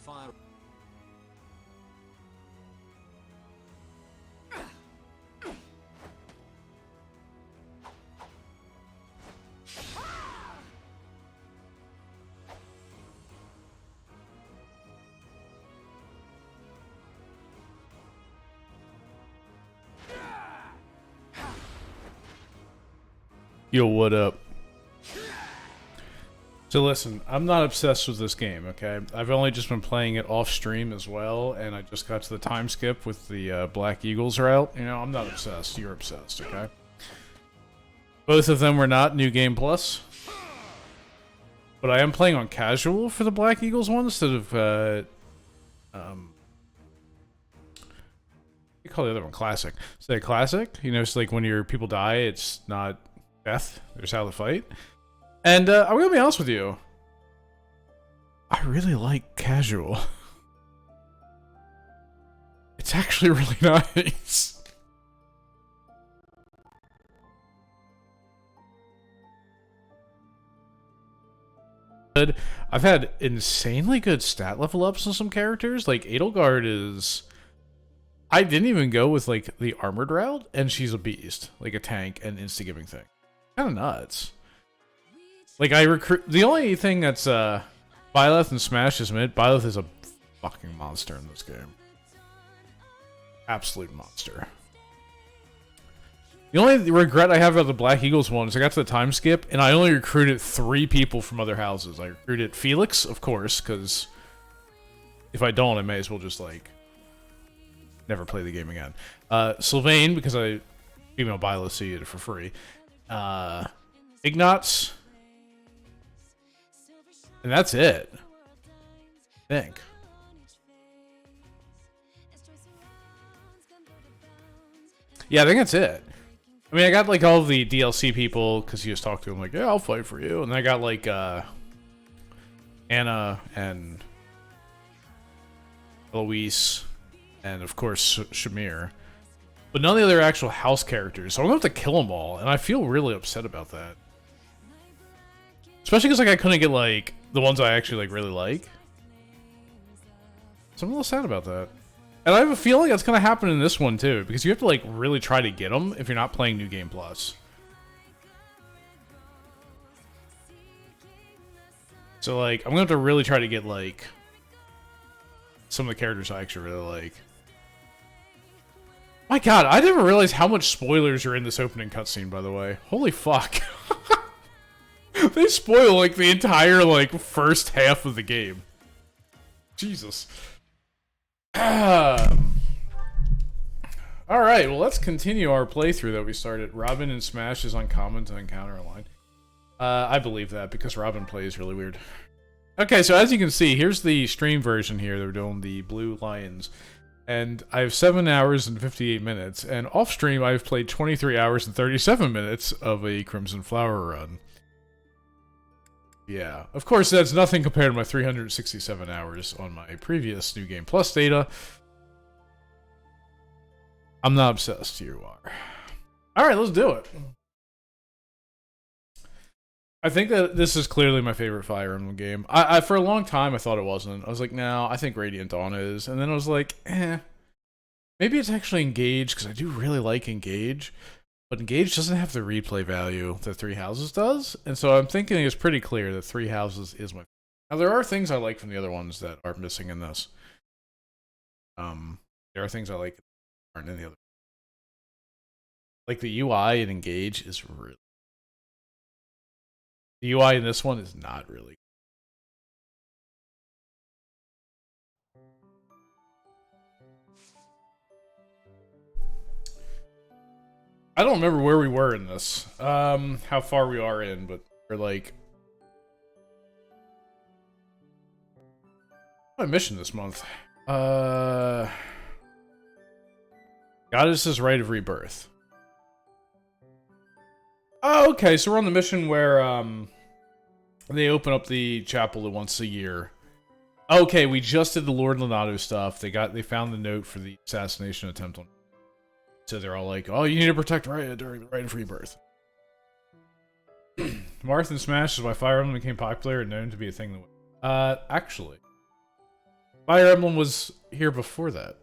fire. Yo, what up? So listen, I'm not obsessed with this game, okay? I've only just been playing it off stream as well, and I just got to the time skip with the Black Eagles route. You know, I'm not obsessed. You're obsessed, okay? Both of them were not New Game Plus. But I am playing on casual for the Black Eagles one instead of, what do you call the other one? Classic. Say classic? You know, it's like when your people die, it's not death. There's how to fight. And I'm gonna be honest with you. I really like casual. It's actually really nice. I've had insanely good stat level ups on some characters. Like Edelgard is... I didn't even go with like the armored route, and she's a beast. Like a tank and insta-giving thing. Kind of nuts. Like, I recruit... The only thing that's, Byleth and Smash is mid. Byleth is a fucking monster in this game. Absolute monster. The only regret I have about the Black Eagles one is I got to the time skip, and I only recruited 3 people from other houses. I recruited Felix, of course, because if I don't, I may as well just, like, never play the game again. Sylvain, because I female Byleth, so you get it for free. Ignatz. And that's it. I think. Yeah, I think that's it. I mean, I got like all the DLC people because you just talked to them like, yeah, I'll fight for you. And I got like Anna and Eloise and of course Shamir. But none of the other actual house characters. So I'm going to have to kill them all. And I feel really upset about that. Especially because like I couldn't get like the ones I actually like really like. So I'm a little sad about that. And I have a feeling that's going to happen in this one too, because you have to like really try to get them if you're not playing New Game Plus. So like I'm going to have to really try to get like some of the characters I actually really like. My god, I didn't realize how much spoilers are in this opening cutscene, by the way. Holy fuck. They spoil, like, the entire, like, first half of the game. Jesus. Alright, well, let's continue our playthrough that we started. Robin and Smash is uncommon to encounter online. I believe that, because Robin plays really weird. Okay, so as you can see, here's the stream version here. They're doing the Blue Lions. And I have 7 hours and 58 minutes. And off-stream, I've played 23 hours and 37 minutes of a Crimson Flower run. Yeah, of course, that's nothing compared to my 367 hours on my previous New Game Plus data. I'm not obsessed, you are. Alright, let's do it. I think that this is clearly my favorite Fire Emblem game. I for a long time, I thought it wasn't. I was like, no, I think Radiant Dawn is. And then I was like, maybe it's actually Engage, because I do really like Engage. But Engage doesn't have the replay value that Three Houses does, and so I'm thinking it's pretty clear that Three Houses is my... Now, there are things I like from the other ones that are missing in this. There are things I like that aren't in the other. Like, the UI in Engage is really... The UI in this one is not really... I don't remember where we were in this. How far we are in, but we're like... My mission this month. Goddess's Rite of Rebirth. Oh, okay, so we're on the mission where, they open up the chapel once a year. Okay, we just did the Lord Lenato stuff. They found the note for the assassination attempt on... So they're all like, oh, you need to protect Raya during the Rite of Rebirth. Marth and Smash is why Fire Emblem became popular and known to be a thing that... Actually... Fire Emblem was here before that.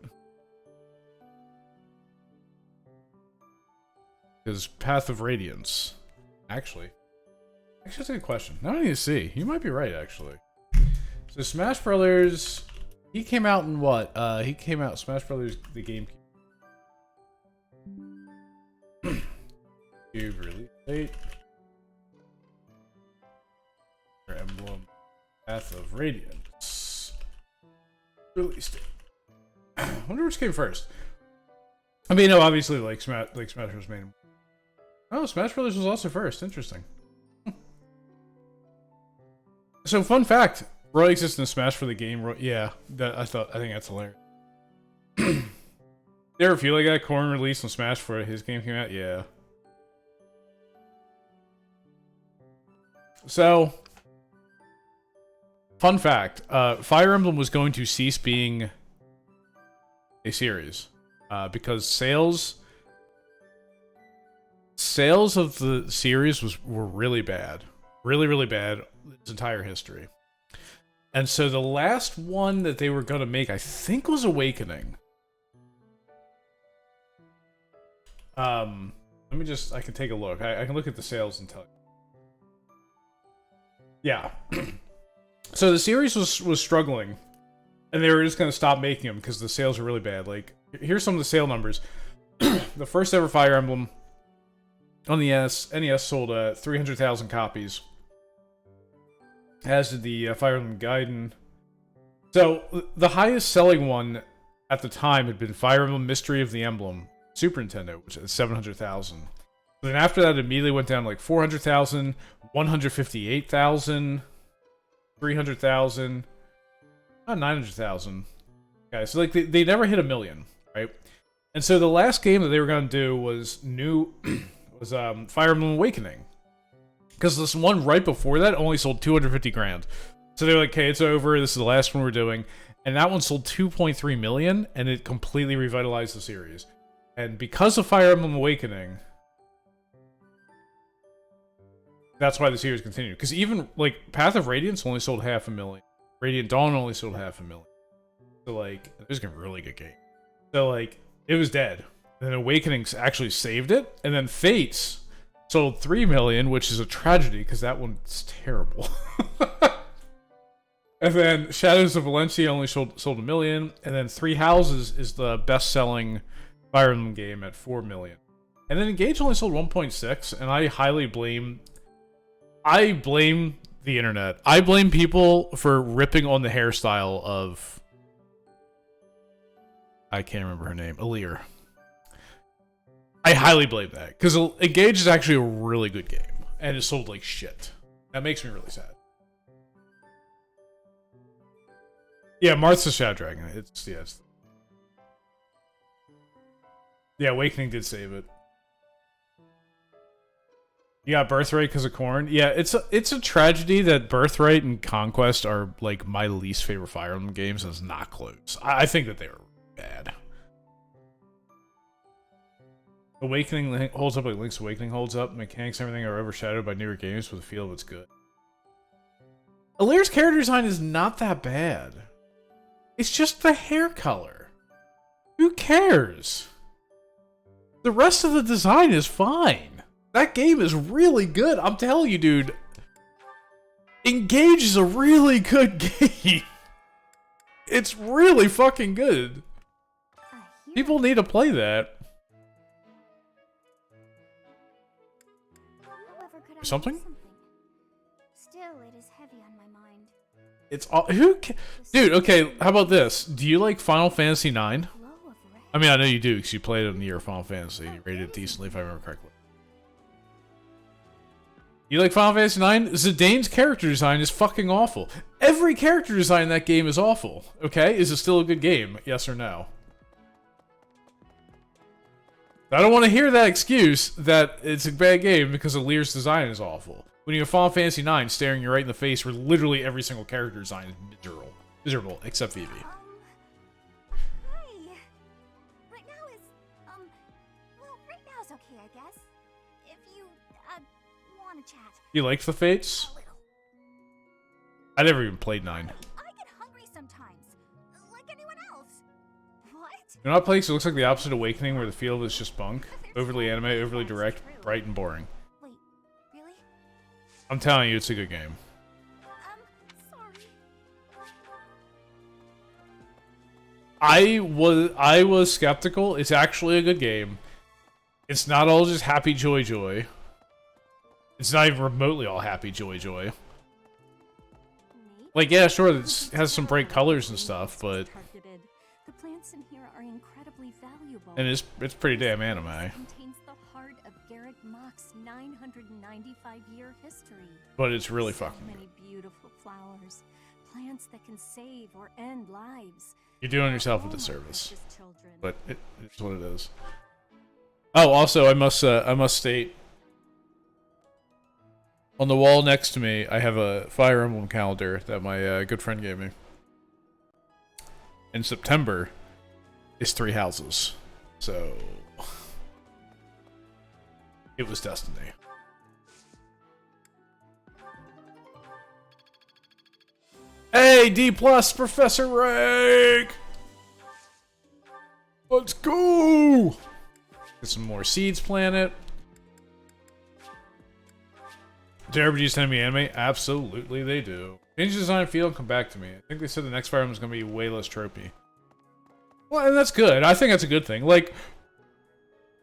Because Path of Radiance. Actually, that's a good question. Now I need to see. You might be right, actually. So Smash Brothers, he came out in what? He came out Smash Brothers the GameCube. Cube release date. Fire Emblem Path of Radiance. Release date. I wonder which came first. I mean, no, obviously, like Smash was made. Oh, Smash Brothers was also first. Interesting. So, fun fact: Roy exists in Smash for the game. Yeah, I think that's hilarious. You ever feel like that? Corn released on Smash for his game came out. Yeah. So, fun fact: Fire Emblem was going to cease being a series because sales of the series were really bad, really bad its entire history. And so the last one that they were going to make, I think, was Awakening. Let me just, I can take a look. I can look at the sales and tell you. Yeah. So the series was struggling, and they were just going to stop making them because the sales were really bad. Like, here's some of the sale numbers. The first ever Fire Emblem on the NES sold 300,000 copies. As did the Fire Emblem Gaiden. So, the highest selling one at the time had been Fire Emblem Mystery of the Emblem, Super Nintendo, which is 700,000. Then after that, it immediately went down to like 400,000, 158,000, 300,000, 900,000. Okay, so like they never hit 1 million, right? And so the last game that they were going to do was Fire Emblem Awakening. Because this one right before that only sold 250 grand. So they're like, okay, it's over. This is the last one we're doing. And that one sold 2.3 million, and it completely revitalized the series. And because of Fire Emblem Awakening, that's why the series continued. Because even, like, Path of Radiance only sold 500,000. Radiant Dawn only sold 500,000. So, like, it was a really good game. So, like, it was dead. And then Awakening actually saved it. And then Fates sold 3 million, which is a tragedy because that one's terrible. And then Shadows of Valencia only sold 1 million. And then Three Houses is the best-selling Fire Emblem game at 4 million. And then Engage only sold 1.6, and I highly blame the internet. I blame people for ripping on the hairstyle of, I can't remember her name, Alear. I highly blame that, because Engage is actually a really good game, and it sold like shit. That makes me really sad. Yeah, Marth's the Shadow Dragon. Yeah, Awakening did save it. You got Birthright because of Corn. Yeah, it's a tragedy that Birthright and Conquest are like my least favorite Fire Emblem games, and it's not close. I think that they were bad. Awakening holds up like Link's Awakening holds up. Mechanics and everything are overshadowed by newer games, but the feel of it's good. Alear's character design is not that bad. It's just the hair color. Who cares? The rest of the design is fine. That game is really good. I'm telling you, dude. Engage is a really good game. It's really fucking good. People need to play that. Something? Still, it is heavy on my mind. It's all dude, okay, how about this? Do you like Final Fantasy IX? I mean, I know you do, because you played it in the year of Final Fantasy. You rated it decently, if I remember correctly. You like Final Fantasy IX? Zidane's character design is fucking awful. Every character design in that game is awful. Okay? Is it still a good game? Yes or no? I don't want to hear that excuse that it's a bad game because Alear's design is awful. When you have Final Fantasy IX staring you right in the face where literally every single character design is miserable. Miserable, except Vivi. Hi. Right now is, well, right now is okay, I guess. If you, want to chat. You liked the Fates? I never even played 9. I get hungry sometimes. Do not play because it looks like the opposite Awakening, where the field is just bunk. Overly anime, overly direct, bright, and boring. Wait, really? I'm telling you, it's a good game. Sorry. I was skeptical. It's actually a good game. It's not all just happy joy joy. It's not even remotely all happy joy joy. Like, yeah, sure, it has some bright colors and stuff, but The plants in here are incredibly valuable. and it's pretty damn anime. It contains the heart of Garrett Mock's 995-year history. But it's really So fucking many beautiful flowers, plants that can save or end lives. You're doing yourself a Oh, my disservice, precious children. but it's what it is. Oh, also, I must state, on the wall next to me, I have a Fire Emblem calendar that my good friend gave me. In September is 3 houses, so it was destiny. Hey, D+, Professor Rake! Let's go! Get some more seeds planted. Do everybody send me anime? Absolutely they do. Change design, feel, and come back to me. I think they said the next Fire Emblem is going to be way less tropey. Well, and that's good. I think that's a good thing. Like,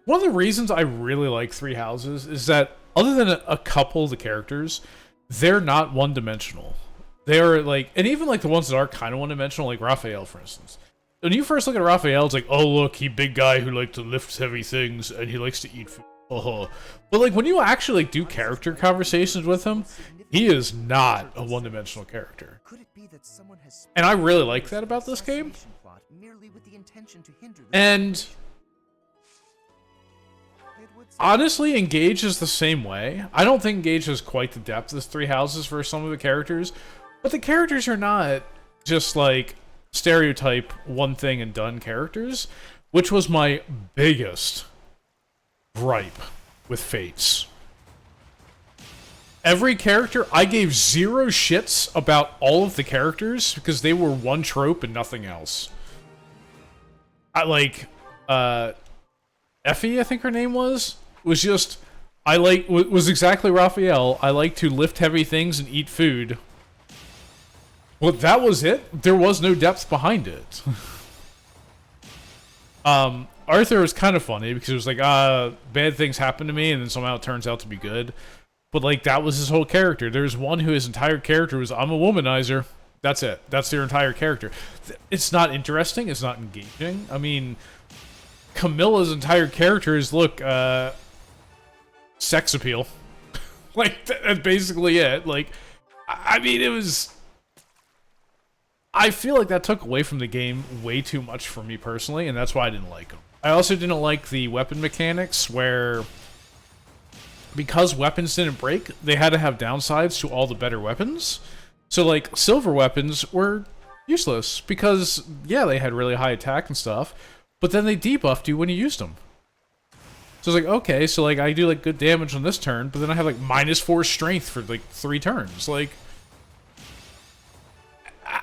one of the reasons I really like 3 houses is that, other than a couple of the characters, they're not one-dimensional. They're like, and even like the ones that are kind of one-dimensional, like Raphael, for instance. When you first look at Raphael, it's like, oh look, he big guy who likes to lift heavy things, and he likes to eat food. But like when you actually like do character conversations with him, he is not a one-dimensional character. And I really like that about this game. And honestly, Engage is the same way. I don't think Engage has quite the depth as 3 houses for some of the characters, but the characters are not just like stereotype one thing and done characters, which was my biggest gripe with Fates. Every character, I gave 0 shits about all of the characters because they were one trope and nothing else. I like, Effie, I think her name was just, was exactly Raphael. I like to lift heavy things and eat food. Well, that was it. There was no depth behind it. Arthur was kind of funny because it was like, bad things happen to me, and then somehow it turns out to be good. But, like, that was his whole character. There's one who his entire character was, I'm a womanizer. That's it. That's their entire character. It's not interesting. It's not engaging. I mean, Camilla's entire character is, look, sex appeal. Like, that's basically it. Like, I mean, it was... I feel like that took away from the game way too much for me personally, and that's why I didn't like them. I also didn't like the weapon mechanics where, because weapons didn't break, they had to have downsides to all the better weapons. So, like, silver weapons were useless because, yeah, they had really high attack and stuff, but then they debuffed you when you used them. So it's like, okay, so, like, I do, like, good damage on this turn, but then I have, like, -4 strength for, like, 3 turns. Like,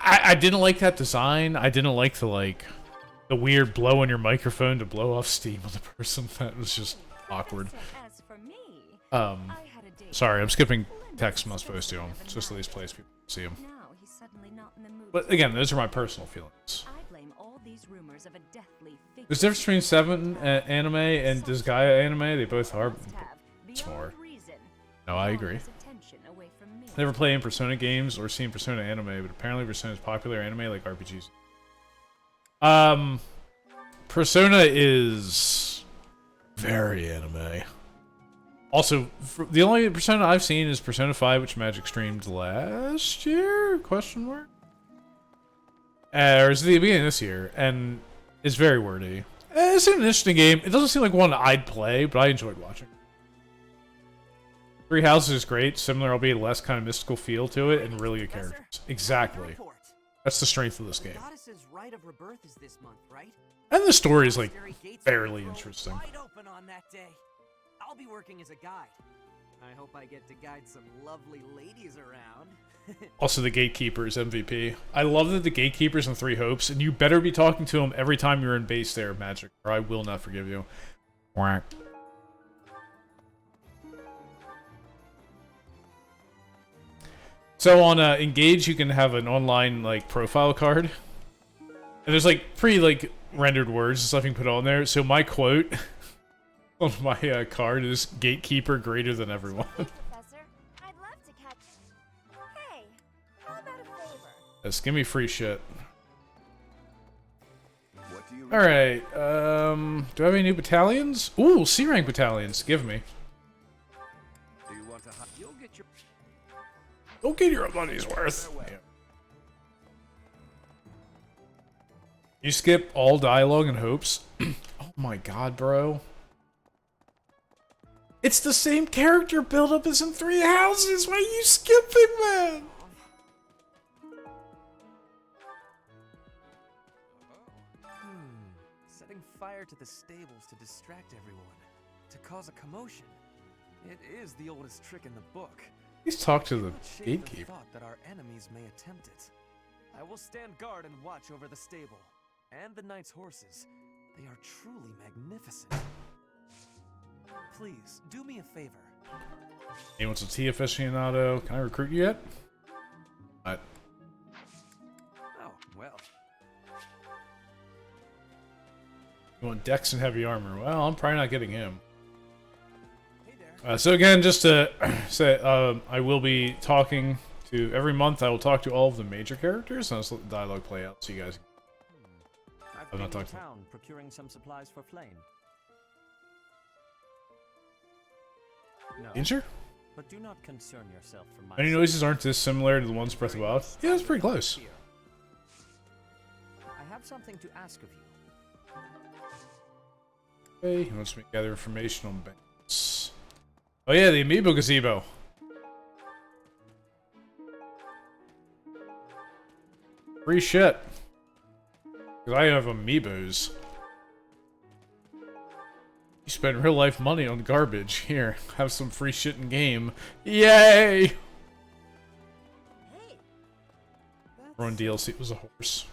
I didn't like that design. I didn't like the weird blow on your microphone to blow off steam on the person. That was just awkward. Sorry, I'm skipping text. I'm not supposed to. It's just these places people see them. But again, those are my personal feelings. There's a difference between 7 anime and Disgaea anime. They both are. It's more. No, I agree. Never played in Persona games or seen Persona anime, but apparently Persona is popular anime like RPGs. Persona is very anime. Also, the only Persona I've seen is Persona 5, which Magic streamed last year? Question mark? Or is it the beginning of this year? And it's very wordy. It's an interesting game. It doesn't seem like one I'd play, but I enjoyed watching. 3 Houses is great, similar, albeit less kind of mystical feel to it, and really good characters. Exactly. That's the strength of this game. And the story is, like, fairly interesting. I'll be working as a guide. I hope I get to guide some lovely ladies around. Also, the Gatekeeper's MVP. I love that the Gatekeeper's in Three Hopes, and you better be talking to him every time you're in base there, Magic, or I will not forgive you. Whack. So on Engage, you can have an online like profile card, and there's like pre like rendered words and stuff you can put on there. So my quote on my card is "Gatekeeper greater than everyone." Professor, I'd love to catch. Hey, how about a favor? Yes, give me free shit. What do you All right. Do I have any new battalions? Ooh, C rank battalions. Give me. Do you want to you'll get your Don't get your money's worth. Yeah. You skip all dialogue and hopes. Oh my god, bro. It's the same character build-up as in Three Houses. Why are you skipping, man? Setting fire to the stables to distract everyone, to cause a commotion. It is the oldest trick in the book. Please talk to the Cannot shake gatekeeper. The thought that our enemies may attempt it. I will stand guard and watch over the stable and the knight's horses. They are truly magnificent. Please do me a favor. He wants a tea aficionado. Can I recruit you yet? Oh, well. You want Dex and heavy armor? Well, I'm probably not getting him. Hey there. So again, just to say, I will be talking to every month. I will talk to all of the major characters, and I'll just let the dialogue play out so you guys. I've I'm not been to talking- town procuring some supplies for Flame. No, Danger? but do not concern yourself for my Any sake. noises aren't this similar to the ones Breath of the Wild? Yeah, that's pretty close. Here. I have something to ask of you. Okay, he wants me to gather information on banks. Oh yeah, the amiibo gazebo. Free shit. Because I have amiibos. You spend real life money on garbage. Here, have some free shit in game. Yay! Hey. Run DLC was a horse.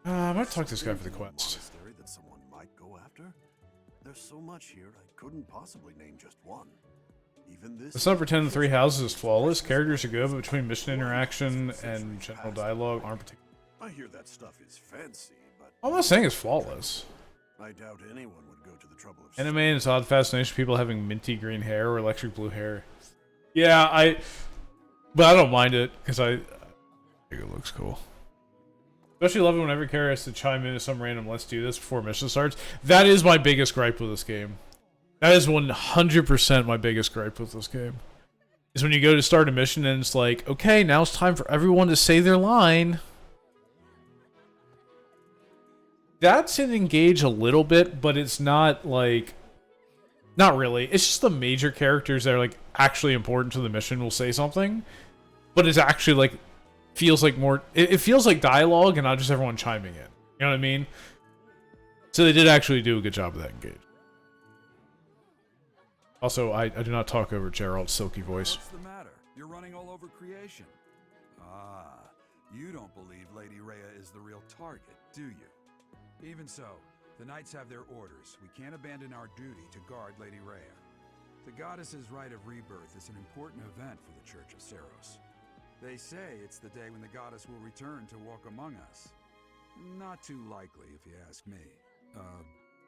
I might talk to this guy for the quest. monastery that someone might go after? There's so much here, I couldn't possibly name just one. Even this. Let's not pretend the Three Houses is flawless. Characters are good, but between mission interaction and general dialogue aren't particularly. I hear that stuff is fancy, but I'm not saying it's flawless. I doubt anyone would go to the trouble of. Anime and its odd fascination with people having minty green hair or electric blue hair. Yeah, but I don't mind it because I think it looks cool. Especially love it when every character has to chime in to some random "let's do this" before mission starts. That is my biggest gripe with this game. That is 100% my biggest gripe with this game. Is when you go to start a mission and it's like, okay, now it's time for everyone to say their line. That's in Engage a little bit, but it's not like... Not really. It's just the major characters that are like actually important to the mission will say something. But it's actually like... Feels like more... It feels like dialogue and not just everyone chiming in. You know what I mean? So they did actually do a good job of that Engage. Also, I do not talk over Gerald's silky voice. What's the matter? You're running all over creation. Ah, you don't believe Lady Rhea is the real target, do you? Even so, the knights have their orders. We can't abandon our duty to guard Lady Rhea. The goddess's rite of rebirth is an important event for the Church of Seros. They say it's the day when the goddess will return to walk among us. Not too likely, if you ask me.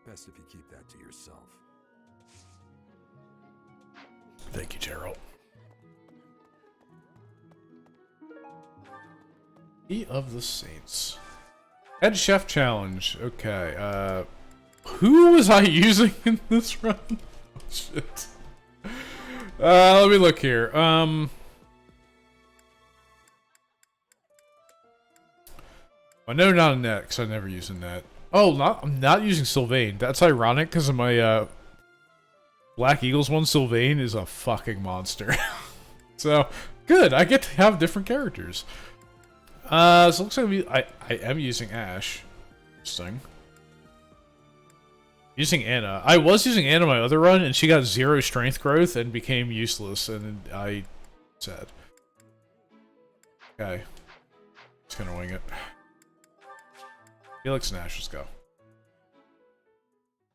Best if you keep that to yourself. Thank you, Gerald. Key of the Saints. Head Chef Challenge. Okay, who was I using in this run? Oh, shit. Let me look here. I know not a net, because I never use a net. Oh, I'm not using Sylvain. That's ironic, because of my, Black Eagles one. Sylvain is a fucking monster. So, good. I get to have different characters. So it looks like I am using Ash. Interesting. Using Anna. I was using Anna my other run, and she got 0 strength growth and became useless, and I... sad. Okay. Just gonna wing it. Felix Nash, let's go.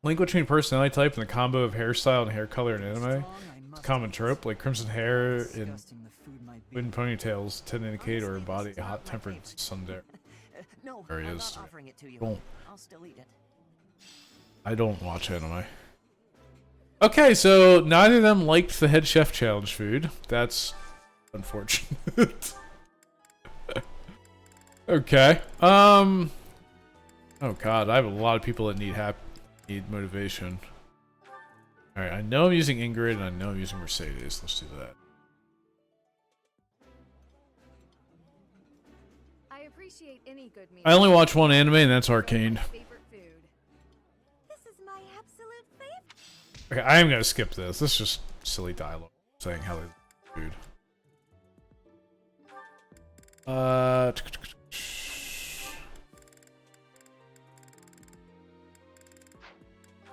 Link between personality type and the combo of hairstyle and hair color in anime. It's a common trope, like crimson hair in wooden ponytails tend to indicate or embody a hot-tempered tsundere. No, There he I'm is. not offering it to you. Cool. I'll still eat it. I don't watch anime. Okay, so neither of them liked the head chef challenge food. That's unfortunate. Okay. Oh god, I have a lot of people that need motivation. Alright, I know I'm using Ingrid and I know I'm using Mercedes. Let's do that. I appreciate any good meal. I only watch one anime and that's Arcane. Favorite food. This is my absolute favorite. Okay, I am gonna skip this. This is just silly dialogue saying how they like food.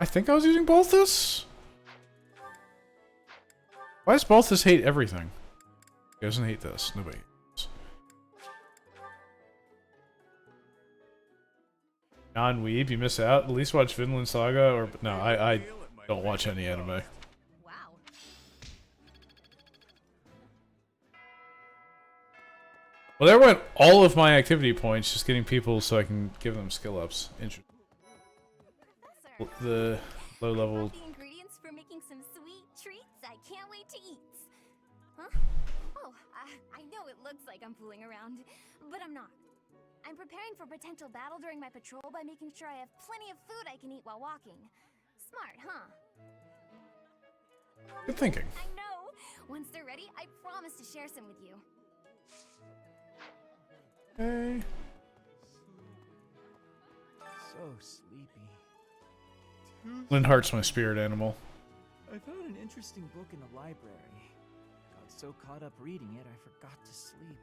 I think I was using Balthus? Why does Balthus hate everything? He doesn't hate this. Nobody hates. Non-weeb, you miss out. At least watch Vinland Saga or... No, I don't watch any anime. Wow. Well, there went all of my activity points just getting people so I can give them skill ups. Interesting. Professor, The low level... the ingredients for making some sweet treats I can't wait to eat. Huh? Oh, I know it looks like I'm fooling around, but I'm not. I'm preparing for potential battle during my patrol by making sure I have plenty of food I can eat while walking. Smart, huh? Good thinking. I know. Once they're ready, I promise to share some with you. Okay. So sleepy. Lindhart's my spirit animal. I found an interesting book in the library. Got so caught up reading it, I forgot to sleep.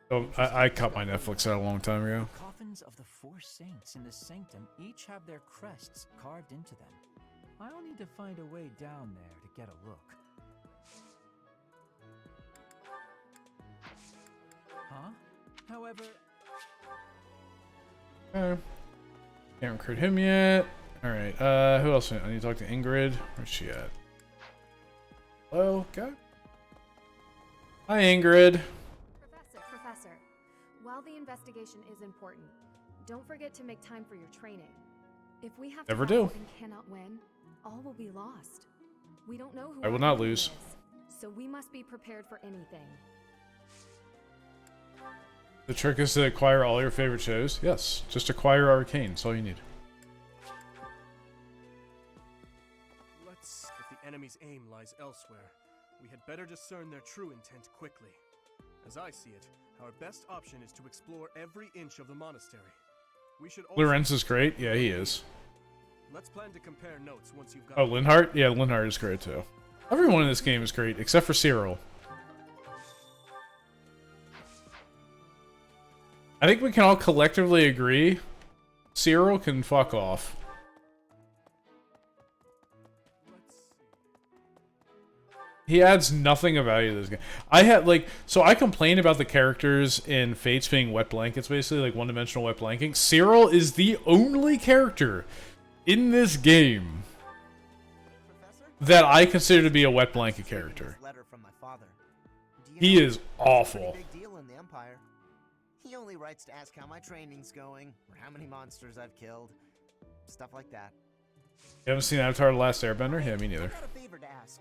Oh, I cut my Netflix out a long time ago. The coffins of the 4 saints in the sanctum each have their crests carved into them. I'll need to find a way down there to get a look. Huh? However, Okay. Can't recruit him yet. Alright, who else? I need to talk to Ingrid. Where's she at? Hello? Okay. Hi, Ingrid. Professor, while the investigation is important, don't forget to make time for your training. If we have to Never battle do. and cannot win, all will be lost. We don't know who I will our not enemy lose. is, so we must be prepared for anything. The trick is to acquire all your favorite shows. Yes, just acquire Arcane. That's all you need. If the enemy's aim lies elsewhere, we had better discern their true intent quickly. As I see it, our best option is to explore every inch of the monastery. We should also... Lorenz is great. Yeah, he is. Let's plan to compare notes once you've got... Oh, Linhart? Yeah, Linhart is great too. Everyone in this game is great, except for Cyril. I think we can all collectively agree Cyril can fuck off. He adds nothing of value to this game. I had, like, so I complain about the characters in Fates being wet blankets, basically, like one-dimensional wet blanking. Cyril is the only character in this game that I consider to be a wet blanket character. Letter from my father. He is awful. Big deal in the Empire. He only writes to ask how my training's going, or how many monsters I've killed, stuff like that. You haven't seen Avatar: The Last Airbender? Yeah, me neither. I got a favor to ask.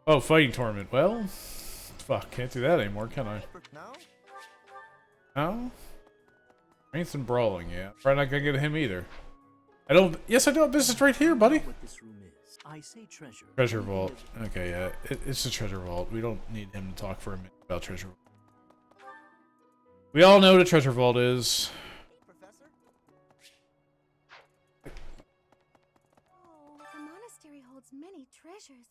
Oh, fighting tournament. Well, fuck, can't do that anymore, can I? No? No? Strength and brawling, yeah. Probably not gonna get him either. I don't. Yes, I do have business right here, buddy. What this room is. I say treasure. Treasure vault. Okay, yeah, it's a treasure vault. We don't need him to talk for a minute about treasure vault. We all know what a treasure vault is. Professor? Oh, the monastery holds many treasures.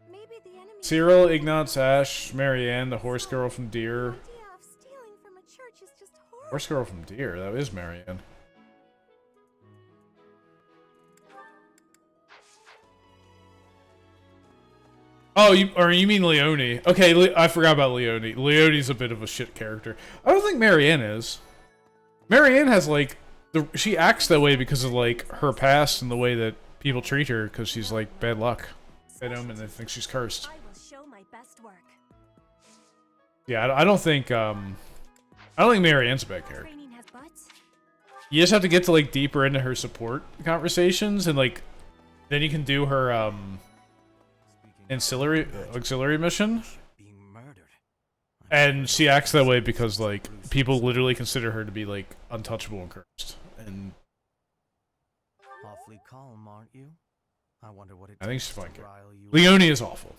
Maybe the enemy... Cyril, Ignatz, Ash, Marianne, the horse girl from Deer. The idea of stealing from a church is just horrible. Horse girl from Deer, that is Marianne. Oh, you mean Leone? Okay, I forgot about Leone. Leone's a bit of a shit character. I don't think Marianne is. Marianne has like she acts that way because of like her past and the way that people treat her because she's like bad luck. Bad omen. They think she's cursed. I will show my best work. Yeah, I don't think Marianne's a bad character. Training has butts. You just have to get to like deeper into her support conversations and like then you can do her auxiliary mission. Being murdered. And she acts that way because like people literally consider her to be like untouchable and cursed. And Awfully calm, aren't you? I wonder what it I think she's takes to fine. rile you Leone is awful.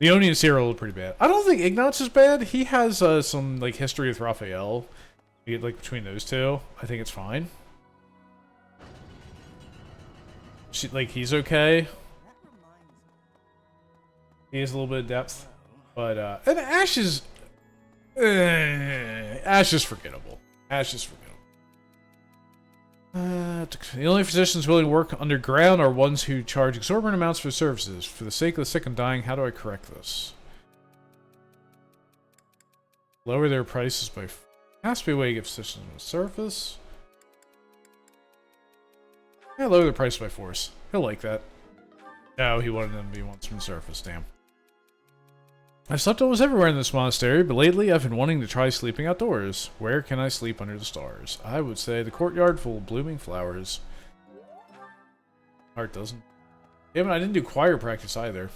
Leone and Cyril are pretty bad. I don't think Ignatz is bad. He has some like history with Raphael. Like between those two, I think it's fine. He's okay. He has a little bit of depth, but and Ash is forgettable. Ash is forgettable. The only physicians willing to work underground are ones who charge exorbitant amounts for services. For the sake of the sick and dying, how do I correct this? Lower their prices by... Has to be a way to give physicians on the surface. Yeah, lower the price by force. He'll like that. No, he wanted them to be ones from the surface, damn. I've slept almost everywhere in this monastery, but lately I've been wanting to try sleeping outdoors. Where can I sleep under the stars? I would say the courtyard full of blooming flowers. Heart doesn't. Damn it, I didn't do choir practice either.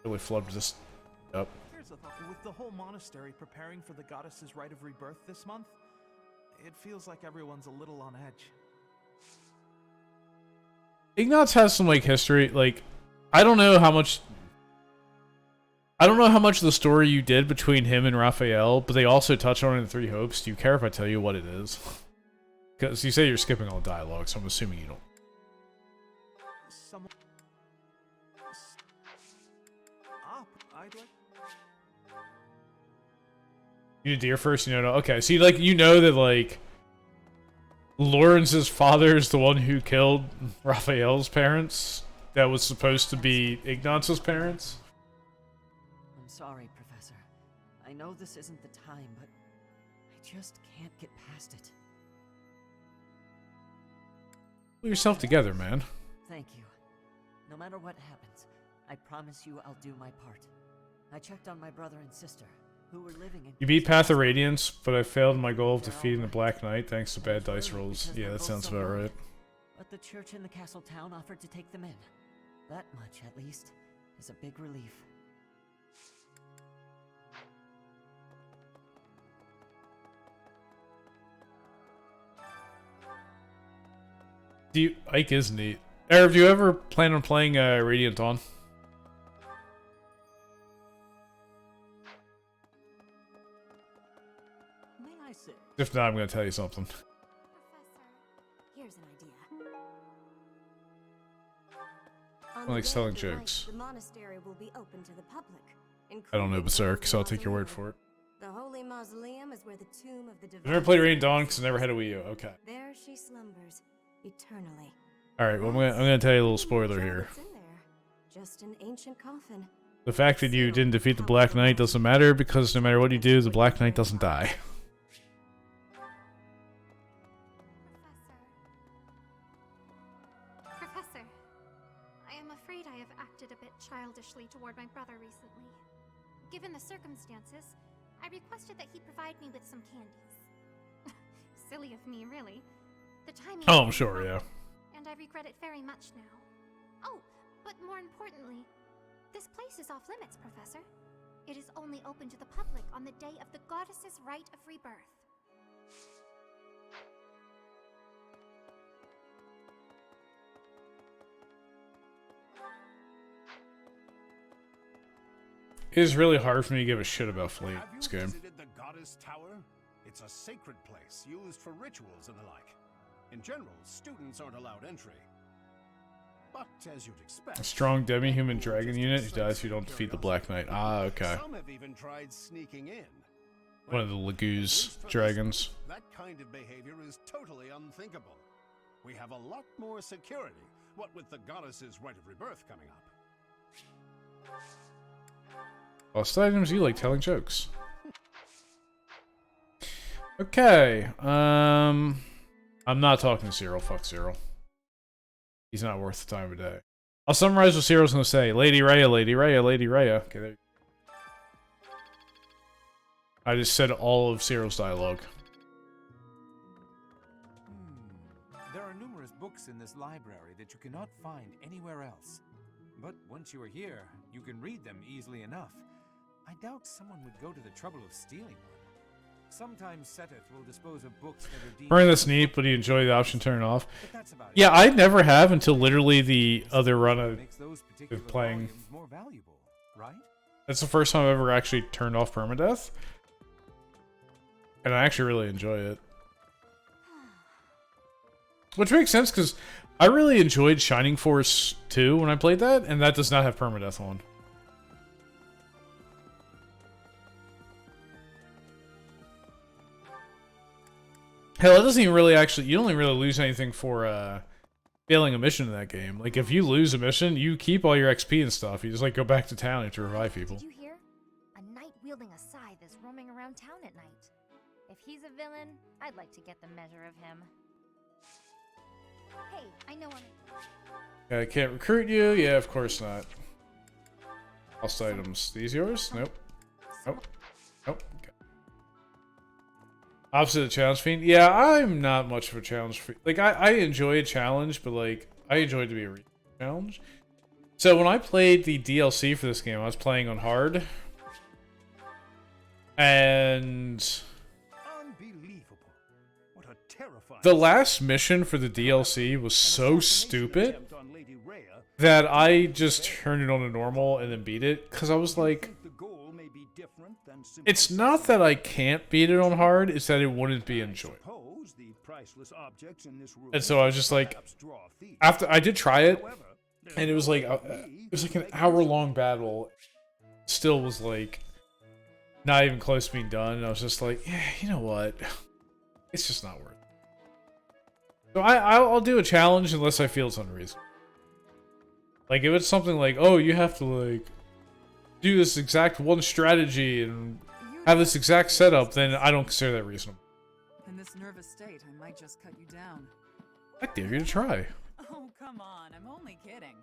Really flubbed this up. Here's a thought. With the whole monastery preparing for the goddess's rite of rebirth this month, it feels like everyone's a little on edge. Ignatz has some like history. Like, I don't know how much of the story you did between him and Raphael, but they also touch on it in Three Hopes. Do you care if I tell you what it is? Because you say you're skipping all the dialogue, so I'm assuming you don't. I'd like... You did deer first, you know. Okay, so you know that like Lawrence's father is the one who killed Raphael's parents. That was supposed to be Ignatz's parents. I'm sorry, Professor. I know this isn't the time, but I just can't get past it. Pull yourself together, man. Thank you. No matter what happens, I promise you I'll do my part. I checked on my brother and sister, who were living in... You beat Path of Radiance, but I failed in my goal of defeating the Black Knight thanks to bad dice rolls. Yeah, that sounds about right. But the church in the castle town offered to take them in. That much, at least, is a big relief. Ike is neat. Eric, do you ever plan on playing Radiant Dawn? May I say? If not, I'm going to tell you something. Professor, here's an idea. On I the like day selling of the rite, jokes. The monastery will be open to the public. I don't know including Berserk, the so I'll take your mausoleum. word for it. The holy mausoleum is where the tomb of the divine... I've never played Radiant Dawn because I never had a Wii U. Okay. There she slumbers, eternally. Alright, well, I'm gonna tell you a little spoiler here. What's in there? Just an ancient coffin. The fact that you didn't defeat the Black Knight doesn't matter because no matter what you do, the Black Knight doesn't die. Professor, I am afraid I have acted a bit childishly toward my brother recently. Given the circumstances, I requested that he provide me with some candies. Silly of me, really. The timing... Oh, I'm sure, yeah. And I regret it very much now. Oh, but more importantly, this place is off limits, Professor. It is only open to the public on the day of the goddess's rite of rebirth. It is really hard for me to give a shit about Fleet in Have this you game. visited the Goddess Tower? It's a sacred place used for rituals and the like. In general, students aren't allowed entry. But as you'd expect, A strong demi-human dragon unit who dies if you don't defeat the Black Knight. Ah, okay. Some have even tried sneaking in. One of the Laguz dragons. That kind of behavior is totally unthinkable. We have a lot more security, what with the goddess's rite of rebirth coming up. Lost items, you like telling jokes. Okay, I'm not talking to Cyril. Fuck Cyril. He's not worth the time of day. I'll summarize what Cyril's gonna say. Lady Rhea, Lady Rhea, Lady Rhea. Okay, there. I just said all of Cyril's dialogue. There are numerous books in this library that you cannot find anywhere else. But once you are here, you can read them easily enough. I doubt someone would go to the trouble of stealing one. Sometimes Seteth will dispose of books that are deemed... Burn that's neat, but you enjoy the option turn off. Yeah, I never have until literally the other run I've been playing. More valuable, right? That's the first time I've ever actually turned off permadeath. And I actually really enjoy it. Which makes sense, because I really enjoyed Shining Force 2 when I played that, and that does not have permadeath on. Hell, it doesn't even really actually... You don't even really lose anything for failing a mission in that game. Like, if you lose a mission, you keep all your XP and stuff. You just, like, go back to town and have to revive people. Did you hear? A knight wielding a scythe is roaming around town at night. If he's a villain, I'd like to get the measure of him. Hey, I know I can't recruit you? Yeah, of course not. Lost items. These yours? Nope. Nope. Nope. Okay. Opposite of challenge fiend? Yeah, I'm not much of a challenge fiend. Like, I enjoy a challenge, but, like, I enjoy it to be a challenge. So, when I played the DLC for this game, I was playing on hard. And... the last mission for the DLC was so stupid that I just turned it on to normal and then beat it, because I was like, it's not that I can't beat it on hard, it's that it wouldn't be enjoyable. And so I was just like, after I did try it, and it was like an hour-long battle, still was like not even close to being done, and I was just like, yeah, you know what, it's just not worth it. So I'll do a challenge unless I feel it's unreasonable. Like, if it's something like, oh, you have to, like, do this exact one strategy and have this exact setup, then I don't consider that reasonable. In this nervous state, I might just cut you down. I dare you to try. Oh, come on. I'm only kidding.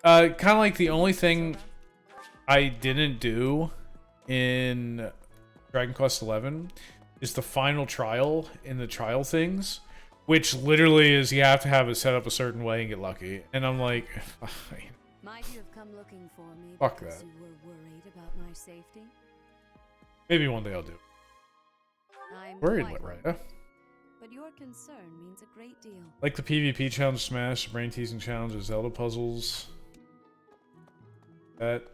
Kind of like the only thing I didn't do in Dragon Quest XI is the final trial in the trial things, which literally is you have to have it set up a certain way and get lucky. And I'm like, fine. Might you have come looking for me Fuck because that. you were worried about my safety? Maybe one day I'll do it. I'm Worried, quite right? worried, but your concern means a great deal. Like the PvP challenge, Smash, brain teasing challenges, Zelda puzzles. That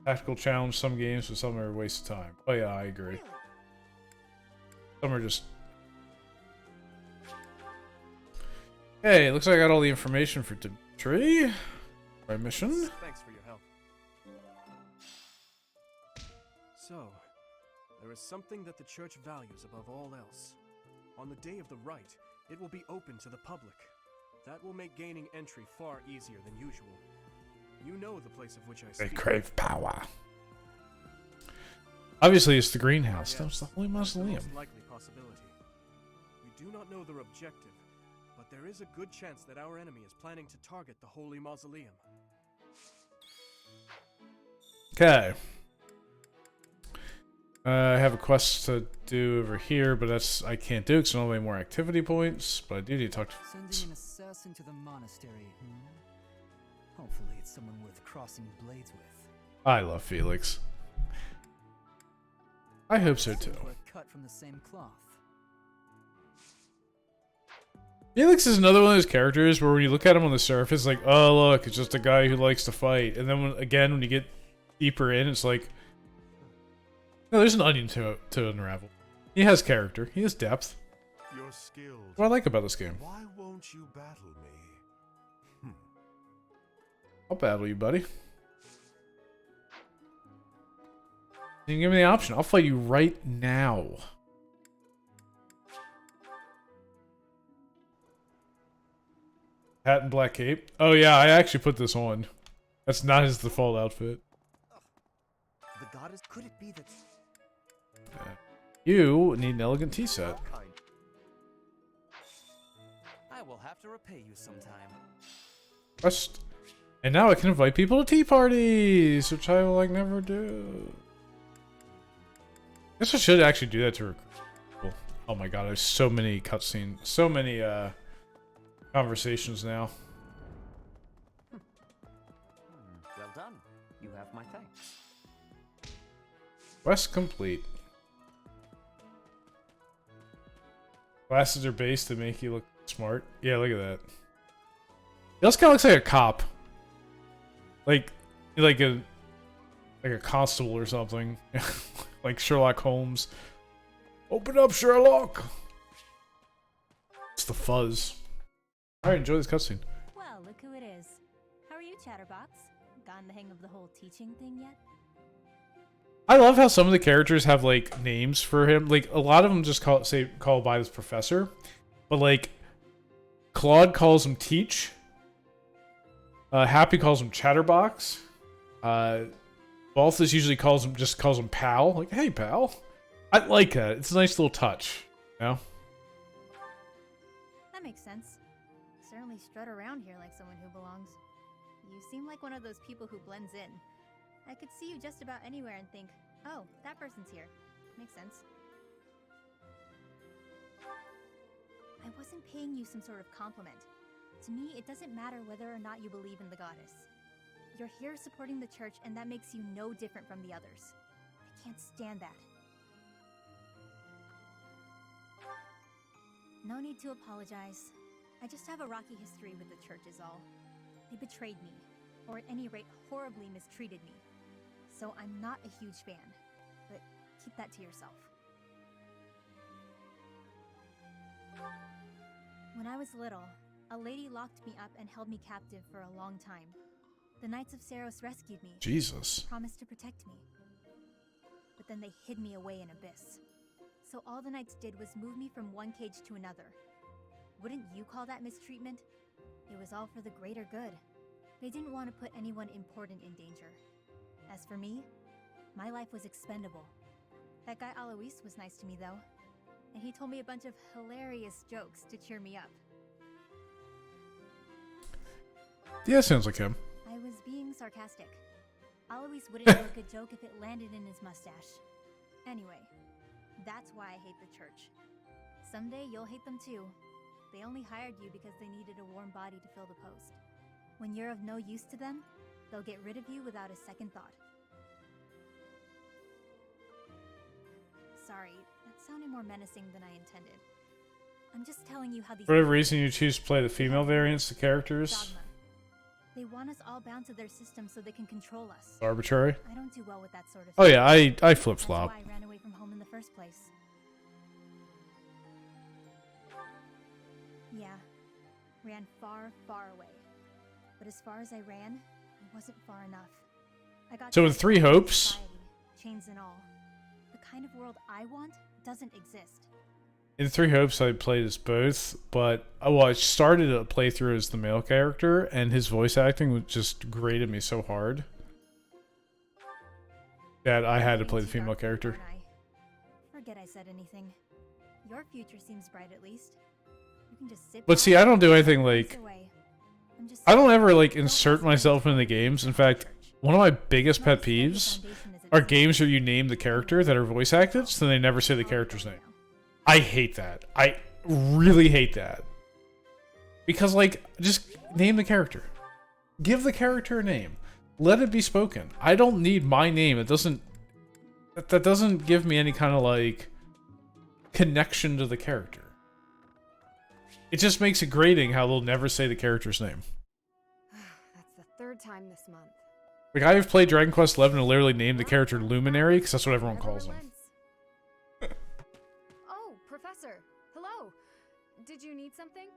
tactical challenge, some games, but some are a waste of time. Oh yeah, I agree. Some are just... Hey, looks like I got all the information for Dimitri. My mission. Thanks for your help. So, there is something that the church values above all else. On the day of the rite, it will be open to the public. That will make gaining entry far easier than usual. You know the place of which I speak. They crave power. Obviously, it's the greenhouse. Yes, That was the Holy Mausoleum. most likely possibility. We do not know their objective, but there is a good chance that our enemy is planning to target the Holy Mausoleum. Okay. I have a quest to do over here, but I can't do because I don't have any more activity points. But I do need to talk to... Sending an assassin to the monastery, Hopefully it's someone worth crossing blades with. I love Felix. I hope so too. We're cut from the same cloth. Felix is another one of those characters where when you look at him on the surface, like, oh look, it's just a guy who likes to fight. And then when you get deeper in, it's like, no, there's an onion to unravel. He has character. He has depth. You're skilled. What I like about this game. Why won't you battle me? I'll battle you, buddy. You can give me the option. I'll fight you right now. Hat and black cape. Oh yeah, I actually put this on. That's not his default outfit. goddess? Could it be that... You need an elegant tea set. I will have to repay you sometime. Quest. And now I can invite people to tea parties, which I will like never do. Guess I should actually do that to recruit people. Oh my god, there's so many cutscenes, so many conversations now. Well done. You have my thanks. Quest complete. Glasses are based to make you look smart. Yeah, look at that. He also kind of looks like a cop. Like a constable or something. Like Sherlock Holmes. Open up, Sherlock! It's the fuzz. Alright, enjoy this cutscene. Well, look who it is. How are you, Chatterbox? Gotten the hang of the whole teaching thing yet? I love how some of the characters have like names for him. Like a lot of them just call by this professor, but like Claude calls him Teach. Happy calls him Chatterbox. Balthus usually calls him Pal. Like, hey pal. I like that. It's a nice little touch. You know? That makes sense. Certainly strut around here like someone who belongs. You seem like one of those people who blends in. I could see you just about anywhere and think, oh, that person's here. Makes sense. I wasn't paying you some sort of compliment. To me, it doesn't matter whether or not you believe in the goddess. You're here supporting the church, and that makes you no different from the others. I can't stand that. No need to apologize. I just have a rocky history with the church is all. They betrayed me, or at any rate, horribly mistreated me. So I'm not a huge fan, but keep that to yourself. When I was little, a lady locked me up and held me captive for a long time. The Knights of Saros rescued me. Jesus. Promised to protect me. But then they hid me away in Abyss. So all the Knights did was move me from one cage to another. Wouldn't you call that mistreatment? It was all for the greater good. They didn't want to put anyone important in danger. As for me, my life was expendable. That guy Alois was nice to me though. And he told me a bunch of hilarious jokes to cheer me up. Yeah, sounds like him. I was being sarcastic. Alois wouldn't look a joke if it landed in his mustache. Anyway, that's why I hate the church. Someday you'll hate them too. They only hired you because they needed a warm body to fill the post. When you're of no use to them, they'll get rid of you without a second thought. Sorry, that sounded more menacing than I intended. I'm just telling you how these... For whatever reason you choose to play the female variants, the characters. Dogma. They want us all bound to their system so they can control us. Arbitrary. I don't do well with that sort of Oh thing. yeah, I flip-flop. That's why I ran away from home in the first place. Yeah, ran far, far away. But as far as I ran, I wasn't far enough. I got So in Three Hopes, society, chains and all. The kind of world I want doesn't exist. in Three Hopes I played as both, but I started a playthrough as the male character, and his voice acting just grated me so hard that I had to play the female character. Forget I said anything. Your future seems bright at least. You can just sit But back see, I don't do and anything face like... away. I'm just I don't ever like insert myself into the games. In fact, one of my biggest pet peeves are games where you name the character that are voice acted, so they never say the character's name. I hate that. I really hate that. Because, like, just name the character. Give the character a name. Let it be spoken. I don't need my name. It doesn't... That doesn't give me any kind of, like, connection to the character. It just makes it grating how they'll never say the character's name. That's the third time this month. Like, I've played Dragon Quest XI and literally named the character Luminary, because that's what everyone calls him. Oh, Professor. Hello. Did you need something?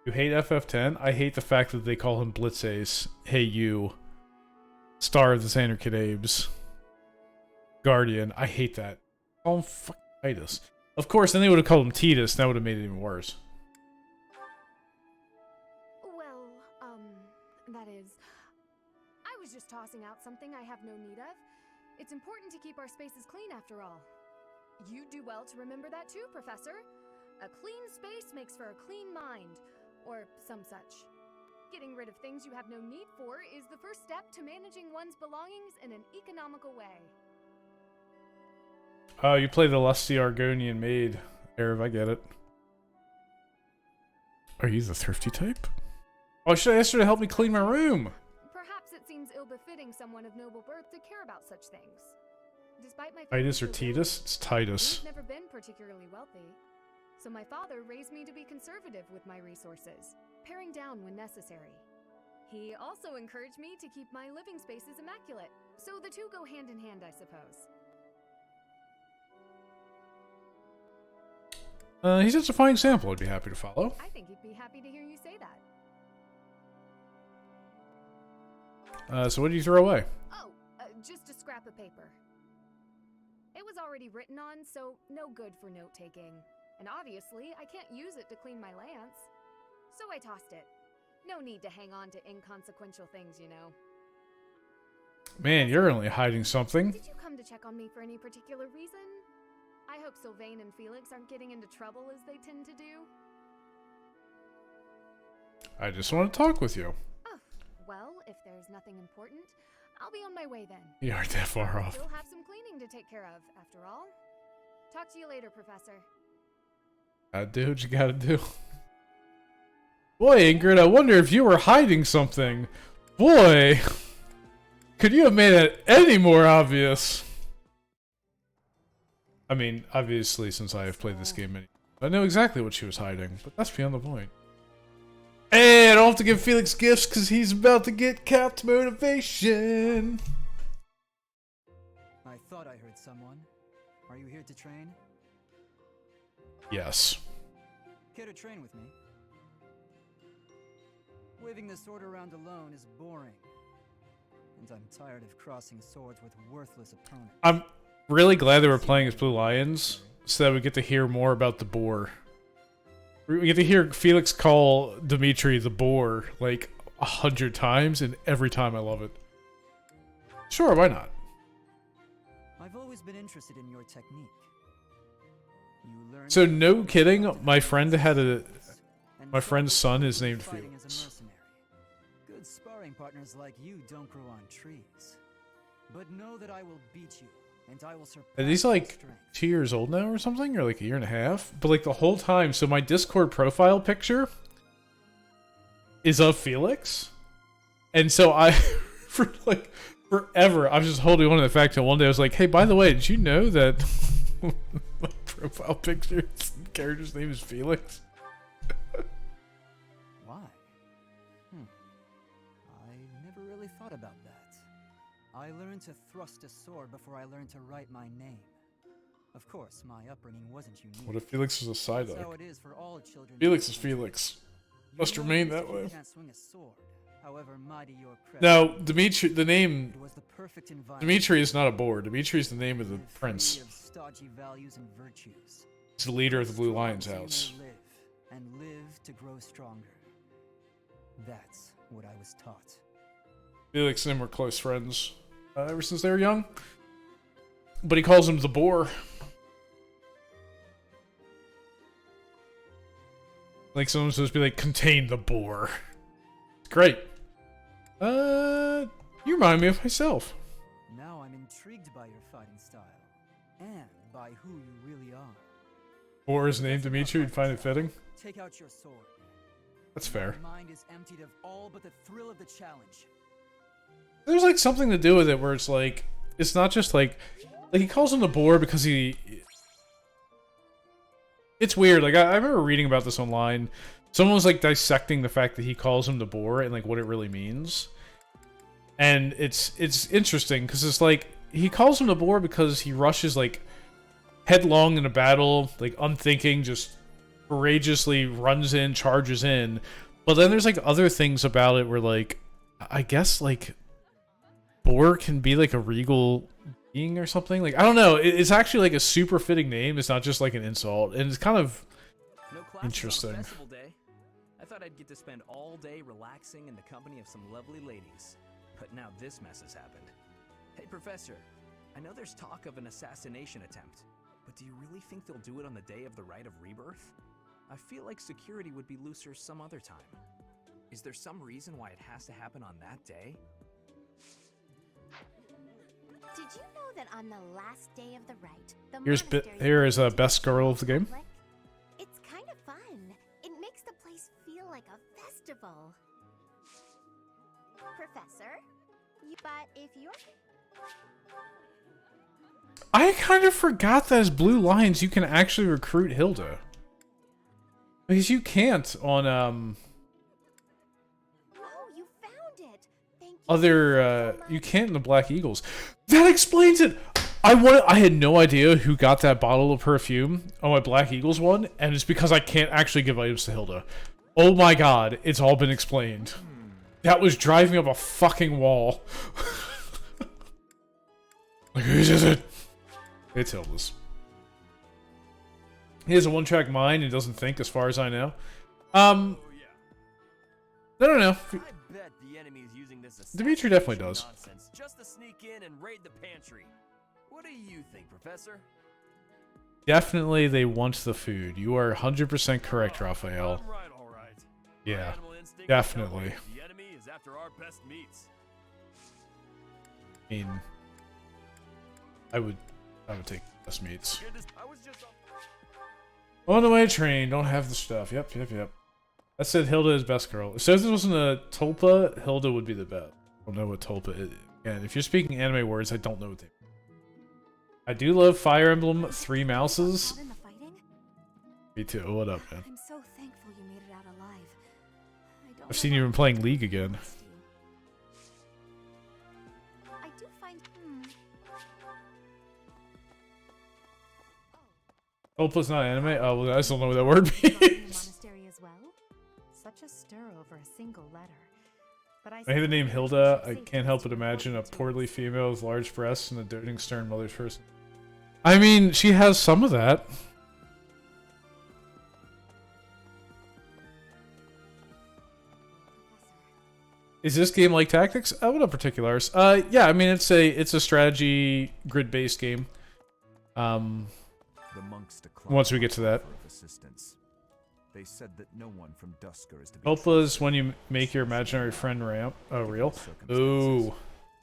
You hate FF10? I hate the fact that they call him Blitzace. Hey you. Star of the Xander Cadabes. Guardian. I hate that. Call him fucking Titus. Of course, then they would have called him Titus, and that would have made it even worse. Well, that is... I was just tossing out something I have no need of. It's important to keep our spaces clean after all. You do well to remember that too, Professor. A clean space makes for a clean mind, or some such. Getting rid of things you have no need for is the first step to managing one's belongings in an economical way. Oh, you play the lusty Argonian maid, Arif, I get it. Are you the thrifty type? Oh, should I ask her to help me clean my room? Perhaps it seems ill-befitting someone of noble birth to care about such things. Despite my Titus or family's Titus? It's Titus. we've never been particularly wealthy, so my father raised me to be conservative with my resources, paring down when necessary. He also encouraged me to keep my living spaces immaculate, so the two go hand in hand, I suppose. He's just a fine example I'd be happy to follow. I think he'd be happy to hear you say that. So what did you throw away? Oh, just a scrap of paper. It was already written on, so no good for note-taking. And obviously, I can't use it to clean my lance. So I tossed it. No need to hang on to inconsequential things, you know. Man, you're only hiding something. Did you come to check on me for any particular reason? I hope Sylvain and Felix aren't getting into trouble as they tend to do. I just want to talk with you. Oh, well, if there's nothing important, I'll be on my way then. You aren't that far off. You'll have some cleaning to take care of, after all. Talk to you later, Professor. Do what you gotta do. Boy, Ingrid, I wonder if you were hiding something. Boy, could you have made that any more obvious? I mean, obviously, since I have played this game many, I know exactly what she was hiding, but that's beyond the point. Hey, I don't have to give Felix gifts because he's about to get capped motivation. I thought I heard someone. Are you here to train? Yes. Care to train with me? Waving the sword around alone is boring. And I'm tired of crossing swords with worthless opponents. I'm really glad they were playing as Blue Lions, so that we get to hear more about the boar. We get to hear Felix call Dimitri the boar like 100 times, and every time I love it. Sure, why not? I've always been interested in your technique. You learn So no kidding, my friend had my friend's son is named Felix. Good sparring partners like you don't grow on trees. But know that I will beat you, and I will surpass And he's your like strength. 2 years old now or something, or like a year and a half. But like the whole time, so my Discord profile picture is of Felix. And so I, for like forever, I was just holding on to the fact that one day I was like, hey, by the way, did you know that my profile picture's character's name is Felix? Why? I never really thought about that. I learned to thrust a sword before I learned to write my name. Of course, my upbringing wasn't unique. What if Felix was a side That's eye? how it is for all children. Felix is Felix. Must You remain know that you way. can't swing a sword, however mighty your crest. Now, Dimitri, the name It was the perfect environment. Dimitri is not a boar. Dimitri is the name of the Free prince. of stodgy values and virtues. He's the leader of the Blue Strong Lions so you may house. live, and live to grow stronger. That's what I was taught. Felix and him were close friends ever since they were young. But he calls him the boar. Like someone's supposed to be like, contain the boar. Great. You remind me of myself. Now I'm intrigued by your fighting style, and by who you really are. Boar is named Dimitri, you'd find it fitting. Take out your sword. That's fair. My mind is emptied of all but the thrill of the challenge. There's like something to do with it where it's like, it's not just like he calls him the boar because he... It's weird, like I remember reading about this online. Someone was like dissecting the fact that he calls him the boar and like what it really means. And it's interesting because it's like, he calls him the boar because he rushes like headlong in a battle, like unthinking, just courageously runs in, charges in. But then there's like other things about it where like, I guess like boar can be like a regal being or something. Like I don't know, it's actually like a super fitting name. It's not just like an insult, and it's kind of interesting. On festival day. I thought I'd get to spend all day relaxing in the company of some lovely ladies, but now this mess has happened. Hey, Professor, I know there's talk of an assassination attempt, but do you really think they'll do it on the day of the Rite of Rebirth? I feel like security would be looser some other time. Is there some reason why it has to happen on that day? Did you know that on the last day of the rite, the Here is a best girl of the game. It's kind of fun. It makes the place feel like a festival. Professor, but if you're... I kind of forgot that as Blue Lions you can actually recruit Hilda. Because you can't on Oh, you found it. Thank other you can't in the Black Eagles. That explains it. I had no idea who got that bottle of perfume on my Black Eagles one, and it's because I can't actually give items to Hilda. Oh my god, it's all been explained. That was driving up a fucking wall. Like, whose is it? It's Hilda's. He has a one-track mind and doesn't think, as far as I know. I don't know. I bet the enemy's using this Dimitri definitely does. nonsense just to sneak in and raid the pantry. What do you think, Professor? Definitely they want the food. You are 100% correct, Raphael. I'm right, all right. Yeah, Animal instinct definitely. tells me the enemy is after our best meats. I mean, I would take best meats. I was just On the way train, don't have the stuff. Yep. That said Hilda is best girl. If this wasn't a Tulpa, Hilda would be the best. I don't know what Tulpa is. Again, if you're speaking anime words, I don't know what they mean. I do love Fire Emblem 3 Mouses. Me too. What up, man? I'm so thankful you made it out alive. I've seen you been playing League again. I do find Tulpa's not anime? Oh, well, I just don't know what that word means. Monastery as well? Such a stir over a single letter. But I hear the name Hilda. I can't help but imagine a portly female with large breasts and a doting stern mother's person. I mean, she has some of that. Is this game like Tactics? What up, Particulars? Yeah, I mean it's a strategy grid-based game. The monks declined Once we get to that. offer of assistance. They said that no one from Dusker is to be Help is when you make your imaginary friend real. Ooh.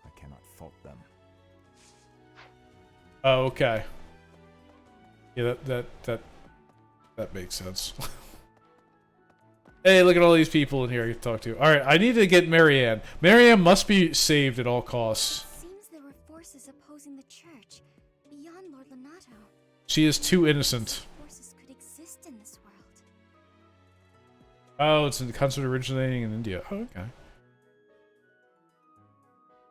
I cannot fault them. Oh, okay. Yeah, that makes sense. Hey, look at all these people in here I can talk to. Alright, I need to get Marianne. Marianne must be saved at all costs. seems there were forces opposing the church beyond Lord Lonato. She is too innocent. Forces could exist in this world. Oh, it's a concept originating in India. Oh, okay.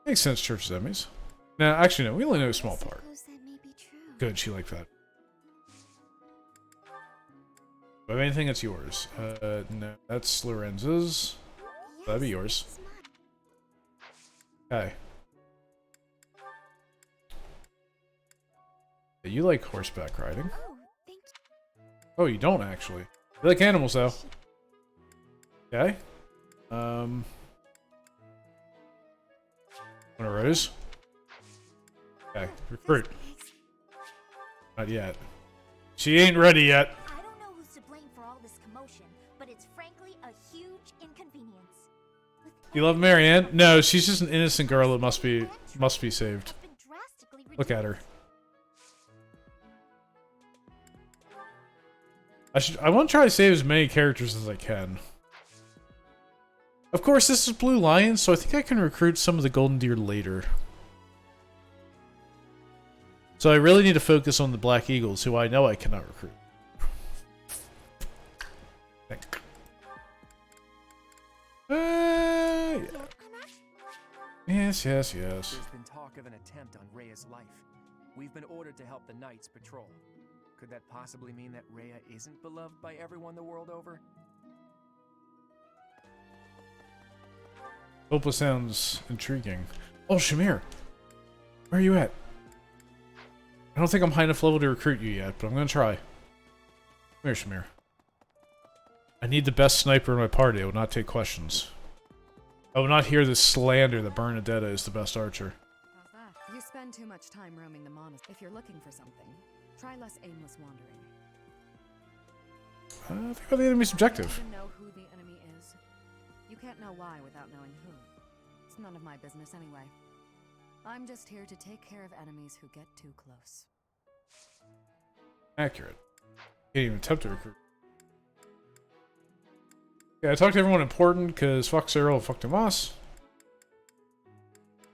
Makes sense, church enemies. No, actually, no. We only know a small part. Good, she liked that. Do I have anything that's yours? No. That's Lorenz's. That'd be yours. Okay. Yeah, you like horseback riding. Oh, you don't actually. You like animals, though. Okay. Want a rose? Okay, recruit. Not yet. She ain't ready yet. I don't know who's to blame for all this commotion, but it's frankly a huge inconvenience. You love Marianne? No, she's just an innocent girl that must be saved. Look at her. I want to try to save as many characters as I can. Of course, this is Blue Lion, so I think I can recruit some of the Golden Deer later. So I really need to focus on the Black Eagles, who I know I cannot recruit. Yeah. Yes. There's been talk of an attempt on Rhea's life. We've been ordered to help the Knights patrol. Could that possibly mean that Rhea isn't beloved by everyone the world over? Opal sounds intriguing. Oh, Shamir! Where are you at? I don't think I'm high enough level to recruit you yet, but I'm gonna try. Come here, Shamir. I need the best sniper in my party. I will not take questions. I will not hear this slander that Bernadetta is the best archer. You spend too much time roaming the monastery. If you're looking for something, try less aimless wandering. I think the enemy's objective. You don't even know who the enemy is. You can't know why without knowing who. It's none of my business anyway. I'm just here to take care of enemies who get too close. Accurate. Can't even attempt to recruit. Yeah, I talked to everyone important because fuck Cyril and fuck Tomas.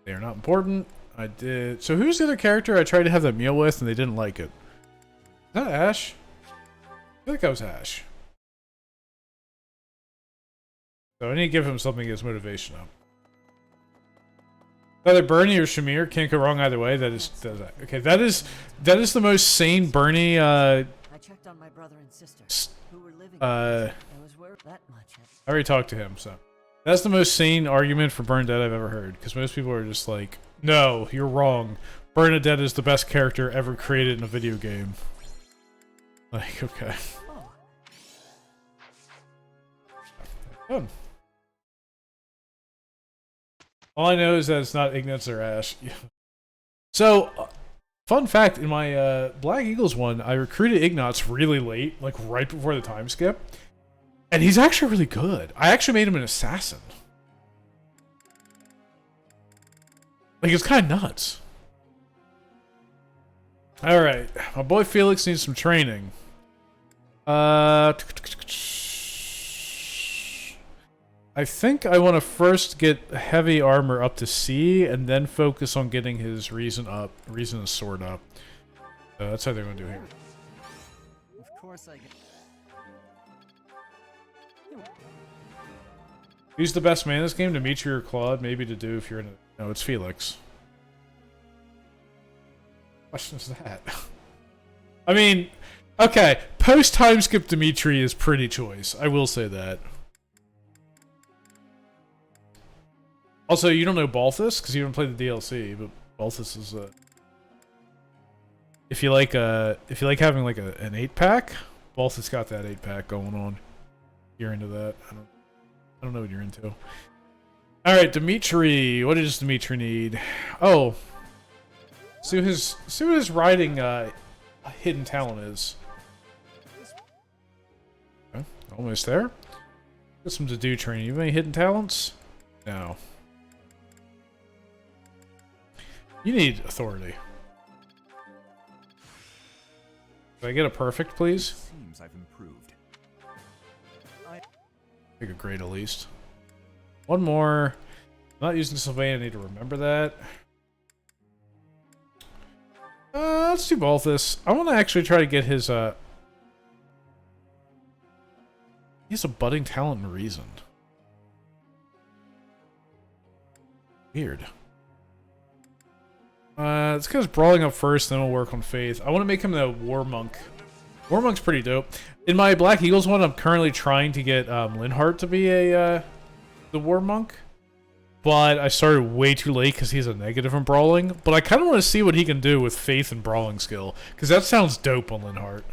They are not important. I did. So who's the other character I tried to have that meal with and they didn't like it? Is that Ash? I feel like that was Ash. So I need to give him something to get his motivation up. Either Bernie or Shamir, can't go wrong either way. That is okay. That is the most sane Bernie. I checked on my brother and sister who were living. I was worried that much. I already talked to him, so that's the most sane argument for Bernadette I've ever heard. Because most people are just like, "No, you're wrong. Bernadette is the best character ever created in a video game." Like, okay. Fun. All I know is that it's not Ignatz or Ash. So, fun fact, in my Black Eagles one, I recruited Ignatz really late, like right before the time skip. And he's actually really good. I actually made him an assassin. Like, it's kind of nuts. Alright, my boy Felix needs some training. I think I want to first get heavy armor up to C, and then focus on getting his reason and sword up. That's how they're going to do here. Of course I get. Who's the best man in this game? Dimitri or Claude? Maybe to do if you're in a... No, it's Felix. What question is that? I mean, okay, post-time skip Dimitri is pretty choice. I will say that. Also, you don't know Balthus because you haven't played the DLC, but Balthus is if you like having like an 8-pack, Balthus got that 8-pack going on. You're into that. I don't know what you're into. All right, Dimitri. What does Dimitri need? Oh, see what his riding hidden talent is. Okay, almost there. Got some to do training. You have any hidden talents? No. You need authority. Can I get a perfect, please? Seems I've improved. Take a grade at least. One more. I'm not using Sylvain, I need to remember that. Let's do Balthus. I want to actually try to get his, he has a budding talent and reason. Weird. Let's get his brawling up first, then we'll work on faith. I want to make him the war monk. War monk's pretty dope. In my Black Eagles one, I'm currently trying to get Linhardt to be the war monk, but I started way too late because he's a negative in brawling. But I kind of want to see what he can do with faith and brawling skill, because that sounds dope on Linhardt.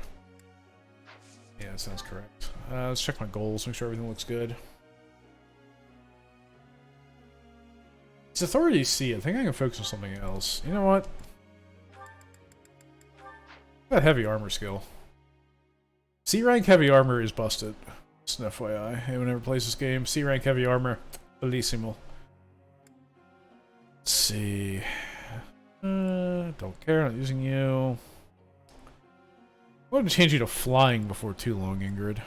Yeah, that sounds correct. Let's check my goals, make sure everything looks good. It's authority C. I think I can focus on something else. You know what? That heavy armor skill. C rank heavy armor is busted. Just an FYI. Anyone ever plays this game? C rank heavy armor. Bellissimo. Let's see. Don't care. Not using you. I'm going to change you to flying before too long, Ingrid.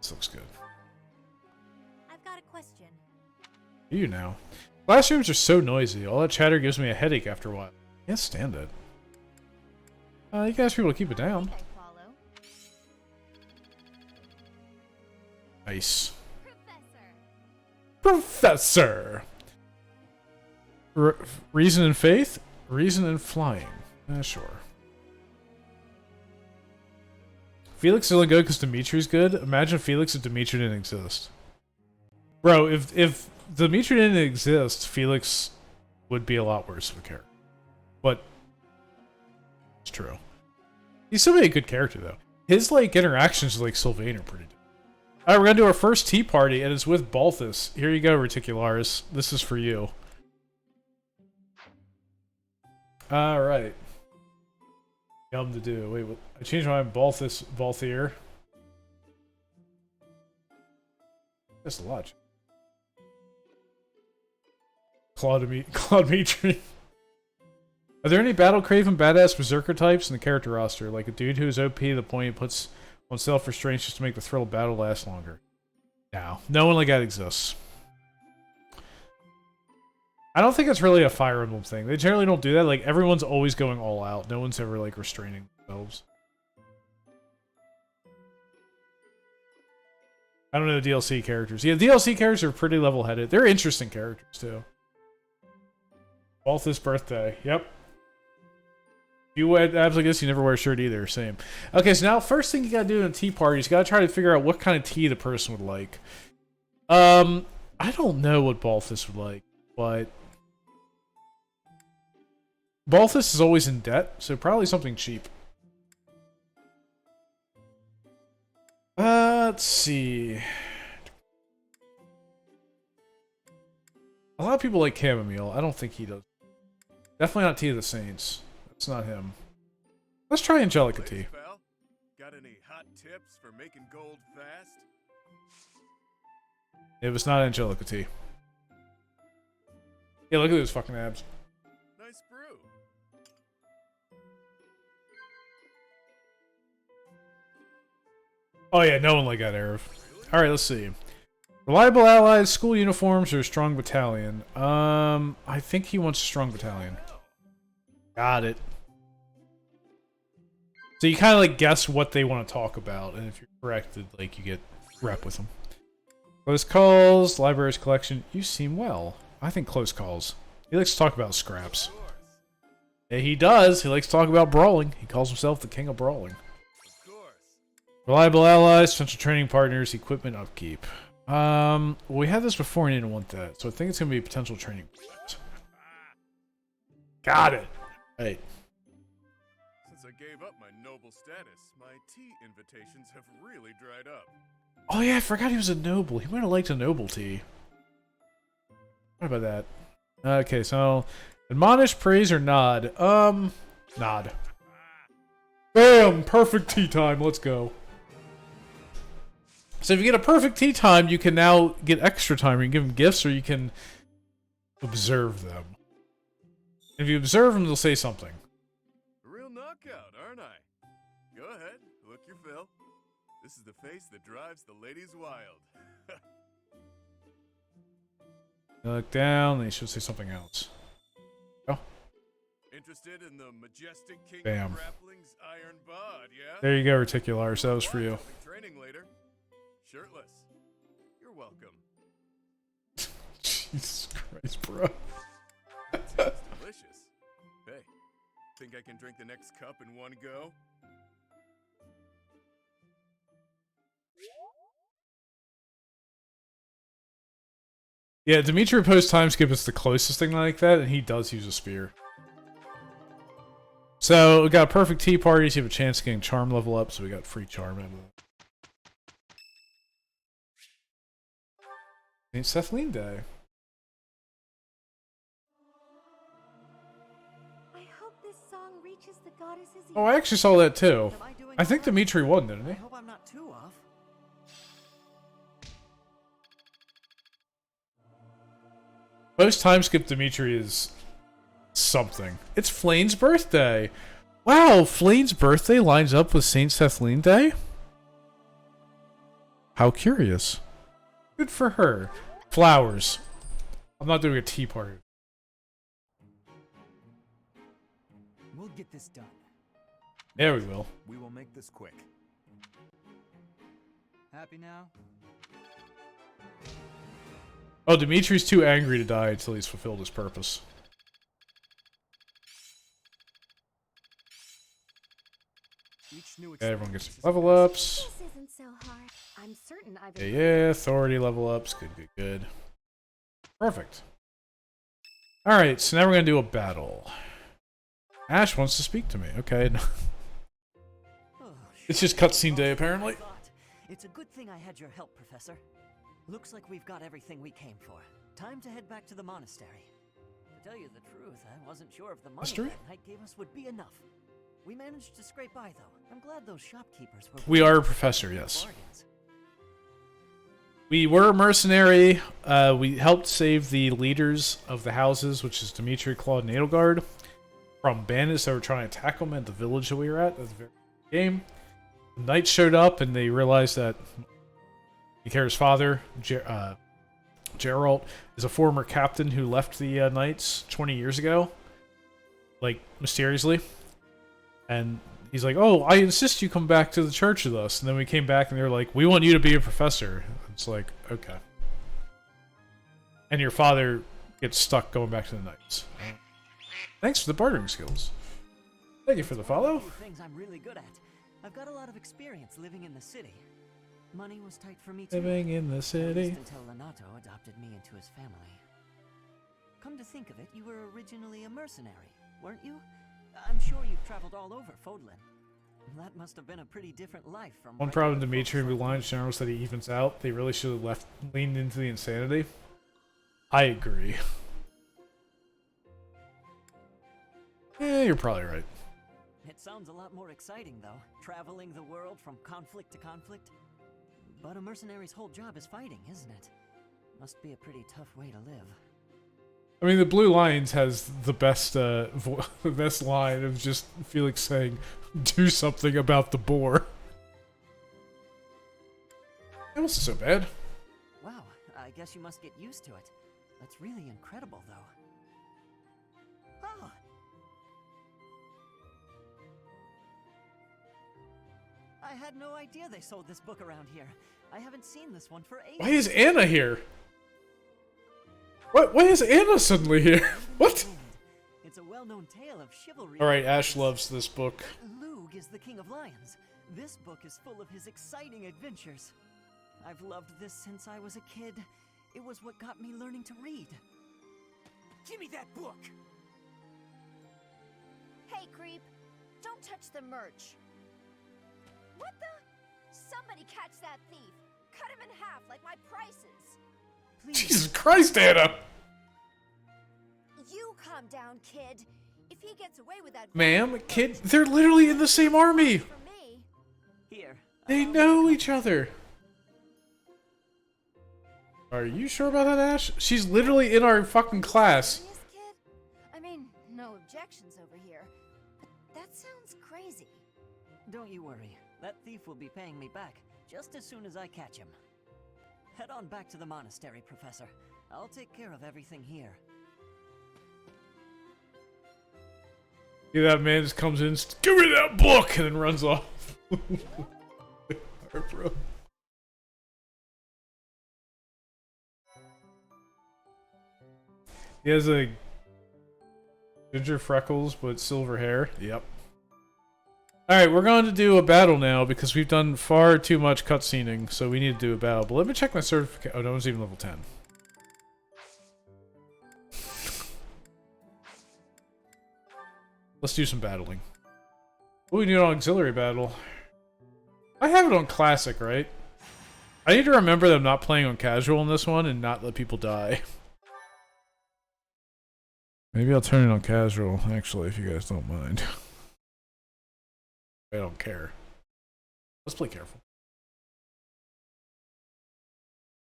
This looks good. You now. Classrooms are so noisy. All that chatter gives me a headache after a while. Can't stand it. You can ask people to keep it down. Nice. Professor! Reason and faith? Reason and flying. Sure. Felix is only good because Dimitri's good? Imagine Felix if Dimitri didn't exist. Bro, if Dimitri didn't exist, Felix would be a lot worse of a character. But it's true. He's still a good character though. His like interactions with like Sylvain are pretty good. Alright, we're gonna do our first tea party and it's with Balthus. Here you go, Reticularis. This is for you. Alright. Yum to do. Wait, what? I changed my mind. Balthier. That's a lot. Claudemetry. Are there any battle craven badass berserker types in the character roster? Like a dude who's OP to the point he puts on self restraints just to make the thrill of battle last longer? No one like that exists. I don't think it's really a Fire Emblem thing. They generally don't do that. Like, everyone's always going all out. No one's ever, like, restraining themselves. I don't know DLC characters. Yeah, DLC characters are pretty level-headed. They're interesting characters, too. Balthus' birthday. Yep. You wear abs like this, you never wear a shirt either. Same. Okay, so now, first thing you gotta do in a tea party is you gotta try to figure out what kind of tea the person would like. I don't know what Balthus would like, but... Balthus is always in debt, so probably something cheap. Let's see. A lot of people like chamomile. I don't think he does. Definitely not Tea of the Saints. That's not him. Let's try Angelica tea. Got any hot tips for making gold fast? It was not Angelica tea. Yeah, look at those fucking abs. Nice brew. Oh yeah, no one like that, Arif. Alright, let's see. Reliable allies, school uniforms, or a strong battalion? I think he wants a strong battalion. Got it. So you kind of like guess what they want to talk about, and if you're correct, like you get rep with them. Close calls, library's collection. You seem well. I think close calls. He likes to talk about scraps. Yeah, he does. He likes to talk about brawling. He calls himself the king of brawling. Reliable allies, potential training partners, equipment upkeep. Well, we had this before and didn't want that, so I think it's gonna be potential training partners. Got it. Hey. Since I gave up my noble status, my tea invitations have really dried up. Oh yeah, I forgot he was a noble. He might have liked a noble tea. What about that? Okay, so admonish, praise, or nod. Nod. Bam! Perfect tea time. Let's go. So if you get a perfect tea time, you can now get extra time. You can give them gifts, or you can observe them. If you observe them, they'll say something. A real knockout, aren't I? Go ahead, look your fill. This is the face that drives the ladies wild. You look down, then you should say something else. Oh. Interested in the majestic king Bam. of grappling's iron bod, yeah? There you go, Reticulars. That was for you. Training later. Shirtless. You're welcome. Jesus Christ, bro. Sounds delicious. Hey, think I can drink the next cup in one go? Yeah, Dimitri post time skip is the closest thing like that, and he does use a spear. So, we got perfect tea parties, you have a chance of getting charm level up, so we got free charm out of that. St. Sethlene Day. I hope this song reaches the goddess's Oh, I actually saw that too. I think Dimitri won, didn't he? I hope I'm not too off. Post time skip Dimitri is something. It's Flane's birthday. Wow, Flane's birthday lines up with St. Sethlene Day? How curious. Good for her. Flowers. I'm not doing a tea party. We'll get this done. There we will. We will make this quick. Happy now? Oh, Dimitri's too angry to die until he's fulfilled his purpose. Each new Okay, everyone gets level ups. This isn't so hard. I'm certain I've Yeah, authority level ups. Good. Perfect. Alright, so now we're gonna do a battle. Ash wants to speak to me. Okay. It's just cutscene day, apparently. It's a good thing I had your help, Professor. Looks like we've got everything we came for. Time to head back to the monastery. To tell you the truth, I wasn't sure if the money Mystery? that night gave us would be enough. We managed to scrape by, though. I'm glad those shopkeepers were... We are a professor, yes. bargains. We were a mercenary. We helped save the leaders of the houses, which is Dimitri, Claude, and Edelgard, from bandits that were trying to attack them at the village that we were at the very game. The knights showed up, and they realized that Ikara's father, Geralt, is a former captain who left the knights 20 years ago, like, mysteriously. And he's like, oh, I insist you come back to the church with us. And then we came back and they were like, we want you to be a professor. It's like, okay. And your father gets stuck going back to the knights. Thanks for the bartering skills. Thank you for the follow. Things I'm really good at. I've got a lot of experience living in the city. Money was tight for me too. Living in the At city. least until Lenato adopted me into his family. Come to think of it, you were originally a mercenary, weren't you? I'm sure you've traveled all over Fodlan. That must have been a pretty different life from... One problem Dimitri and Boulogne general said he evens out. They really should have leaned into the insanity. I agree. Yeah, you're probably right. It sounds a lot more exciting, though, traveling the world from conflict to conflict. But a mercenary's whole job is fighting, isn't it? Must be a pretty tough way to live. I mean, the Blue Lions has the best, the best line of just Felix saying, "Do something about the boar." That wasn't so bad. Wow, I guess you must get used to it. That's really incredible, though. Oh! I had no idea they sold this book around here. I haven't seen this one for ages. Why is Anna here? What? Why is Anna suddenly here? What? It's a well-known tale of chivalry. Alright, Ash loves this book. Lug is the king of lions. This book is full of his exciting adventures. I've loved this since I was a kid. It was what got me learning to read. Give me that book! Hey, creep. Don't touch the merch. What the? Somebody catch that thief. Cut him in half like my prices. Jesus Christ, Anna! You calm down, kid. If he gets away with that... Ma'am, kid, they're literally in the same army! Here. They know each other! Are you sure about that, Ash? She's literally in our fucking class. I mean, no objections over here. But that sounds crazy. Don't you worry. That thief will be paying me back just as soon as I catch him. Head on back to the monastery, Professor. I'll take care of everything here. Yeah, that man just comes in, give me that book, and then runs off. Alright, bro. He has a ginger freckles, but silver hair. Yep. Alright, we're going to do a battle now because we've done far too much cutscening, so we need to do a battle. But let me check my certificate. Oh, no one's even level 10. Let's do some battling. Oh, we need an auxiliary battle. I have it on classic, right? I need to remember that I'm not playing on casual in this one and not let people die. Maybe I'll turn it on casual, actually, if you guys don't mind. I don't care. Let's play careful.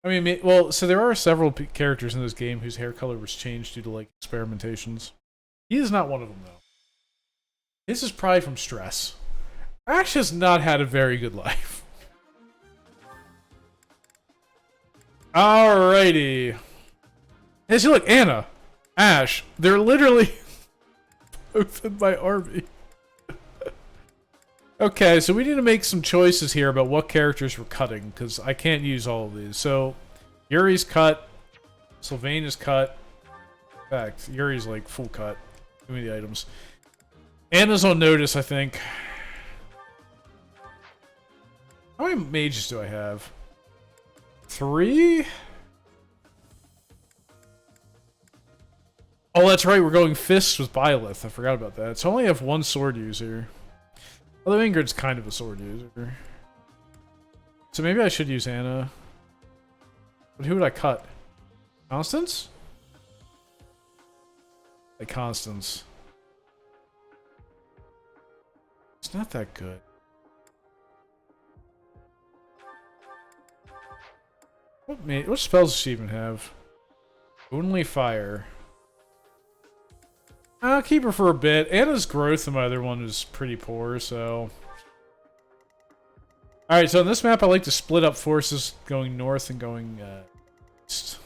I mean, well, so there are several characters in this game whose hair color was changed due to, like, experimentations. He is not one of them, though. This is probably from stress. Ash has not had a very good life. Alrighty. Hey, see, look, Anna, Ash, they're literally both in my army. Okay, so we need to make some choices here about what characters we're cutting, because I can't use all of these. So, Yuri's cut, Sylvain is cut. In fact, Yuri's like full cut. Give me the items. Anna's on notice, I think. How many mages do I have? 3? Oh, that's right, we're going fists with Byleth. I forgot about that. So I only have one sword user. Although Ingrid's kind of a sword user. So maybe I should use Anna. But who would I cut? Constance? Like Constance. It's not that good. What spells does she even have? Only fire. I'll keep her for a bit. Anna's growth in my other one is pretty poor, so... Alright, so on this map I like to split up forces going north and going east.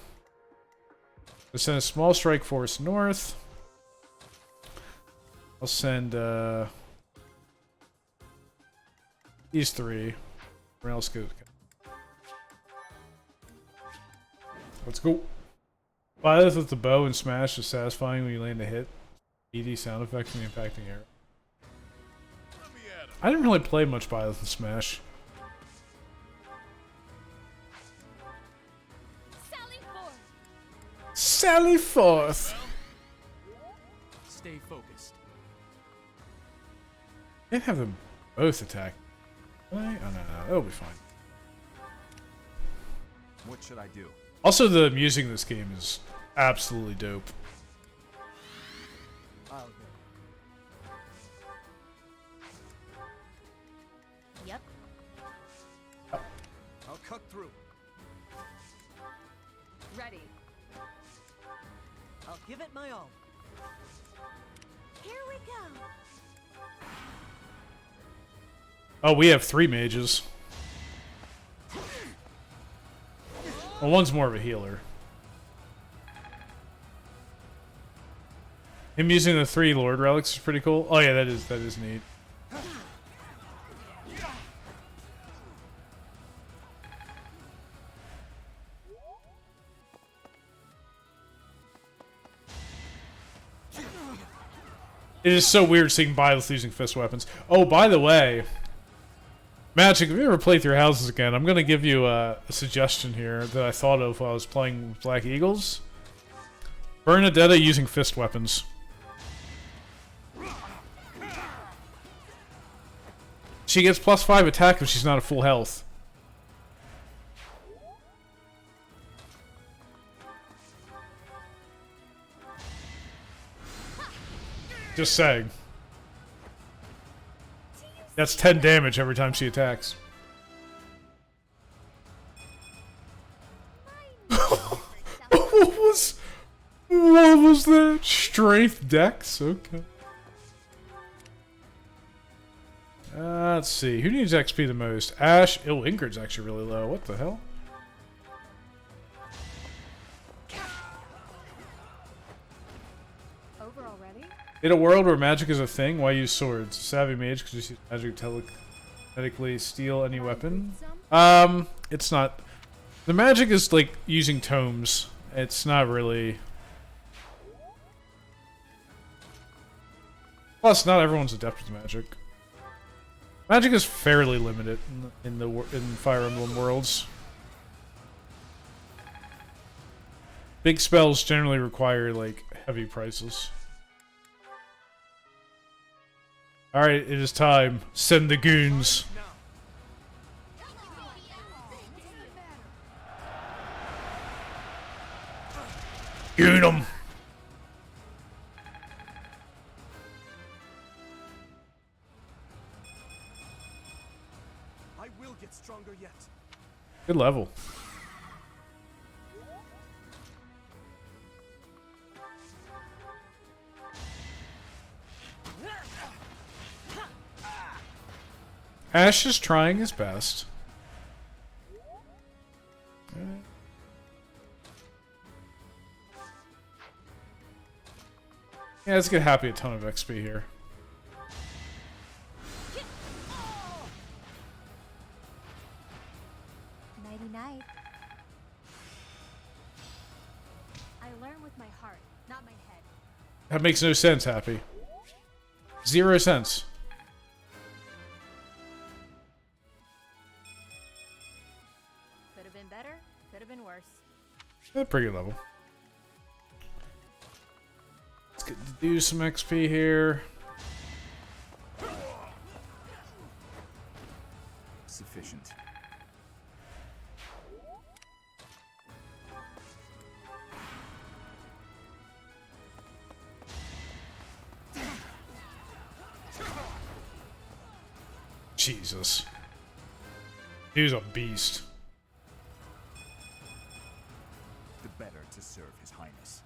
I'll send a small strike force north. I'll send these three. Where else goes? Let's go. Byleth with the bow and smash is satisfying when you land a hit. ED sound effects and the impacting arrow. I didn't really play much Byleth and Smash. Sally forth. Stay focused. Can't have them both attack. Will I? Oh no, it'll be fine. What should I do? Also, the music in this game is absolutely dope. I'll go. Yep. I'll cut through. Ready. I'll give it my all. Here we go. Oh, we have 3 mages. Well, one's more of a healer. Him using the 3 Lord relics is pretty cool. Oh yeah, that is neat. It is so weird seeing Byleth using fist weapons. Oh, by the way, Magic, if you ever play through houses again, I'm going to give you a suggestion here that I thought of while I was playing Black Eagles. Bernadetta using fist weapons. She gets +5 attack if she's not at full health. Just saying. That's 10 damage every time she attacks. What was that? Strength Dex? Okay. Let's see. Who needs XP the most? Ash. Oh, Ingrid's actually really low. What the hell? Over already? In a world where magic is a thing, why use swords? Savvy mage, because you use magic to telekinetically steal any weapon. It's not. The magic is like using tomes. It's not really. Plus, not everyone's adept with magic. Magic is fairly limited in Fire Emblem worlds. Big spells generally require like heavy prices. Alright, it is time. Send the goons. Goon 'em. I will get stronger yet. Good level. Ash is trying his best. Yeah, let's get Happy a ton of XP here. Nighty-night. I learn with my heart, not my head. That makes no sense, Happy. 0 cents. Could have been better, could have been worse. Pretty good level. Let's get to do some XP here. Sufficient. Jesus. He was a beast. The better to serve His Highness.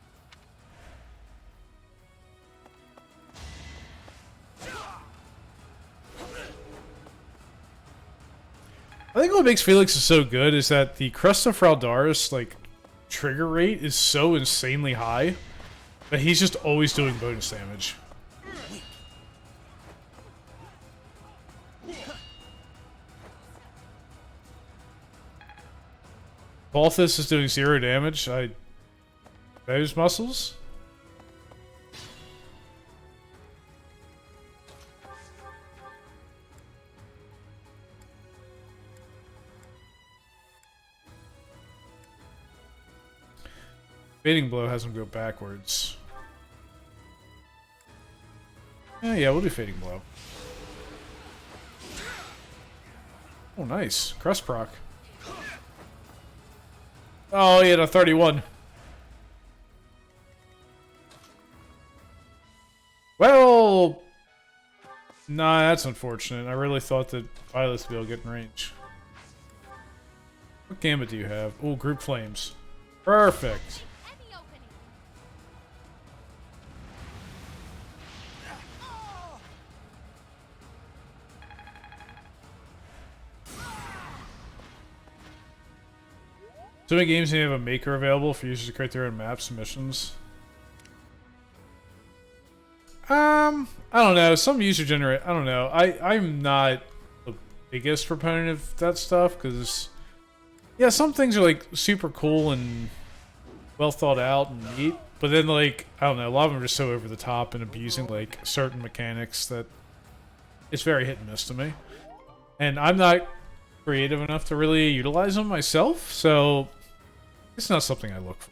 I think what makes Felix is so good is that the Crest of Fraldaris, like, trigger rate is so insanely high that he's just always doing bonus damage. Balthus is doing 0 damage. Those muscles? Fading Blow has him go backwards. Yeah, we'll do Fading Blow. Oh, nice. Crest proc. Oh, he had a 31. Well... Nah, that's unfortunate. I really thought that Violet would be able to get in range. What gambit do you have? Oh, Group Flames. Perfect. So many games you have a maker available for users to create their own maps and missions. I don't know. Some user generate. I don't know. I'm not the biggest proponent of that stuff because, yeah, some things are like super cool and well thought out and neat, but then like I don't know, a lot of them are just so over the top and abusing like certain mechanics that it's very hit and miss to me. And I'm not creative enough to really utilize them myself, so it's not something I look for.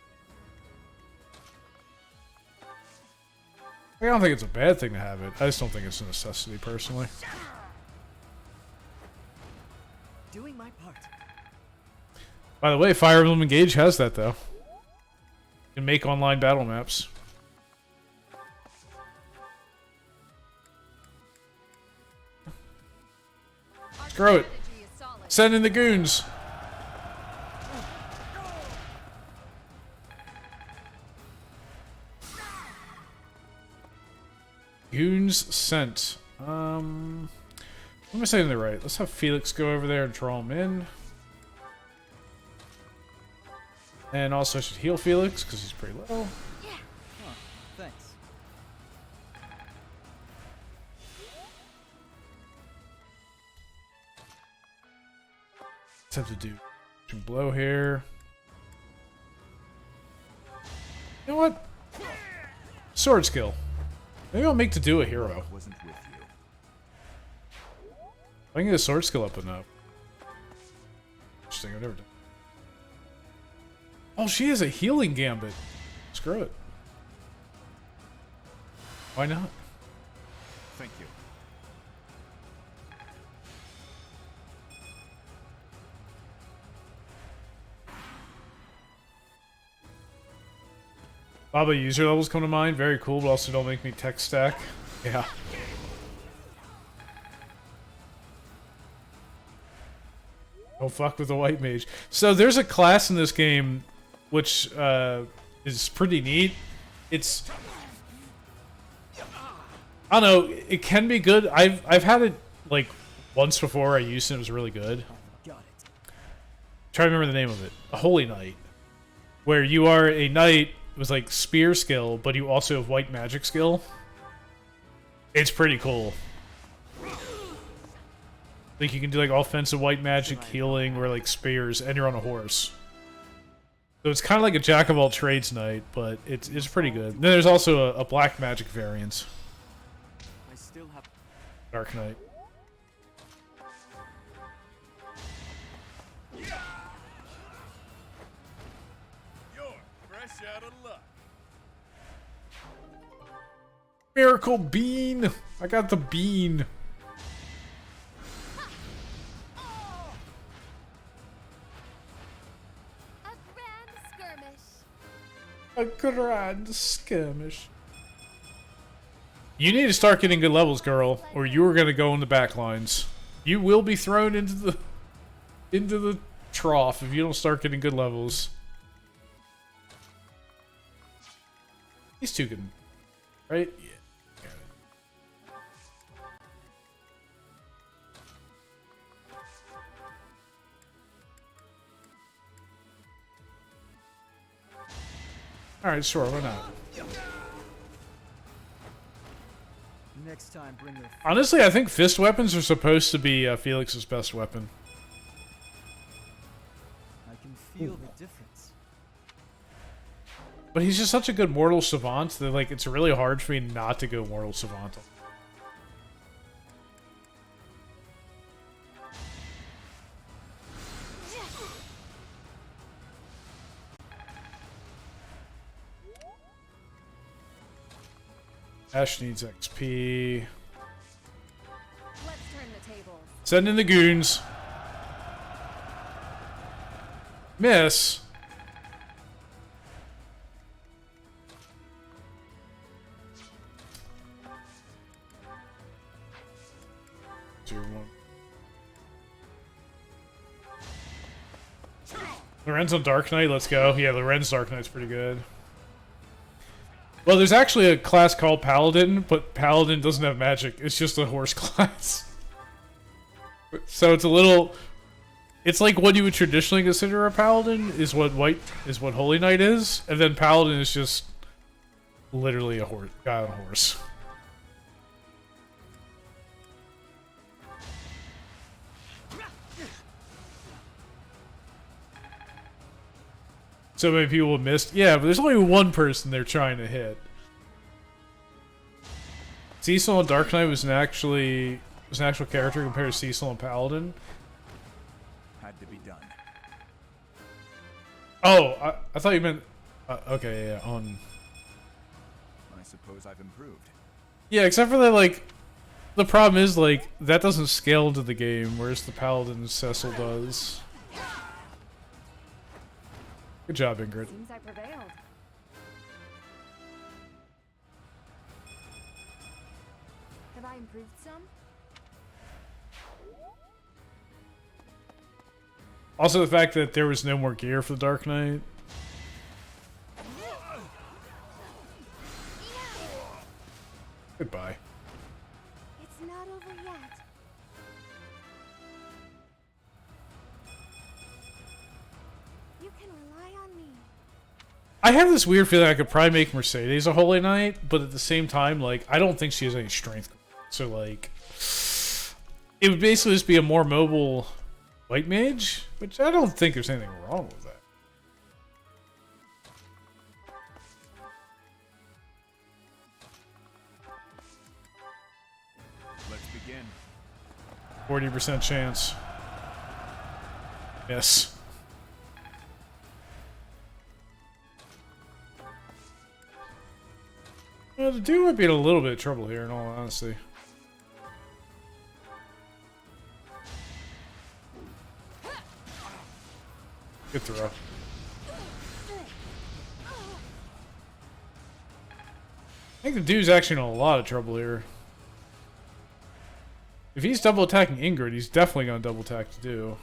I don't think it's a bad thing to have it. I just don't think it's a necessity, personally. Doing my part. By the way, Fire Emblem Engage has that, though. You can make online battle maps. Screw it. Send in the goons. Goons sent. What am I saying the right? Let's have Felix go over there and draw him in. And also I should heal Felix because he's pretty low. Yeah. Oh, thanks. Let's have to do some blow here. You know what? Sword skill. Maybe I'll make to do a hero. Wasn't with you. I can get a sword skill up enough. Interesting, I've never done. Oh, she has a healing gambit. Screw it. Why not? Thank you. Baba user levels come to mind. Very cool, but also don't make me tech stack. Yeah. Don't fuck with the white mage. So there's a class in this game which is pretty neat. It's... I don't know, it can be good. I've had it like once before I used it, it was really good. Try to remember the name of it. A Holy Knight. Where you are a knight with like spear skill, but you also have white magic skill. It's pretty cool. Like you can do like offensive white magic, healing, or like spears, and you're on a horse. So it's kind of like a jack of all trades knight, but it's pretty good. Then there's also a black magic variant. I still have Dark Knight. Fresh out of luck. Miracle Bean! I got the bean. A grand skirmish. You need to start getting good levels, girl, or you are gonna go in the back lines. You will be thrown into the trough if you don't start getting good levels. These two can, right? Yeah. All right, sure, why not? Next time, bring your. Honestly, I think fist weapons are supposed to be Felix's best weapon. I can feel the difference. But he's just such a good Mortal Savant that like it's really hard for me not to go Mortal Savant. Ash needs XP. Let's turn the tables. Send in the goons. Miss. Lorenz on Dark Knight, let's go. Yeah, Lorenz Dark Knight's pretty good. Well, there's actually a class called Paladin, but Paladin doesn't have magic. It's just a horse class. So it's a little... It's like what you would traditionally consider a Paladin is what Holy Knight is, and then Paladin is just literally a horse, guy on a horse. So many people missed. Yeah, but there's only one person they're trying to hit. Cecil and Dark Knight was an actual character compared to Cecil and Paladin. Had to be done. Oh, I thought you meant. Okay, yeah, on. I suppose I've improved. Yeah, except for that, like, the problem is like that doesn't scale into the game, whereas the Paladin Cecil does. Good job, Ingrid. Seems I prevailed. Have I improved some? Also, the fact that there was no more gear for the Dark Knight. Goodbye. It's not over yet. You can rely on me. I have this weird feeling I could probably make Mercedes a Holy Knight, but at the same time, like, I don't think she has any strength. So, like, it would basically just be a more mobile White Mage, which I don't think there's anything wrong with that. Let's begin. 40% chance. Yes. The dude might be in a little bit of trouble here, in all honesty. Good throw. I think the dude's actually in a lot of trouble here. If he's double attacking Ingrid, he's definitely going to double attack to do.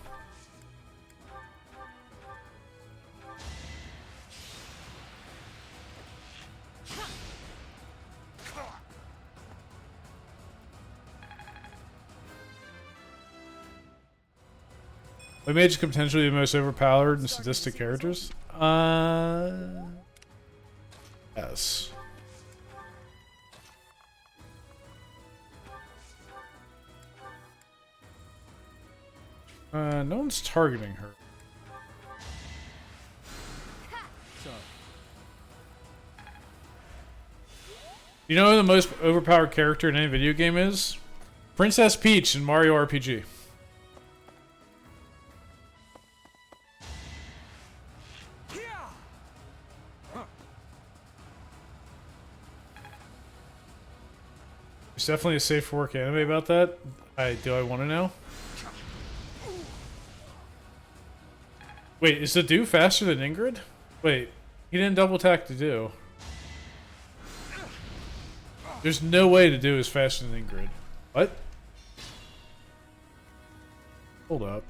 White Mage could potentially be the most overpowered and sadistic characters. Yes. No one's targeting her. You know who the most overpowered character in any video game is? Princess Peach in Mario RPG. There's definitely a safe for work anime about that. Do I want to know? Wait, is the do faster than Ingrid? Wait, he didn't double attack to do. There's no way to do is faster than Ingrid. What? Hold up.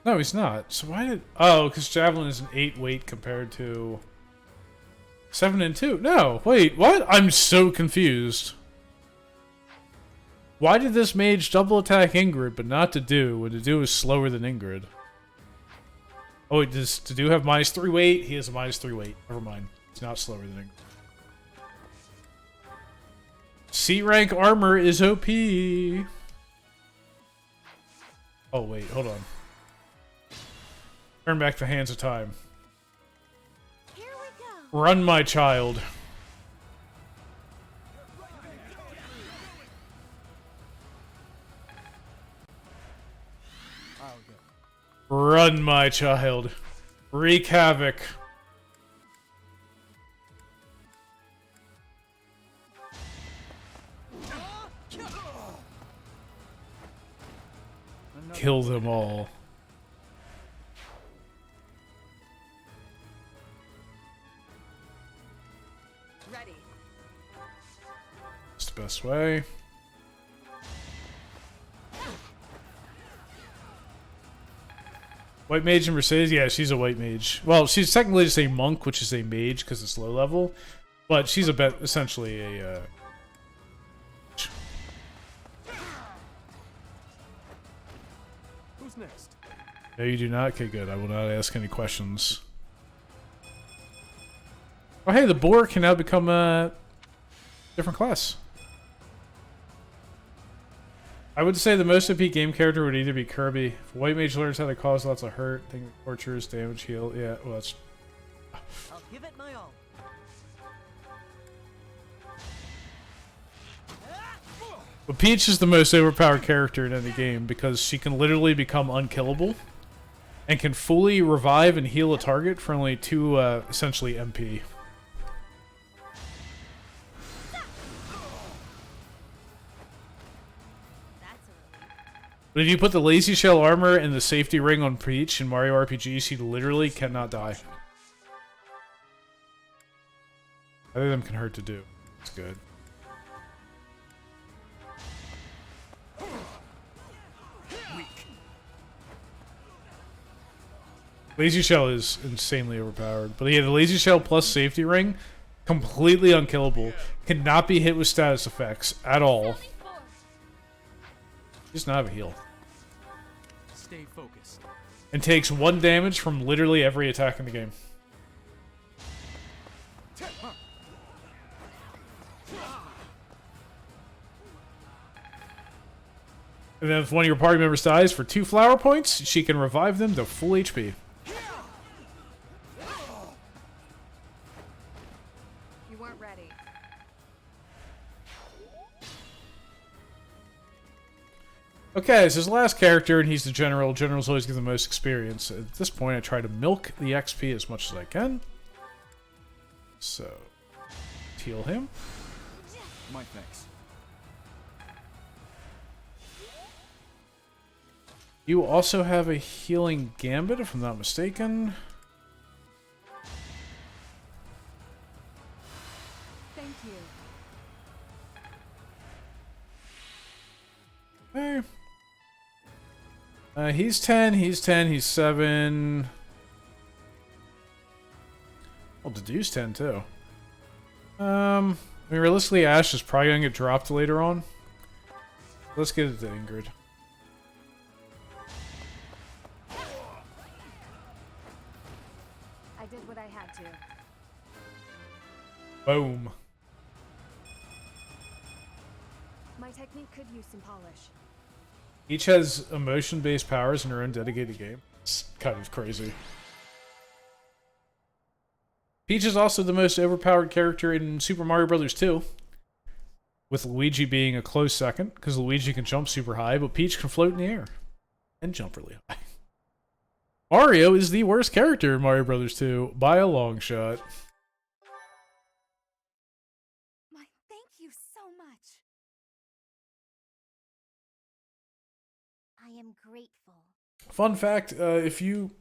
No, he's not. So why did... Oh, because Javelin is an 8 weight compared to... 7 and 2. No, wait, what? I'm so confused. Why did this mage double attack Ingrid, but not Dedue, when Dedue is slower than Ingrid? Oh, wait, does Dedue have -3 weight? He has a -3 weight. Never mind. He's not slower than Ingrid. C rank armor is OP. Oh, wait, hold on. Turn back the hands of time. Here we go. Run, my child. Run, my child. Wreak havoc. Kill them all. Ready. It's the best way. White mage and Mercedes? Yeah, she's a white mage. Well, she's technically just a monk, which is a mage because it's low level. But she's a bit essentially a... Who's next? No, you do not? Okay, good. I will not ask any questions. Oh, hey, the boar can now become a different class. I would say the most OP game character would either be Kirby. If White Mage learns how to cause lots of hurt, think tortures, damage, heal. Yeah, well, that's... I'll give it my all. But Peach is the most overpowered character in any game because she can literally become unkillable and can fully revive and heal a target for only 2, essentially, MP. But if you put the Lazy Shell armor and the safety ring on Peach in Mario RPG, she literally cannot die. Either of them can hurt to do. It's good. Lazy Shell is insanely overpowered. But yeah, the Lazy Shell plus safety ring, completely unkillable. Cannot be hit with status effects at all. He does not have a heal. Stay focused. And takes 1 damage from literally every attack in the game. And then if one of your party members dies for 2 flower points, she can revive them to full HP. You weren't ready. Okay, this is the last character, and he's the general. Generals always give the most experience. At this point, I try to milk the XP as much as I can. So, heal him. My thanks. You also have a healing gambit, if I'm not mistaken. Thank you. Okay. He's 10, he's 10, he's 7. Well, Dedue's 10 too. I mean, realistically, Ash is probably gonna get dropped later on. Let's get it to Ingrid. I did what I had to. Boom. My technique could use some polish. Each has emotion-based powers in her own dedicated game. It's kind of crazy. Peach is also the most overpowered character in Super Mario Bros. 2. With Luigi being a close second, because Luigi can jump super high, but Peach can float in the air. And jump really high. Mario is the worst character in Mario Bros. 2, by a long shot. Thank you so much. I am grateful. Fun fact,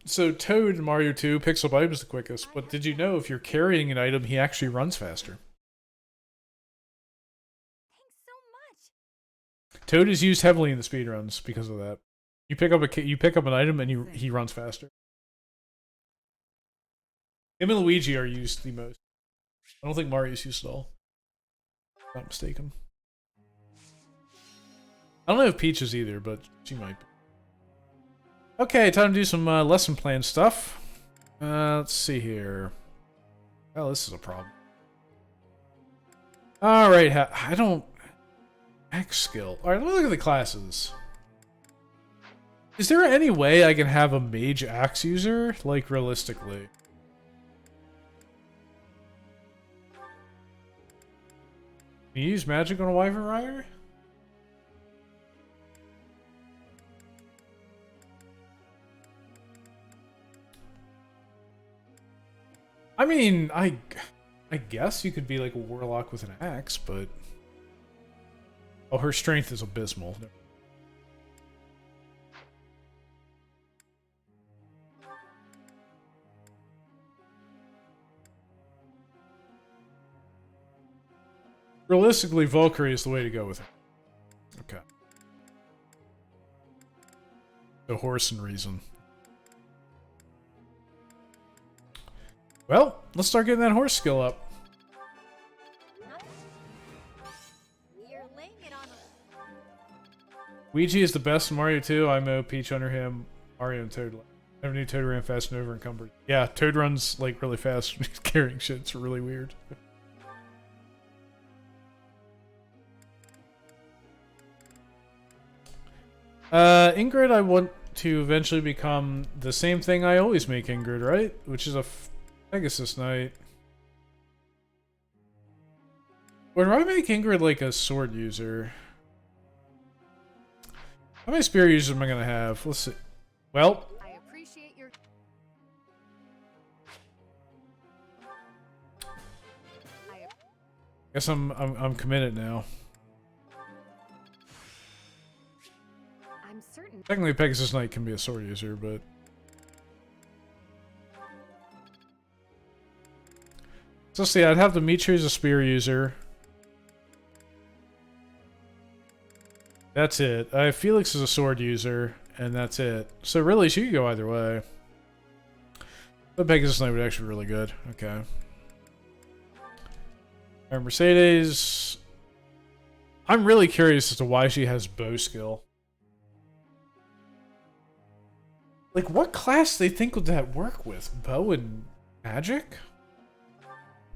so Toad in Mario 2 picks up items the quickest, but did you know if you're carrying an item, he actually runs faster? Thanks so much. Toad is used heavily in the speedruns because of that. You pick up an item and he runs faster. Him and Luigi are used the most. I don't think Mario's used at all. If I'm not mistaken. I don't know if Peach is either, but she might be. Okay, time to do some lesson plan stuff. Let's see here. Oh, this is a problem. Alright, I don't... Axe skill. Alright, let me look at the classes. Is there any way I can have a mage axe user? Like, realistically. Can you use magic on a wyvern rider? I mean, I guess you could be like a warlock with an axe, but... Oh, her strength is abysmal. Realistically, Valkyrie is the way to go with it. Okay. The horse and reason. Well, let's start getting that horse skill up. Luigi is the best in Mario 2. I'm Peach under him. Mario and Toad. Never knew Toad ran fast and over encumbered. Yeah, Toad runs like really fast when he's carrying shit. It's really weird. Ingrid, I want to eventually become the same thing I always make Ingrid, right? Which is a Pegasus Knight. Or do I make Ingrid like a sword user? How many spear users am I gonna have? Let's see. Well, I appreciate your... guess I'm committed now. I'm certain. Technically, Pegasus Knight can be a sword user, but so see, I'd have Dimitri as a spear user. That's it. Felix is a sword user, and that's it. So really, she could go either way. But Pegasus Knight would actually be really good. Okay. Alright, Mercedes. I'm really curious as to why she has bow skill. Like, what class do they think would that work with? Bow and magic?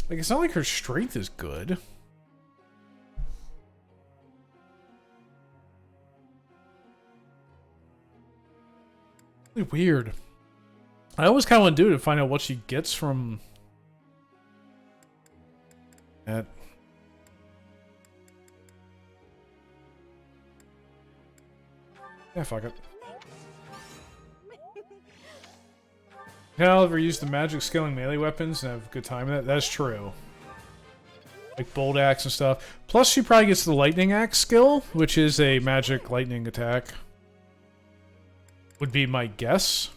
Like, it's not like her strength is good. Really weird. I always kind of want to do it to find out what she gets from that. Yeah, fuck it. I'll ever use the magic scaling melee weapons and have a good time with that. That's true. Like bolt axe and stuff. Plus, she probably gets the lightning axe skill, which is a magic lightning attack. Would be my guess.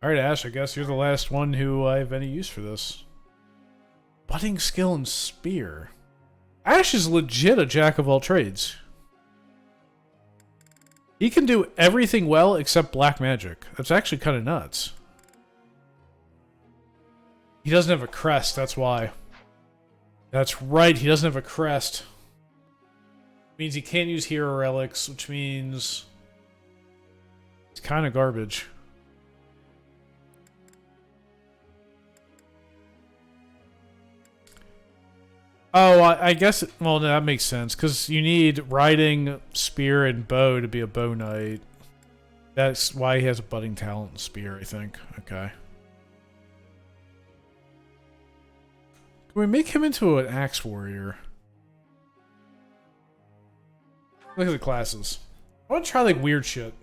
Alright, Ash, I guess you're the last one who I have any use for this. Budding skill and spear. Ash is legit a jack of all trades. He can do everything well except black magic. That's actually kind of nuts. He doesn't have a crest, that's why. That's right, he doesn't have a crest. Means he can't use hero relics, which means it's kind of garbage. Oh, I guess, well, no, that makes sense, because you need riding, spear, and bow to be a bow knight. That's why he has a budding talent and spear, I think. Okay. Can we make him into an axe warrior? Look at the classes. I want to try, like, weird shit.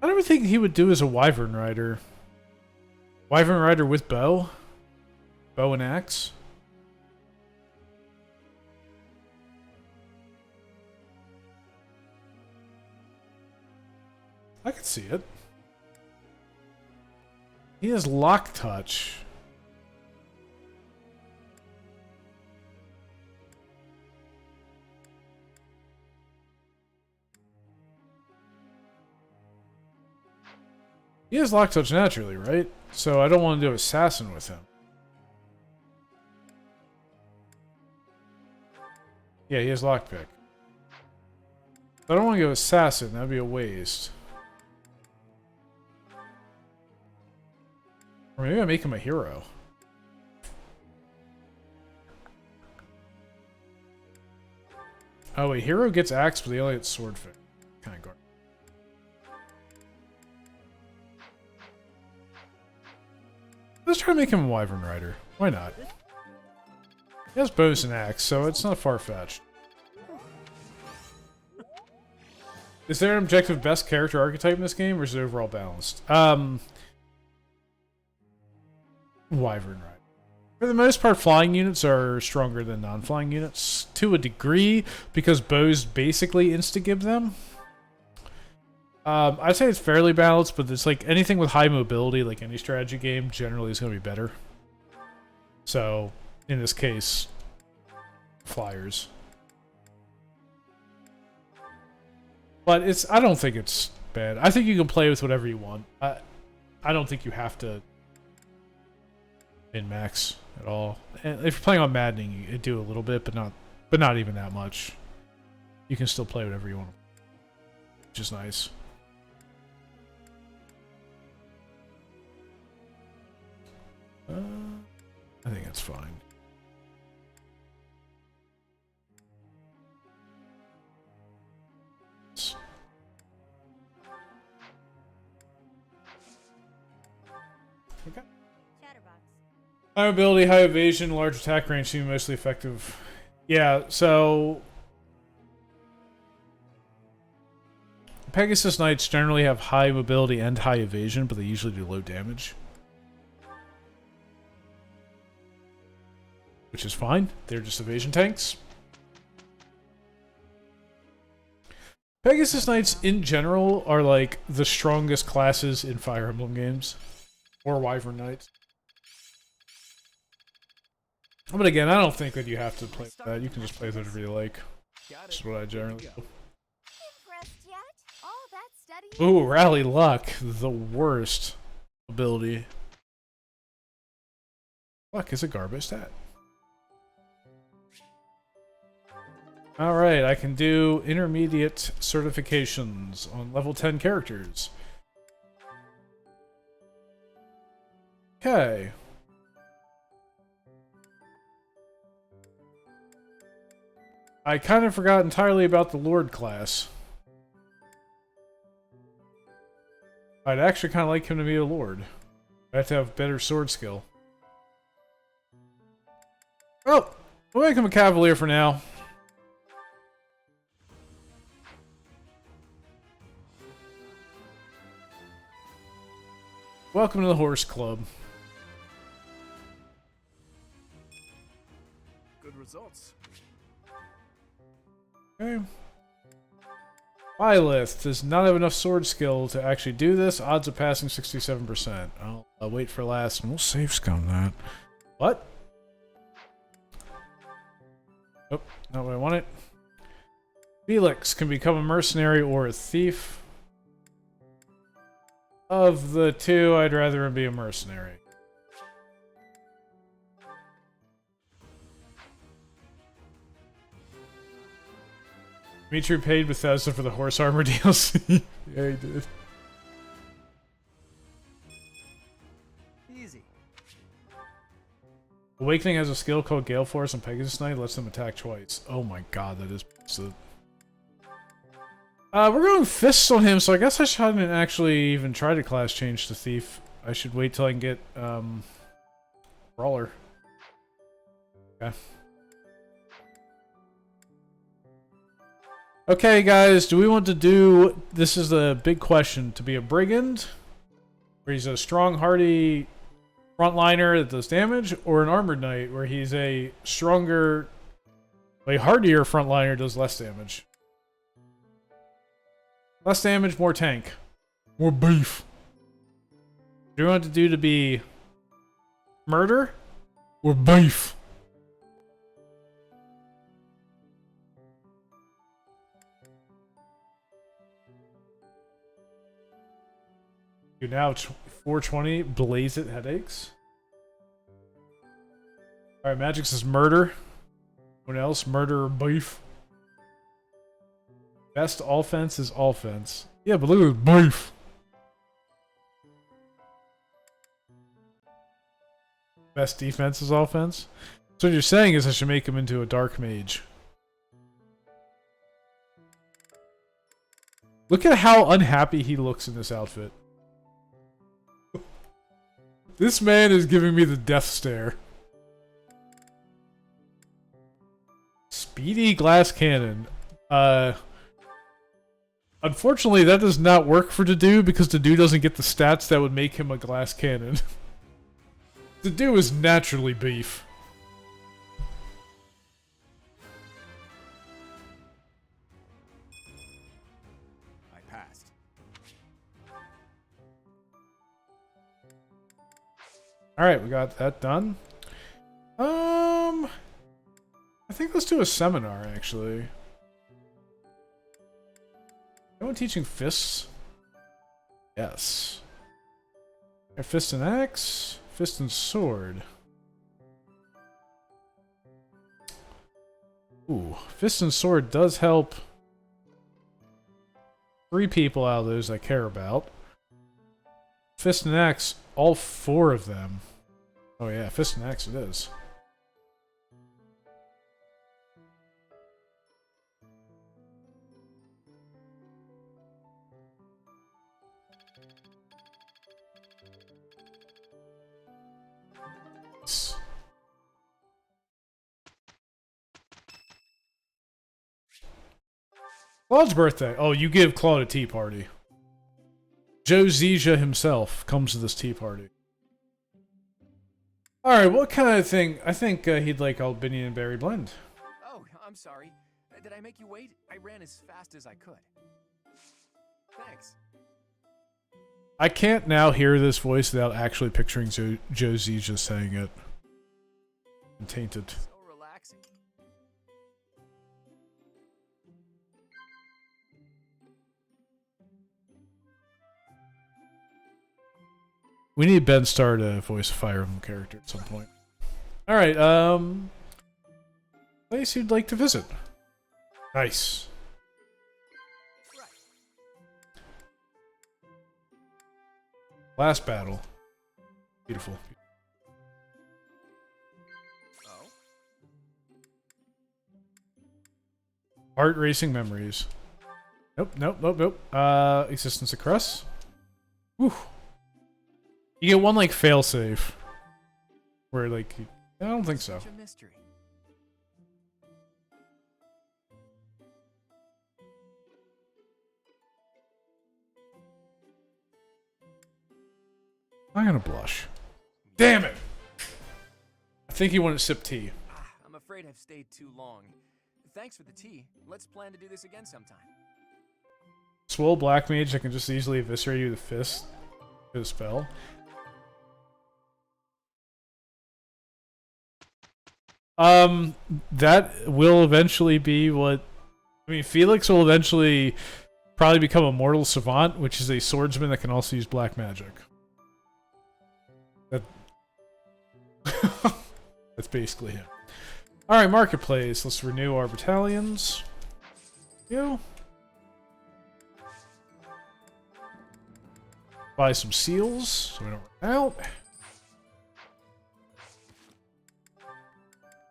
I never think he would do as a wyvern rider. Wyvern rider with bow? Bow and axe? I can see it. He has lock touch. He has lock touch naturally, right? So I don't want to do assassin with him. Yeah, he has lockpick. I don't want to go assassin, that'd be a waste. Or maybe I make him a hero. Oh wait, hero gets axe, but they only get sword fit. Kind of garbage. Let's try to make him a wyvern rider. Why not? He has bows and axe, so it's not far-fetched. Is there an objective best character archetype in this game, or is it overall balanced? Wyvern rider. For the most part, flying units are stronger than non-flying units, to a degree, because bows basically insta-gib them. I'd say it's fairly balanced, but it's like anything with high mobility, like any strategy game, generally is going to be better. So, in this case, flyers. But I don't think it's bad. I think you can play with whatever you want. I don't think you have to min-max at all. And if you're playing on Maddening, you do a little bit, but not even that much. You can still play whatever you want, which is nice. I think that's fine. Okay. High mobility, high evasion, large attack range seem mostly effective. Yeah, so Pegasus Knights generally have high mobility and high evasion, but they usually do low damage. Which is fine. They're just evasion tanks. Pegasus Knights in general are like the strongest classes in Fire Emblem games. Or Wyvern Knights. But again, I don't think that you have to play with that. You can just play with whatever you like. That's what I generally do. Ooh, Rally Luck. The worst ability. Luck is a garbage stat. Alright, I can do intermediate certifications on level 10 characters. Okay. I kind of forgot entirely about the Lord class. I'd actually kind of like him to be a Lord. I have to have better sword skill. Oh! We'll make him a Cavalier for now. Welcome to the Horse Club. Good results. Okay. Byleth does not have enough sword skill to actually do this. Odds of passing 67%. I'll wait for last and we'll save scum that. What? Oh, not what I wanted. Felix can become a mercenary or a thief. Of the two, I'd rather him be a mercenary. Dimitri paid Bethesda for the horse armor DLC. Yeah, he did. Easy. Awakening has a skill called Gale Force on Pegasus Knight, lets them attack twice. Oh my god, that is so. We're going fists on him, so I guess I shouldn't actually even try to class change to Thief. I should wait till I can get, Brawler. Okay. Okay, guys, do we want to do... This is the big question. To be a Brigand, where he's a strong, hardy frontliner that does damage, or an Armored Knight, where he's a stronger, a hardier frontliner does less damage? Less damage, more tank. More beef. Do you want to do to be murder or beef? You're now 420. Blaze it headaches. All right, Magic says murder. Anyone else? Murder or beef? Best offense is offense. Yeah, but look at this beef. Best defense is offense. So what you're saying is I should make him into a dark mage. Look at how unhappy he looks in this outfit. This man is giving me the death stare. Speedy glass cannon. Unfortunately, that does not work for Dedue because Dedue doesn't get the stats that would make him a glass cannon. Dedue is naturally beef. I passed. Alright, we got that done. I think let's do a seminar, actually. Anyone teaching fists? Yes. Fist and axe, fist and sword. Ooh, fist and sword does help 3 people out of those I care about. Fist and axe, all 4 of them. Oh yeah, fist and axe it is. Claude's birthday. Oh, you give Claude a tea party. Joe Zizia himself comes to this tea party. Alright, what kind of thing? I think he'd like Albinian and Berry Blend. Oh, I'm sorry. Did I make you wait? I ran as fast as I could. Thanks. I can't now hear this voice without actually picturing Joe Zizia saying it. I'm tainted. So relaxing. We need Ben Starr to voice a Fire Emblem character at some point. Alright, place you'd like to visit. Nice. Last battle. Beautiful. Oh. Heart racing memories. Nope, nope, nope, nope. Existence of Crust. Whew. You get one like failsafe. Where like I don't think so. Such a mystery. I'm gonna blush. Damn it! I think he wanted to sip tea. I'm afraid I've stayed too long. Thanks for the tea. Let's plan to do this again sometime. Swole Black Mage that can just easily eviscerate you with a fist. With a spell. That will eventually be what... I mean, Felix will eventually probably become a Mortal Savant, which is a swordsman that can also use black magic. That... That's basically him. Alright, Marketplace. Let's renew our battalions. You. Buy some seals so we don't run out.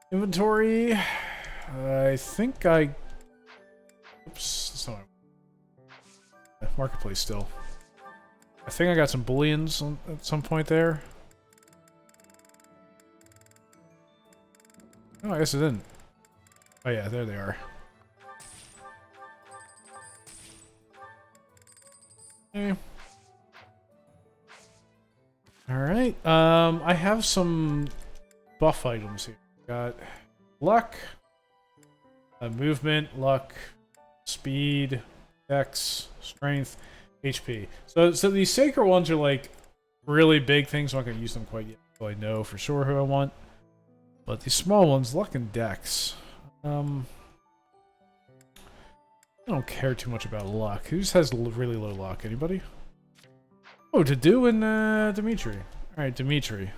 Inventory. I think I... Oops. That's not... Marketplace still. I think I got some bullions at some point there. Oh, I guess I didn't. Oh yeah, there they are. Okay. Alright, I have some buff items here. Got luck, movement, luck, speed, dex, strength, HP. So these sacred ones are like really big things. I'm not gonna use them quite yet until I know for sure who I want. But these small ones, luck and dex. I don't care too much about luck. Who just has really low luck? Anybody? Oh, Dadu and Dimitri. Alright, Dimitri.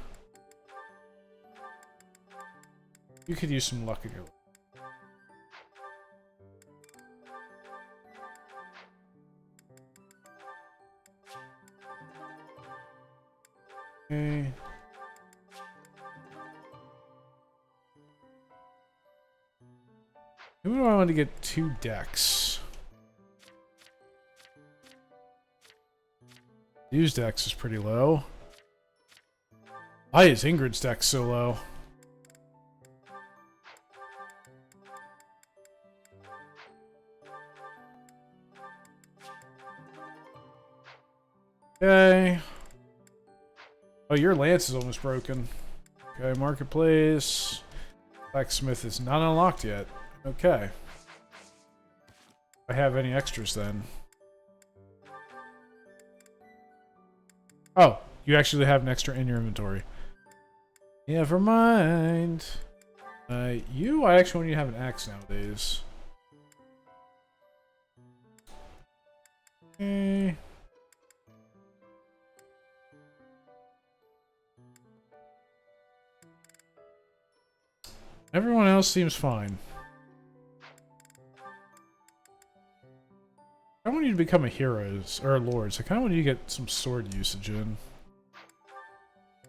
You could use some luck in your life. Okay. Who do I want to get 2 decks? Dude's dex is pretty low. Why is Ingrid's dex so low? Okay. Oh, your lance is almost broken. Okay, marketplace. Blacksmith is not unlocked yet. Okay. If I have any extras then. Oh, you actually have an extra in your inventory. Never mind. I actually want you to have an axe nowadays. Okay. Everyone else seems fine. I want you to become a hero, or a lord, so I kind of want you to get some sword usage in.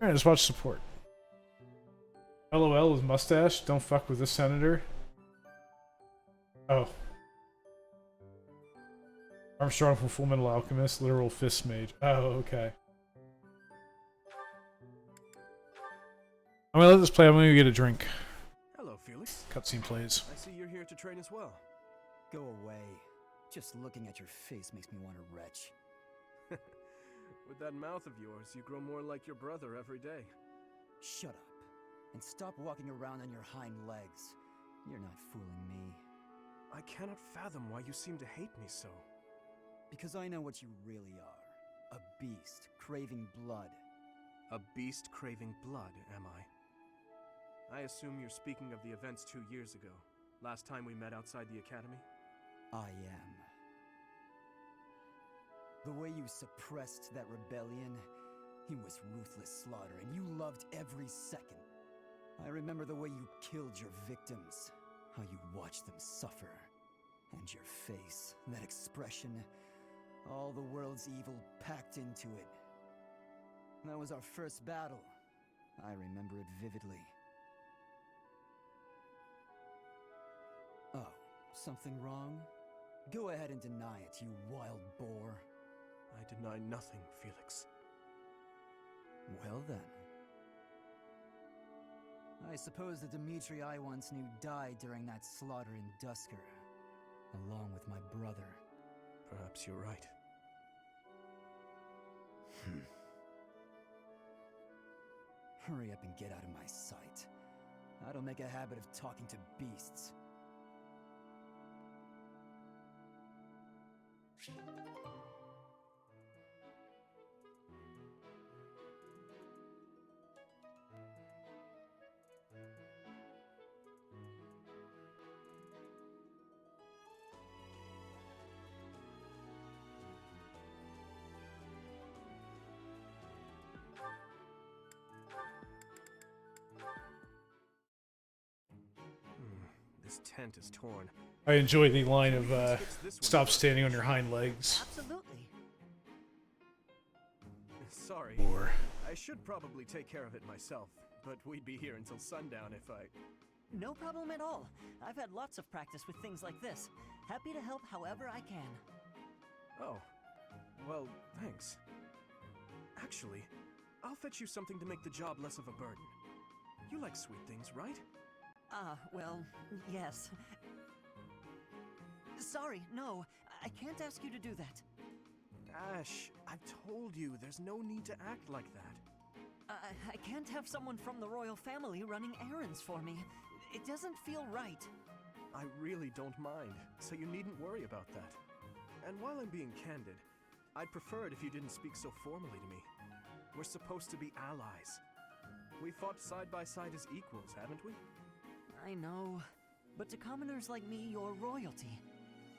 Alright, let's watch support. LOL with mustache, don't fuck with this senator. Oh. Armstrong from Full Metal Alchemist, literal fist mage. Oh, okay. I'm gonna let this play, I'm gonna get a drink. Hello, Felix. Cutscene plays. I see you're here to train as well. Go away. Just looking at your face makes me want to retch. With that mouth of yours, you grow more like your brother every day. Shut up. And stop walking around on your hind legs. You're not fooling me. I cannot fathom why you seem to hate me so. Because I know what you really are. A beast, craving blood. A beast craving blood, am I? I assume you're speaking of the events 2 years ago. Last time we met outside the academy? I am. The way you suppressed that rebellion, it was ruthless slaughter, and you loved every second. I remember the way you killed your victims, how you watched them suffer. And your face, that expression, all the world's evil packed into it. That was our first battle. I remember it vividly. Oh, something wrong? Go ahead and deny it, you wild boar. I deny nothing, Felix. Well then. I suppose the Dimitri I once knew died during that slaughter in Dusker, along with my brother. Perhaps you're right. Hurry up and get out of my sight. I don't make a habit of talking to beasts. This tent is torn. I enjoy the line of stop standing on your hind legs. Absolutely. Sorry. Or I should probably take care of it myself, but we'd be here until sundown if I... No problem at all. I've had lots of practice with things like this. Happy to help however I can. Oh. Well, thanks. Actually, I'll fetch you something to make the job less of a burden. You like sweet things, right? Well, yes. Sorry, no. I can't ask you to do that. Ash, I've told you, there's no need to act like that. I can't have someone from the royal family running errands for me. It doesn't feel right. I really don't mind, so you needn't worry about that. And while I'm being candid, I'd prefer it if you didn't speak so formally to me. We're supposed to be allies. We fought side by side as equals, haven't we? I know, but to commoners like me, you're royalty.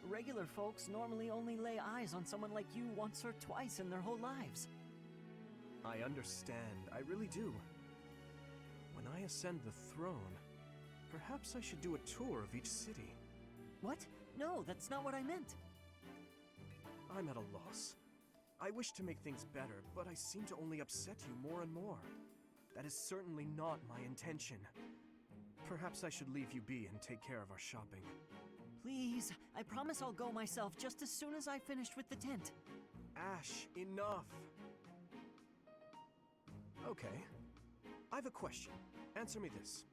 Regular folks normally only lay eyes on someone like you once or twice in their whole lives. I understand, I really do. When I ascend the throne, perhaps I should do a tour of each city. What? No, that's not what I meant. I'm at a loss. I wish to make things better, but I seem to only upset you more and more. That is certainly not my intention. Perhaps I should leave you be and take care of our shopping. Please, I promise I'll go myself just as soon as I finished with the tent. Ash, enough! Okay. I've a question. Answer me this.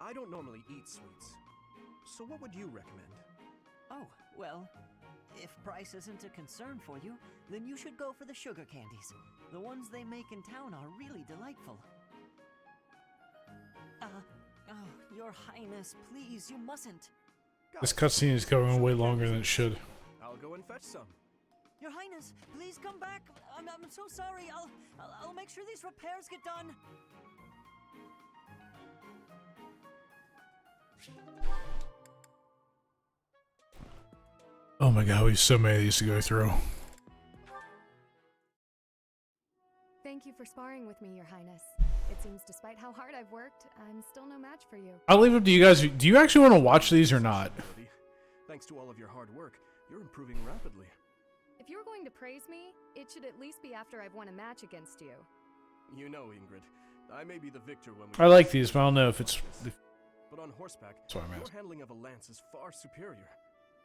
I don't normally eat sweets. So what would you recommend? Oh, well, if price isn't a concern for you, then you should go for the sugar candies. The ones they make in town are really delightful. Oh, Your Highness, please, you mustn't. This cutscene is going on way longer than it should. I'll go and fetch some. Your Highness, please come back. I'm so sorry. I'll make sure these repairs get done. Oh my god, we have so many of these to go through. Thank you for sparring with me, Your Highness. It seems despite how hard I've worked, I'm still no match for you. I'll leave it to you guys. Do you actually want to watch these or not? Thanks to all of your hard work, you're improving rapidly. If you're going to praise me, it should at least be after I've won a match against you. You know, Ingrid, I may be the victor when we... I like these, but I don't know if it's... But on horseback, That's what I'm your asking. handling of a lance is far superior.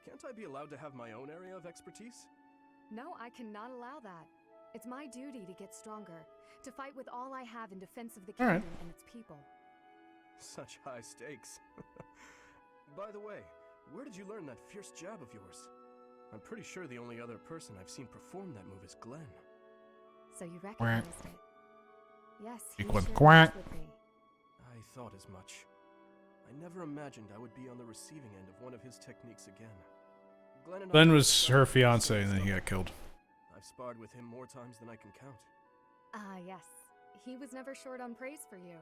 Can't I be allowed to have my own area of expertise? No, I cannot allow that. It's my duty to get stronger, to fight with all I have in defense of the All kingdom right. and its people. Such high stakes. By the way, where did you learn that fierce jab of yours? I'm pretty sure the only other person I've seen perform that move is Glenn. So you recognized it? Yes, he Equal shared quack. much with me. I thought as much. I never imagined I would be on the receiving end of one of his techniques again. Glenn and I Glenn have was sparred her for fiance some and then he time. got killed. I've sparred with him more times than I can count. Ah, yes. He was never short on praise for you.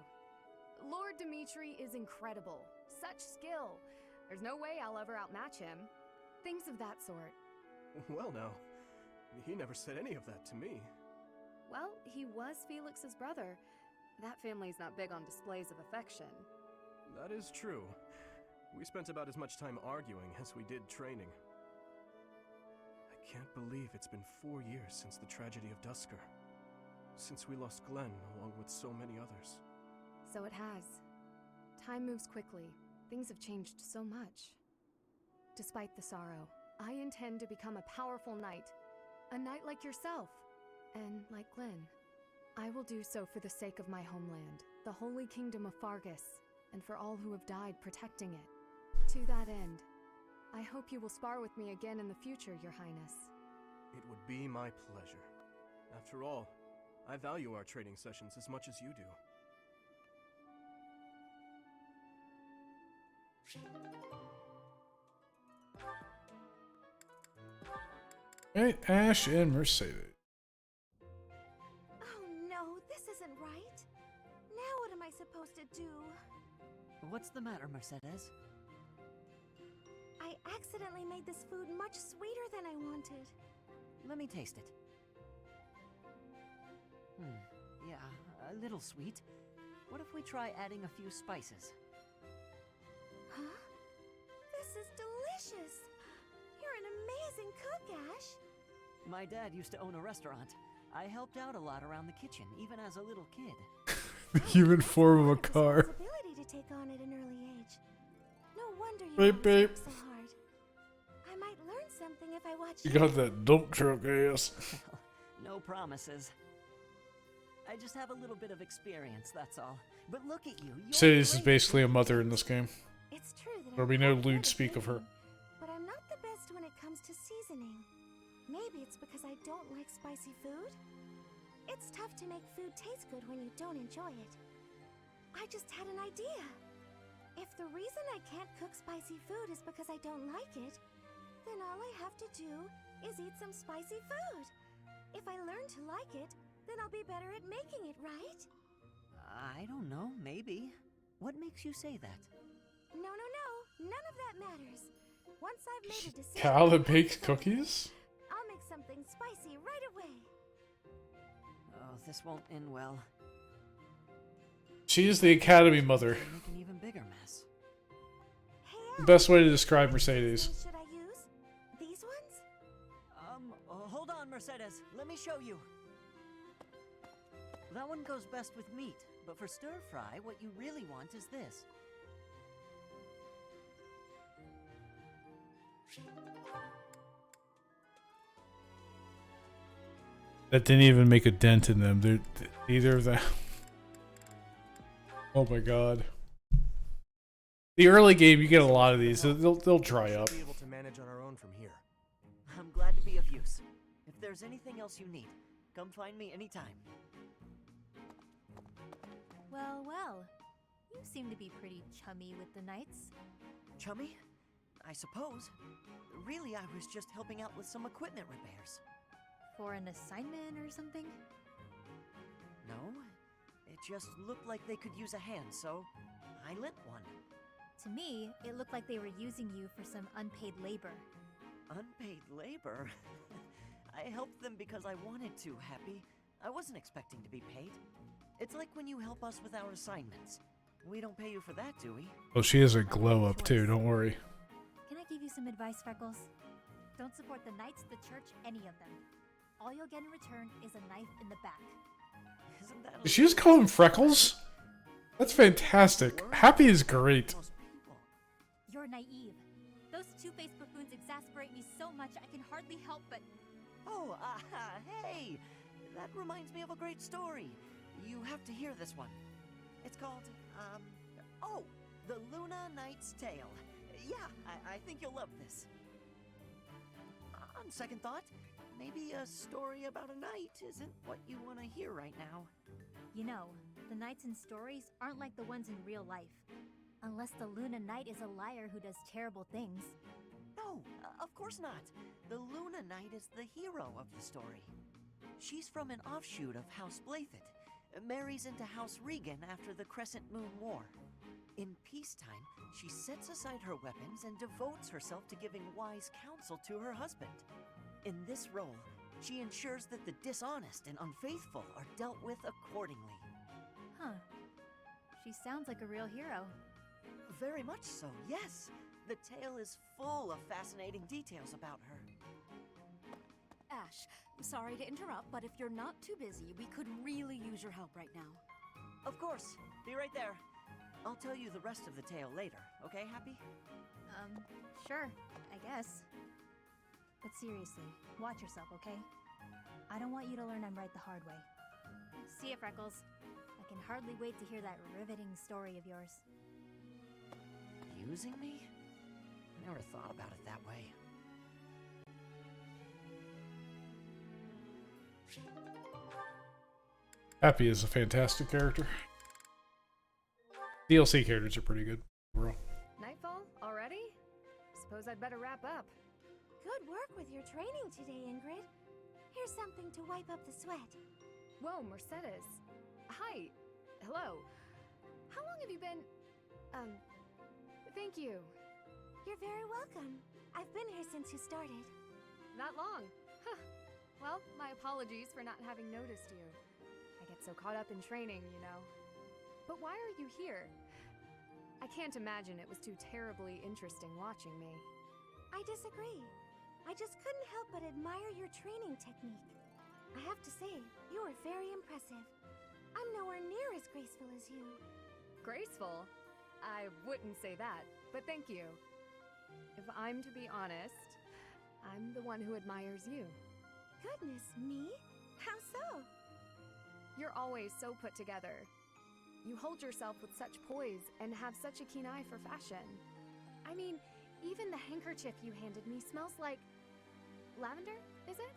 Lord Dimitri is incredible. Such skill. There's no way I'll ever outmatch him. Things of that sort. Well now, he never said any of that to me. Well, he was Felix's brother. That family's not big on displays of affection. That is true. We spent about as much time arguing as we did training. I can't believe it's been 4 years since the tragedy of Dusker. Since we lost Glenn, along with so many others. So it has. Time moves quickly. Things have changed so much. Despite the sorrow, I intend to become a powerful knight. A knight like yourself. And like Glenn. I will do so for the sake of my homeland, the holy kingdom of Fargus, and for all who have died protecting it. To that end, I hope you will spar with me again in the future, Your Highness. It would be my pleasure. After all, I value our trading sessions as much as you do. Hey, Ash and Mercedes. Oh no, this isn't right. Now what am I supposed to do? What's the matter, Mercedes? I accidentally made this food much sweeter than I wanted. Let me taste it. Yeah, a little sweet. What if we try adding a few spices? Huh? This is delicious! You're an amazing cook, Ash! My dad used to own a restaurant. I helped out a lot around the kitchen, even as a little kid. The human form of a car. Ability to take on at an early age. No wonder you Beep, always beep. work so hard. I might learn something if I watch You got that dump truck ass. No promises. I just have a little bit of experience, that's all. But look at you. Mercedes is basically a mother in this game. It's true that There'll be no lewd speak of her. but I'm not the best when it comes to seasoning. Maybe it's because I don't like spicy food? It's tough to make food taste good when you don't enjoy it. I just had an idea. If the reason I can't cook spicy food is because I don't like it, then all I have to do is eat some spicy food. If I learn to like it, then I'll be better at making it, right? I don't know, maybe. What makes you say that? No, none of that matters. Once I've made a decision, Cow that bakes cookies? I'll make something spicy right away. Oh, this won't end well. She is the Academy mother. Make an even bigger mess. Best way to describe Mercedes. Should I use these ones? Hold on, Mercedes. Let me show you. That one goes best with meat, but for stir fry, what you really want is this. That didn't even make a dent in them. Either of them. Oh my god. The early game, you get a lot of these. They'll dry up. Be able to manage on our own from here. I'm glad to be of use. If there's anything else you need, come find me anytime. Well, well. You seem to be pretty chummy with the knights. Chummy? I suppose. Really, I was just helping out with some equipment repairs. For an assignment or something? No, it just looked like they could use a hand, so I lent one. To me, it looked like they were using you for some unpaid labor. Unpaid labor? I helped them because I wanted to, Happy. I wasn't expecting to be paid. It's like when you help us with our assignments. We don't pay you for that, do we? Oh, she has a glow up too, don't worry. Can I give you some advice, Freckles? Don't support the knights, the church, any of them. All you'll get in return is a knife in the back. Isn't that Did she just call him Freckles? That's fantastic. Happy is great. You're naive. Those two-faced buffoons exasperate me so much I can hardly help but... Oh, hey! That reminds me of a great story. You have to hear this one. It's called, oh, The Luna Knight's Tale. Yeah, I think you'll love this. On second thought, maybe a story about a knight isn't what you want to hear right now. You know, the knights in stories aren't like the ones in real life. Unless the Luna Knight is a liar who does terrible things. No, of course not. The Luna Knight is the hero of the story. She's from an offshoot of House Blathet, marries into House Regan after the Crescent Moon War. In peacetime, she sets aside her weapons and devotes herself to giving wise counsel to her husband. In this role, she ensures that the dishonest and unfaithful are dealt with accordingly. Huh. She sounds like a real hero. Very much so, yes. The tale is full of fascinating details about her. Ash, sorry to interrupt, but if you're not too busy, we could really use your help right now. Of course. Be right there. I'll tell you the rest of the tale later, okay, Happy? Sure, I guess. But seriously, watch yourself, okay? I don't want you to learn I'm right the hard way. See ya, Freckles. I can hardly wait to hear that riveting story of yours. Using me? Never thought about it that way. Happy is a fantastic character. DLC characters are pretty good. Overall. Nightfall? Already? Suppose I'd better wrap up. Good work with your training today, Ingrid. Here's something to wipe up the sweat. Whoa, Mercedes. Hi. Hello. How long have you been... Thank you. You're very welcome. I've been here since you started. Not long. Huh. Well, my apologies for not having noticed you. I get so caught up in training, you know. But why are you here? I can't imagine it was too terribly interesting watching me. I disagree. I just couldn't help but admire your training technique. I have to say, you are very impressive. I'm nowhere near as graceful as you. Graceful? I wouldn't say that, but thank you. If I'm to be honest, I'm the one who admires you. Goodness me? How so? You're always so put together. You hold yourself with such poise and have such a keen eye for fashion. I mean, even the handkerchief you handed me smells like... lavender, is it?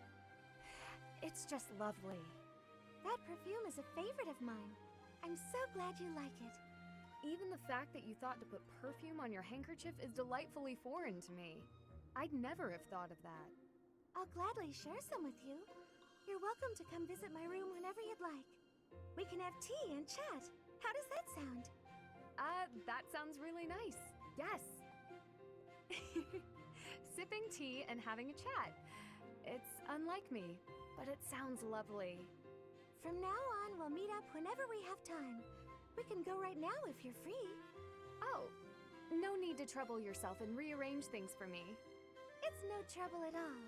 It's just lovely. That perfume is a favorite of mine. I'm so glad you like it. Even the fact that you thought to put perfume on your handkerchief is delightfully foreign to me. I'd never have thought of that. I'll gladly share some with you. You're welcome to come visit my room whenever you'd like. We can have tea and chat. How does that sound? That sounds really nice. Yes. Sipping tea and having a chat. It's unlike me, but it sounds lovely. From now on, we'll meet up whenever we have time. We can go right now if you're free. Oh, no need to trouble yourself and rearrange things for me. It's no trouble at all.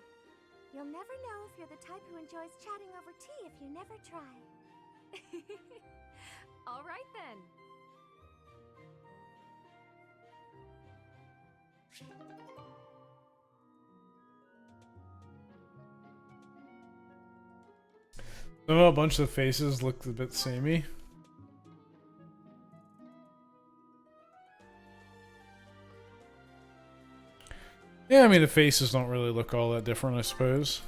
You'll never know if you're the type who enjoys chatting over tea if you never try. All right then. Somehow a bunch of the faces look a bit samey. Yeah, I mean the faces don't really look all that different, I suppose.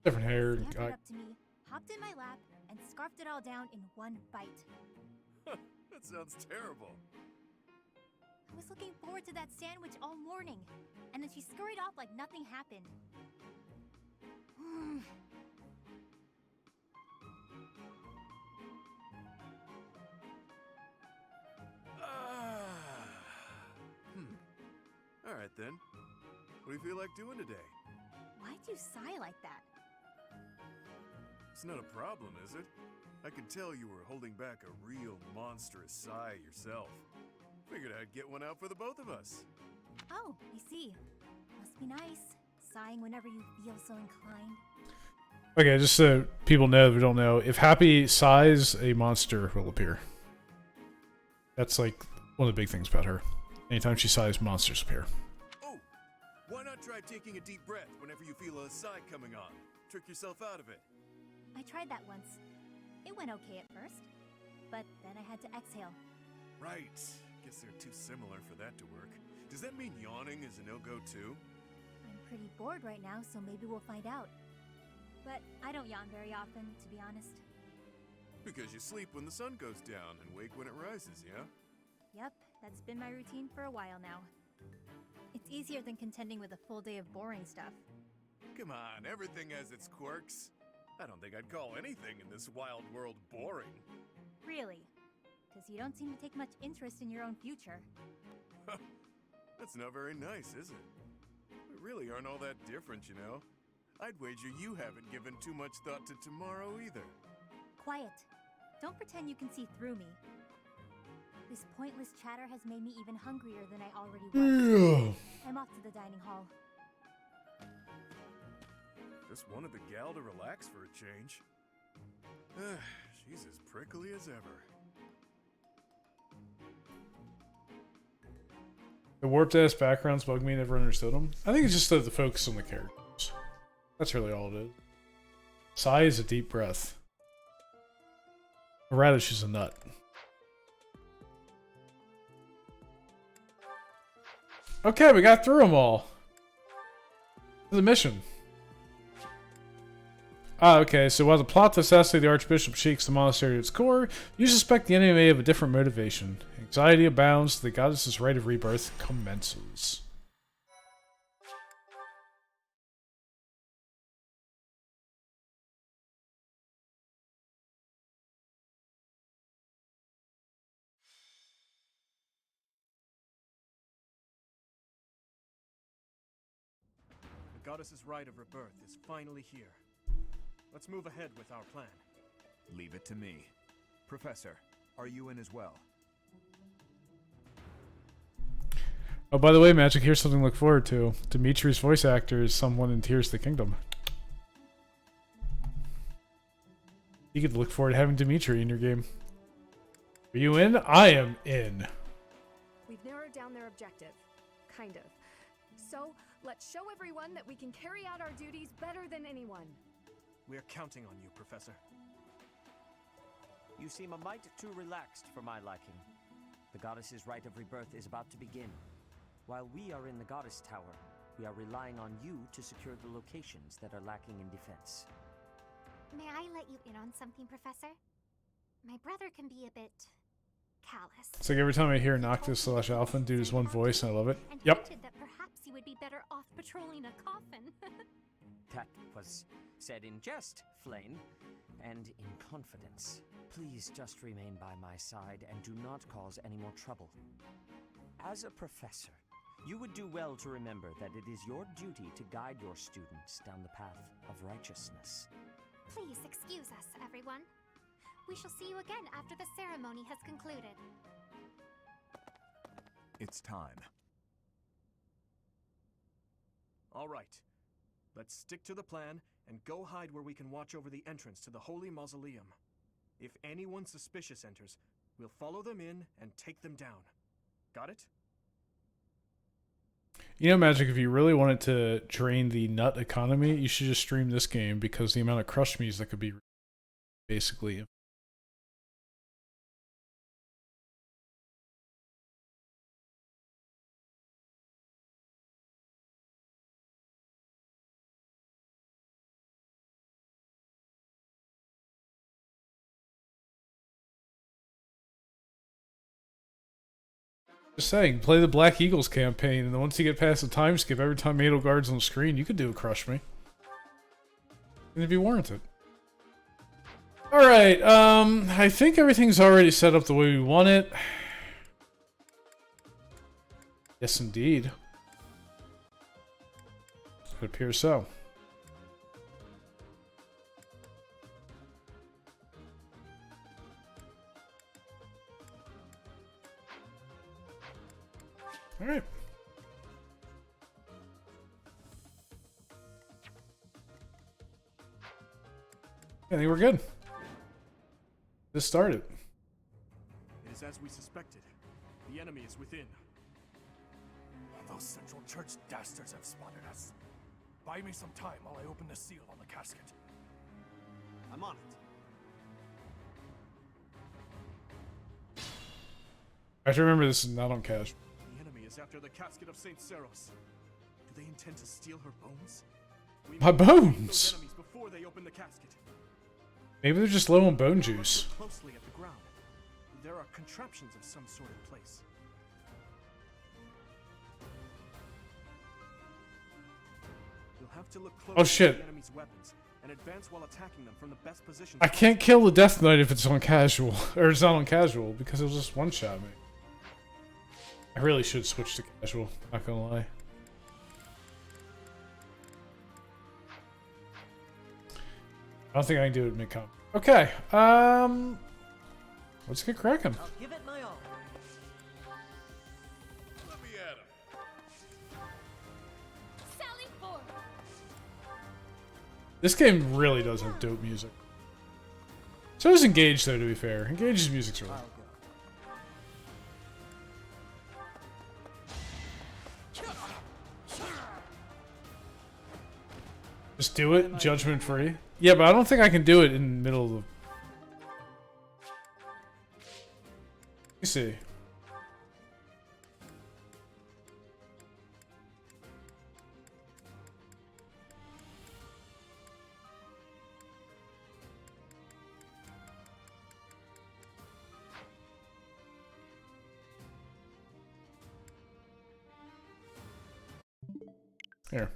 Different hair. He up to me, hopped in my lap, and scarfed it all down in one bite. That sounds terrible. I was looking forward to that sandwich all morning, and then she scurried off like nothing happened. Alright then. What do you feel like doing today? Why'd you sigh like that? It's not a problem, is it? I could tell you were holding back a real monstrous sigh yourself. Figured I'd get one out for the both of us. Oh, I see. Must be nice, sighing whenever you feel so inclined. Okay, just so people know that we don't know, if Happy sighs, a monster will appear. That's like one of the big things about her. Anytime she sighs, monsters appear. Oh! Why not try taking a deep breath whenever you feel a sigh coming on? Trick yourself out of it. I tried that once. It went okay at first, but then I had to exhale. Right. Guess they're too similar for that to work. Does that mean yawning is a no-go too? I'm pretty bored right now, so maybe we'll find out. But I don't yawn very often, to be honest. Because you sleep when the sun goes down and wake when it rises, yeah? Yep, that's been my routine for a while now. It's easier than contending with a full day of boring stuff. Come on, everything has its quirks. I don't think I'd call anything in this wild world boring. Really? Because you don't seem to take much interest in your own future. That's not very nice, is it? We really aren't all that different, you know? I'd wager you haven't given too much thought to tomorrow either. Quiet. Don't pretend you can see through me. This pointless chatter has made me even hungrier than I already was. I'm off to the dining hall. Just wanted the gal to relax for a change. She's as prickly as ever. The warped ass backgrounds bug me, never understood them. I think it's just the focus on the characters. That's really all it is. Sigh is a deep breath. A radish is a nut. Okay, we got through them all. The mission. Ah, okay, so while the plot to assassinate the Archbishop shakes the monastery to its core, you suspect the enemy may have a different motivation. Anxiety abounds, the goddess's rite of rebirth commences. The goddess's rite of rebirth is finally here. Let's move ahead with our plan. Leave it to me. Professor, are you in as well? Oh, by the way, Magic, here's something to look forward to. Dimitri's voice actor is someone in Tears of the Kingdom. You could look forward to having Dimitri in your game. Are you in? I am in. We've narrowed down their objective. Kind of. So, let's show everyone that we can carry out our duties better than anyone. We are counting on you, Professor. You seem a mite too relaxed for my liking. The goddess's rite of rebirth is about to begin. While we are in the goddess tower, we are relying on you to secure the locations that are lacking in defense. May I let you in on something, Professor? My brother can be a bit callous. It's like every time I hear Noctis/Alpha do his one voice, and I love it. And Yep. hinted that perhaps you would be better off patrolling a coffin. That was said in jest, Flame, and in confidence. Please just remain by my side and do not cause any more trouble. As a professor, you would do well to remember that it is your duty to guide your students down the path of righteousness. Please excuse us, everyone. We shall see you again after the ceremony has concluded. It's time. All right. Let's stick to the plan and go hide where we can watch over the entrance to the Holy Mausoleum. If anyone suspicious enters, we'll follow them in and take them down. Got it? You know, Magic, if you really wanted to drain the nut economy, you should just stream this game because the amount of crush me's that could be basically... Just saying, play the Black Eagles campaign, and then once you get past the time skip, every time Edelgard's on the screen, you could do a crush me. And it'd be warranted. Alright, I think everything's already set up the way we want it. Yes, indeed. It appears so. Alright. I think we're good. This started. It is as we suspected. The enemy is within. Those Central Church dastards have spotted us. Buy me some time while I open the seal on the casket. I'm on it. I have to remember this is not on cash. The enemy is after the casket of Saint Seros. Do they intend to steal her bones? We My must defeat bones? those enemies before they open the casket. Maybe they're just low on bone juice. Look closely at the ground. There are contraptions of some sort in place. You'll have to look closely Oh, shit. at the enemy's weapons and advance while attacking them from the best position. I can't kill the Death Knight if it's on casual. Or it's not on casual, because it'll just one-shot me. I really should switch to casual, not gonna lie. I don't think I can do it mid-comp. Okay, let's get cracking. I'll give it my all. Let me at him. Sally forth. This game really does have dope music. So does Engage, though, to be fair. Engage's music's really Just do it, judgment free. Yeah, but I don't think I can do it in the middle of the... Let me see. Here.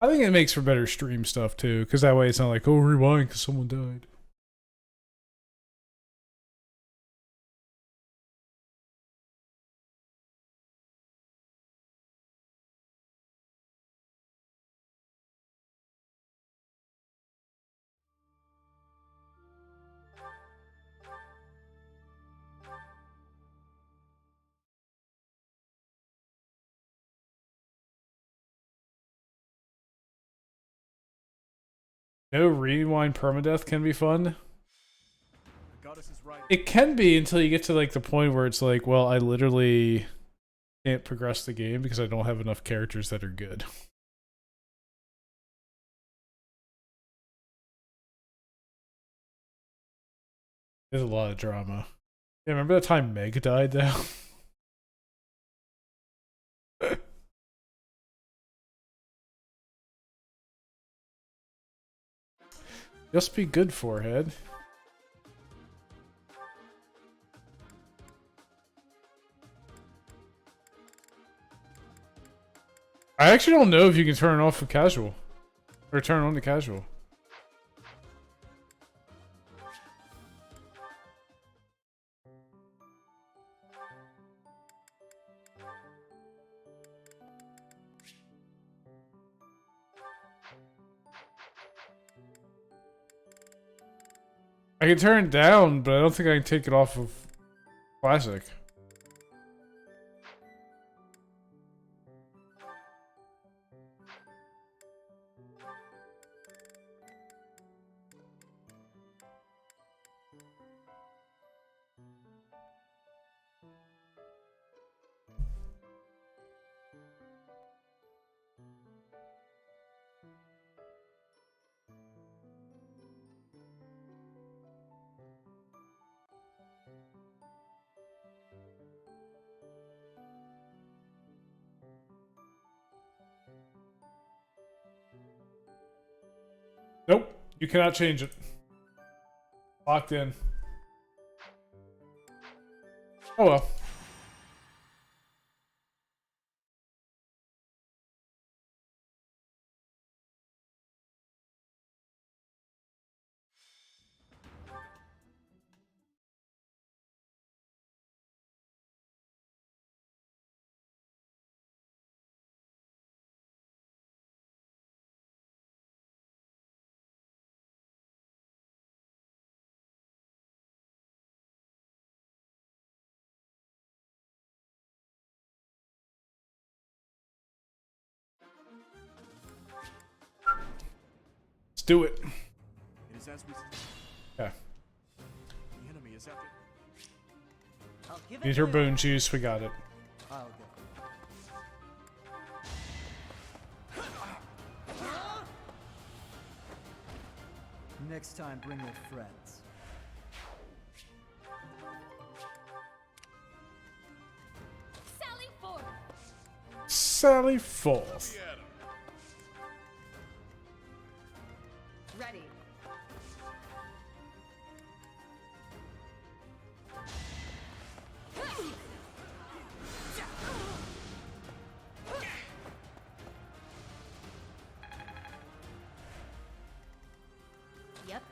I think it makes for better stream stuff too, because that way it's not like, oh, rewind because someone died. No, rewind permadeath can be fun. The goddess is right. It can be until you get to like the point where it's like, well, I literally can't progress the game because I don't have enough characters that are good. There's a lot of drama. Yeah, remember that time Meg died though? Just be good, forehead. I actually don't know if you can turn it off for casual. Or turn on the casual. I can turn it down, but I don't think I can take it off of classic. Nope, you cannot change it. Locked in. Oh well. Let's do it. It is as we. Okay. The enemy is after. I'll give it Need to her you. bone juice, we got it. I'll go. Next time, bring your friends. Sally forth. Sally forth. Ready. Yep.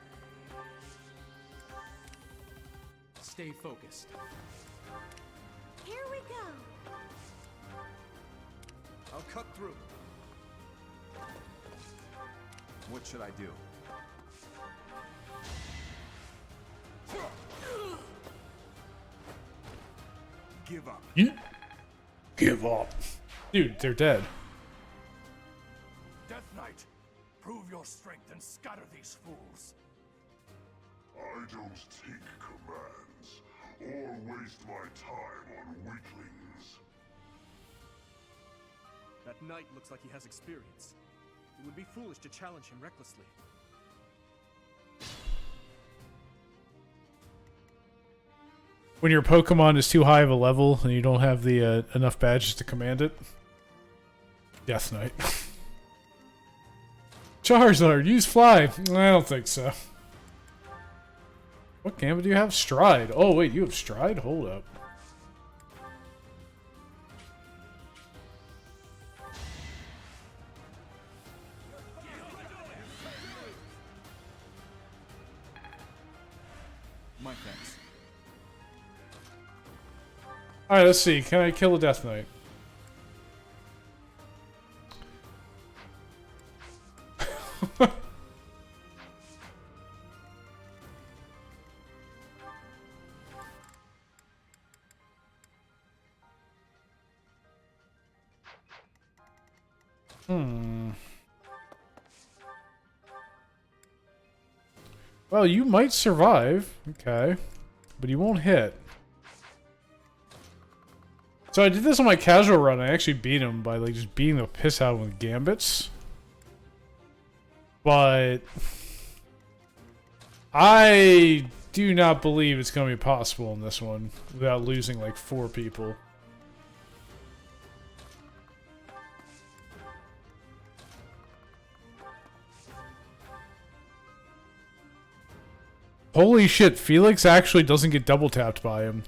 Stay focused. Here we go. I'll cut through. What should I do? Give up. You give up. Dude, they're dead. Death Knight, prove your strength and scatter these fools. I don't take commands or waste my time on weaklings. That knight looks like he has experience. It would be foolish to challenge him recklessly. When your Pokemon is too high of a level and you don't have the enough badges to command it. Death Knight. Charizard, use Fly. I don't think so. What gambit do you have? Stride. Oh wait, you have Stride? Hold up. My thanks. Alright, let's see. Can I kill a Death Knight? Well, you might survive. Okay. But you won't hit. So I did this on my casual run. I actually beat him by like just beating the piss out of him with gambits. But I do not believe it's going to be possible in this one without losing like 4 people. Holy shit, Felix actually doesn't get double tapped by him.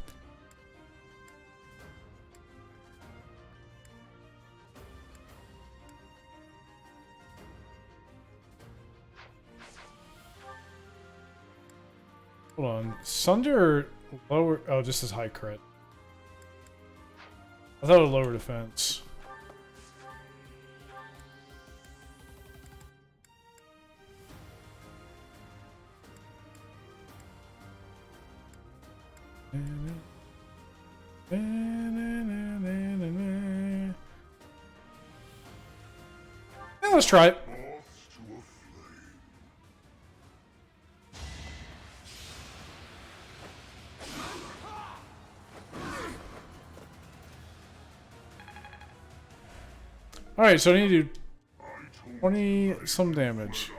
Hold on. Sunder lower... Oh, this is high crit. I thought it was lower defense. Yeah, let's try it. Alright, so I need to do 20 some damage.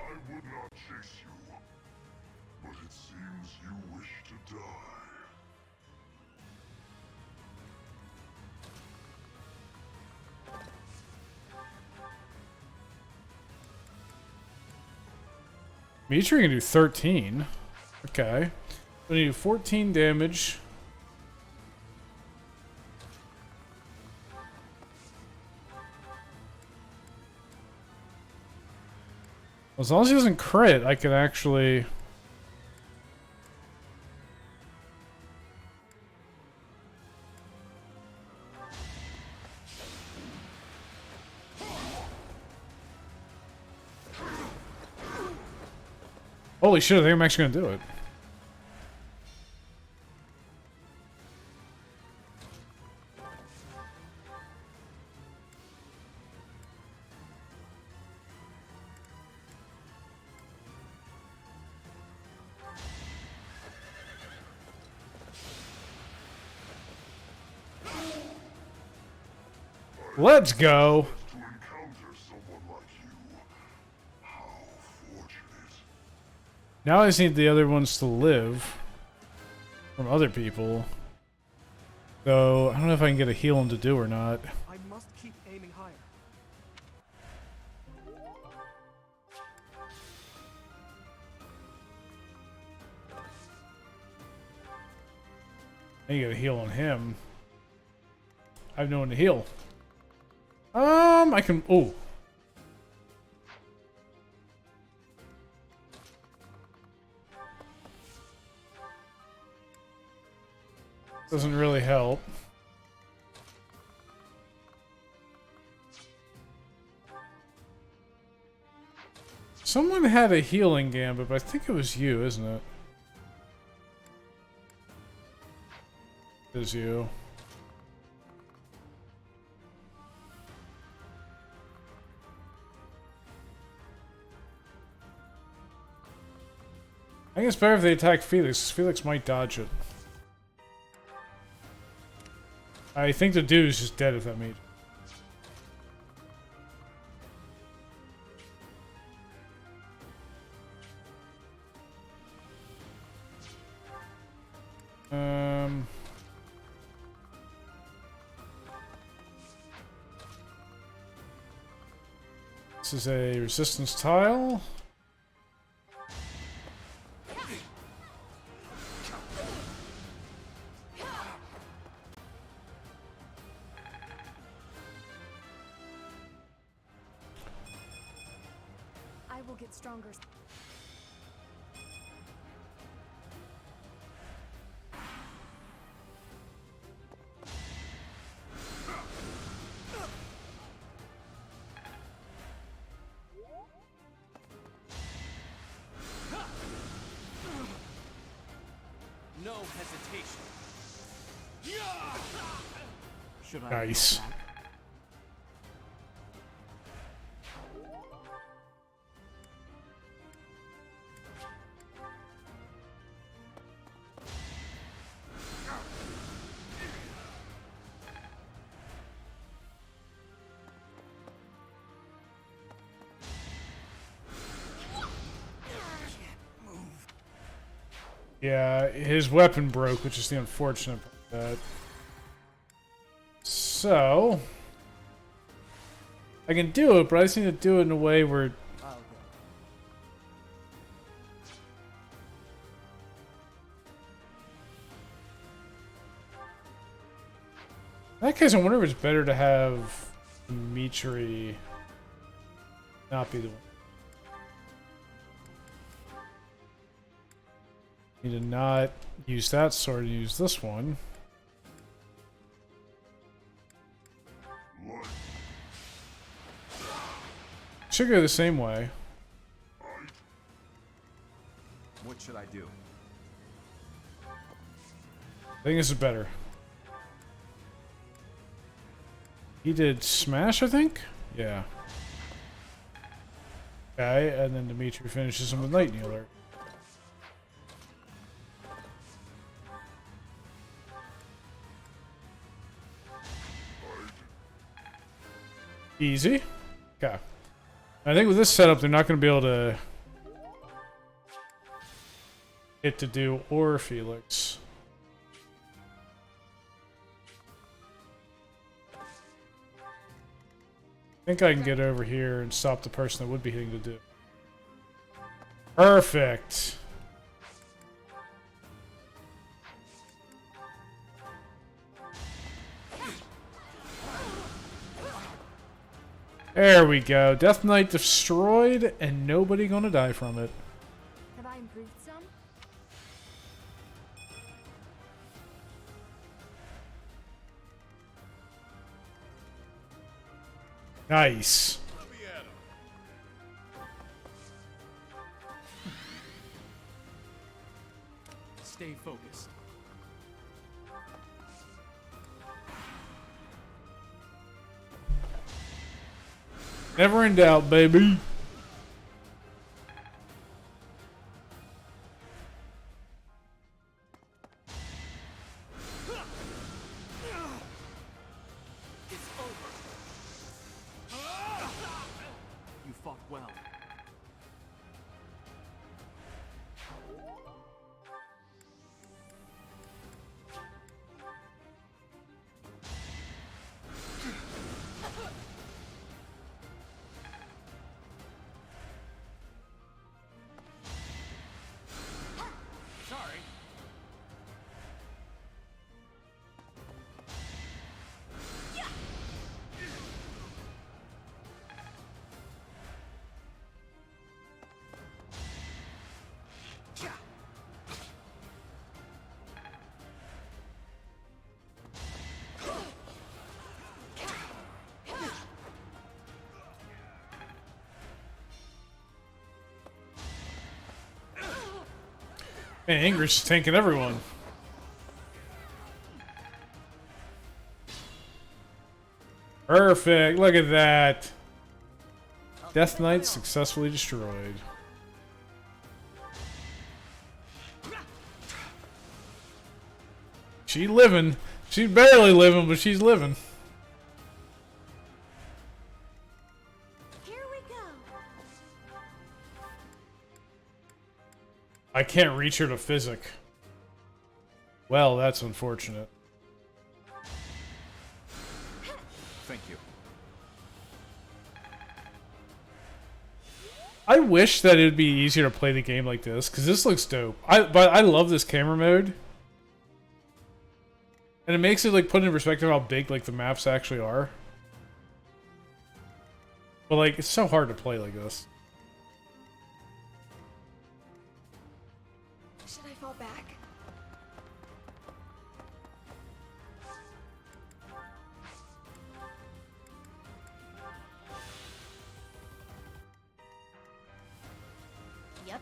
Mitri can do 13. Okay. So I need to do 14 damage. As long as he doesn't crit, I can actually... Holy shit, I think I'm actually gonna do it. Let's go. Now I just need the other ones to live from other people. So I don't know if I can get a heal him to do or not. I must keep aiming higher. I need to get a heal on him. I have no one to heal. I can... Oh. Doesn't really help. Someone had a healing gambit, but I think it was you, isn't it? It is you. I think it's better if they attack Felix. Felix might dodge it. I think the dude is just dead if that means. This is a resistance tile. I will get stronger. No hesitation. Should I Nice. Yeah, his weapon broke, which is the unfortunate part of that. So... I can do it, but I just need to do it in a way where... In that case, I wonder if it's better to have Dimitri not be the one. Need to not use that sword, use this one. Should go the same way. What should I do? I think this is better. He did smash, I think? Yeah. Okay, and then Dimitri finishes him with Lightning Alert. Easy. Okay. I think with this setup, they're not going to be able to hit to do or Felix. I think I can get over here and stop the person that would be hitting to do. Perfect. There we go. Death Knight destroyed and nobody gonna die from it. Have I improved some? Nice. Stay focused. Never in doubt, baby. It's over. You fought well. Sorry. Man, Ingrid's tanking everyone. Perfect. Look at that. Death Knight successfully destroyed. She living. She's barely living, but she's living. Here we go. I can't reach her to physic. Well, that's unfortunate. Thank you. I wish that it'd be easier to play the game like this, because this looks dope. But I love this camera mode. And it makes it like put in perspective how big like the maps actually are. But like it's so hard to play like this. Should I fall back? Yep.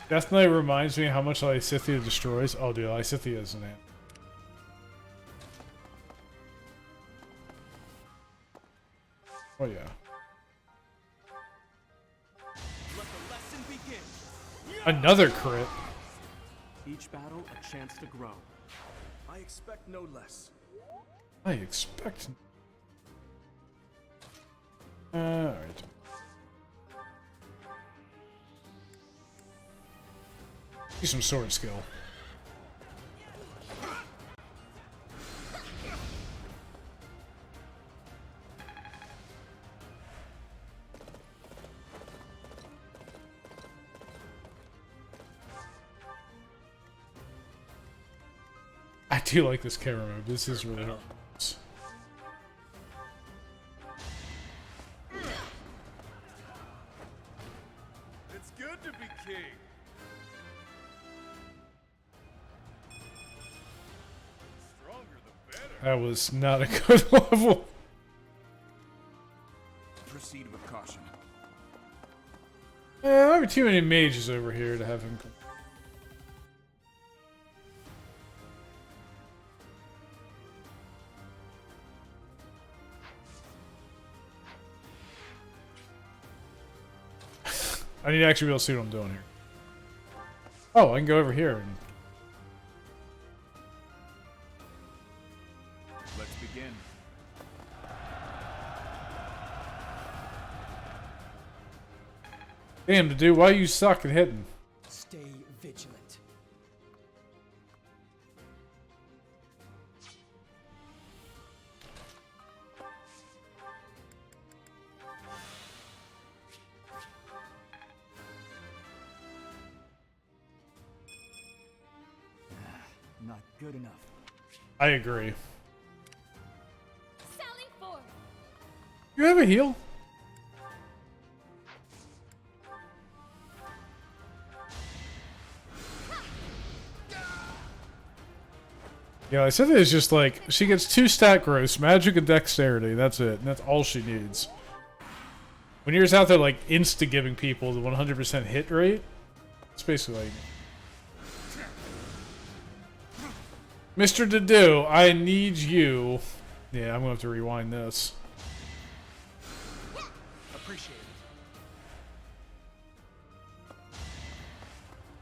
Death Knight reminds me how much Lysithea destroys. Oh dude, Lysithea is an ant. Oh yeah. Let the lesson begin. Another crit. Each battle a chance to grow. I expect no less. I expect. Alright. Do some sword skill. do like this camera move. This is really hard. It's good to be king. Stronger the better. That was not a good level. Proceed with caution. There are too many mages over here to have him. I need to actually be able to see what I'm doing here. Oh, I can go over here and... Let's begin. Damn, dude, why you suck at hitting? Stay vigilant. Not good enough. I agree. Sally forth. You have a heal? Yeah, I said it's just like, she gets 2 stat growths, magic and dexterity, that's it, and that's all she needs. When you're just out there like insta-giving people the 100% hit rate, it's basically like... Mr. Dedue, I need you. Yeah, I'm gonna have to rewind this. Appreciate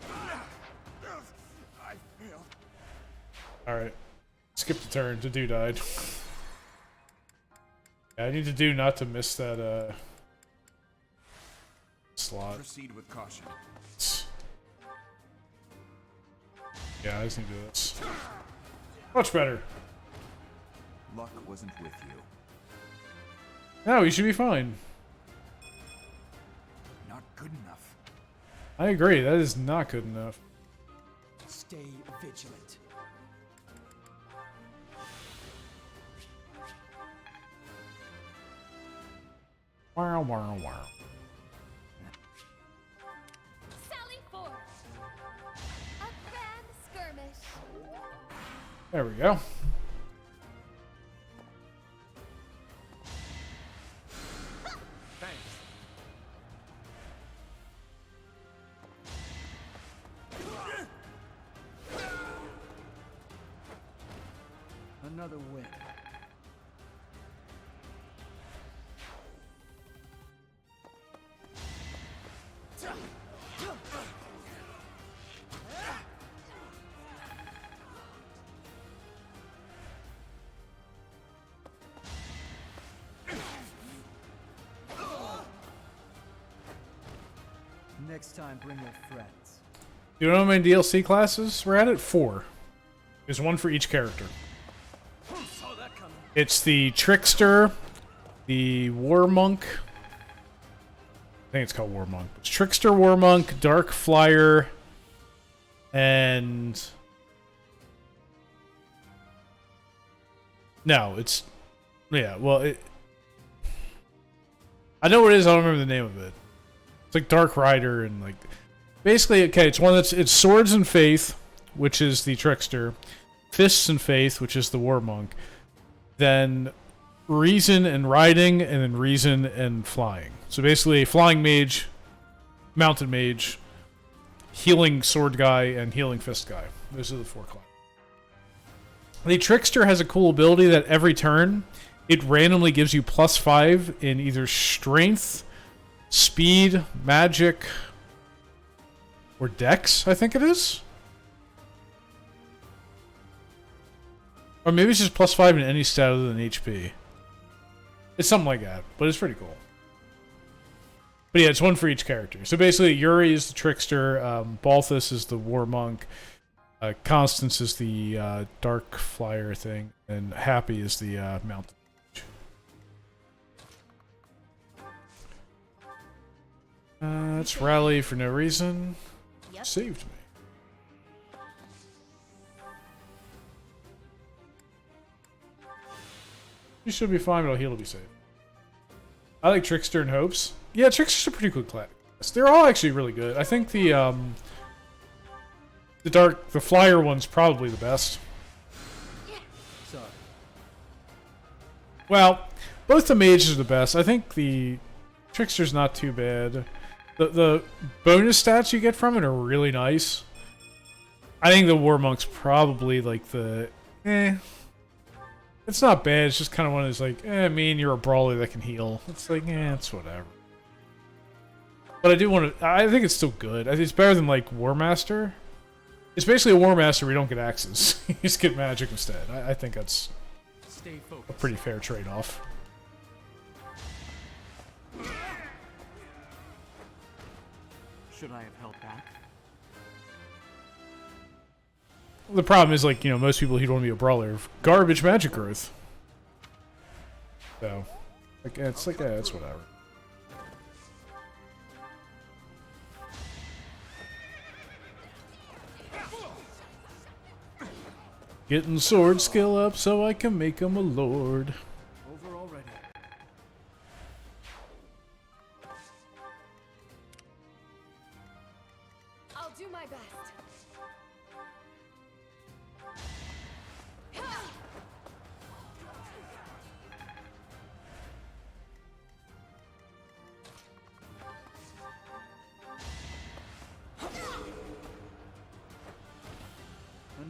it. I failed. Alright. Skip the turn. Dedue died. Yeah, I need to do not to miss that, slot. Proceed with caution. Yeah, I just need to do this. Much better. Luck wasn't with you. No, you should be fine. Not good enough. I agree, that is not good enough. Stay vigilant. Wow, wow, wow. Sally forth. A grand skirmish. There we go. Thanks. Another win. Next time, bring your friends. You know how many DLC classes we're at? 4. There's 1 for each character. It's the Trickster, the War Monk. I think it's called War Monk. It's Trickster, War Monk, Dark Flyer, and... No, it's... Yeah, well, I know what it is, I don't remember the name of it. It's like Dark Rider and like... Basically, okay, it's one that's... It's Swords and Faith, which is the Trickster. Fists and Faith, which is the War Monk. Then Reason and Riding, and then Reason and Flying. So basically, a Flying Mage, Mounted Mage, Healing Sword Guy, and Healing Fist Guy. Those are the 4 classes. The Trickster has a cool ability that every turn, it randomly gives you +5 in either Strength, Speed, Magic, or Dex, I think it is. Or maybe it's just +5 in any stat other than HP. It's something like that, but it's pretty cool. But yeah, it's 1 for each character. So basically, Yuri is the Trickster, Balthus is the War Monk, Constance is the Dark Flyer thing, and Happy is the Mountain Mage. Let's rally for no reason. Yep. Saved me. You should be fine, but I'll heal to be safe. I like Trickster and Hopes. Yeah, Trickster's a pretty good class. They're all actually really good. I think the flyer one's probably the best. Sorry. Well, both the mages are the best. I think the Trickster's not too bad. The bonus stats you get from it are really nice. I think the War Monk's probably like the It's not bad. It's just kind of one of those like, I mean, you're a brawler that can heal. It's like, it's whatever. But I do want to. I think it's still good. I think it's better than like War Master. It's basically a War Master where you don't get axes. You just get magic instead. I think that's a pretty fair trade-off. Should I have held back? The problem is, like, most people who don't want to be a brawler have garbage magic growth. So, like, it's like, it's whatever. Getting sword skill up so I can make him a lord. Over already. I'll do my best.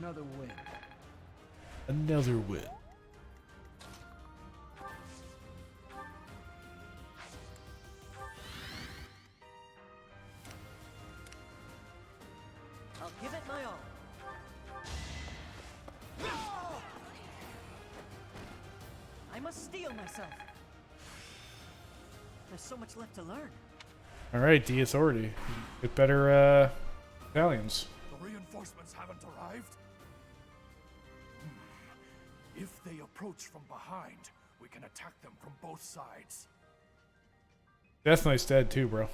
Another win. Another win. I'll give it my all. I must steel myself. There's so much left to learn. Alright, D Authority. Get better, battalions. The reinforcements haven't arrived? If they approach from behind, we can attack them from both sides. Death Knight's dead too, bro.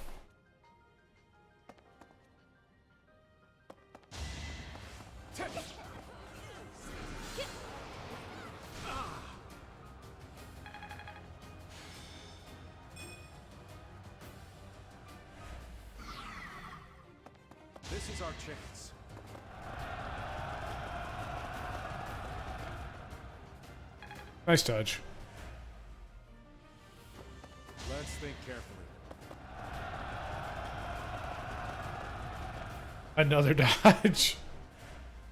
This is our chance. Nice touch. Let's think carefully. Another dodge.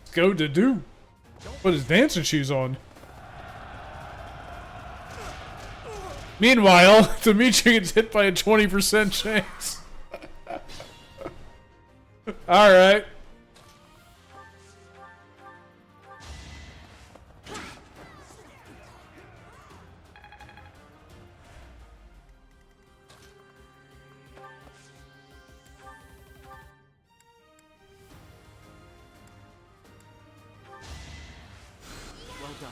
Let's go to do. Put his dancing shoes on. Meanwhile, Dimitri gets hit by a 20% chance. Alright. Well done.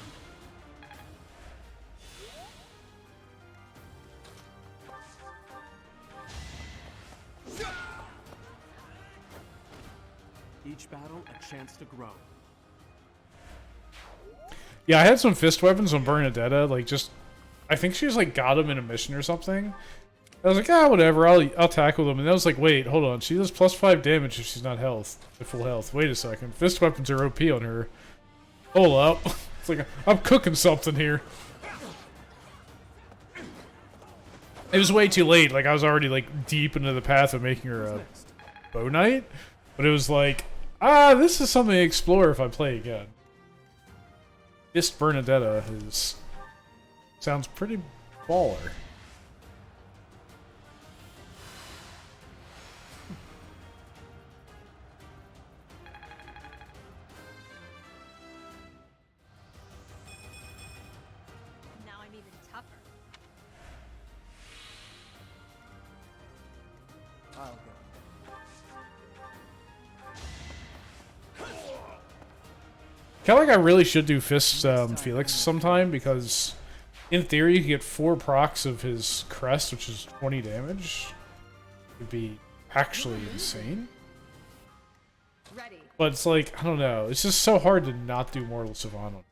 Each battle a chance to grow. Yeah, I had some fist weapons on Bernadetta, like just I think she just like got him in a mission or something. I was like, whatever, I'll tackle them. And I was like, wait, hold on, she does +5 damage if she's not at full health. Wait a second. Fist weapons are OP on her. Hold up. It's like I'm cooking something here. It was way too late, like I was already like deep into the path of making her a bow knight. But it was like, this is something to explore if I play again. Fist Bernadetta sounds pretty baller. Now I'm even tougher. I'll go. I feel like I really should do Fist Felix sometime because, in theory, you can get 4 procs of his crest, which is 20 damage. It'd be actually insane. Ready. But it's like, I don't know. It's just so hard to not do Mortal Savant on.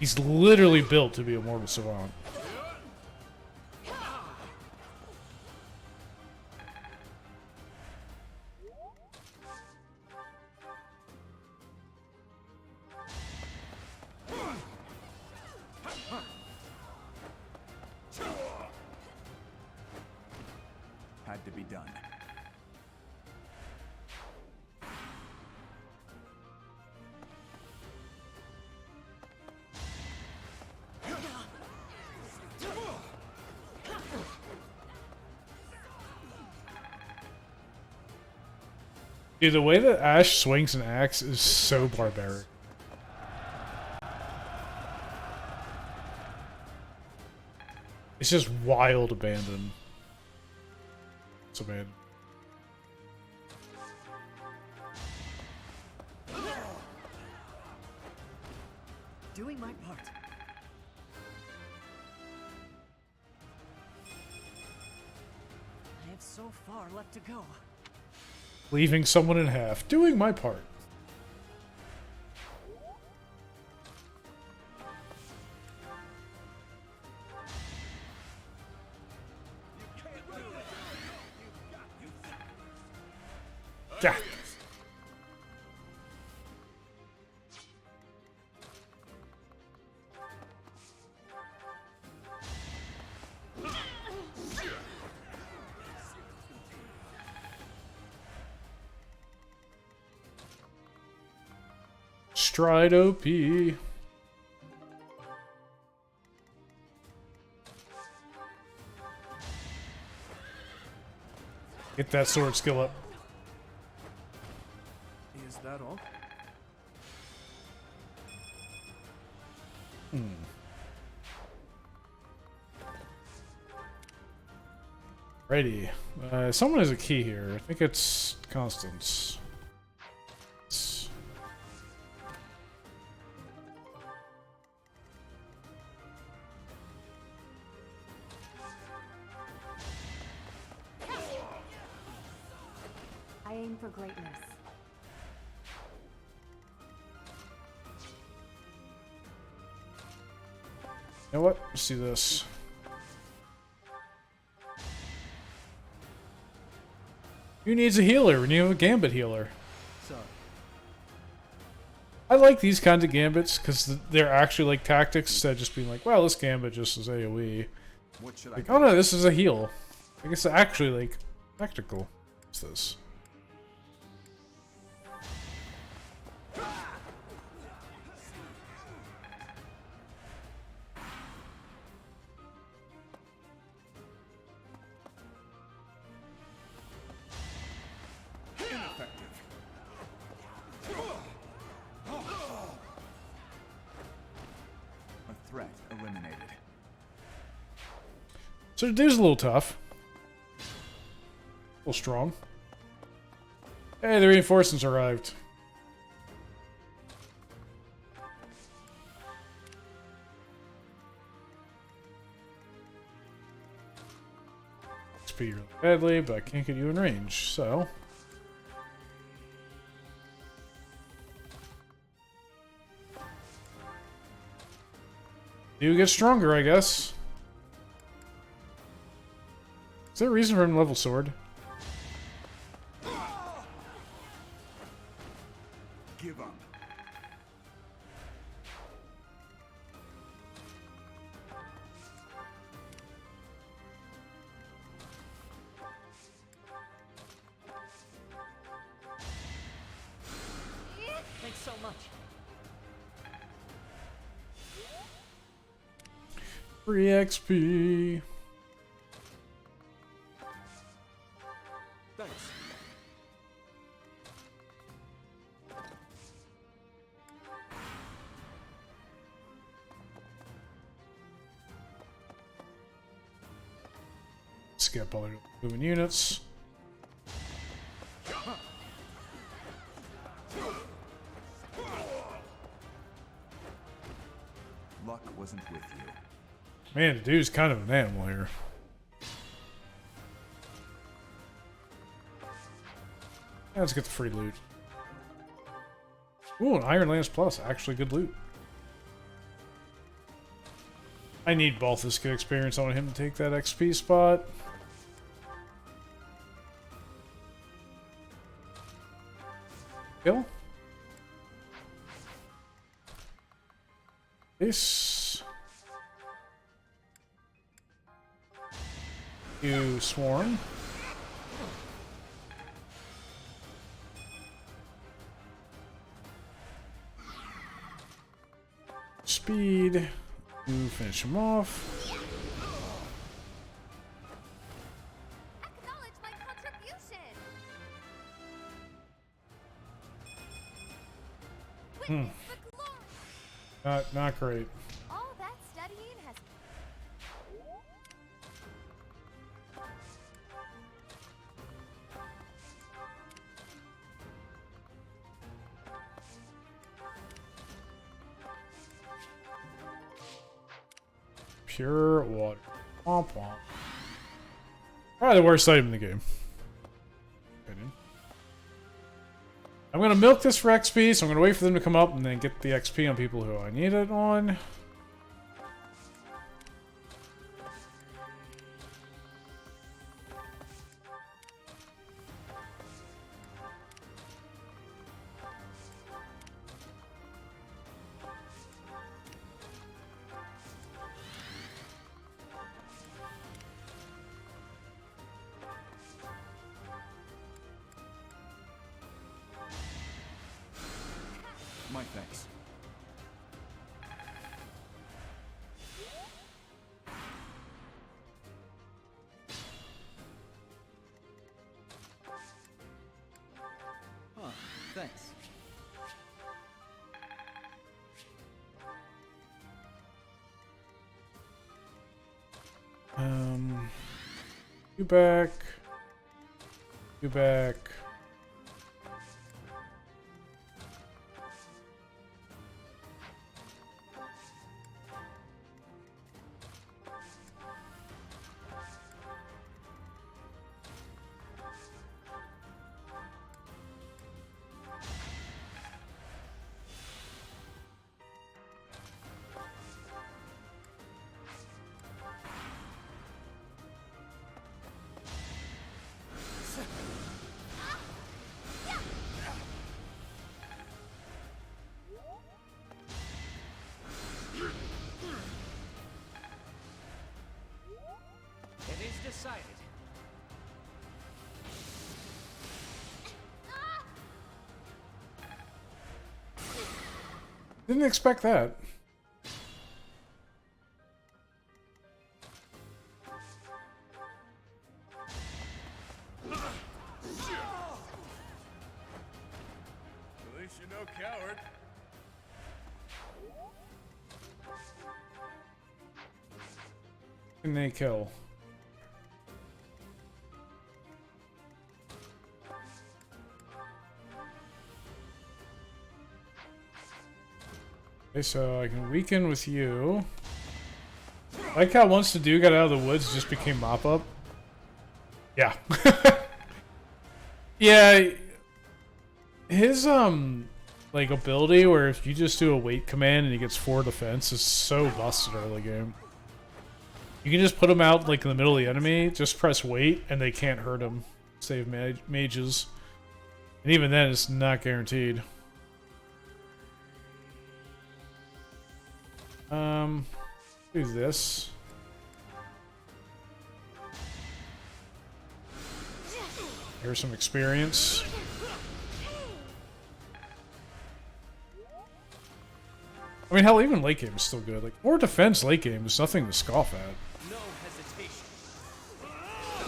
He's literally built to be a mortal savant. Had to be done. Dude, the way that Ash swings an axe is so barbaric. It's just wild abandon. It's abandon. Doing my part. I have so far left to go. Leaving someone in half. Doing my part. Yeah. Stride OP. Get that sword skill up. Is that all? Ready. Someone has a key here. I think it's Constance. I aim for greatness. You know what? Let's do this. Who needs a healer when you have a gambit healer? Sorry. I like these kinds of gambits because they're actually like tactics instead of just being like, well, this gambit just is AoE. What should Like, I oh no, this is a heal. I guess it's actually like tactical. What's this? A threat eliminated. So the dude's a little tough. A little strong. Hey, the reinforcements arrived. XP really badly, but I can't get you in range, so... You get stronger, I guess. Is there a reason for him to level sword? Give up. Thanks so much. Free XP. Thanks. Skip all the moving units. Luck wasn't with you. Man, the dude's kind of an animal here. Yeah, let's get the free loot. Ooh, an Iron Lance Plus. Actually good loot. I need Balthus good experience. I want him to take that XP spot. Kill. This. You swarm. Speed. You finish him off. Acknowledge my contribution. Hmm. Not great. All that studying has. Pure water. Womp womp. Probably the worst item in the game. I'm gonna milk this for XP, so I'm gonna wait for them to come up and then get the XP on people who I need it on. My thanks. Huh, thanks. You back. You back. It is decided. Didn't expect that. At least you're no coward. Can they kill? Okay, so I can weaken with you. Like how once the dude got out of the woods, just became mop up. Yeah. Yeah. His like ability where if you just do a wait command and he gets 4 defense is so busted early game. You can just put him out like in the middle of the enemy, just press wait, and they can't hurt him. Save mages. And even then, it's not guaranteed. Do this. Here's some experience. I mean, hell, even late game is still good. Like, more defense late game is nothing to scoff at. No hesitation.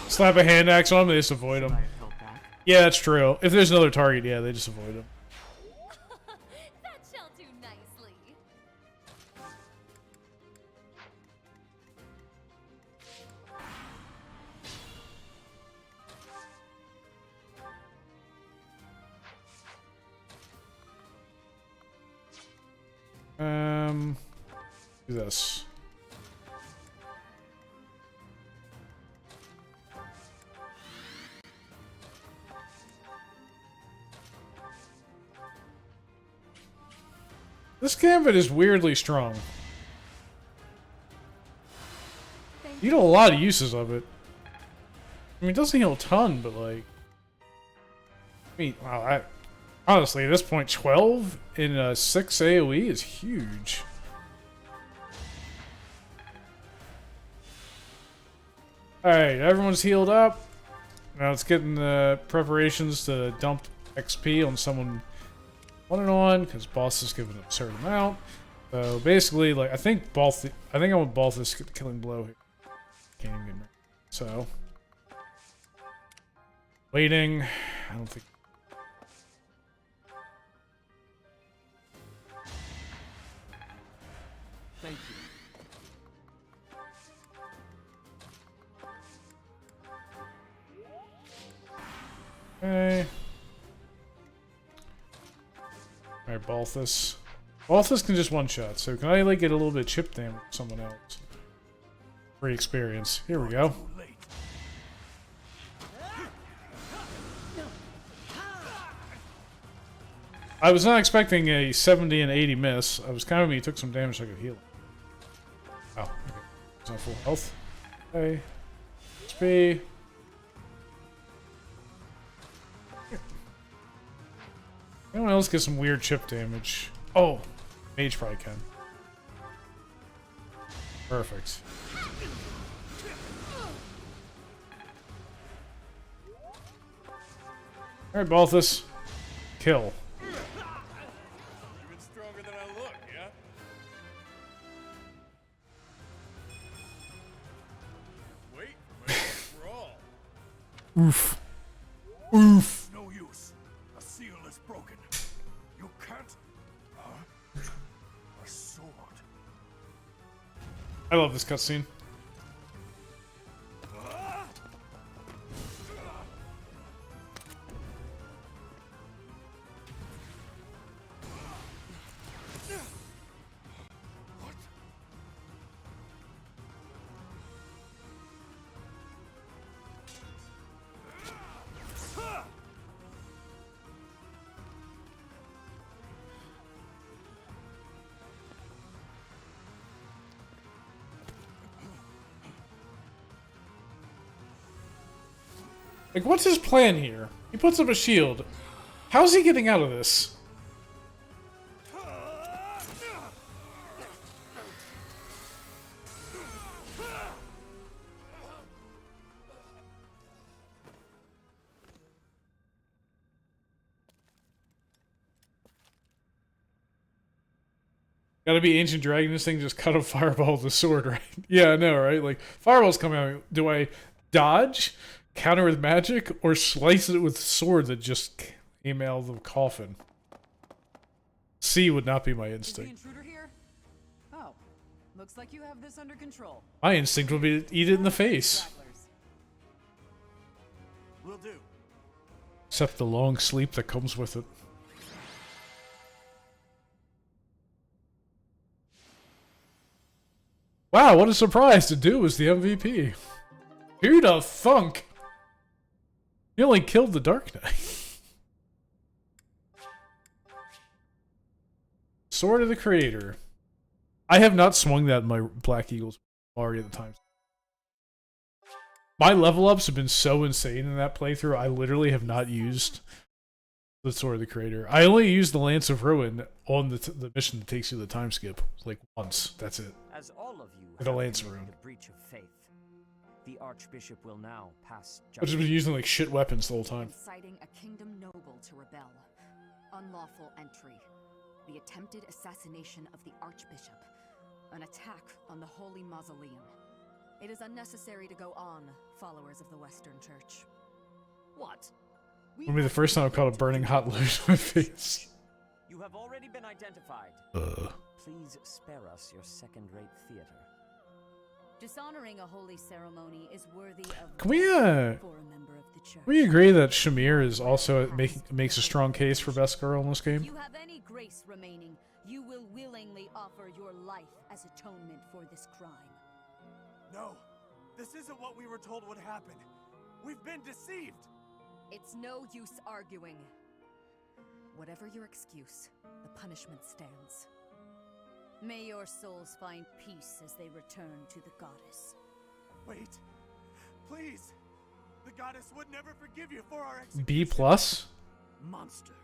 Slap a hand axe on them, they just avoid them. Yeah, that's true. If there's another target, yeah, they just avoid them. That shall do nicely. Do this. This gambit is weirdly strong. You know a lot of uses of it. I mean, it doesn't heal a ton, but like, I mean, wow, honestly, at this point, 12 in a 6 AoE is huge. Alright, everyone's healed up. Now let's get in the preparations to dump XP on someone on, because boss is given an absurd amount. So basically, like, I think I want Balthus killing blow here. Can't even get him. So waiting. I don't think. Thank you. Okay. Alright, Balthus. Balthus can just one-shot, so can I, like, get a little bit of chip damage with someone else? Free experience. Here we go. I was not expecting a 70 and 80 miss. I was counting he took some damage so I could heal. Oh, okay. He's on full health. Okay. XP. Anyone else get some weird chip damage? Oh, mage probably can. Perfect. Alright, Balthus. Kill. Even stronger than I look, yeah? Wait for my next brawl. Oof. Oof. No use. A seal is broken. You can't. A sword. I love this cutscene. Like, what's his plan here? He puts up a shield. How's he getting out of this? Gotta be Ancient Dragon, this thing just cut a fireball with a sword, right? Yeah, I know, right? Like, fireballs come out. Do I dodge, counter with magic, or slice it with sword that just came out of the coffin? C would not be my instinct. Is the intruder here? Oh, looks like you have this under control. My instinct would be to eat it in the face. Will do. Except the long sleep that comes with it. Wow, what a surprise to do was the MVP. Who the thunk? He only killed the Dark Knight. Sword of the Creator. I have not swung that in my Black Eagles already at the time. My level ups have been so insane in that playthrough, I literally have not used the Sword of the Creator. I only used the Lance of Ruin on the mission that takes you to the time skip. Like once. That's it. As all of you With a have Lance of committed Ruin. a breach of faith, the Archbishop will now pass I've just been using like shit weapons the whole time. Inciting a kingdom noble to rebel. Unlawful entry. The attempted assassination of the Archbishop. An attack on the Holy Mausoleum. It is unnecessary to go on, followers of the Western Church. What? It'll be the first time I've caught a burning hot loot in my face. You have already been identified. Please spare us your second-rate theater. Dishonoring a holy ceremony is worthy of Can we, for a member of the church. we agree that Shamir is also makes a strong case for best girl in this game? If you have any grace remaining, you will willingly offer your life as atonement for this crime. No, this isn't what we were told would happen. We've been deceived. It's no use arguing. Whatever your excuse, the punishment stands. May your souls find peace as they return to the goddess. Wait. Please. The goddess would never forgive you for our execution. B plus. Monster.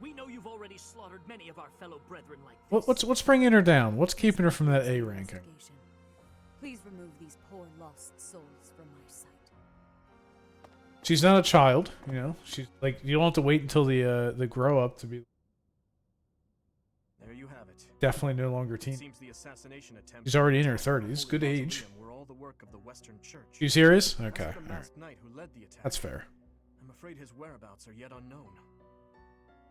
We know you've already slaughtered many of our fellow brethren like this. What's bringing her down? What's keeping her from that A ranking? Please remove these poor lost souls from my sight. She's not a child, you know. She's like, you don't have to wait until the grow up to be. There you have it. Definitely no longer teen. Seems the assassination attempt She's already in her 30s. Good age. were all the work of the Western Church. You serious? As Okay. for the All right. masked knight who led the attack, That's fair. I'm afraid his whereabouts are yet unknown.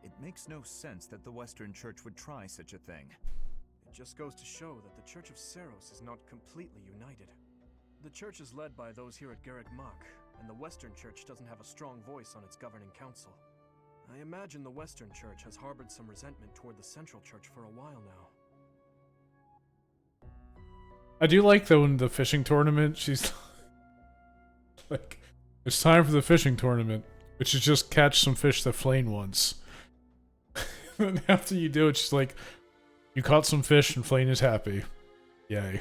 It makes no sense that the Western Church would try such a thing. It just goes to show that the Church of Seros is not completely united. The church is led by those here at Garreg Mach, and the Western Church doesn't have a strong voice on its governing council. I imagine the Western Church has harbored some resentment toward the Central Church for a while now. I do like though in the fishing tournament, she's like, "It's time for the fishing tournament," which is just catch some fish that Flame wants. And after you do it, she's like, "You caught some fish and Flame is happy. Yay."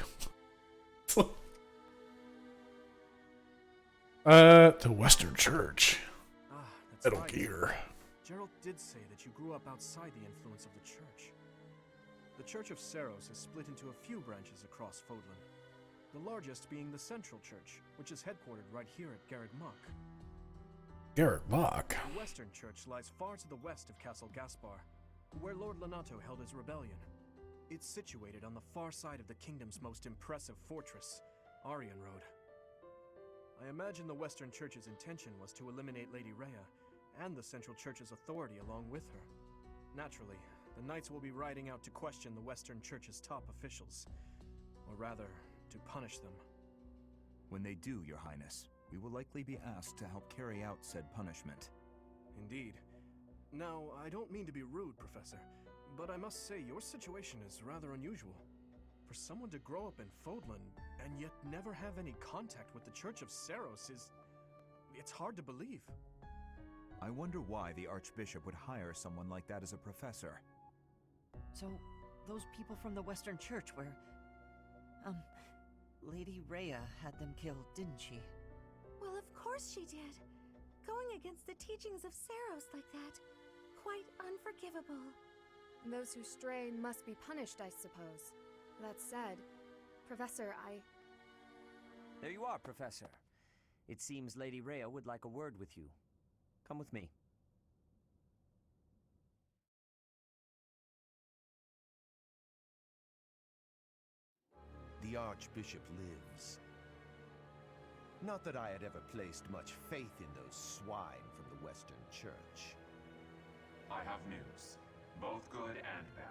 The Western Church. Metal Gear. Gerald did say that you grew up outside the influence of the church. The Church of Seros is split into a few branches across Fodlan. The largest being the Central Church, which is headquartered right here at Garreg Mach. Garreg Mach. The Western Church lies far to the west of Castle Gaspar, where Lord Lonato held his rebellion. It's situated on the far side of the kingdom's most impressive fortress, Arian Road. I imagine the Western Church's intention was to eliminate Lady Rhea and the Central Church's authority along with her. Naturally, the Knights will be riding out to question the Western Church's top officials, or rather, to punish them. When they do, Your Highness, we will likely be asked to help carry out said punishment. Indeed. Now, I don't mean to be rude, Professor, but I must say your situation is rather unusual. For someone to grow up in Fodlan and yet never have any contact with the Church of Seros it's hard to believe. I wonder why the Archbishop would hire someone like that as a professor. So, those people from the Western Church were... Lady Rhea had them killed, didn't she? Well, of course she did. Going against the teachings of Seros like that. Quite unforgivable. Those who stray must be punished, I suppose. That said, Professor, There you are, Professor. It seems Lady Rhea would like a word with you. Come with me. The Archbishop lives. Not that I had ever placed much faith in those swine from the Western Church. I have news, both good and bad.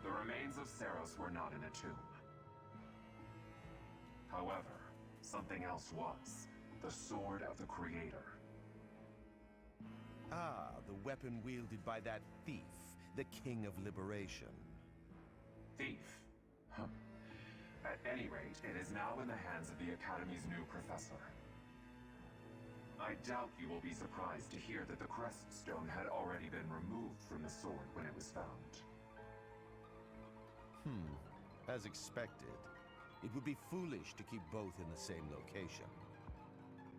The remains of Seros were not in a tomb. However, something else was. The Sword of the Creator. Ah, the weapon wielded by that thief, the King of Liberation. Thief? Huh. At any rate, it is now in the hands of the Academy's new professor. I doubt you will be surprised to hear that the crest stone had already been removed from the sword when it was found. As expected. It would be foolish to keep both in the same location.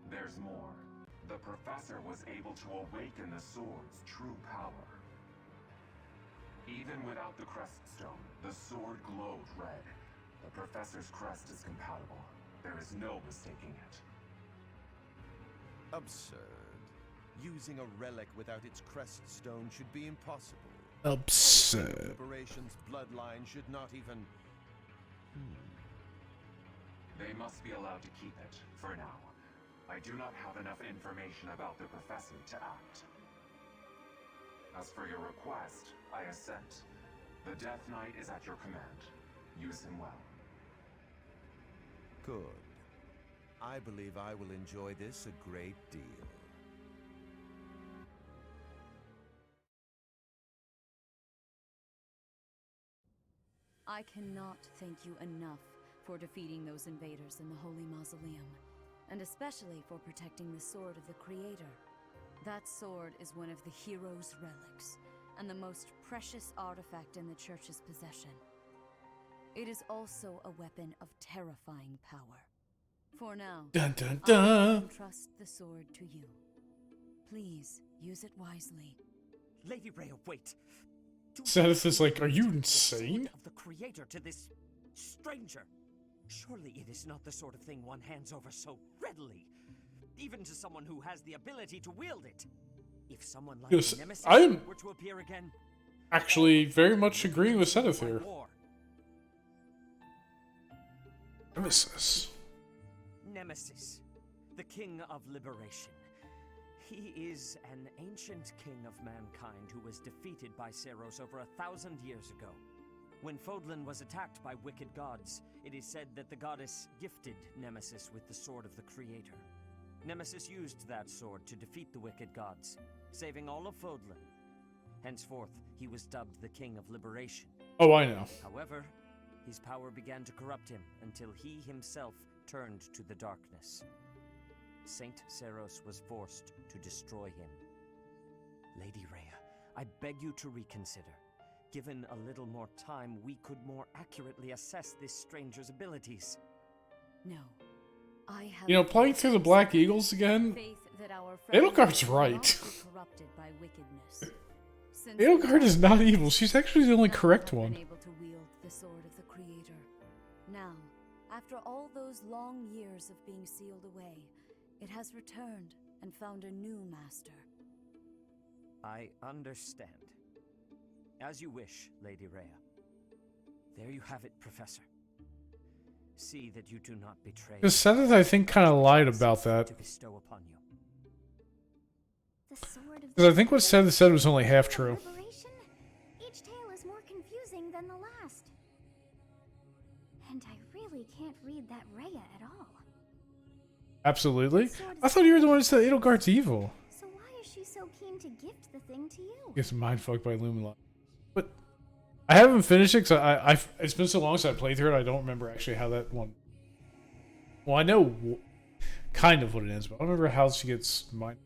There's more. The professor was able to awaken the sword's true power. Even without the crest stone, the sword glowed red. The professor's crest is compatible. There is no mistaking it. Absurd. Using a relic without its crest stone should be impossible. Absurd. Liberation's bloodline should not even... They must be allowed to keep it, for now. I do not have enough information about the professor to act. As for your request, I assent. The Death Knight is at your command. Use him well. Good. I believe I will enjoy this a great deal. I cannot thank you enough for defeating those invaders in the Holy Mausoleum, and especially for protecting the Sword of the Creator. That sword is one of the hero's relics, and the most precious artifact in the Church's possession. it is also a weapon of terrifying power. For now, Dun, dun, I dun. entrust the sword to you. Please use it wisely. Lady Rhea, wait. Zenith is like, are you insane? Of the creator to this stranger. Surely it is not the sort of thing one hands over so readily, even to someone who has the ability to wield it. If someone like Yes, Nemesis I'm were to appear again, actually very much agreeing with Zenith here. Nemesis. Nemesis, the king of liberation. He is an ancient king of mankind who was defeated by Seros over 1,000 years ago. When Fodlan was attacked by wicked gods, it is said that the goddess gifted Nemesis with the sword of the creator. Nemesis used that sword to defeat the wicked gods, saving all of Fodlan. Henceforth, he was dubbed the King of Liberation. Oh, I know. However, his power began to corrupt him until he himself turned to the darkness. Saint Seros was forced to destroy him. Lady Rhea, I beg you to reconsider. Given a little more time, we could more accurately assess this stranger's abilities. No. I have You know, playing through the Black Eagles again, faith that our friend Edelgard's will right. not be corrupted by wickedness. Since Edelgard is not evil. She's actually the only correct been one. able to wield the sword of the Creator. Now, after all those long years of being sealed away, it has returned and found a new master. I understand. As you wish, Lady Rhea. There you have it, Professor. See that you do not betray. Because Zenith, I think, kind of lied about that. To bestow upon you. The sword of Because I think what Zenith said was only half true. liberation? Each tale is more confusing than the last. And I really can't read that Rhea at all. Absolutely. I thought you were the one who said Edelgard's evil. So why is she so keen to gift the thing to you? Gets mindfucked by Luminlight. But I haven't finished it because it's been so long since I played through it, I don't remember actually how that one... Well, I know kind of what it is, but I don't remember how she gets mind...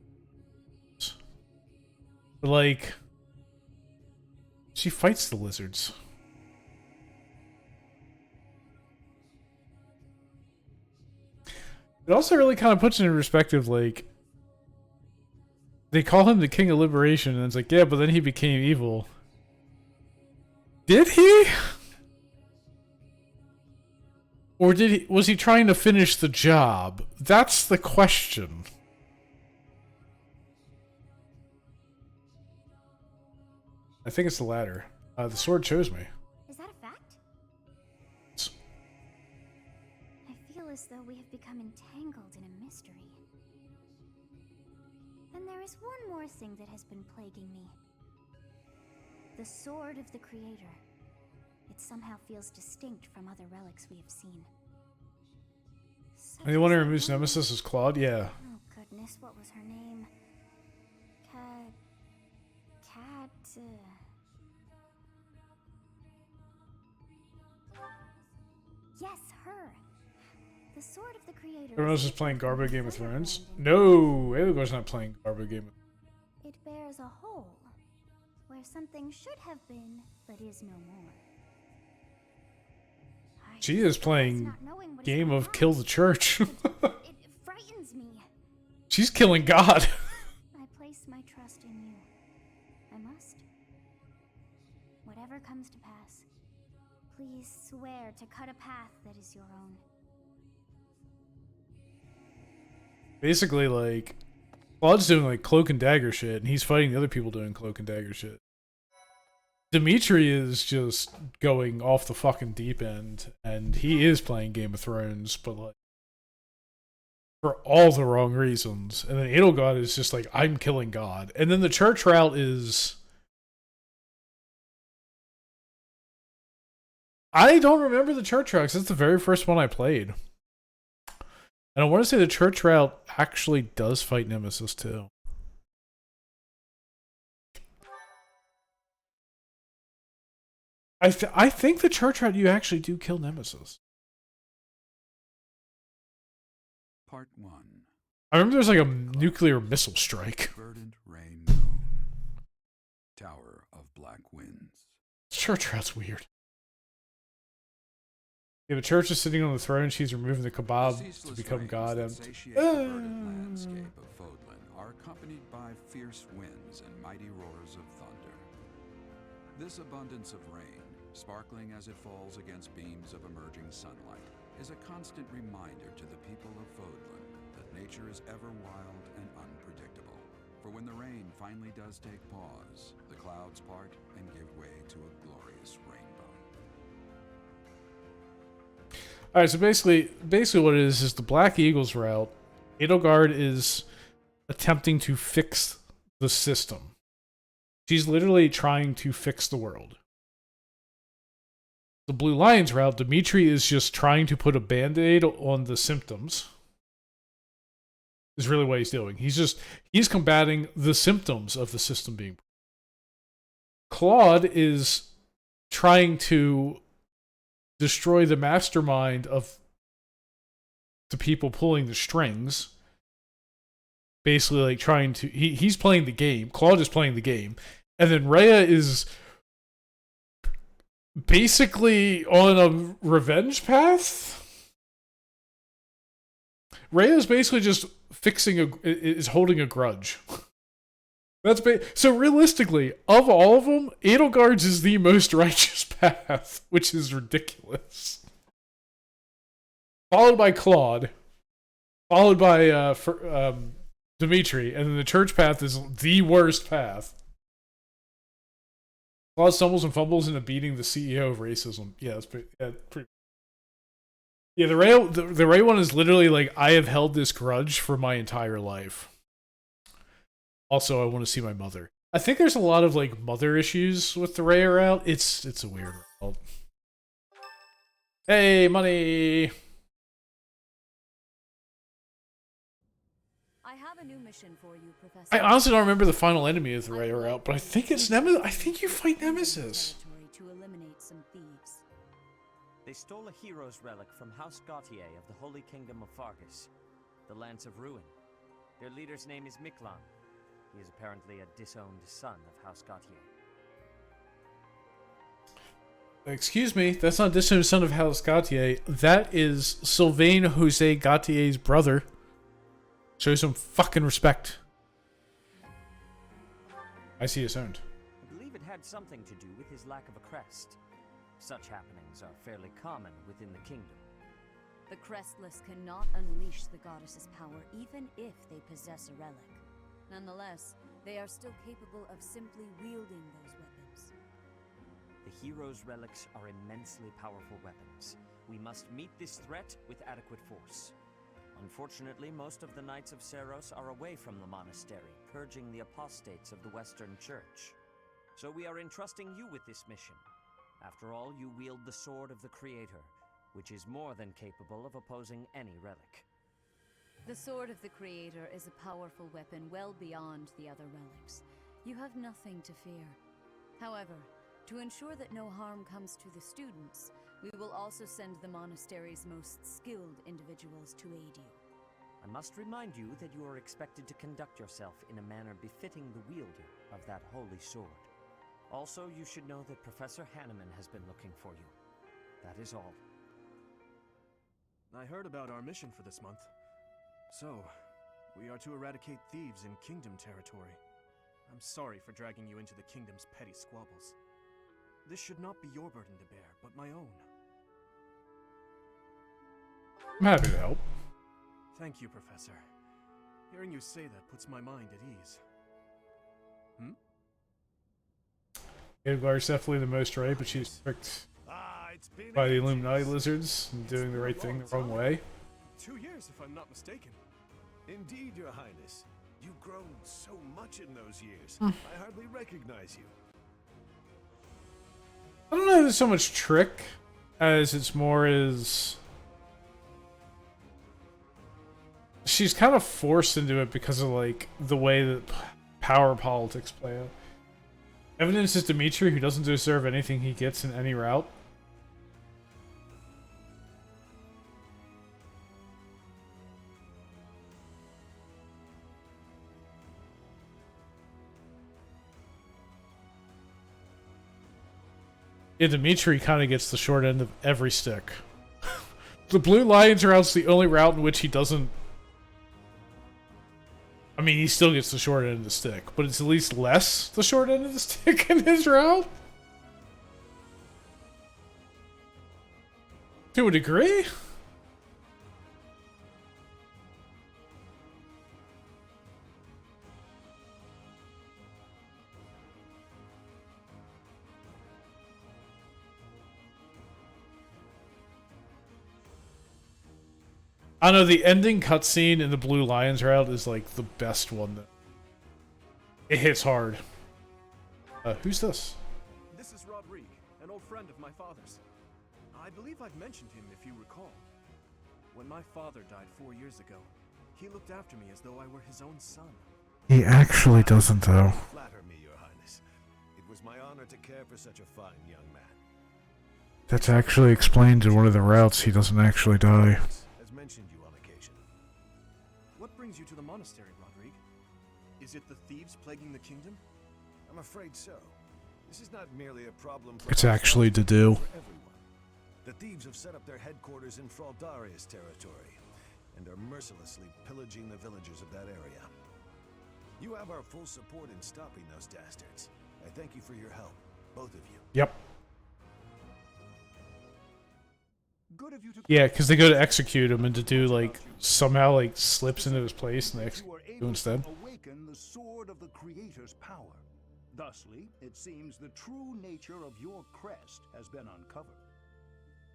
But like... She fights the lizards. It also really kind of puts it in perspective, like... They call him the King of Liberation, and it's like, yeah, but then he became evil. Did he? Or was he trying to finish the job? That's the question. I think it's the latter. The sword chose me. Is that a fact? I feel as though we have become entangled in a mystery. And there is one more thing that has been plaguing me. The sword of the Creator. It somehow feels distinct from other relics we have seen. And the one who removes Nemesis is Claude? Yeah. Oh goodness, what was her name? Yes, her. The sword of the Creator. Everyone else is playing Garbo Game of Thrones? No, Edelgard's not playing Garbo Game of Thrones. It bears a hole where something should have been, but is no more. She is playing Game of Kill the Church. It frightens me. She's killing God. I place my trust in you. I must. Whatever comes to pass, please swear to cut a path that is your own. Basically, like, Claude's doing, like, cloak and dagger shit, and he's fighting the other people doing cloak and dagger shit. Dimitri is just going off the fucking deep end, and he is playing Game of Thrones, but, like, for all the wrong reasons. And then Edelgard is just like, I'm killing God. And then the church route is... I don't remember the church route, 'cause it's the very first one I played. And I want to say the church route actually does fight Nemesis, too. I think the church route, you actually do kill Nemesis. Part 1. I remember there's like a nuclear missile strike. Verdant Rain Moon. Tower of Black Winds. Church route's weird. Yeah, the church is sitting on the throne. She's removing the kebab to Ceaseless become rains God. that And satiate the verdant landscape of Fodlan are accompanied by fierce winds and mighty roars of thunder. This abundance of rain, sparkling as it falls against beams of emerging sunlight, is a constant reminder to the people of Fodlan that nature is ever wild and unpredictable. For when the rain finally does take pause, the clouds part and give way to a glorious rainbow. all right, so basically what it is the Black Eagles route. Edelgard is attempting to fix the system. She's literally trying to fix the world. The Blue Lions route, Dimitri is just trying to put a band-aid on the symptoms. Is really what he's doing. He's combating the symptoms of the system being. Claude is trying to destroy the mastermind of the people pulling the strings. Basically, like trying to. He's playing the game. Claude is playing the game. And then Rhea is basically on a revenge path. Rhea is basically just is holding a grudge. So realistically, of all of them, Edelgard's is the most righteous path, which is ridiculous. Followed by Claude, followed by Dimitri, and then the church path is the worst path. Claude stumbles and fumbles into beating the CEO of racism. Yeah, that's pretty. Yeah, the Ray one is literally like, I have held this grudge for my entire life. Also, I want to see my mother. I think there's a lot of like mother issues with the Ray route. It's a weird route. Hey, money. I have a new mission for you, Professor. I honestly don't remember the final enemy of the Ray route, but I think it's Nemesis. I think you fight Nemesis. To eliminate some thieves. They stole a hero's relic from House Gautier of the Holy Kingdom of Fargus, the Lance of Ruin. Their leader's name is Miklan. He is apparently a disowned son of House Gautier. Excuse me, that's not disowned son of House Gautier. That is Sylvain Jose Gautier's brother. Show some fucking respect. I see disowned. I believe it had something to do with his lack of a crest. Such happenings are fairly common within the kingdom. The Crestless cannot unleash the goddess's power even if they possess a relic. Nonetheless, they are still capable of simply wielding those weapons. The hero's relics are immensely powerful weapons. We must meet this threat with adequate force. Unfortunately, most of the Knights of Seros are away from the monastery, purging the apostates of the Western Church. So we are entrusting you with this mission. After all, you wield the Sword of the Creator, which is more than capable of opposing any relic. The Sword of the Creator is a powerful weapon well beyond the other relics. You have nothing to fear. However, to ensure that no harm comes to the students, we will also send the monastery's most skilled individuals to aid you. I must remind you that you are expected to conduct yourself in a manner befitting the wielder of that holy sword. Also, you should know that Professor Hanneman has been looking for you. That is all. I heard about our mission for this month. So, we are to eradicate thieves in Kingdom territory. I'm sorry for dragging you into the Kingdom's petty squabbles. This should not be your burden to bear, but my own. I'm happy to help. Thank you, Professor. Hearing you say that puts my mind at ease. Edelgard's definitely the most right, but she's tricked by the Illuminati lizards and doing the right thing the wrong way. 2 years, if I'm not mistaken. Indeed, Your Highness. You've grown so much in those years. Hmm. I hardly recognize you. I don't know if there's so much trick as it's more as she's kind of forced into it because of like the way that power politics play out. Evidence is Dimitri, who doesn't deserve anything he gets in any route. Yeah, Dimitri kind of gets the short end of every stick. The Blue Lions route's the only route in which he doesn't... I mean, he still gets the short end of the stick, but it's at least less the short end of the stick in his route. To a degree? I know the ending cutscene in the Blue Lions route is like the best one. It hits hard. Who's this? This is Rodrigue, an old friend of my father's. I believe I've mentioned him if you recall. When my father died 4 years ago, he looked after me as though I were his own son. He actually doesn't, though. Flatter me, Your Highness. It was my honor to care for such a fine young man. That's actually explained in one of the routes. He doesn't actually die. Has mentioned you on occasion. What brings you to the monastery, Rodrigue? Is it the thieves plaguing the kingdom? I'm afraid so. This is not merely a problem for It's actually to do. everyone. The thieves have set up their headquarters in Fraldaria's territory and are mercilessly pillaging the villagers of that area. You have our full support in stopping those dastards. I thank you for your help, both of you. Yep. Yeah, because they go to execute him and to do like somehow like slips into his place and they execute him instead. Awaken the sword of the Creator's power. Thusly, it seems the true nature of your crest has been uncovered.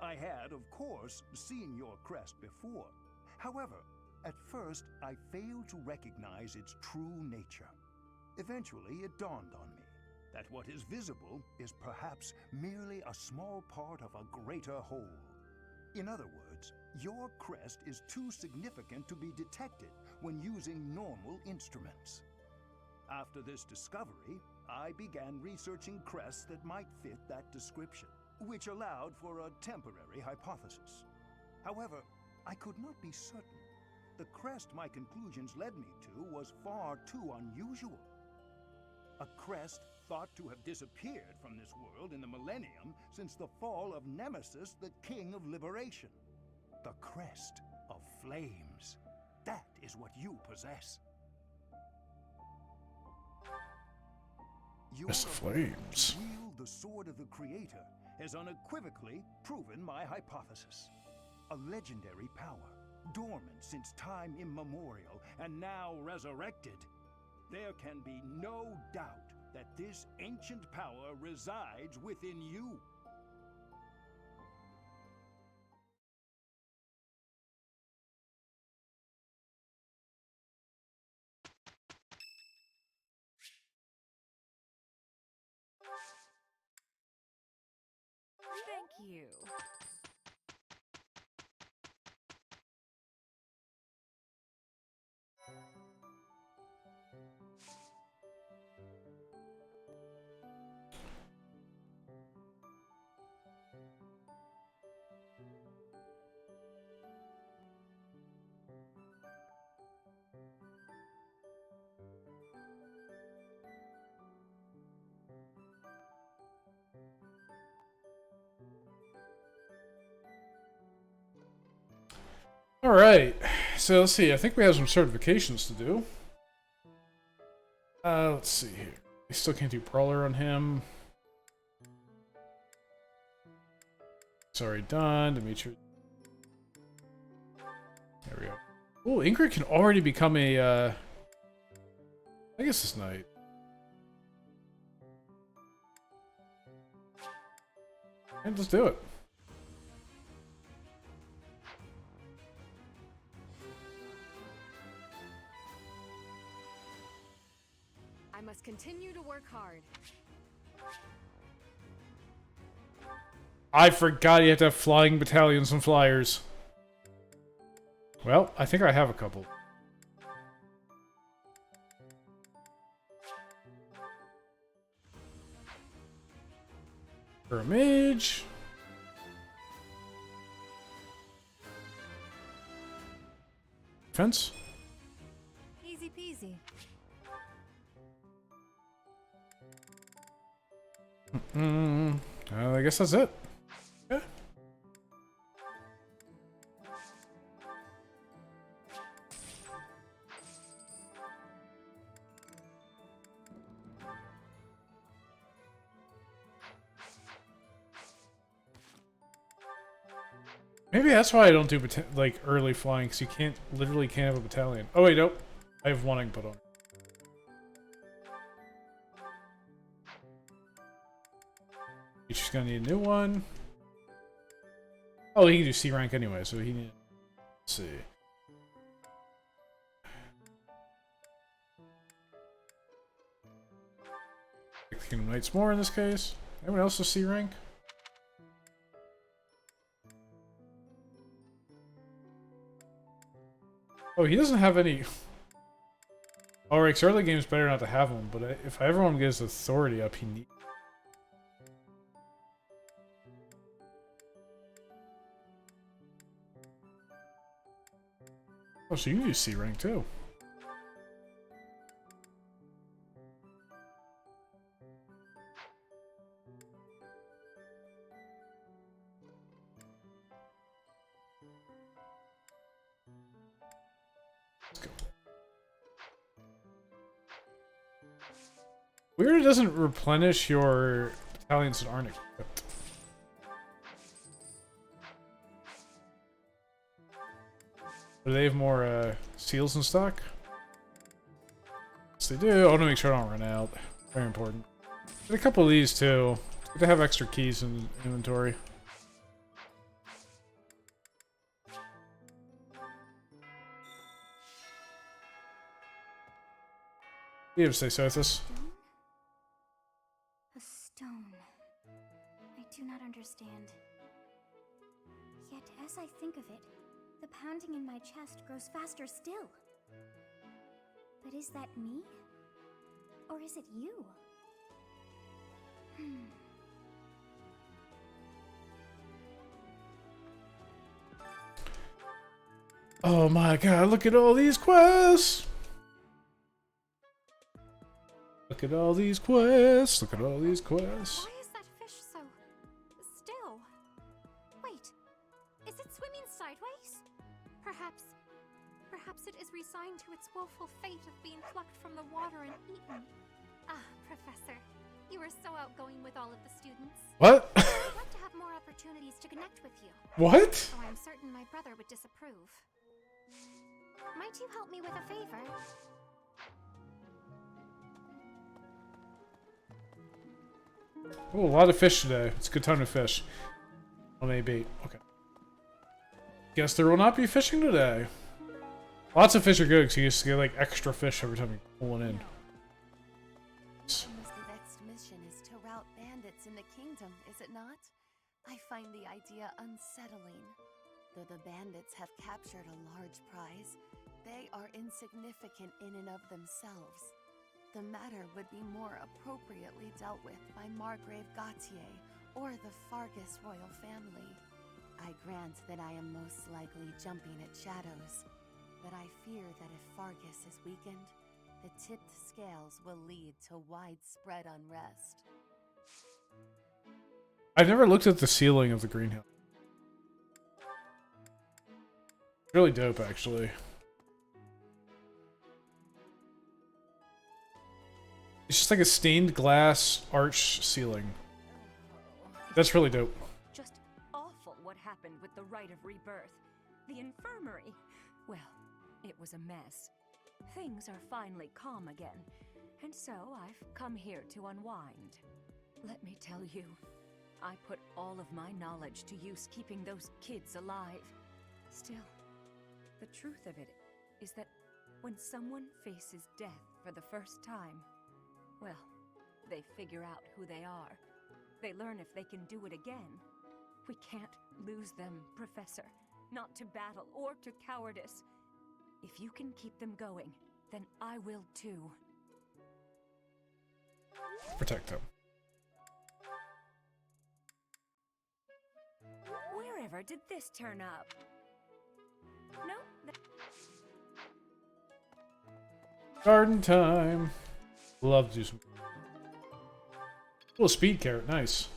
I had, of course, seen your crest before. However, at first, I failed to recognize its true nature. Eventually, it dawned on me that what is visible is perhaps merely a small part of a greater whole. In other words, your crest is too significant to be detected when using normal instruments. After this discovery, I began researching crests that might fit that description, which allowed for a temporary hypothesis. However, I could not be certain. The crest my conclusions led me to was far too unusual. A crest thought to have disappeared from this world in the millennium since the fall of Nemesis, the King of Liberation. The crest of flames. That is what you possess. Your Crest of flames. to wield the sword of the Creator has unequivocally proven my hypothesis. A legendary power, dormant since time immemorial and now resurrected. There can be no doubt that this ancient power resides within you. Thank you. Alright, so let's see. I think we have some certifications to do. Let's see here. We still can't do Brawler on him. Sorry, done. Dimitri. There we go. Oh, Ingrid can already become a, I guess this night. And let's do it. I must continue to work hard. I forgot you have to have flying battalions and flyers. Well, I think I have a couple. For a mage. Defense. Easy peasy. I guess that's it. Yeah. Maybe that's why I don't do like early flying, because you literally can't have a battalion. Oh wait, nope. I have one I can put on. He's gonna need a new one. Oh, he can do C rank anyway, so he need. Let's see. Kingdom Knights more in this case. Anyone else with C rank? Oh, he doesn't have any. Alright, so early game's better not to have him, but if I ever want to get his authority up, he needs. Oh, so you can use C rank too. Weird it doesn't replenish your battalions that aren't equipped. Do they have more seals in stock? Yes, they do. I want to make sure I don't run out. Very important. Get a couple of these too. Good to have extra keys in inventory. You have to say so with this. A stone. I do not understand. Yet, as I think of it, the pounding in my chest grows faster still. But is that me? Or is it you? Oh my god, look at all these quests! Look at all these quests! Look at all these quests! Why is that fish so still? Wait, is it swimming sideways? Perhaps it is resigned to its woeful fate of being plucked from the water and eaten. Ah, Professor, you are so outgoing with all of the students. What? I'd like to have more opportunities to connect with you. What? Oh, I'm certain my brother would disapprove. Might you help me with a favor? Oh, a lot of fish today. It's a good time to fish. On a bait. Okay. Guess there will not be fishing today. Lots of fish are good because you just get like extra fish every time you pull one in. The next mission is to rout bandits in the kingdom, is it not? I find the idea unsettling. Though the bandits have captured a large prize, they are insignificant in and of themselves. The matter would be more appropriately dealt with by Margrave Gautier or the Fargus royal family. I grant that I am most likely jumping at shadows, but I fear that if Fargus is weakened, the tipped scales will lead to widespread unrest. I've never looked at the ceiling of the greenhouse. Really dope, actually. It's just like a stained glass arch ceiling. That's really dope. Just awful what happened with the rite of rebirth. The infirmary. Well, it was a mess. Things are finally calm again, and so I've come here to unwind. Let me tell you, I put all of my knowledge to use keeping those kids alive. Still, the truth of it is that when someone faces death for the first time, well, they figure out who they are. They learn if they can do it again. We can't lose them, Professor. Not to battle or to cowardice. If you can keep them going, then I will too. Protect them. Wherever did this turn up? No? Garden time. Love to do some. Little speed carrot, nice.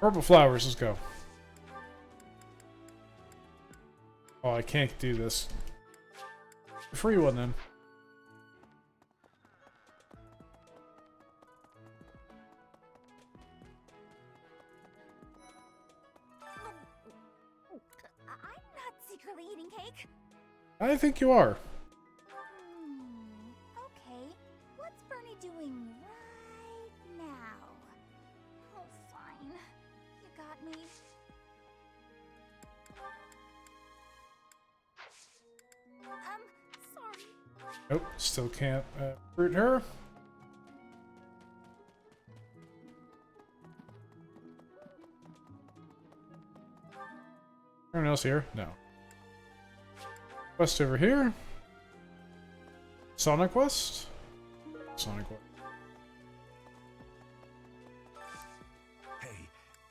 Purple flowers, let's go. Oh, I can't do this. Free one then. really eating cake? I think you are. Okay. What's Bernie doing right now? Oh, fine. You got me. Sorry. Nope, still can't root her. Anyone else here? No. Quest over here. Sonic Quest? Sonic Quest. Hey,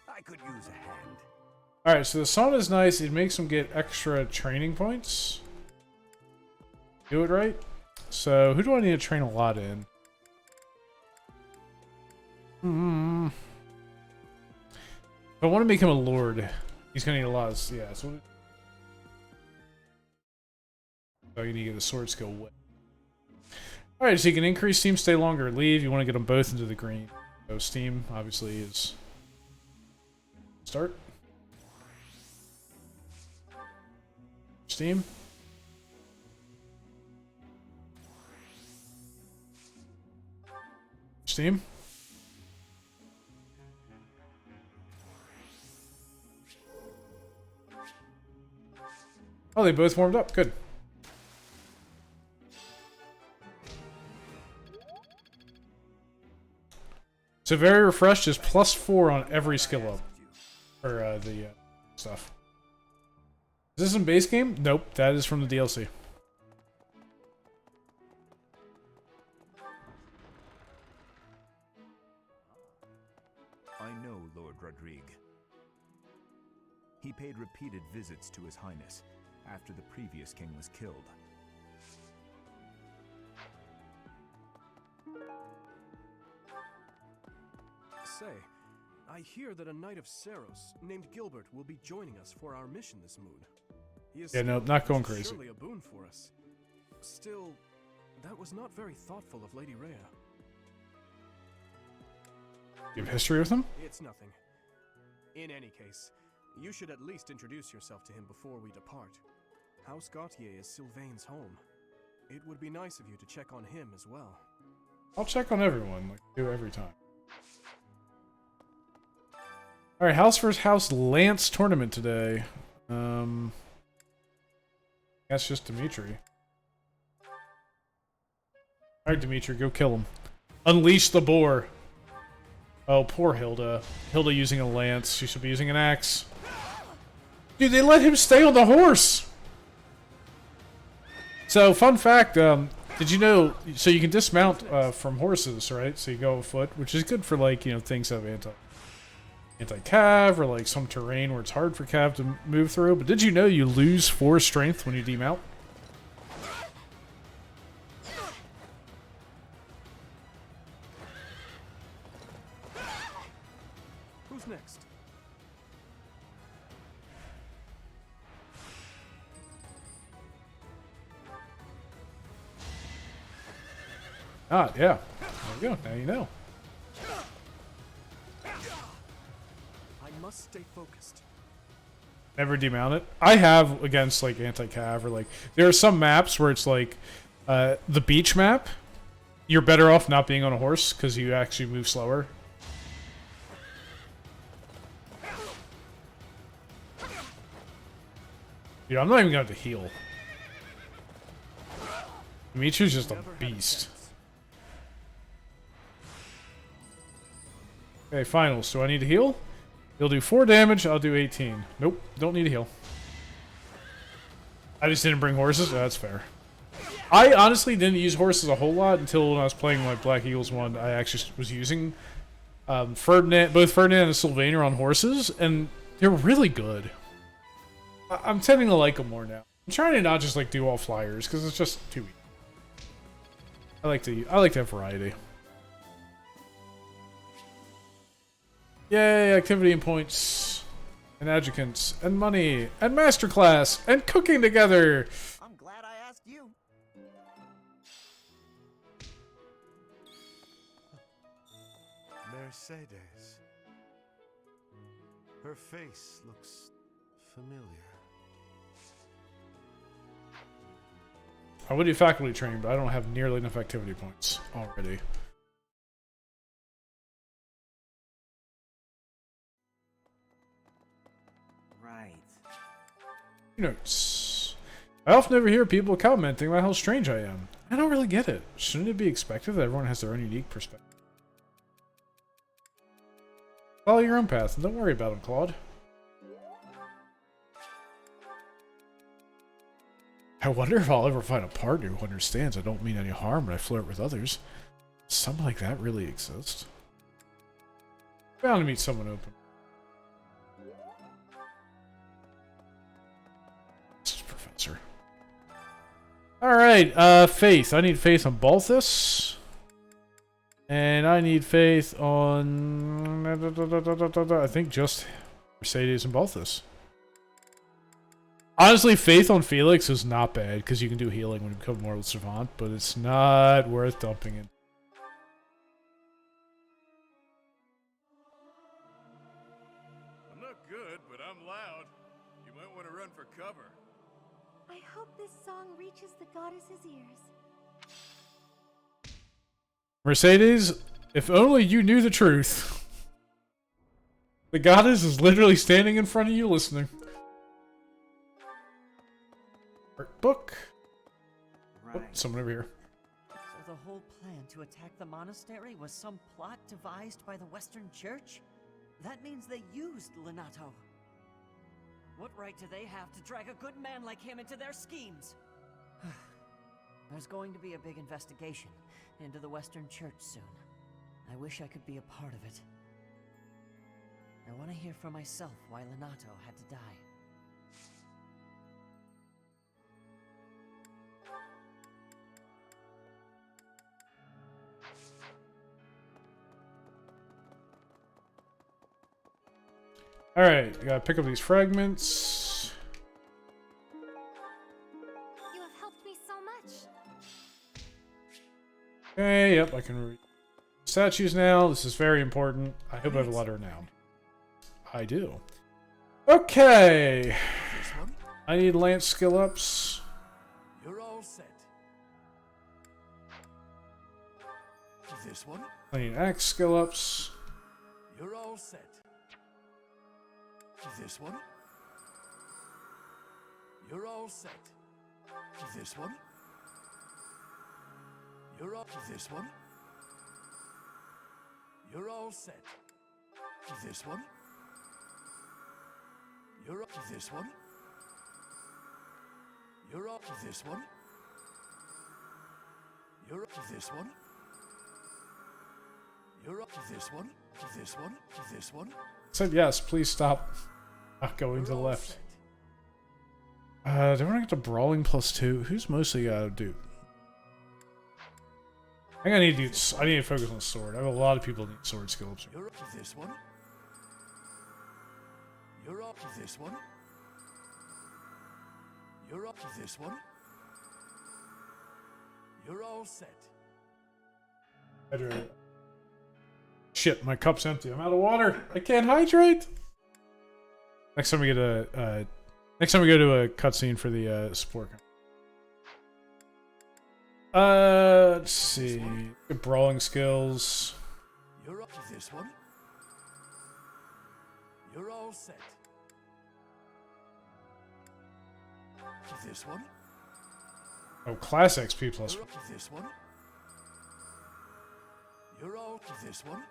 I could use a hand. Alright, so the sauna is nice. It makes them get extra training points. Do it right. So, who do I need to train a lot in? If I want to make him a lord, he's going to need a lot of... Yeah, so... Oh, you need to get the sword skill wet. Alright, so you can increase Steam, stay longer, leave. You want to get them both into the green. So Steam, obviously, is... Start. Steam. Steam. Oh, they both warmed up. Good. So very refreshed is +4 on every skill up. Or the stuff. Is this in base game? Nope, that is from the DLC. I know Lord Rodrigue. He paid repeated visits to His Highness after the previous king was killed. Say, I hear that a knight of Saros named Gilbert will be joining us for our mission this moon. He is Yeah, no, not going crazy. surely a boon for us. Still, that was not very thoughtful of Lady Rhea. You have history with him? It's nothing. In any case, you should at least introduce yourself to him before we depart. House Gautier is Sylvain's home. It would be nice of you to check on him as well. I'll check on everyone, like I do every time. Alright, house versus house Lance tournament today. That's just Dimitri. Alright, Dimitri, go kill him. Unleash the boar. Oh, poor Hilda. Hilda using a lance. She should be using an axe. Dude, they let him stay on the horse! So, fun fact, did you know, so you can dismount from horses, right? So you go afoot, which is good for, like, you know, things that have anti-cav, or like some terrain where it's hard for cav to move through. But did you know you lose 4 strength when you demount? Who's next? Ah, yeah. There you go. Now you know. I must stay focused. Never demount it. I have against like anti-cav, or like there are some maps where it's like the beach map. You're better off not being on a horse because you actually move slower. Dude, I'm not even going to heal. Dimitri's just a beast. Okay, finals. Do I need to heal? He'll do 4 damage, I'll do 18. Nope, don't need to heal. I just didn't bring horses? Oh, that's fair. I honestly didn't use horses a whole lot until when I was playing my Black Eagles one. I actually was using Ferdinand. Both Ferdinand and Sylvain are on horses, and they're really good. I'm tending to like them more now. I'm trying to not just like do all flyers because it's just too easy. I like to have variety. Yay, activity and points, and adjutants, and money, and masterclass, and cooking together! I'm glad I asked you. Mercedes. Her face looks familiar. I would be faculty trained, but I don't have nearly enough activity points already. Right. Notes. I often overhear people commenting about how strange I am. I don't really get it. Shouldn't it be expected that everyone has their own unique perspective? Follow your own path and don't worry about them, Claude. I wonder if I'll ever find a partner who understands I don't mean any harm when I flirt with others. Does something like that really exist? Bound to meet someone open. This is Professor. Alright, faith. I need faith on Balthus. And I need faith on... I think just Mercedes and Balthus. Honestly, faith on Felix is not bad, because you can do healing when you become Mortal Savant, but it's not worth dumping it. I'm not good, but I'm loud. You might want to run for cover. I hope this song reaches the goddess's ears. Mercedes, if only you knew the truth. The goddess is literally standing in front of you listening. Art book. Right. Oh, someone over here. So the whole plan to attack the monastery was some plot devised by the Western Church? That means they used Lenato. What right do they have to drag a good man like him into their schemes? There's going to be a big investigation into the Western Church soon. I wish I could be a part of it. I want to hear for myself why Lenato had to die. Alright, I gotta pick up these fragments. You have helped me so much. Okay, yep, I can read statues now. This is very important. I hope I have a letter now. I do. Okay. I need lance skill ups. You're all set. This one? I need axe skill ups. You're all set. This one? You're all set. This one? You're all... This one? You're all set. This one? You're all... This one? You're all... This one? You're all... This one? You're all... This one? This one? This one? Said yes, please stop. Not going to the left. Do I want to get to Brawling +2? Who's mostly gotta do? I think I need to focus on the sword. I have a lot of people who need sword skills. You're this one. You're up this one. You're up this one. You're all set. Better. Shit, my cup's empty. I'm out of water. I can't hydrate. Next time we get next time we go to a cutscene for the support. Let's see. Good brawling skills. You're up this one. You're all set. This one. Oh, class XP plus. You're up this one. You're all this one.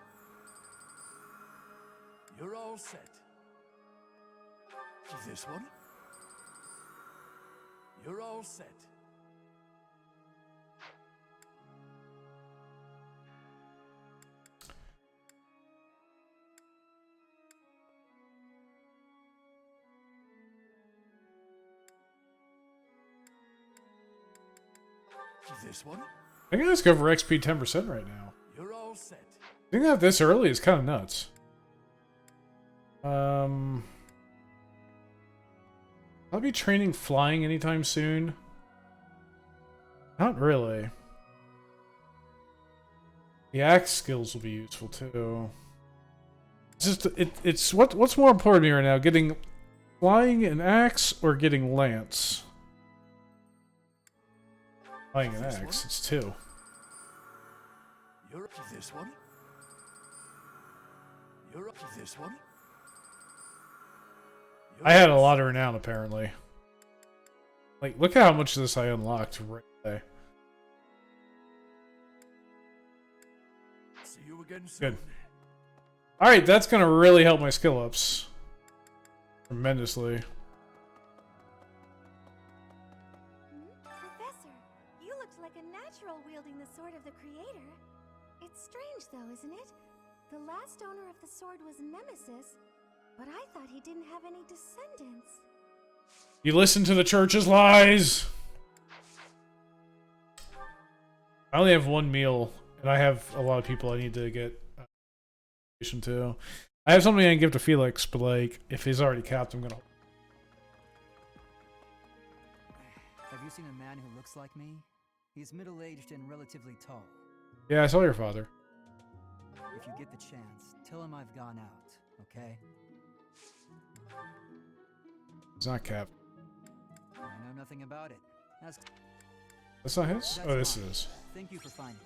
You're all set. This one. You're all set. This one. I think I just go for XP 10% right now. You're all set. Doing that this early is kind of nuts. I'll be training flying anytime soon. Not really. The axe skills will be useful too. It's just it's what's more important to me right now: getting flying an axe or getting lance. Playing an axe, it's 2. You're up to this one. You're up to this one. I had a lot of renown, apparently. Like, look at how much of this I unlocked right away. See you again soon. Good. Alright, that's gonna really help my skill ups. Tremendously. Professor, you looked like a natural wielding the sword of the Creator. It's strange, though, isn't it? The last owner of the sword was Nemesis, but I thought he didn't have any descendants. You listen to the church's lies! I only have 1 meal, and I have a lot of people I need to get to. I have something I can give to Felix, but like, if he's already capped, I'm gonna... Have you seen a man who looks like me? He's middle-aged and relatively tall. Yeah, I saw your father. If you get the chance, tell him I've gone out, okay? He's not capped. I know nothing about it. That's not his? That's Oh, this mine. is. Thank you for finding it.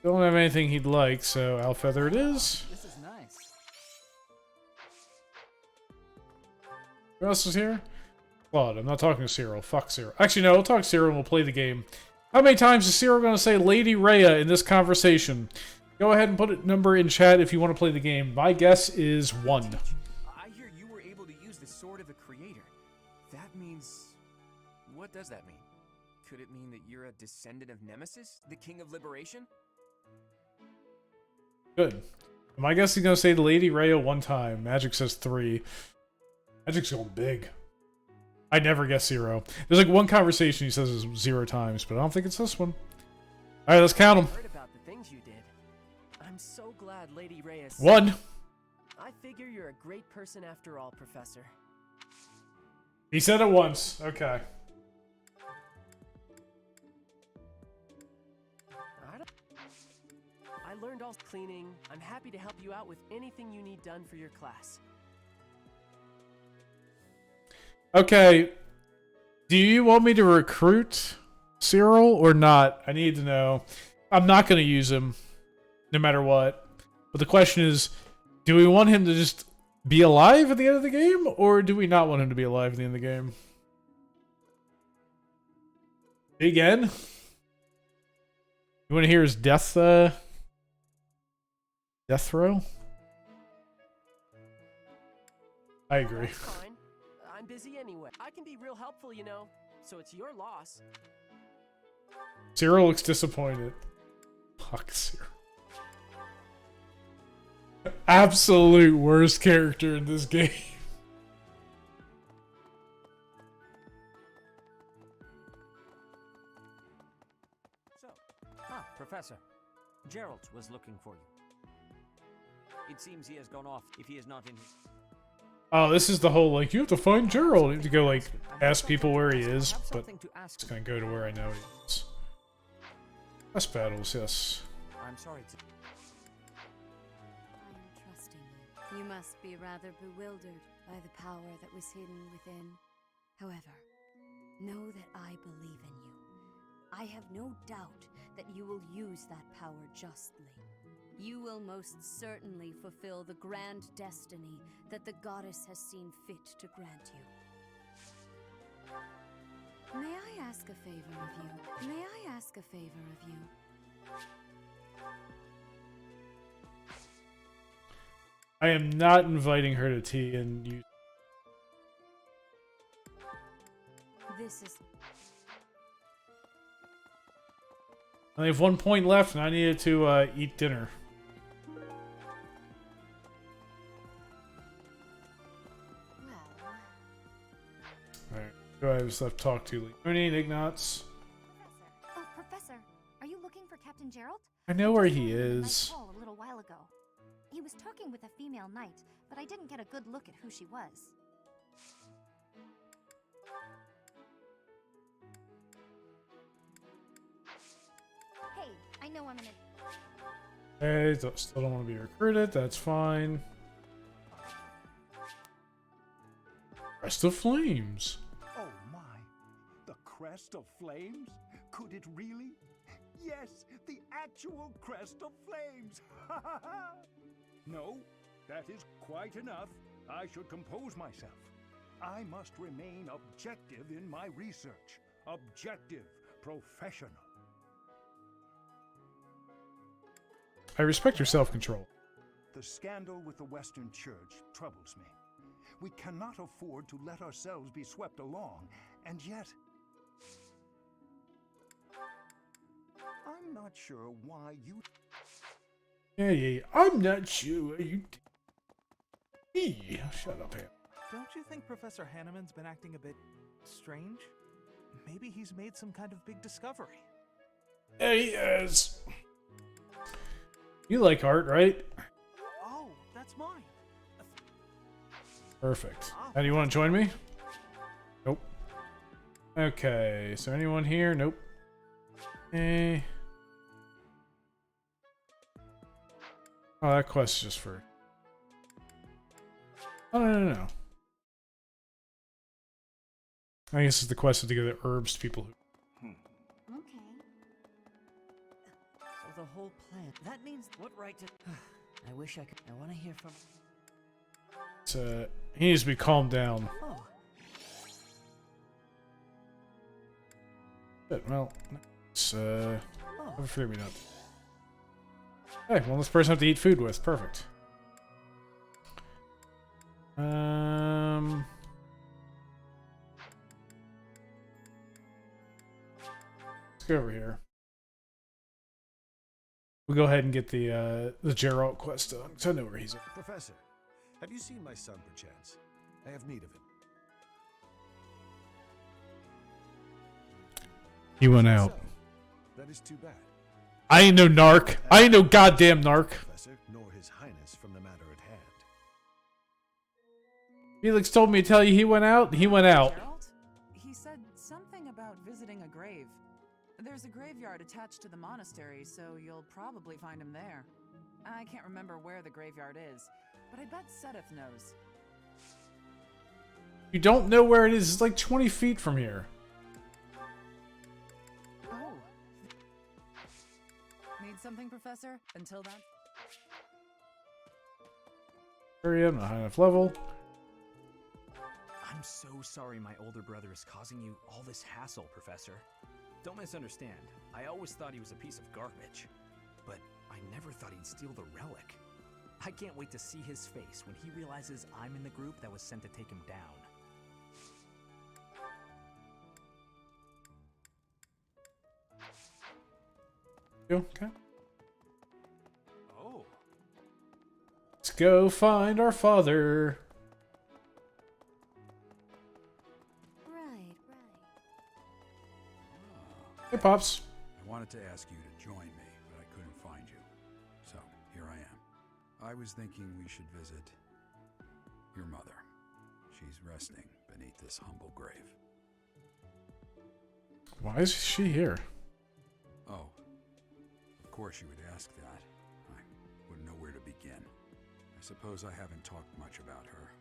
Don't have anything he'd like, so Alfeather it is. This is nice. Who else is here? Claude. I'm not talking to Cyril. Fuck Cyril. Actually, no, we'll talk to Cyril and we'll play the game. How many times is Cyril going to say Lady Rhea in this conversation? Go ahead and put a number in chat if you want to play the game. My guess is 1. I hear you were able to use the sword of the Creator. That means... What does that mean? Could it mean that you're a descendant of Nemesis, the King of Liberation? Good. My guess he's going to say Lady Rhea 1 time. Magic says 3. Magic's going big. I never guess 0. There's like 1 conversation he says 0 times, but I don't think it's this one. Alright, let's count them. I heard about the things you did. I'm so glad Lady Reyes. 1. I figure you're a great person after all, Professor. He said it once. Okay. I learned all cleaning. I'm happy to help you out with anything you need done for your class. Okay. Do you want me to recruit Cyril or not? I need to know. I'm not going to use him no matter what. But the question is, do we want him to just be alive at the end of the game? Or do we not want him to be alive at the end of the game? Big N? You want to hear his death throw? I agree. That's fine. I'm busy anyway. I can be real helpful, you know. So it's your loss. Cyril looks disappointed. Fuck Cyril. Absolute worst character in this game. Professor, Gerald was looking for you. It seems he has gone off if he is not in his... Oh, this is the whole, like, you have to find Gerald. You have to go, like, ask people where he is, but it's gonna go to where I know he is. Best battles, yes. I'm sorry to... I am trusting you. You must be rather bewildered by the power that was hidden within. However, know that I believe in you. I have no doubt that you will use that power justly. You will most certainly fulfill the grand destiny that the goddess has seen fit to grant you. May I ask a favor of you? May I ask a favor of you? I am not inviting her to tea and you... This is... I have 1 point left and I needed to eat dinner. Alright, who do I have left to talk to? Leonie, Ignatz. Oh, Professor, are you looking for Captain Gerald? I know where he I is. call a little while ago. He was talking with a female knight, but I didn't get a good look at who she was. Hey, I know I'm in a... Hey, still don't want to be recruited. That's fine. Crest of Flames. Oh my, the Crest of Flames? Could it really? Yes, the actual Crest of Flames! Ha ha ha! No, that is quite enough. I should compose myself. I must remain objective in my research. Objective, professional. I respect your self-control. The scandal with the Western Church troubles me. We cannot afford to let ourselves be swept along, and yet... I'm not sure why you... Yeah, I'm not sure why you... Shut up, Ham. Don't you think Professor Hanneman's been acting a bit strange? Maybe he's made some kind of big discovery. Yeah, he is. You like art, right? Oh, that's mine. Perfect. Now, do you want to join me? Nope. Okay, so anyone here? Nope. Eh. Oh, that quest is just for... Oh, no. I guess it's the quest to give the herbs to people who... Okay. So the whole plan. That means what right to... I wish I could... I want to hear from... It's, he needs to be calmed down. Oh. Good, well, it's, forget me not. Hey, one less person I have to eat food with. Perfect. Let's go over here. We'll go ahead and get the Geralt quest done, because I know where he's at. Professor, have you seen my son, perchance? I have need of him. He went out. That is too bad. I ain't no narc. I ain't no goddamn narc. Professor, nor His Highness from the matter at hand. Felix told me to tell you he went out. He went out. Geralt? He said something about visiting a grave. There's a graveyard attached to the monastery, so you'll probably find him there. I can't remember where the graveyard is, but I bet Sedith knows. You don't know where it is. It's like 20 feet from here. Oh. Need something, Professor? Until then? Hurry up, not high enough level. I'm so sorry my older brother is causing you all this hassle, Professor. Don't misunderstand. I always thought he was a piece of garbage. But I never thought he'd steal the relic. I can't wait to see his face when he realizes I'm in the group that was sent to take him down. You okay? Oh. Let's go find our father. Hey, Pops. I wanted to ask you to join me, but I couldn't find you. So, here I am. I was thinking we should visit your mother. She's resting beneath this humble grave. Why is she here? Oh, of course you would ask that. I wouldn't know where to begin. I suppose I haven't talked much about her.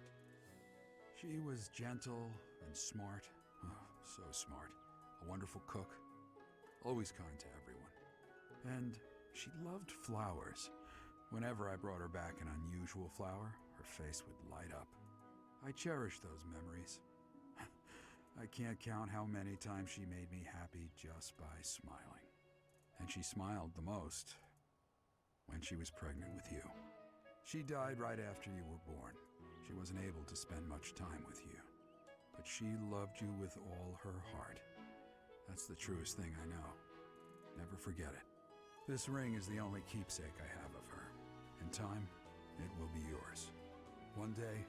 She was gentle and smart. Oh, so smart. A wonderful cook. Always kind to everyone. And she loved flowers. Whenever I brought her back an unusual flower, her face would light up. I cherish those memories. I can't count how many times she made me happy just by smiling. And she smiled the most when she was pregnant with you. She died right after you were born. She wasn't able to spend much time with you. But she loved you with all her heart. That's the truest thing I know. Never forget it. This ring is the only keepsake I have of her. In time, it will be yours. One day,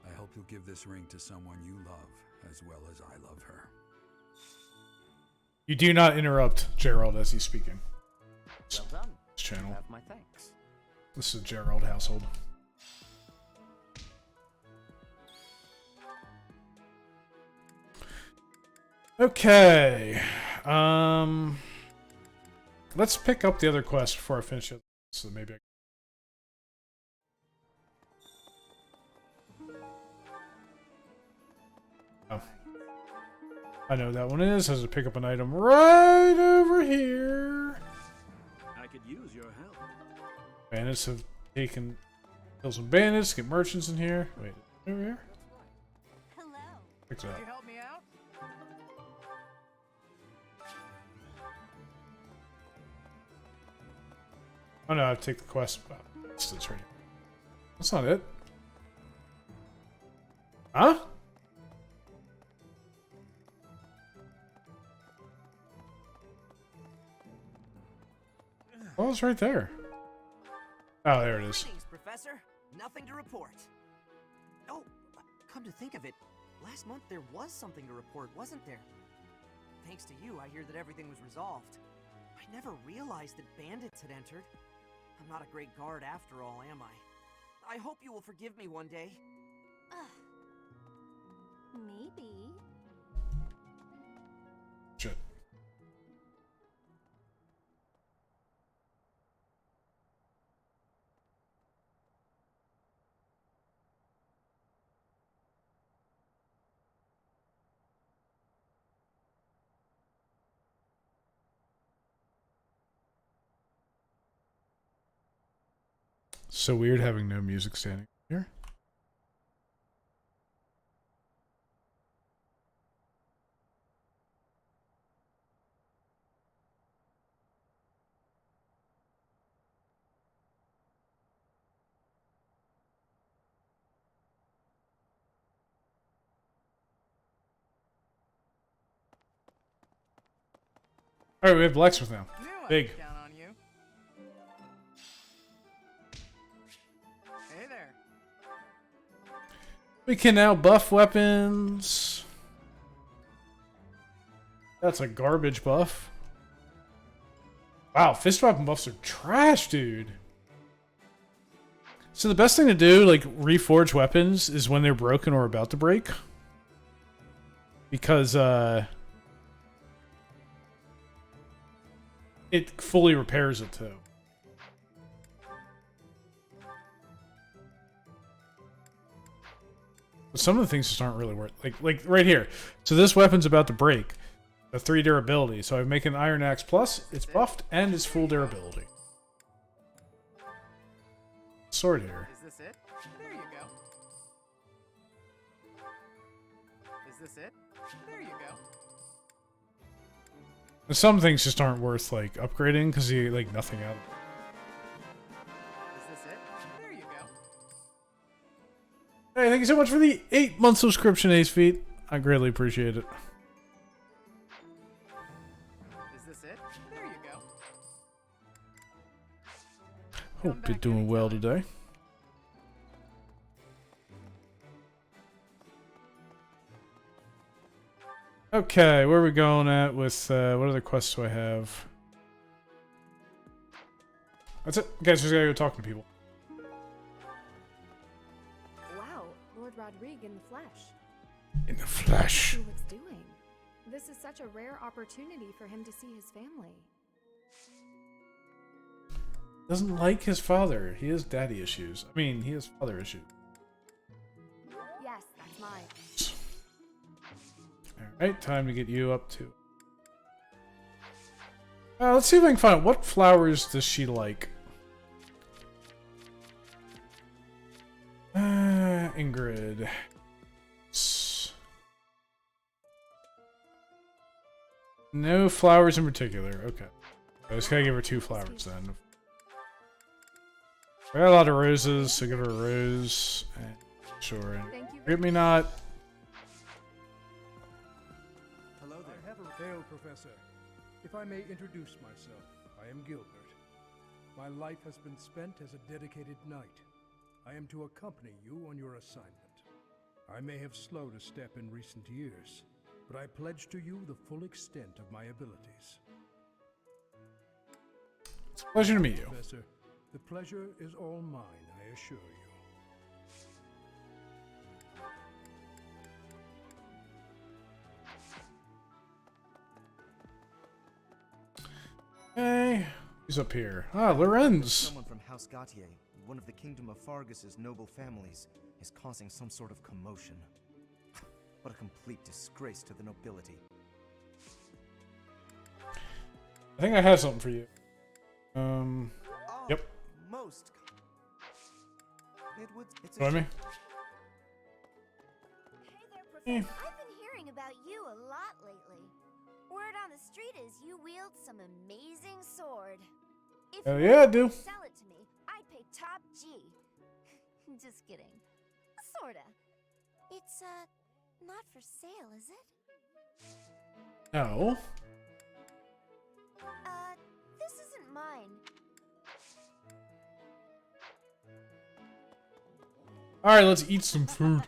I hope you'll give this ring to someone you love as well as I love her. You do not interrupt Gerald as he's speaking. Well done. This channel. You have my thanks. This is a Gerald household. Okay. Let's pick up the other quest before I finish it. So maybe I... Oh. I know what that one is. Has to pick up an item right over here. I could use your help. Bandits have taken... Kill some bandits, get merchants in here. Wait, over here? Hello. Picked it up. Could you help me out? Oh no, I have to take the quest. Oh, it's right here. That's not it. Huh? Oh, it's right there. Oh, there it is. Greetings, Professor. Nothing to report. Oh, come to think of it, last month there was something to report, wasn't there? Thanks to you, I hear that everything was resolved. I never realized that bandits had entered. I'm not a great guard after all, am I? I hope you will forgive me one day. Maybe. Shit. So weird having no music standing here. Alright, we have blacksmith now. Big. Count on you. Hey there. We can now buff weapons. That's a garbage buff. Wow, fist weapon buffs are trash, dude. So the best thing to do, like, reforge weapons is when they're broken or about to break. Because, it fully repairs it, too. But some of the things just aren't really worth... Like right here. So this weapon's about to break. The 3 durability. So I make an Iron Axe Plus. It's buffed and it's full durability. Sword here. Is this it? There you go. Is this it? There you go. Some things just aren't worth, like, upgrading because you get, like, nothing out of it. Is this it? There you go. Hey, thank you so much for the 8-month subscription, Ace Feet. I greatly appreciate it. Is this it? There you go. Hope you're doing well today. Okay, where are we going at with, what other quests do I have? That's it. Guys, just gotta go talk to people. Wow, Lord Rodrigue in the flesh. In the flesh. What's Felix doing? This is such a rare opportunity for him to see his family. Doesn't like his father. He has daddy issues. I mean, he has father issues. Yes, that's mine. Alright, time to get you up to. Let's see if I can find out what flowers does she like. Ingrid. No flowers in particular. Okay. I just gotta give her 2 flowers then. I got a lot of roses, so give her a rose. Sure. And forget me not. Hello there. I have a hail, Professor. If I may introduce myself, I am Gilbert. My life has been spent as a dedicated knight. I am to accompany you on your assignment. I may have slowed a step in recent years, but I pledge to you the full extent of my abilities. It's a pleasure to meet you. Professor, the pleasure is all mine, I assure you. Hey, he's up here. Ah, Lorenz. Someone from House Gautier, one of the Kingdom of Fargus's noble families, is causing some sort of commotion. What a complete disgrace to the nobility. I think I have something for you. Yep. Most. It's Join me. Hey there, Professor. I've been hearing about you a lot lately. Word on the street is you wield some amazing sword. If Hell you yeah, I were do. to sell it to me, I'd pay top G. Just kidding. Sorta. It's, not for sale, is it? No. This isn't mine. Alright, let's eat some food.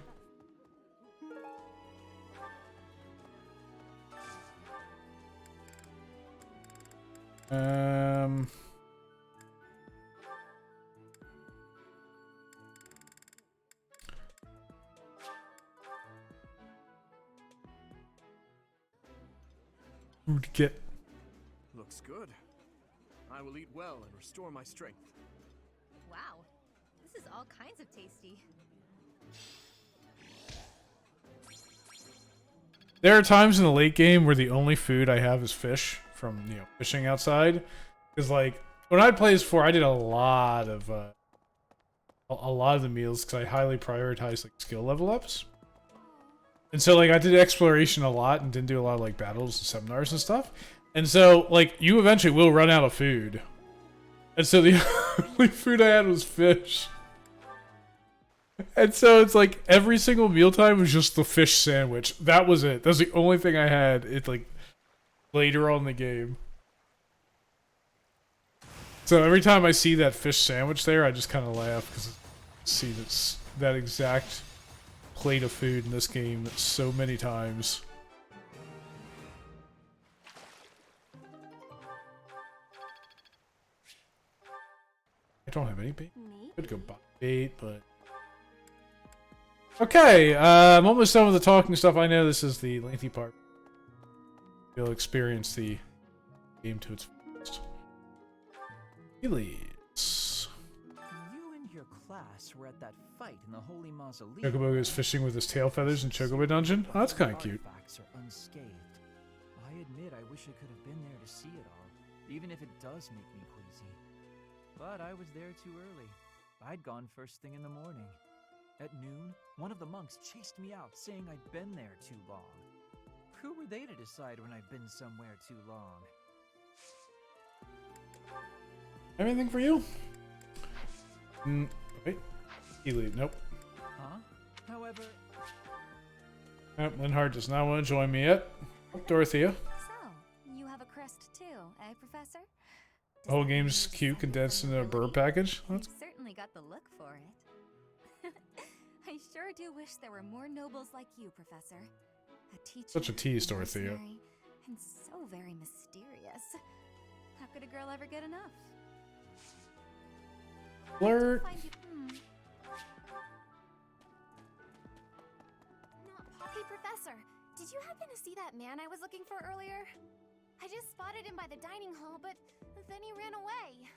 Food to get. Looks good. I will eat well and restore my strength. Wow. This is all kinds of tasty. There are times in the late game where the only food I have is fish from, you know, fishing outside. Because, like, when I played this before, I did a lot of the meals because I highly prioritized, like, skill level ups. And so, like, I did exploration a lot and didn't do a lot of, like, battles and seminars and stuff. And so, like, you eventually will run out of food. And so the only food I had was fish. And so it's like every single mealtime was just the fish sandwich. That was it. That's the only thing I had. It's like later on in the game. So every time I see that fish sandwich there, I just kind of laugh because I see that exact plate of food in this game so many times. I don't have any bait. Could go buy bait, but okay. I'm almost done with the talking stuff. I know this is the lengthy part. You'll experience the game to its fullest. Elise. You and your class were at that fight in the Holy Mausoleum. Chocobo goes fishing with his tail feathers in Chocobo Dungeon. Oh, that's kind of cute. Artifacts are unscathed. I admit I wish I could have been there to see it all, even if it does make me queasy. But I was there too early. I'd gone first thing in the morning. At noon, one of the monks chased me out, saying I'd been there too long. Who were they to decide when I've been somewhere too long? Anything for you? Wait. Elite, nope. Huh? However... Nope, Linhart does not want to join me yet. Oh, Dorothea. So, you have a crest too, eh, Professor? The whole game's cute, condensed into a bird package. You've certainly got the look for it. I sure do wish there were more nobles like you, Professor. A teacher, Such a tease, Dorothea. and so very mysterious. How could a girl ever get enough? Flirt. Hey, Professor, did you happen to see that man I was looking for earlier? I just spotted him by the dining hall, but then he ran away.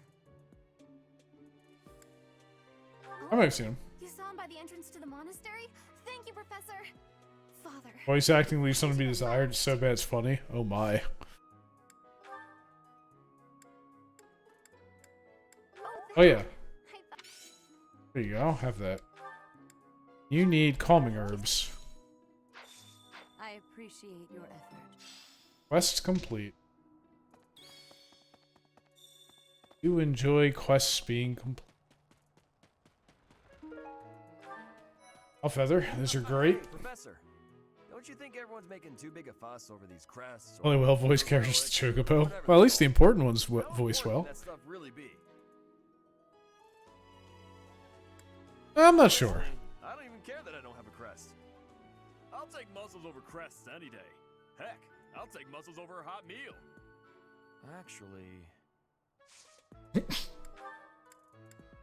I might have seen him. You saw him by the entrance to the monastery? Thank you, Professor. Father. Voice acting leaves something to be desired. It's so bad it's funny. Oh my. Oh yeah. There you go. Have that. You need calming herbs. I appreciate your effort. Quest complete. You enjoy quests being complete. Oh, Feather, these are great. Professor, don't you think everyone's making too big a fuss over these crests? Only well-voiced characters to Chocobo. Well, at least the important ones voice well. That stuff really be? I'm not sure. I don't even care that I don't have a crest. I'll take mussels over crests any day. Heck, I'll take mussels over a hot meal. Actually...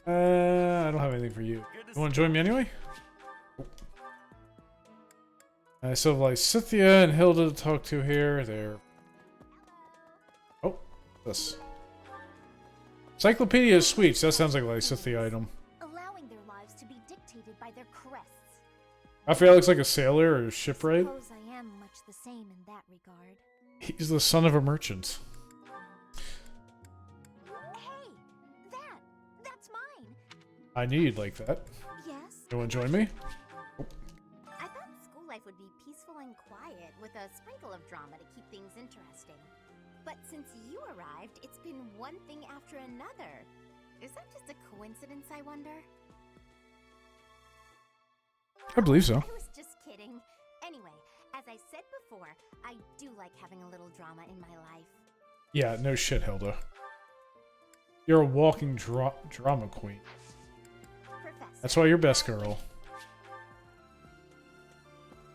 I don't have anything for you. You want to join me anyway? I still have like Cynthia and Hilda to talk to here. There. Oh, this. Encyclopedia of Sweets. That sounds like a Cynthia item. Allowing their lives to be dictated by their crests. Raphael looks like a sailor or a shipwright. Suppose I am much the same in that regard. He's the son of a merchant. Hey, that's mine. I knew you'd like that. Yes. You want to join me? I thought school life would be peaceful and quiet with a sprinkle of drama to keep things interesting. But since you arrived, it's been one thing after another. Is that just a coincidence, I wonder? I believe so. I was just kidding. Anyway, as I said before, I do like having a little drama in my life. Yeah, no shit, Hilda. You're a walking drama queen. That's why you're best girl.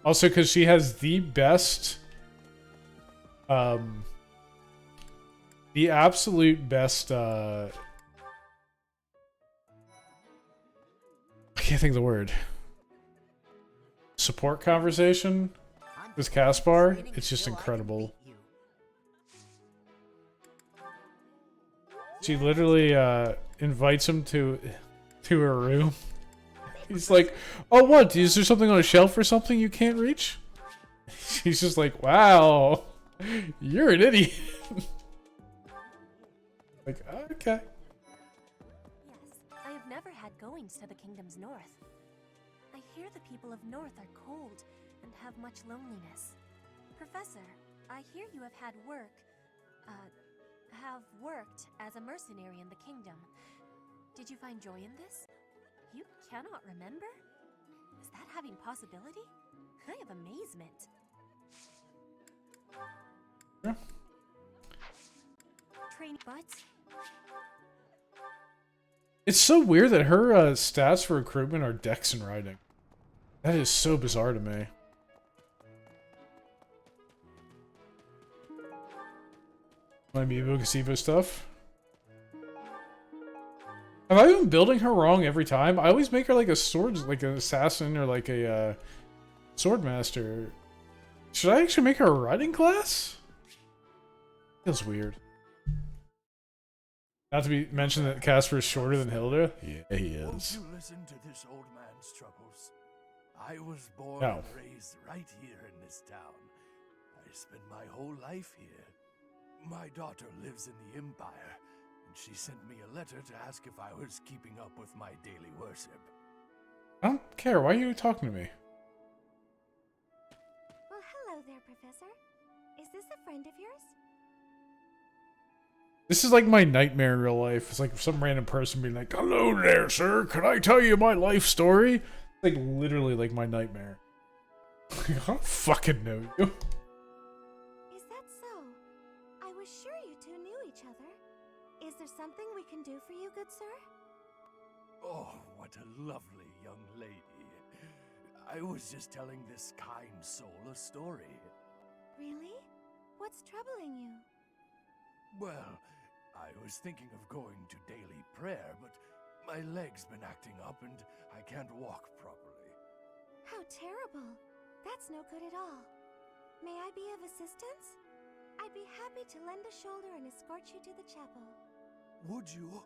Also, because she has the best, the absolute best, I can't think of the word. Support conversation with Caspar. It's just incredible. She literally invites him to her room. He's like, "Oh, what? Is there something on a shelf or something you can't reach?" She's just like, "Wow, you're an idiot." Like, okay. Yes, I have never had goings to the kingdom's north. I hear the people of north are cold and have much loneliness. Professor, I hear you have worked as a mercenary in the kingdom. Did you find joy in this? You cannot remember? Is that having possibility? I have amazement. Yeah. Train, but It's so weird that her stats for recruitment are dex and riding. That is so bizarre to me. My Amiibo Gazebo stuff. Have I been building her wrong every time? I always make her like a sword, like an assassin or like a sword master. Should I actually make her a riding class? Feels weird. Not to be mentioned that Casper is shorter than Hilda. Yeah, he Won't is. you listen to this old man's troubles? I was born No. and raised right here in this town. I spent my whole life here. My daughter lives in the Empire, and she sent me a letter to ask if I was keeping up with my daily worship. I don't care. Why are you talking to me? Well, hello there, Professor. Is this a friend of yours? This is like my nightmare in real life. It's like some random person being like, "Hello there, sir. Can I tell you my life story?" It's like literally like my nightmare. I don't fucking know you. Is that so? I was sure you two knew each other. Is there something we can do for you, good sir? Oh, what a lovely young lady. I was just telling this kind soul a story. Really? What's troubling you? Well, I was thinking of going to daily prayer, but my leg's been acting up and I can't walk properly. How terrible. That's no good at all. May I be of assistance? I'd be happy to lend a shoulder and escort you to the chapel. Would you?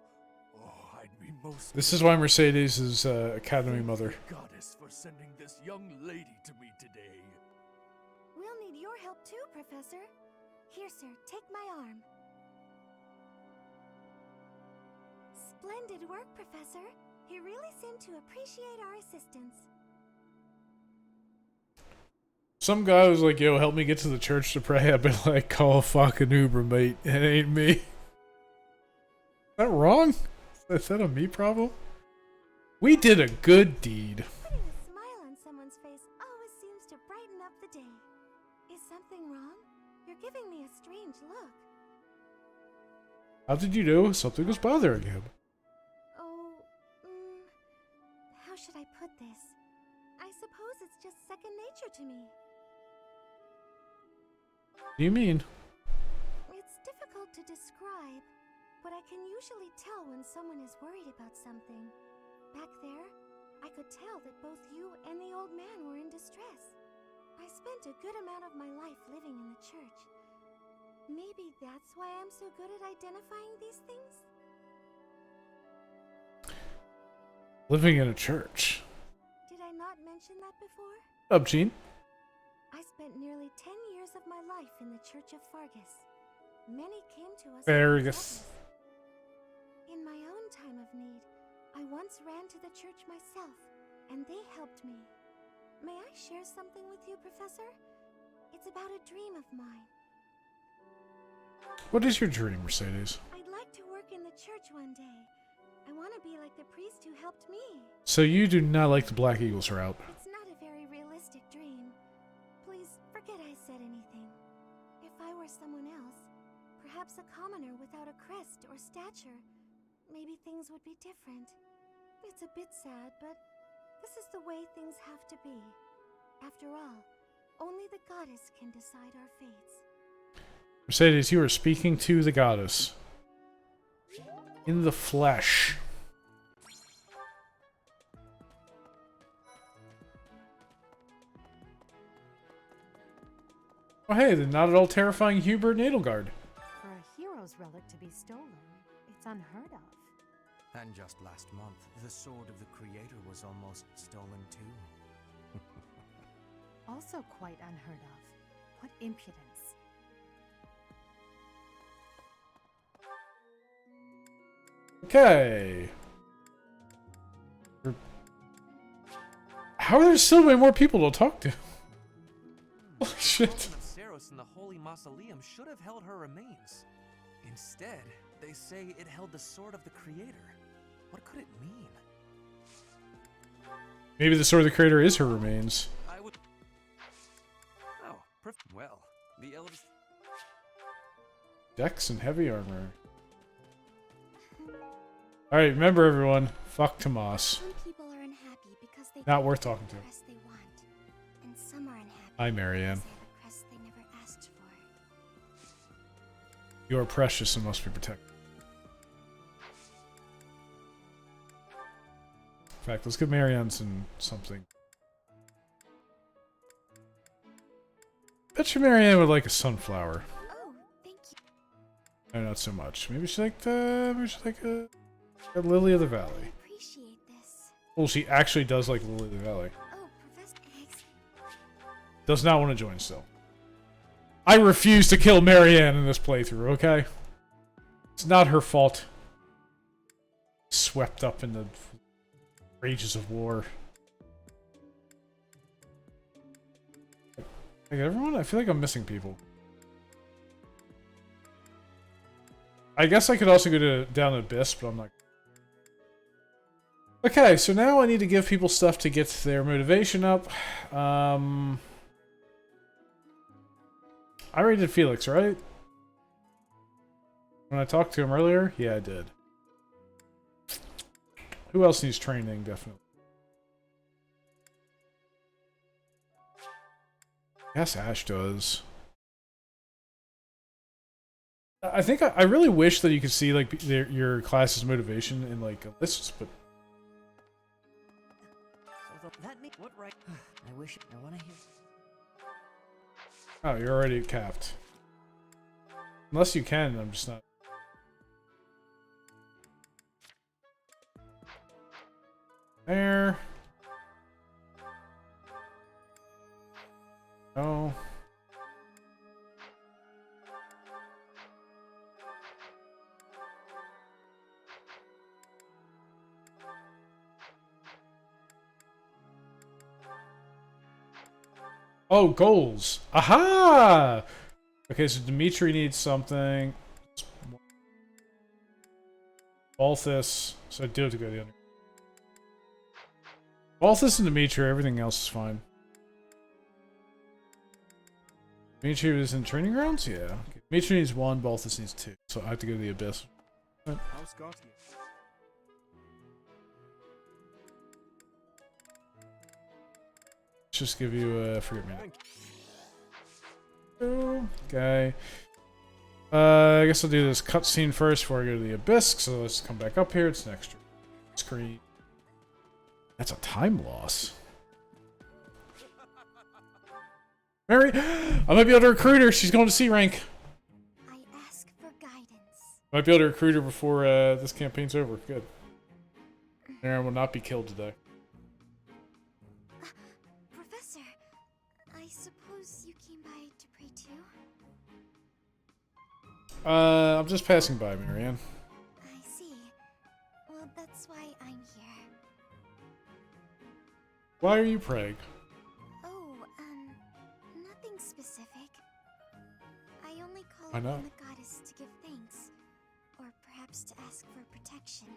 Oh, I'd be most... This is why Mercedes is Academy Mother. Goddess for sending this young lady to me today. We'll need your help too, Professor. Here, sir, take my arm. Splendid work, Professor. You really seem to appreciate our assistance. Some guy was like, "Yo, help me get to the church to pray." I've been like, "Call a fucking Uber, mate. It ain't me." Is that wrong? Is that a me problem? We did a good deed. Putting a smile on someone's face always seems to brighten up the day. Is something wrong? You're giving me a strange look. How did you know something was bothering him? Oh, how should I put this? I suppose it's just second nature to me. What do you mean? It's difficult to describe, but I can usually tell when someone is worried about something. Back there, I could tell that both you and the old man were in distress. I spent a good amount of my life living in the church. Maybe that's why I'm so good at identifying these things? Living in a church. Did I not mention mentioned that before? Up, Gene. I spent nearly 10 years of my life in the Church of Fargus. Many came to us. Fargus. In my own time of need, I once ran to the church myself, and they helped me. May I share something with you, Professor? It's about a dream of mine. What is your dream, Mercedes? I'd like to work in the church one day. I want to be like the priest who helped me. So you do not like the Black Eagles route. It's not a very realistic dream. Please forget I said anything. If I were someone else, perhaps a commoner without a crest or stature, maybe things would be different. It's a bit sad, but this is the way things have to be. After all, only the goddess can decide our fates. Mercedes, you are speaking to the goddess. In the flesh. Oh hey, the not at all terrifying Hubert Nadelgard. For a hero's relic to be stolen, it's unheard of. And just last month, the sword of the Creator was almost stolen too. Also quite unheard of. What impudence. Okay. How are there so many more people to talk to? Holy shit. The Saros in the Holy Mausoleum should have held her remains. Instead, they say it held the sword of the Creator. What could it mean? Maybe the sword of the Creator is her remains. I would. Oh, well, the eldest. Dex and heavy armor. Alright, remember everyone, fuck Tomas. Some people are unhappy because they Not worth talking to. the crest they want, and some are unhappy Hi, Marianne. because they have a crest they never asked for. You are precious and must be protected. In fact, let's give Marianne something. Bet you Marianne would like a sunflower. Oh, thank you. No, not so much. Maybe she like a lily of the valley. Appreciate this. Well, she actually does like lily of the valley. Oh, Professor X. Does not want to join still. I refuse to kill Marianne in this playthrough, okay? It's not her fault. Swept up in the rages of war. Like everyone? I feel like I'm missing people. I guess I could also go down to Abyss, but I'm not. Okay, so now I need to give people stuff to get their motivation up. I already did Felix, right? When I talked to him earlier? Yeah, I did. Who else needs training? Definitely. Yes, Ash does. I think I really wish that you could see like your class's motivation in like lists, but So that means what right? I wish I want to hear. oh, you're already capped. Unless you can, I'm just not. There. Oh. Oh, goals. Aha! Okay, so Dimitri needs something. Balthus. So I do have to go to the other. Balthus and Dimitri, everything else is fine. Dimitri was in training grounds? Yeah. Okay. Dimitri needs 1, Balthus needs 2. So I have to go to the Abyss. How's Gautier? Let's just give you forget me. Okay. I guess I'll do this cutscene first before I go to the Abyss. So let's come back up here. It's an extra screen. That's a time loss. Mary, I might be able to recruit her. She's going to C rank. I ask for guidance. Might be able to recruit her before this campaign's over. Good. Aaron will not be killed today. I'm just passing by, Marianne. I see. Well, that's why I'm here. Why are you praying? Oh, nothing specific. I only call I know. upon the goddess to give thanks, or perhaps to ask for protection.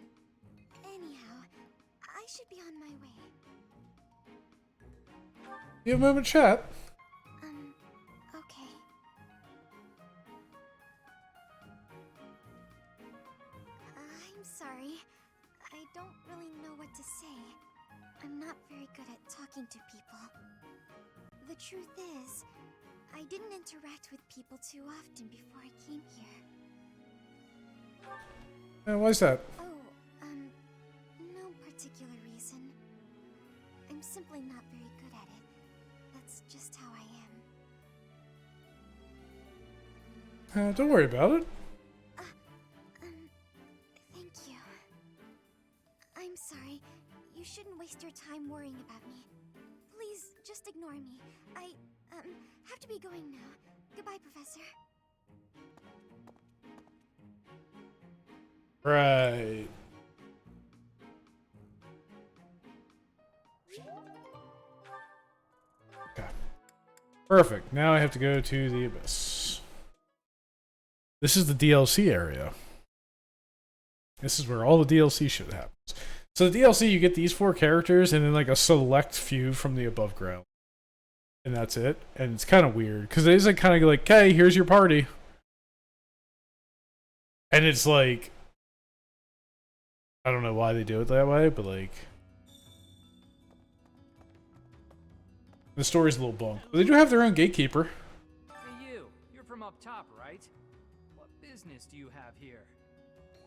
Anyhow, I should be on my way. You have a moment, chat. Okay. I'm sorry. I don't really know what to say. I'm not very good at talking to people. The truth is, I didn't interact with people too often before I came here. Why is that? Oh, no particular reason. I'm simply not very good at it. That's just how I am. Don't worry about it. Thank you. I'm sorry. You shouldn't waste your time worrying about me. Please, just ignore me. I, have to be going now. Goodbye, Professor. Right. Okay. Perfect. Now I have to go to the Abyss. This is the DLC area. This is where all the DLC shit happens. So the DLC, you get these 4 characters and then like a select few from the above ground. And that's it. And it's kind of weird because it is like kind of like, okay, here's your party. And it's like, I don't know why they do it that way, but like, the story's a little bunk. But they do have their own gatekeeper. Hey you, you're from up top, right? What business do you have here?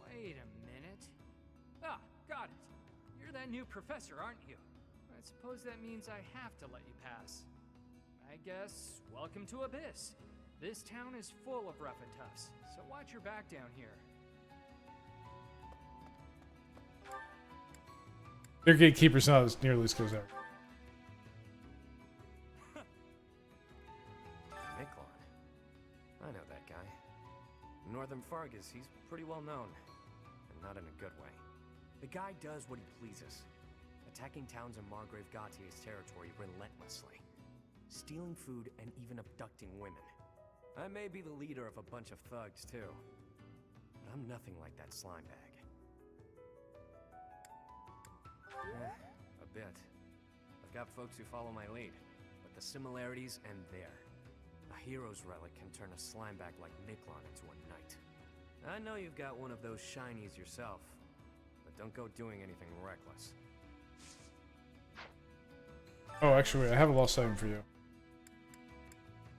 Wait a minute. Ah, got it. You're that new professor, aren't you? I suppose that means I have to let you pass. I guess, welcome to Abyss. This town is full of rough and toughs, so watch your back down here. Their gatekeeper's not as nearly as good as ours. Miklon. I know that guy. Northern Fargus, he's pretty well known. And not in a good way. The guy does what he pleases. Attacking towns in Margrave Gautier's territory relentlessly. Stealing food and even abducting women. I may be the leader of a bunch of thugs, too. But I'm nothing like that slime bag. A bit. I've got folks who follow my lead, but the similarities end there. A hero's relic can turn a slimebag like Miklon into a knight. I know you've got one of those shinies yourself, but don't go doing anything reckless. Oh, actually, I have a lost item for you.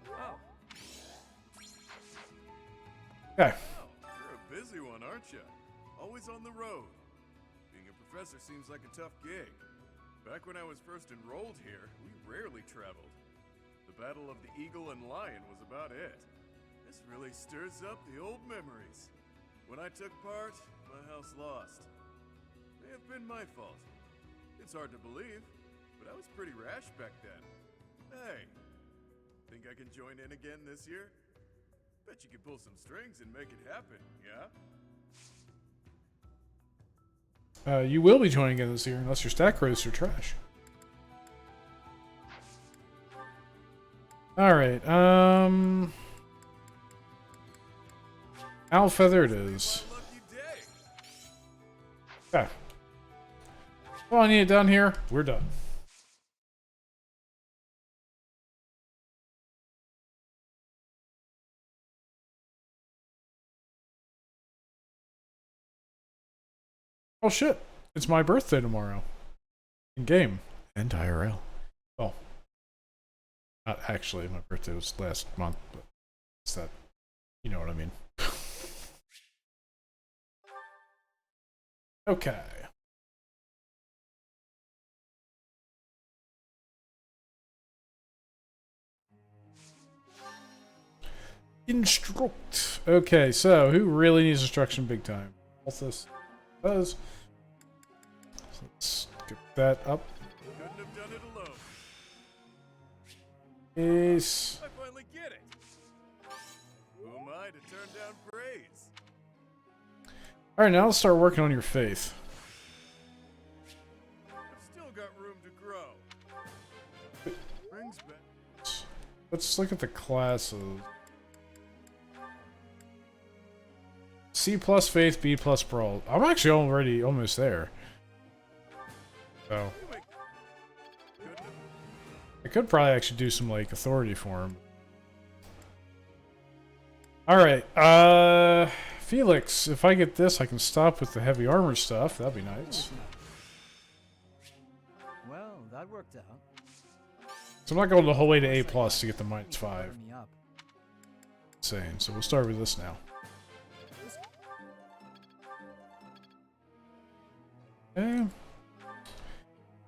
Oh. Okay. Oh, you're a busy one, aren't you? Always on the road. Being a professor seems like a tough gig. Back when I was first enrolled here, we rarely traveled. The Battle of the Eagle and Lion was about it. This really stirs up the old memories. When I took part, my house lost. May have been my fault. It's hard to believe, but I was pretty rash back then. Hey, think I can join in again this year? Bet you can pull some strings and make it happen, yeah? You will be joining in this year unless your stack roasts are trash. Alright, Owl Feather it is. Okay. Well, I need it down here. We're done. Oh shit, it's my birthday tomorrow. In game. And IRL. Well, not actually, my birthday was last month, but it's that, you know what I mean. Okay. Instruct. Okay, so who really needs instruction big time? What's this? Does. So let's get that up. Couldn't have done it alone. Ace. I finally get it. Who am I to turn down praise? Alright, now let's start working on your faith. I've still got room to grow. Brings back. Let's look at the classes. C plus faith, B plus brawl. I'm actually already almost there. So I could probably actually do some like authority for him. Alright, Felix, if I get this, I can stop with the heavy armor stuff. That'd be nice. Well, that worked out. So I'm not going the whole way to A plus to get the -5. Insane. So we'll start with this now. Okay.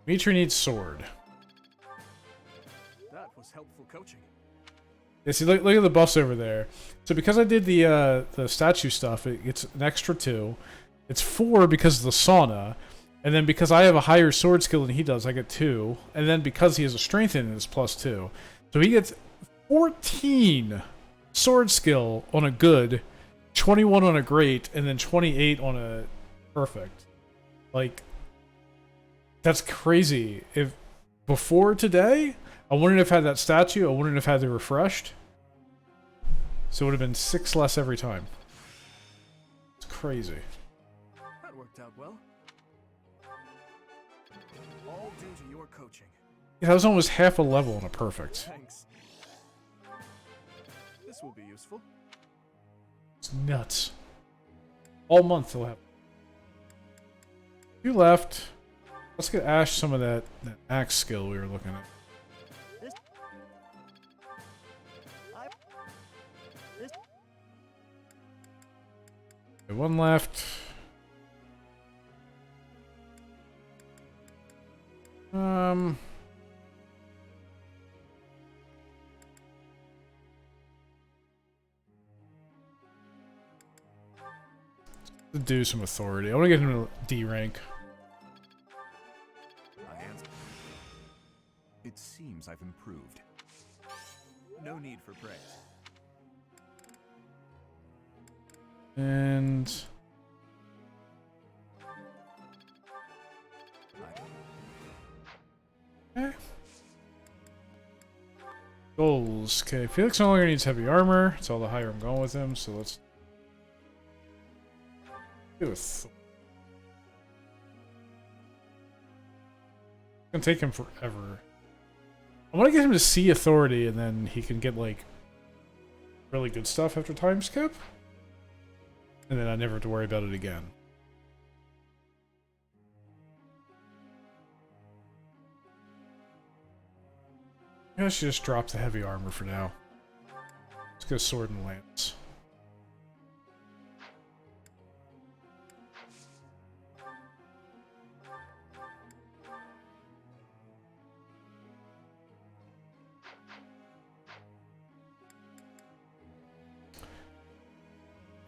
Dimitri needs sword. That was helpful coaching. Yeah, see, look at the buffs over there. So because I did the statue stuff, it gets an extra 2. It's 4 because of the sauna, and then because I have a higher sword skill than he does, I get 2. And then because he has a strength in it, it's +2. So he gets 14 sword skill on a good, 21 on a great, and then 28 on a perfect. Like, that's crazy. If before today, I wouldn't have had that statue, I wouldn't have had the refreshed. So it would have been 6 less every time. It's crazy. That worked out well. All due to your coaching. Yeah, that was almost half a level on a perfect. Thanks. This will be useful. It's nuts. All month he'll have. 2 left. Let's get Ash some of that axe skill we were looking at. Okay, 1 left. To do some authority. I want to get him to D rank. It seems I've improved. No need for praise. And okay. Goals. Okay, Felix no longer needs heavy armor. It's all the higher I'm going with him, so let's do it. It's gonna take him forever. I want to get him to see authority, and then he can get like really good stuff after time skip. And then I never have to worry about it again. I should just drop the heavy armor for now. Let's go sword and lance.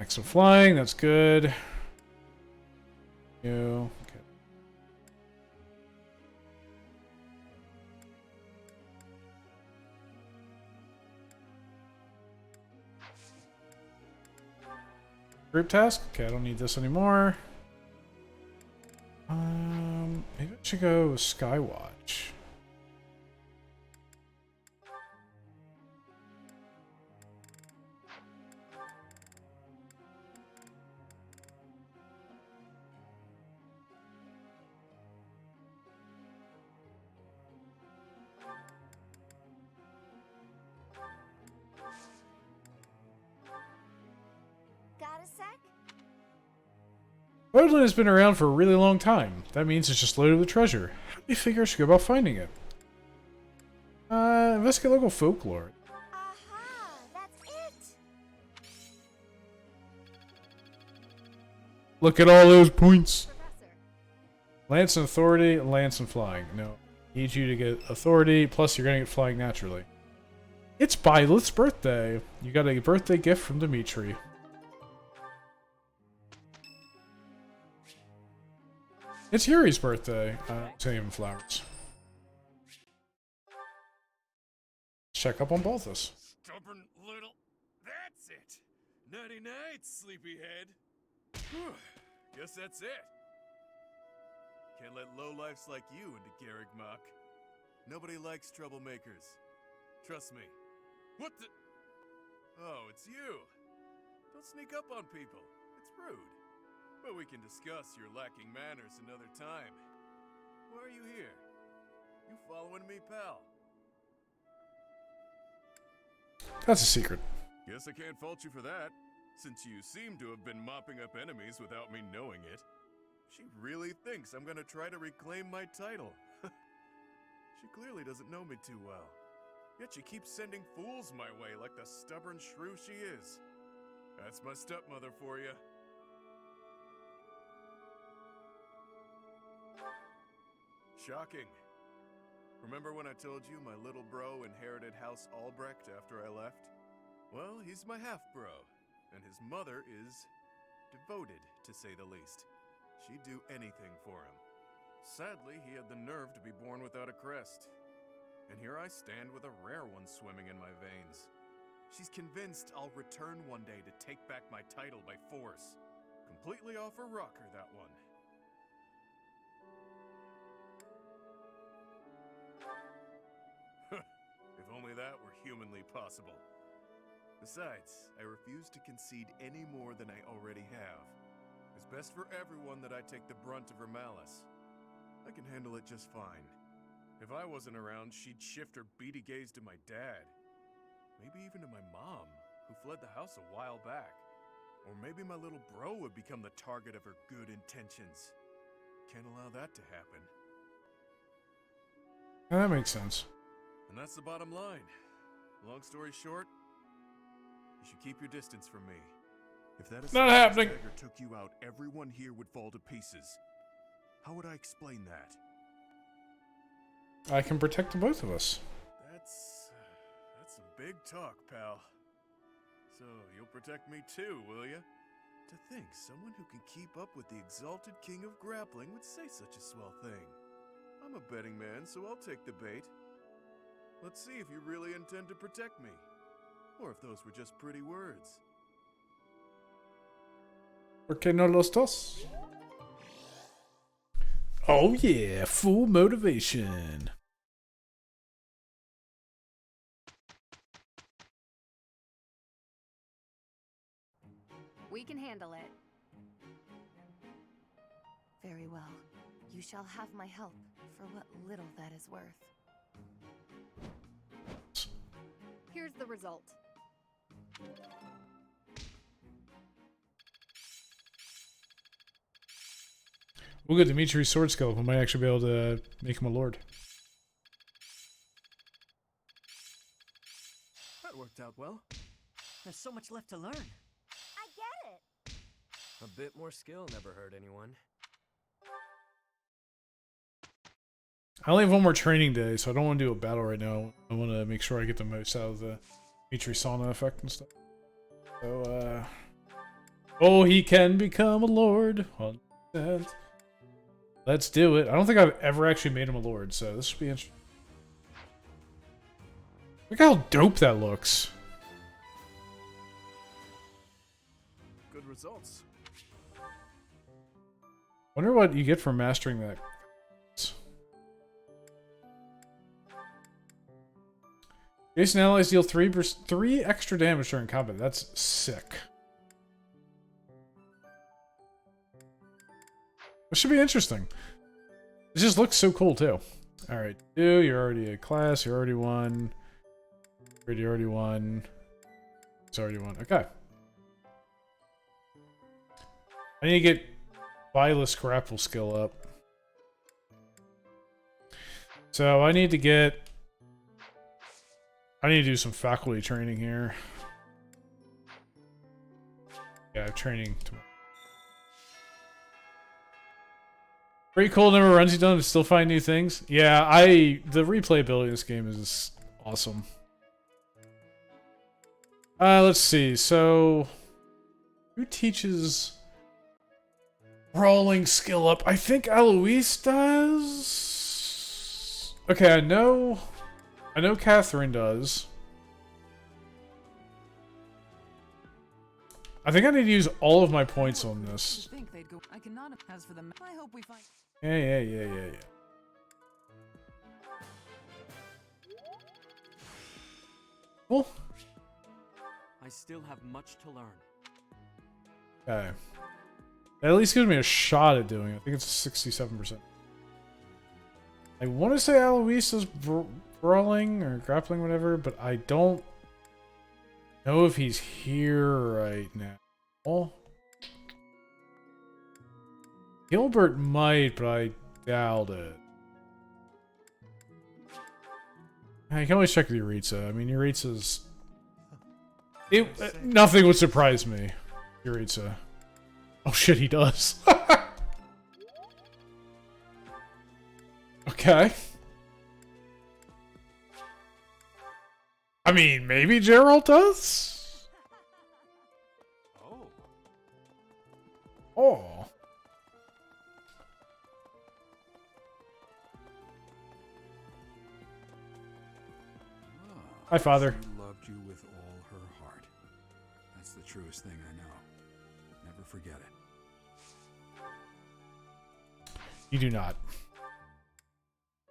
Excellent flying, that's good. You. Okay. Group task? Okay, I don't need this anymore. Maybe I should go Skywatch. Got a sec? Woodland has been around for a really long time. That means it's just loaded with treasure. How do you figure I should go about finding it? Investigate local folklore. Aha, that's it. Look at all those points. Lance and authority, lance and flying. No. Need you to get authority, plus you're gonna get flying naturally. It's Byleth's birthday. You got a birthday gift from Dimitri. It's Yuri's birthday. Sending him flowers. Check up on both of us. Stubborn little. That's it. Nighty night, sleepyhead. Guess that's it. Can't let lowlifes like you into Garrigmach. Nobody likes troublemakers. Trust me. What the? Oh, it's you. Don't sneak up on people. It's rude. But we can discuss your lacking manners another time. Why are you here? You following me, pal? That's a secret. Guess I can't fault you for that, since you seem to have been mopping up enemies without me knowing it. She really thinks I'm gonna try to reclaim my title. She clearly doesn't know me too well. Yet she keeps sending fools my way like the stubborn shrew she is. That's my stepmother for you. Shocking. Remember when I told you my little bro inherited House Albrecht after I left? Well, he's my half-bro, and his mother is devoted, to say the least. She'd do anything for him. Sadly, he had the nerve to be born without a crest. And here I stand with a rare one swimming in my veins. She's convinced I'll return one day to take back my title by force. Completely off her rocker, that one. If only that were humanly possible. Besides, I refuse to concede any more than I already have. It's best for everyone that I take the brunt of her malice. I can handle it just fine. If I wasn't around, she'd shift her beady gaze to my dad. Maybe even to my mom, who fled the house a while back. Or maybe my little bro would become the target of her good intentions. Can't allow that to happen. That makes sense. And that's the bottom line. Long story short, you should keep your distance from me. If that Not happening. Dagger took you out, everyone here would fall to pieces. How would I explain that? I can protect the both of us. That's some big talk, pal. So you'll protect me too, will you? To think someone who can keep up with the exalted king of grappling would say such a swell thing. I'm a betting man, so I'll take the bait. Let's see if you really intend to protect me. Or if those were just pretty words. ¿Por qué no los dos? Oh yeah, full motivation. We can handle it. Very well. You shall have my help, for what little that is worth. Here's the result. We'll get Dimitri's sword skill. We might actually be able to make him a lord. That worked out well. There's so much left to learn. I get it. A bit more skill never hurt anyone. I only have one more training day, so I don't want to do a battle right now. I want to make sure I get the most out of the Dimitri sauna effect and stuff. So, oh, he can become a lord. 100%. Let's do it. I don't think I've ever actually made him a lord, so this should be interesting. Look how dope that looks. Good results. Wonder what you get for mastering that. Jason allies deal 3 extra damage during combat. That's sick. This should be interesting. It just looks so cool too. Alright, you're already a class, you're already one. You already won. It's already won. Okay. I need to get Vilas grapple skill up. So I need to do some faculty training here. Yeah, training tomorrow. Pretty cool, never runs you down to still find new things. Yeah, the replayability of this game is awesome. Let's see. So, who teaches brawling skill up? I think Eloise does. Okay, I know Catherine does. I think I need to use all of my points on this. I think they'd go. I cannot. As for the, I hope we find. Yeah. Cool. I still have much to learn. Okay. That at least gives me a shot at doing it. I think it's 67%. I want to say Alois is brawling or grappling, whatever, but I don't know if he's here right now. Gilbert might, but I doubt it. I can always check with Yuritsa. I mean, Yuritsa's... nothing would surprise me. Yuritsa. Oh shit, he does. Okay. I mean, maybe Gerald does? Oh. Hi, Father. She loved you with all her heart. That's the truest thing I know. Never forget it. You do not.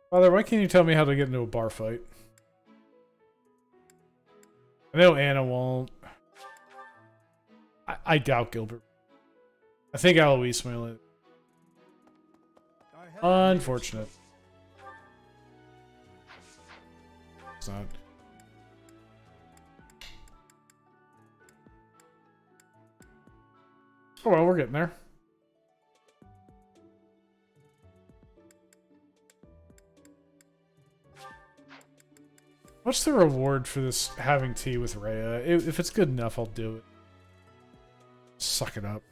Father, why can't you tell me how to get into a bar fight? I know Anna won't. I doubt Gilbert. I think Alois will. Unfortunate. It's not. Oh well, we're getting there. What's the reward for this having tea with Rhea? If it's good enough, I'll do it. Suck it up.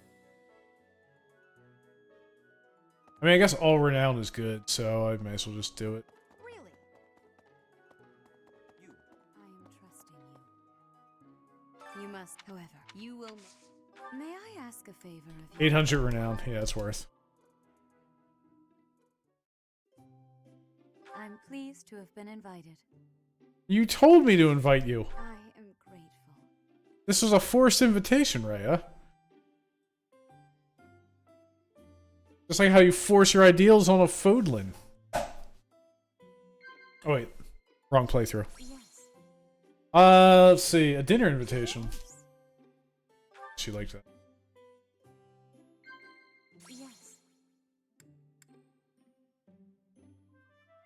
I mean, I guess all renown is good, so I may as well just do it. Really? I am trusting you. You must, however, you will... May I ask a favor of you? 800 renown. Yeah, it's worth. I'm pleased to have been invited. You told me to invite you. I am grateful. This was a forced invitation, Rhea. Just like how you force your ideals on a Fodlan. Oh wait, wrong playthrough. Yes. Let's see, a dinner invitation. She liked that. Yes.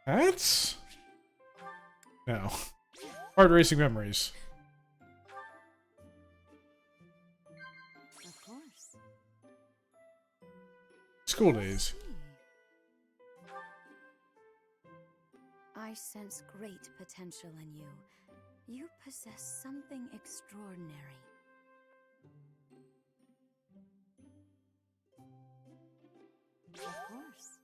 That's... No. Hard racing memories. Of course. School days. I sense great potential in you. You possess something extraordinary. Of course.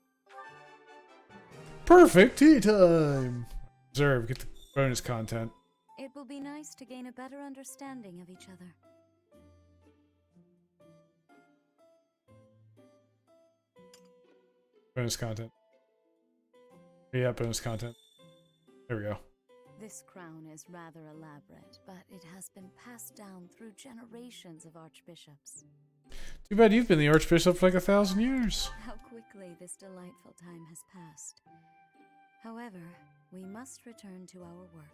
Perfect tea time! Observe, get the bonus content. It will be nice to gain a better understanding of each other. Bonus content. Yeah, bonus content. There we go. This crown is rather elaborate, but it has been passed down through generations of archbishops. Too bad you've been the archbishop for like 1,000 years. How quickly this delightful time has passed. However, we must return to our work.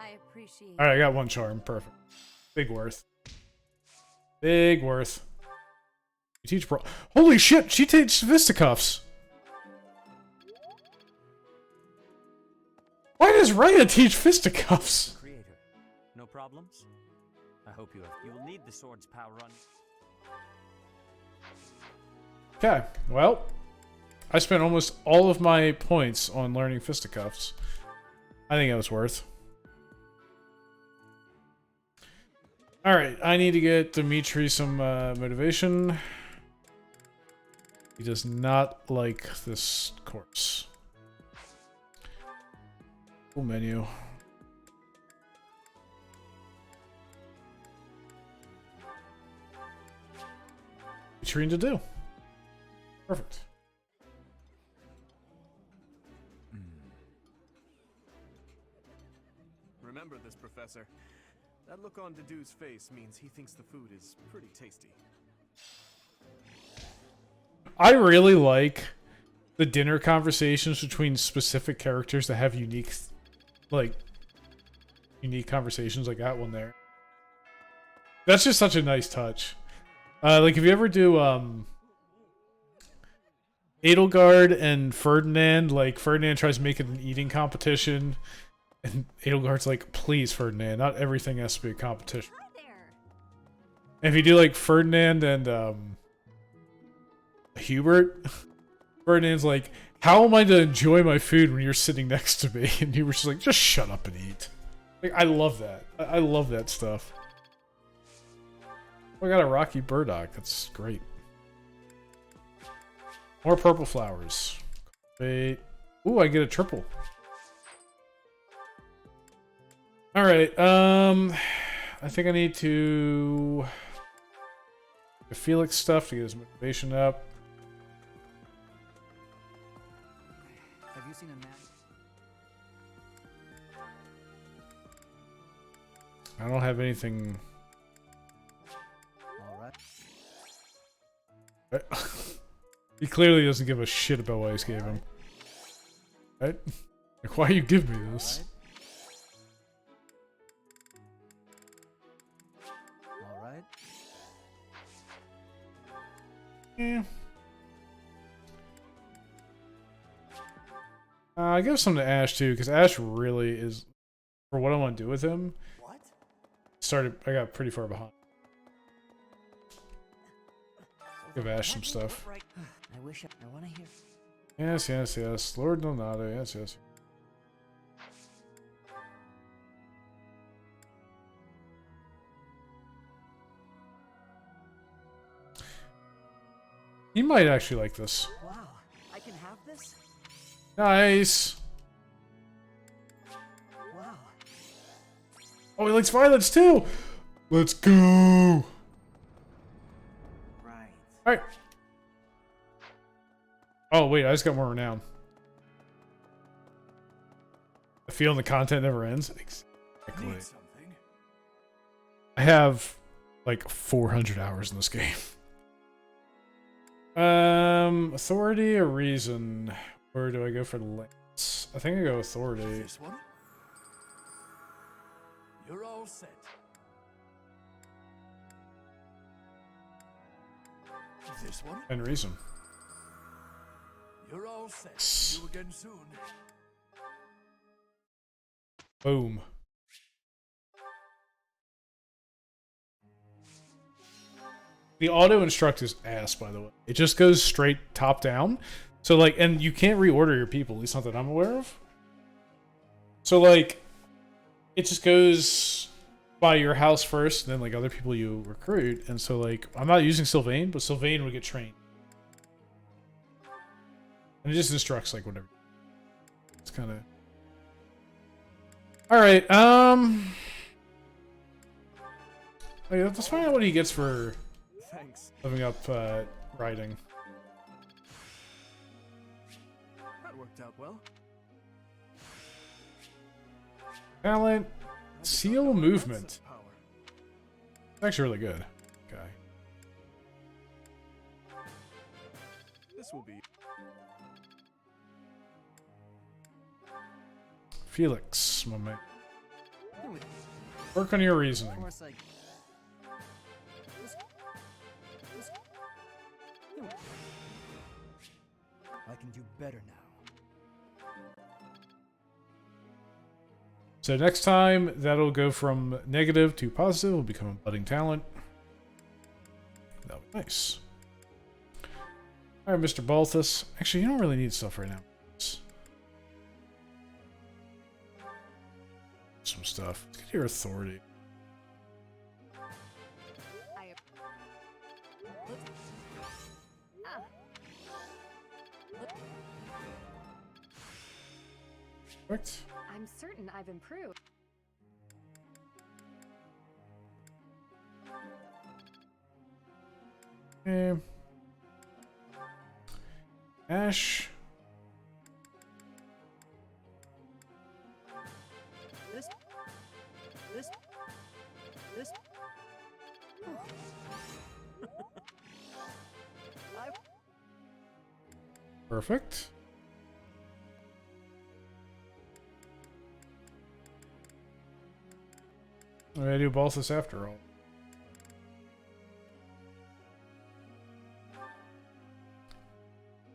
I appreciate... Alright, I got one charm. Perfect. Big worth. Big worth. You teach bro... Holy shit! She teaches fisticuffs! Why does Rhea teach fisticuffs? Creator, no problems? I hope you will need the sword's power on... Okay, well, I spent almost all of my points on learning fisticuffs. I think it was worth. Alright, I need to get Dimitri some motivation. He does not like this course. Full menu. Featuring to do. Perfect. Remember this, Professor. That look on Dedue's face means he thinks the food is pretty tasty. I really like the dinner conversations between specific characters that have unique conversations like that one there. That's just such a nice touch. Like if you ever do Edelgard and Ferdinand, like Ferdinand tries to make it an eating competition, and Edelgard's like, please, Ferdinand, not everything has to be a competition. And if you do like Ferdinand and Hubert, Ferdinand's like, how am I to enjoy my food when you're sitting next to me? And Hubert's just like, just shut up and eat. Like, I love that. I love that stuff. Oh, I got a Rocky Burdock. That's great. More purple flowers. Wait. Ooh, I get a triple. Alright, I think I need to get Felix stuff to get his motivation up. Have you seen a map? I don't have anything. Alright. He clearly doesn't give a shit about what I just gave him. Right? Like, why you give me this? Alright. Yeah. I give some to Ash too, because Ash really is, for what I want to do with him. I got pretty far behind. Give Ash some stuff. I wish I want to hear. Yes, yes, yes. Lord Donado, yes, yes. He might actually like this. Wow, I can have this? Nice. Wow. Oh, he likes violets too. Let's go. Right. All right. Oh wait, I just got more renown. The feeling the content never ends. Exactly. I have like 400 hours in this game. Authority or reason? Where do I go for the lance? I think I go authority. This one? You're all set. This one? And reason. You're all set. See you again soon. Boom. The auto instruct is ass, by the way. It just goes straight top down. So like, and you can't reorder your people, at least not that I'm aware of. So like, it just goes by your house first, and then like other people you recruit. And so like, I'm not using Sylvain, but Sylvain would get trained. And it just instructs like whatever. It's kind of. All right. Wait, let's find out what he gets for living up riding. That worked out well. Talent, seal movement. It's actually really good. Okay. This will be. Felix, my man. Work on your reasoning. I can do better now. So next time, that'll go from negative to positive. Will become a budding talent. That'll be nice. All right, Mr. Balthus. Actually, you don't really need stuff right now. Some stuff. Let's get your authority. Perfect. I'm certain I've improved. Okay. Ash. This. Perfect. I'm gonna do both this after all.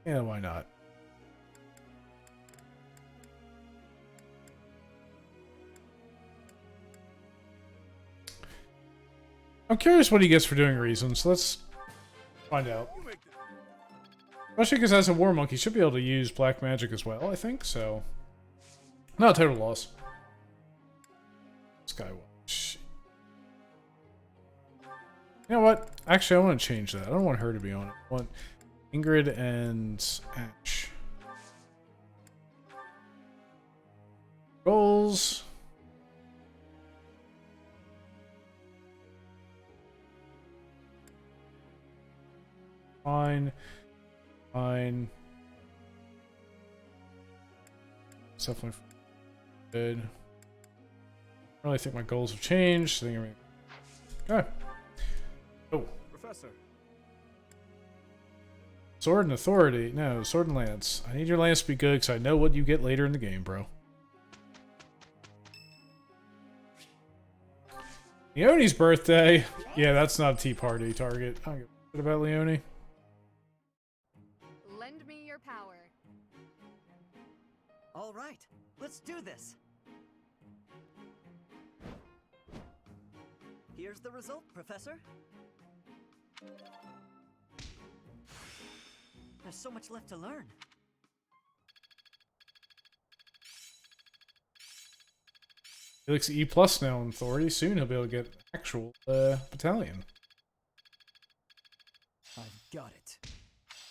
Yeah, why not? I'm curious what he gets for doing reasons. Let's find out. Especially because as a war monk, he should be able to use black magic as well, I think, so... Not a total loss. Skywatch. You know what? Actually, I want to change that. I don't want her to be on it. I want Ingrid and Ash. Goals. Fine. Fine. It's definitely good. I don't really think my goals have changed. I think okay. Oh. Professor. Sword and authority. No, sword and lance. I need your lance to be good because I know what you get later in the game, bro. Leonie's birthday. Yeah, that's not a tea party target. I don't give a shit about Leonie. Lend me your power. All right, let's do this. Here's the result, Professor. There's so much left to learn. Felix E plus now in authority. Soon he'll be able to get actual battalion. I've got it.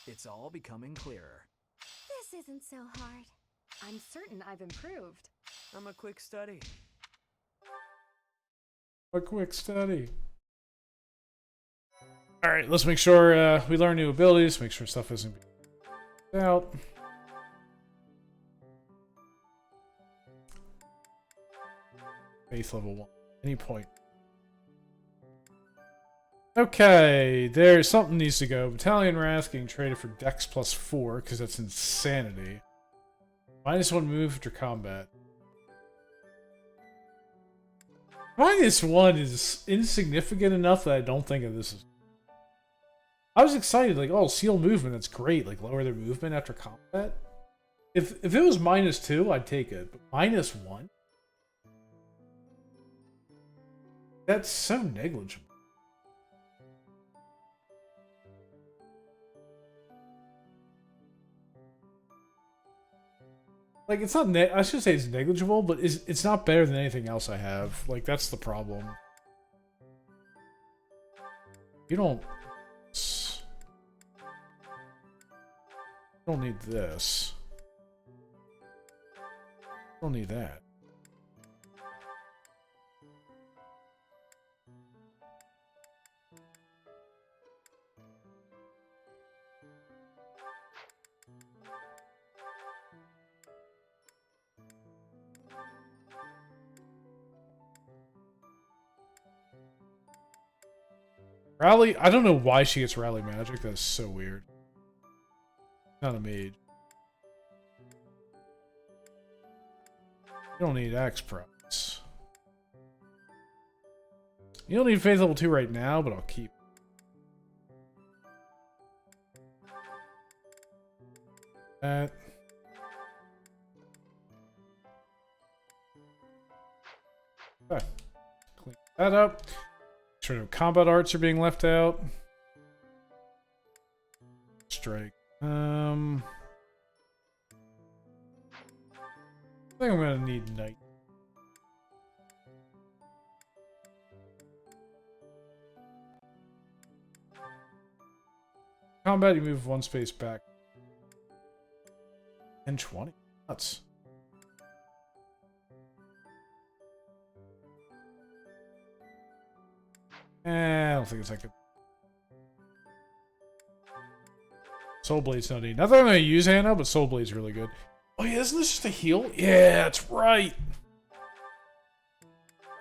It's all becoming clearer. This isn't so hard. I'm certain I've improved. I'm a quick study. A quick study. Alright, let's make sure we learn new abilities, make sure stuff isn't being out. Faith level 1. Any point. Okay, there's something needs to go. Battalion Wrath getting traded for Dex plus 4, because that's insanity. -1 move after combat. -1 is insignificant enough that I don't think of this as... I was excited, like, oh, seal movement, that's great. Like, lower their movement after combat. If it was -2, I'd take it. But -1? That's so negligible. Like, it's not, I should say it's negligible, but it's not better than anything else I have. Like, that's the problem. You don't need this. You don't need that. Rally? I don't know why she gets rally magic. That's so weird. Not a mage. You don't need X procs. You don't need Faith level 2 right now, but I'll keep. That. Okay. Clean that up. Sure, no combat arts are being left out. Strike. I think I'm gonna need Knight. Combat, you move 1 space back. And 20. Nuts. I don't think it's that good. Soul Blade's not neat. Not that I'm going to use Hannah, but Soul Blade's really good. Oh yeah, isn't this just a heal? Yeah, that's right.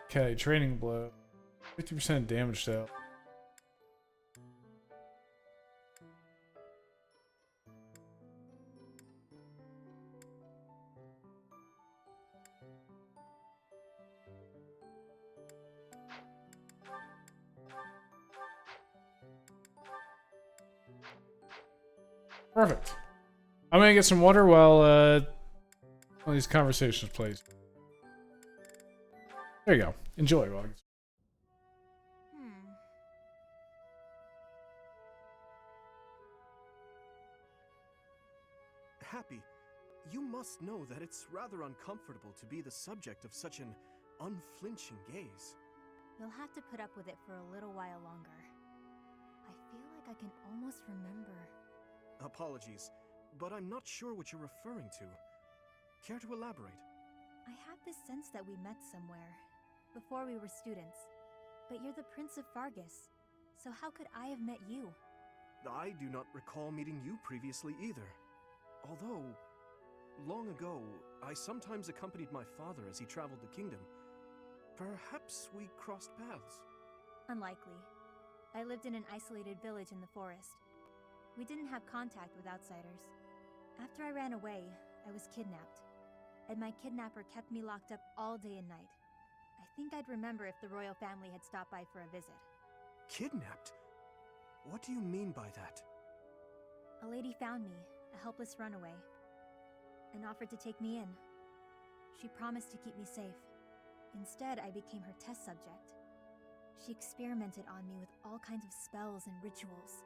Okay, Training Blow. 50% damage though. Perfect. I'm gonna get some water while these conversations plays. There you go. Enjoy, Rog. Happy, you must know that it's rather uncomfortable to be the subject of such an unflinching gaze. You'll have to put up with it for a little while longer. I feel like I can almost remember. Apologies, but I'm not sure what you're referring to. Care to elaborate? I have this sense that we met somewhere, before we were students. But you're the Prince of Fargus, so how could I have met you? I do not recall meeting you previously either. Although, long ago, I sometimes accompanied my father as he traveled the kingdom. Perhaps we crossed paths. Unlikely. I lived in an isolated village in the forest. We didn't have contact with outsiders. After I ran away, I was kidnapped. And my kidnapper kept me locked up all day and night. I think I'd remember if the royal family had stopped by for a visit. Kidnapped? What do you mean by that? A lady found me, a helpless runaway, and offered to take me in. She promised to keep me safe. Instead, I became her test subject. She experimented on me with all kinds of spells and rituals.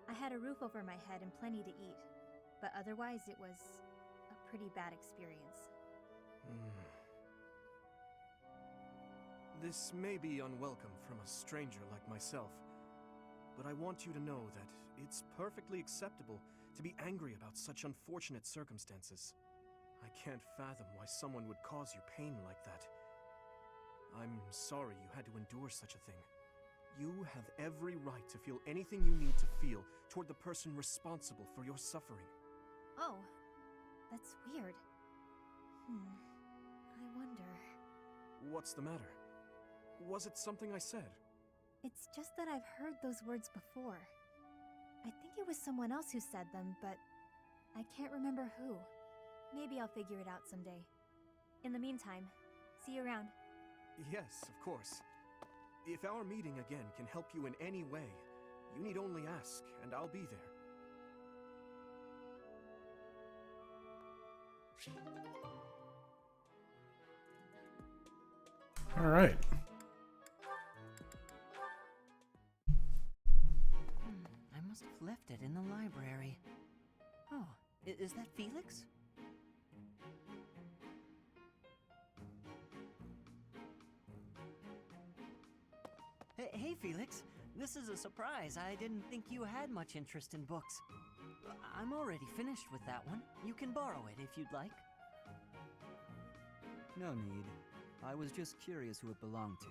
I had a roof over my head and plenty to eat, but otherwise it was a pretty bad experience. This may be unwelcome from a stranger like myself, but I want you to know that it's perfectly acceptable to be angry about such unfortunate circumstances. I can't fathom why someone would cause you pain like that. I'm sorry you had to endure such a thing. You have every right to feel anything you need to feel toward the person responsible for your suffering. Oh, that's weird. I wonder... What's the matter? Was it something I said? It's just that I've heard those words before. I think it was someone else who said them, but I can't remember who. Maybe I'll figure it out someday. In the meantime, see you around. Yes, of course. If our meeting again can help you in any way, you need only ask, and I'll be there. All right. I must have left it in the library. Oh, is that Felix? Hey, Felix. This is a surprise. I didn't think you had much interest in books. I'm already finished with that one. You can borrow it if you'd like. No need. I was just curious who it belonged to.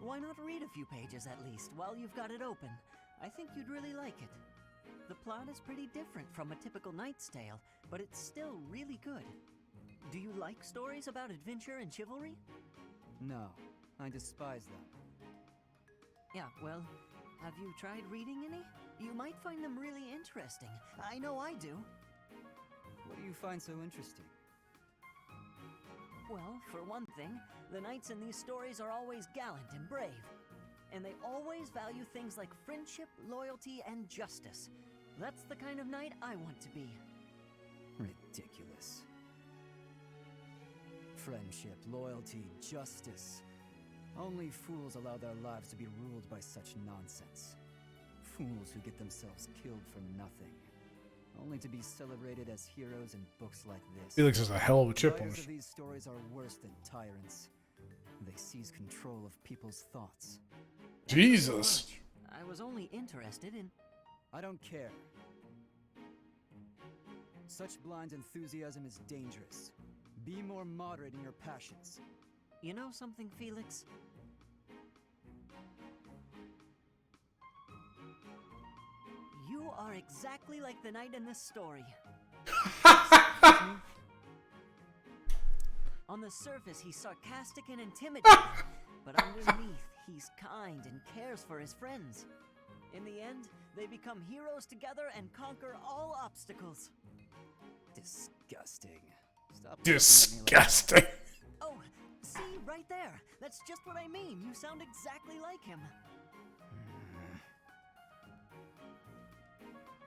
Why not read a few pages at least while you've got it open? I think you'd really like it. The plot is pretty different from a typical knight's tale, but it's still really good. Do you like stories about adventure and chivalry? No, I despise them. Yeah, well, have you tried reading any? You might find them really interesting. I know I do. What do you find so interesting? Well, for one thing, the knights in these stories are always gallant and brave. And they always value things like friendship, loyalty, and justice. That's the kind of knight I want to be. Ridiculous. Friendship, loyalty, justice. Only fools allow their lives to be ruled by such nonsense. Fools who get themselves killed for nothing. Only to be celebrated as heroes in books like this. Felix is a hell of a chip on Writers his. of these stories are worse than tyrants. They seize control of people's thoughts. Jesus. I was only interested in... I don't care. Such blind enthusiasm is dangerous. Be more moderate in your passions. You know something, Felix? You are exactly like the knight in this story. On the surface, he's sarcastic and intimidating, but underneath, he He's kind and cares for his friends. In the end, they become heroes together and conquer all obstacles. Disgusting. Stop. Disgusting. Oh, see, right there. That's just what I mean. You sound exactly like him.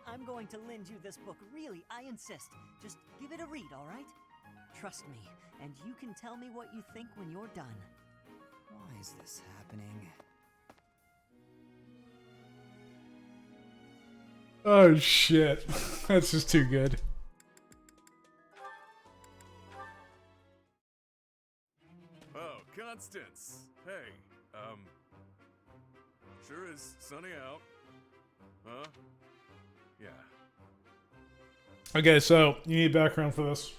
I'm going to lend you this book, really, I insist. Just give it a read, all right? Trust me, and you can tell me what you think when you're done. Why is this happening? Oh shit. That's just too good. Oh, Constance. Hey, sure is sunny out. Huh? Yeah. Okay, so you need background for this.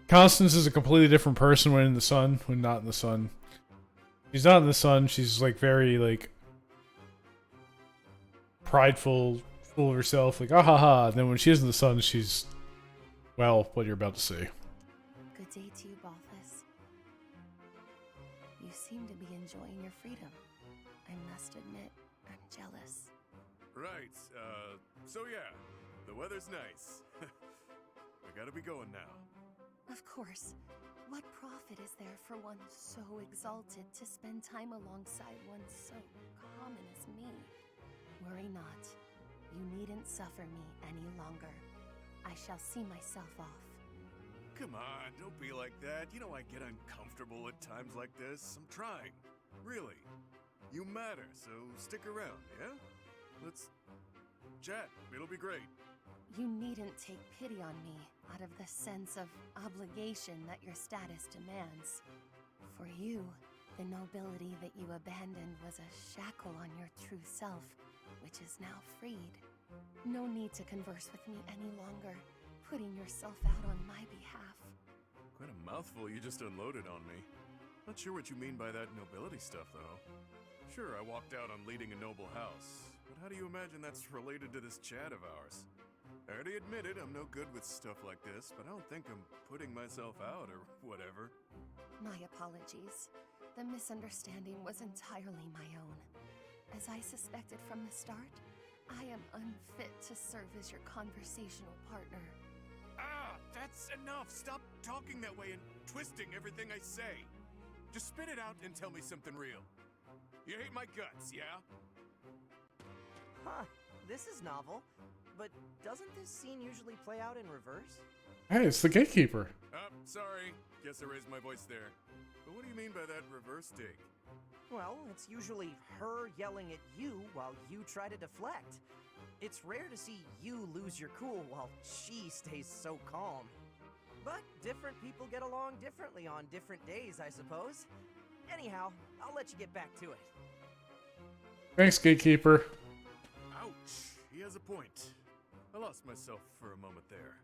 Constance is a completely different person when in the sun, when not in the sun. She's not in the sun, she's like very like prideful, full of herself, like ah ha ha. And then when she is in the sun, she's, well, what you're about to see. Good day to you, Balthus. You seem to be enjoying your freedom. I must admit, I'm jealous. Right, so yeah, the weather's nice. I gotta be going now. Of course. What profit is there for one so exalted to spend time alongside one so common as me? Worry not. You needn't suffer me any longer. I shall see myself off. Come on, don't be like that. You know I get uncomfortable at times like this. I'm trying. Really. You matter, so stick around, yeah? Let's chat. It'll be great. You needn't take pity on me out of the sense of obligation that your status demands. For you, the nobility that you abandoned was a shackle on your true self, which is now freed. No need to converse with me any longer, putting yourself out on my behalf. Quite a mouthful you just unloaded on me. Not sure what you mean by that nobility stuff, though. Sure, I walked out on leading a noble house, but how do you imagine that's related to this chat of ours? I already admitted I'm no good with stuff like this, but I don't think I'm putting myself out or whatever. My apologies. The misunderstanding was entirely my own. As I suspected from the start, I am unfit to serve as your conversational partner. Ah, that's enough! Stop talking that way and twisting everything I say! Just spit it out and tell me something real. You hate my guts, yeah? Huh, this is novel. But doesn't this scene usually play out in reverse? Hey, it's the gatekeeper. Sorry. Guess I raised my voice there. But what do you mean by that reverse take? Well, it's usually her yelling at you while you try to deflect. It's rare to see you lose your cool while she stays so calm. But different people get along differently on different days, I suppose. Anyhow, I'll let you get back to it. Thanks, gatekeeper. Ouch. He has a point. I lost myself for a moment there.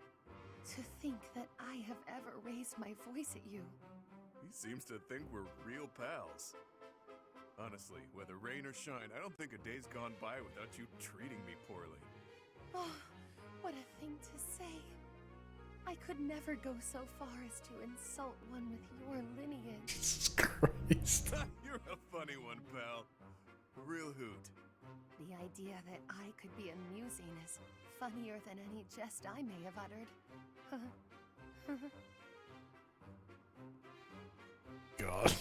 To think that I have ever raised my voice at you. He seems to think we're real pals. Honestly, whether rain or shine, I don't think a day's gone by without you treating me poorly. Oh, what a thing to say. I could never go so far as to insult one with your lineage. Jesus Christ. You're a funny one, pal. A real hoot. The idea that I could be amusing is funnier than any jest I may have uttered. God.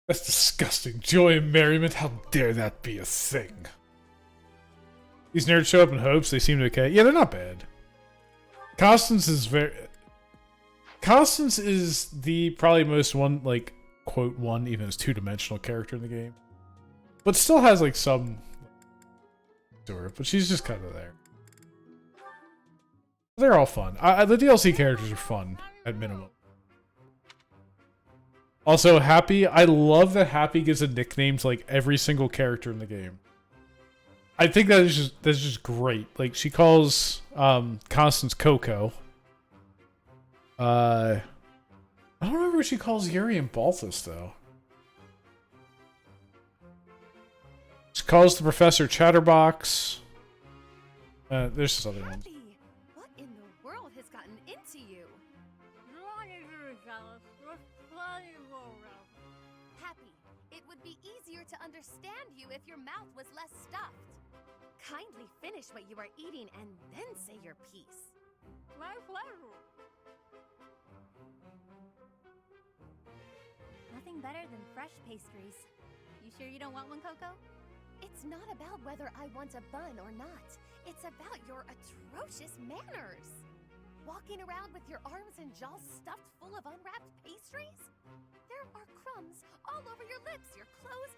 That's disgusting. Joy and merriment, how dare that be a thing? These nerds show up in hopes, they seem okay. Yeah, they're not bad. Constance is the probably most one, like, quote, one, even as two-dimensional character in the game. But still has, like, some to her, but she's just kind of there. They're all fun. The DLC characters are fun, at minimum. Also, Happy, I love that Happy gives a nickname to, like, every single character in the game. I think that's just great. Like, she calls Constance Coco. I don't remember what she calls Yuri and Balthus, though. She calls the professor Chatterbox. There's just other ones. What in the world has gotten into you? understand you if your mouth was less stuffed. Kindly finish what you are eating and then say your piece. Nothing better than fresh pastries. You sure you don't want one, Coco? It's not about whether I want a bun or not. It's about your atrocious manners. Walking around with your arms and jaws stuffed full of unwrapped pastries? There are crumbs all over your lips, your clothes.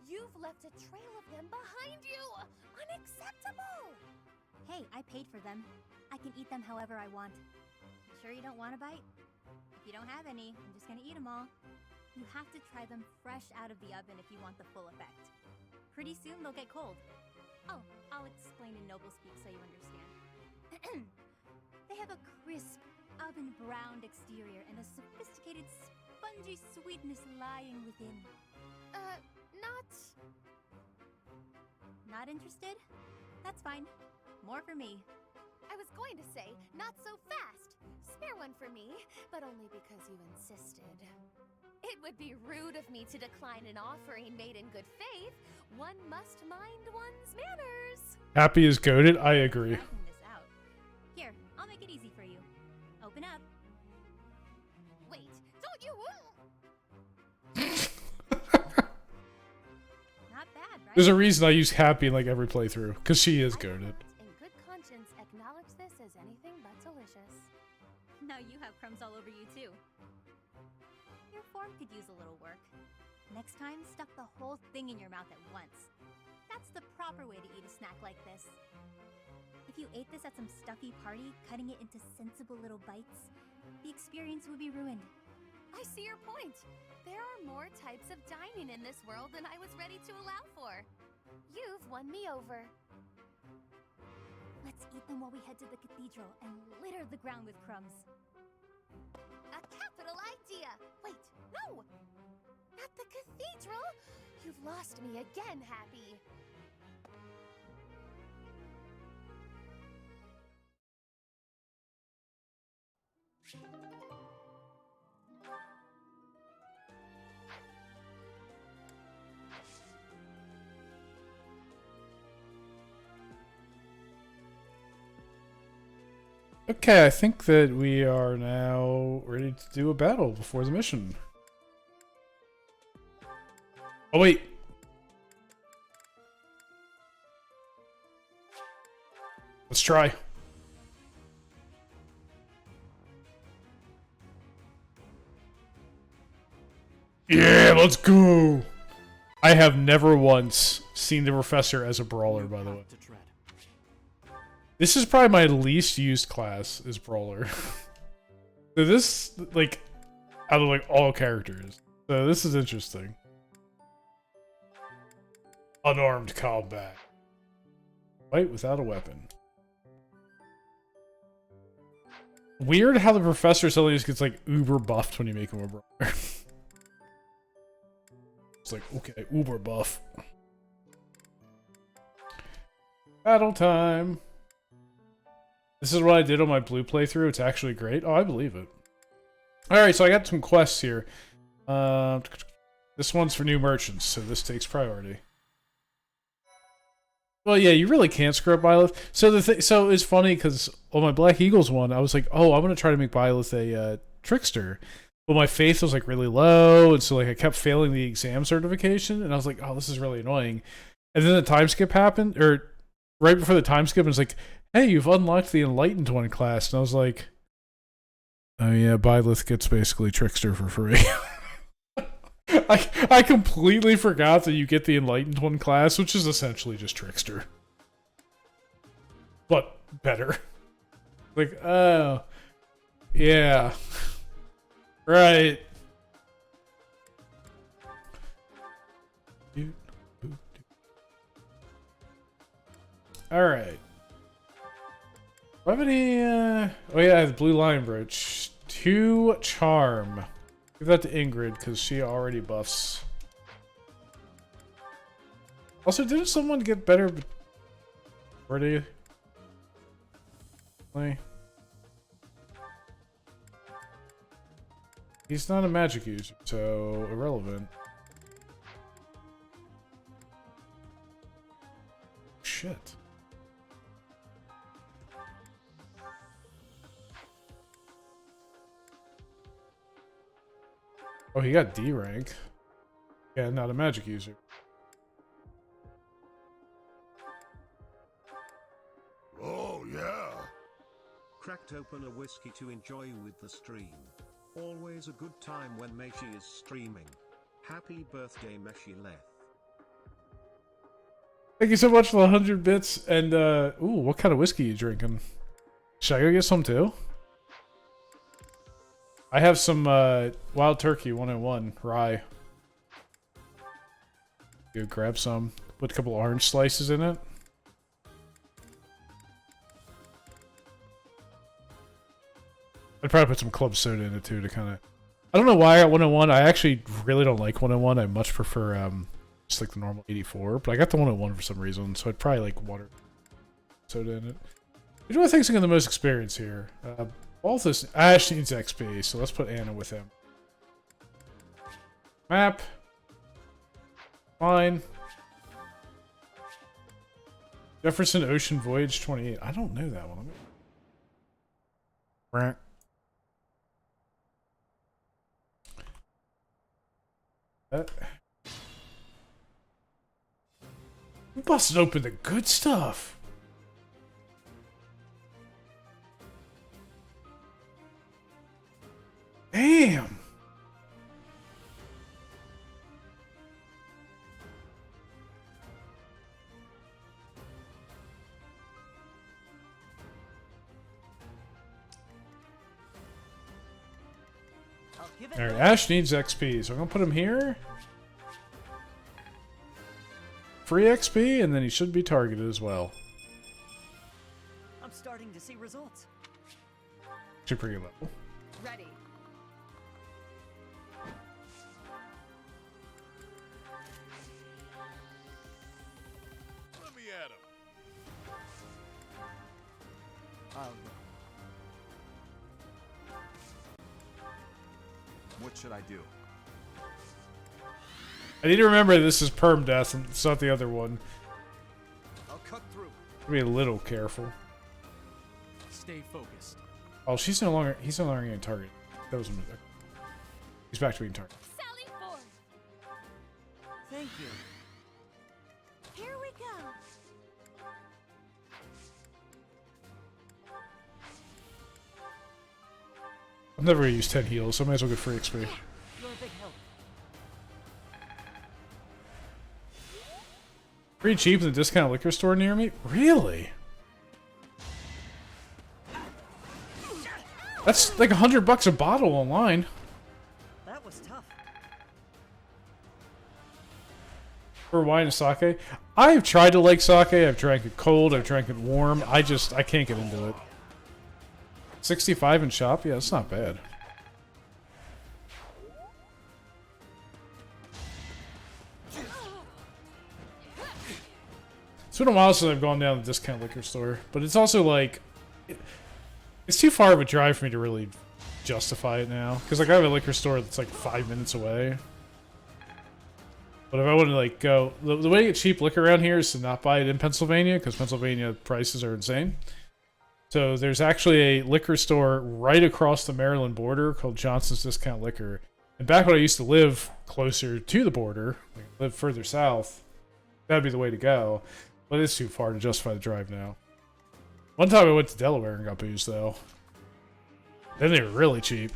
You've left a trail of them behind you. Unacceptable! Hey, I paid for them. I can eat them however I want. You sure you don't want a bite? If you don't have any, I'm just gonna eat them all. You have to try them fresh out of the oven if you want the full effect. Pretty soon they'll get cold. Oh, I'll explain in noble speak so you understand. They have a crisp, oven-browned exterior and a sophisticated, spongy sweetness lying within. Not interested? That's fine. More for me. I was going to say, not so fast. Spare one for me, but only because you insisted. It would be rude of me to decline an offering made in good faith. One must mind one's manners. Happy is goated? I agree. Dragging this out. Here, I'll make it easy for you. Open up. Wait, don't you... Not bad, right? There's a reason I use Happy in like every playthrough, because she is goated. In good conscience, acknowledge this as anything but delicious. Now you have crumbs all over you too. Your form could use a little work. Next time, stuff the whole thing in your mouth at once. That's the proper way to eat a snack like this. If you ate this at some stuffy party, cutting it into sensible little bites, the experience would be ruined. I see your point. There are more types of dining in this world than I was ready to allow for. You've won me over. Let's eat them while we head to the cathedral and litter the ground with crumbs. A capital idea! Wait, no! At the cathedral? You've lost me again, Happy. Okay, I think that we are now ready to do a battle before the mission. Oh, wait. Let's try. Yeah, let's go. I have never once seen the professor as a brawler, by the way. This is probably my least used class, is brawler. So this, like, out of like all characters. So this is interesting. Unarmed combat. Fight without a weapon. Weird how the professor suddenly just gets like uber buffed when you make him a brawler. It's like, okay, uber buff. Battle time. This is what I did on my blue playthrough. It's actually great. Oh, I believe it. Alright, so I got some quests here. This one's for new merchants, so this takes priority. Well, yeah, you really can't screw up Byleth. So it's funny because on my Black Eagles one, I was like, oh, I'm gonna try to make Byleth a trickster. But my faith was like really low, and so like I kept failing the exam certification, and I was like, oh, this is really annoying. And then the time skip happened, or right before the time skip, it was like, hey, you've unlocked the Enlightened one class. And I was like, oh yeah, Byleth gets basically Trickster for free. I completely forgot that you get the Enlightened one class, which is essentially just Trickster. But better. Like, oh. Yeah. Right. Alright. Do I have any, oh yeah, the Blue Lion Brooch. 2 Charm. Give that to Ingrid, because she already buffs. Also, didn't someone get better? Where do you? He's not a magic user, so irrelevant. shit. Oh, he got D rank. Yeah, not a magic user. Oh, yeah. Cracked open a whiskey to enjoy with the stream. Always a good time when Meshi is streaming. Happy birthday, Meshi Leth. Thank you so much for the 100 bits. And, ooh, what kind of whiskey are you drinking? Should I go get some too? I have some, Wild Turkey 101 rye. Go grab some. Put a couple orange slices in it. I'd probably put some club soda in it too to kind of... I don't know why I got 101. I actually really don't like 101. I much prefer just like the normal 84. But I got the 101 for some reason, so I'd probably like water soda in it. Who do I think's got the most experience here? Balthus Ash needs XP, so let's put Anna with him. Map. Fine. Jefferson Ocean Voyage 28. I don't know that one. Right. We busted open the good stuff. Damn. Alright, Ash needs XP, so I'm gonna put him here. Free XP, and then he should be targeted as well. I'm starting to see results. Actually pretty good level. Ready. Let me at him. What should I do? I need to remember this is perm death, and it's not the other one. I'll cut through. Be a little careful. Stay focused. Oh, he's no longer getting targeted. That was a mistake. He's back to being targeted. Sally forth. Thank you. Here we go. I'm never gonna use 10 heals, so I might as well get free XP. You're a big help. Pretty cheap in the discount liquor store near me? Really? That's like $100 a bottle online. That was tough. For wine and sake? I've tried to like sake. I've drank it cold. I've drank it warm. I can't get into it. 65 in shop? Yeah, it's not bad. It's been a while since I've gone down to the discount liquor store, but it's also like... It's too far of a drive for me to really justify it now. Because like I have a liquor store that's like 5 minutes away. But if I want to like go... The way to get cheap liquor around here is to not buy it in Pennsylvania, because Pennsylvania prices are insane. So there's actually a liquor store right across the Maryland border called Johnson's Discount Liquor. And back when I used to live closer to the border, like live further south, that'd be the way to go. But it's too far to justify the drive now. One time I went to Delaware and got booze, though. Then they were really cheap.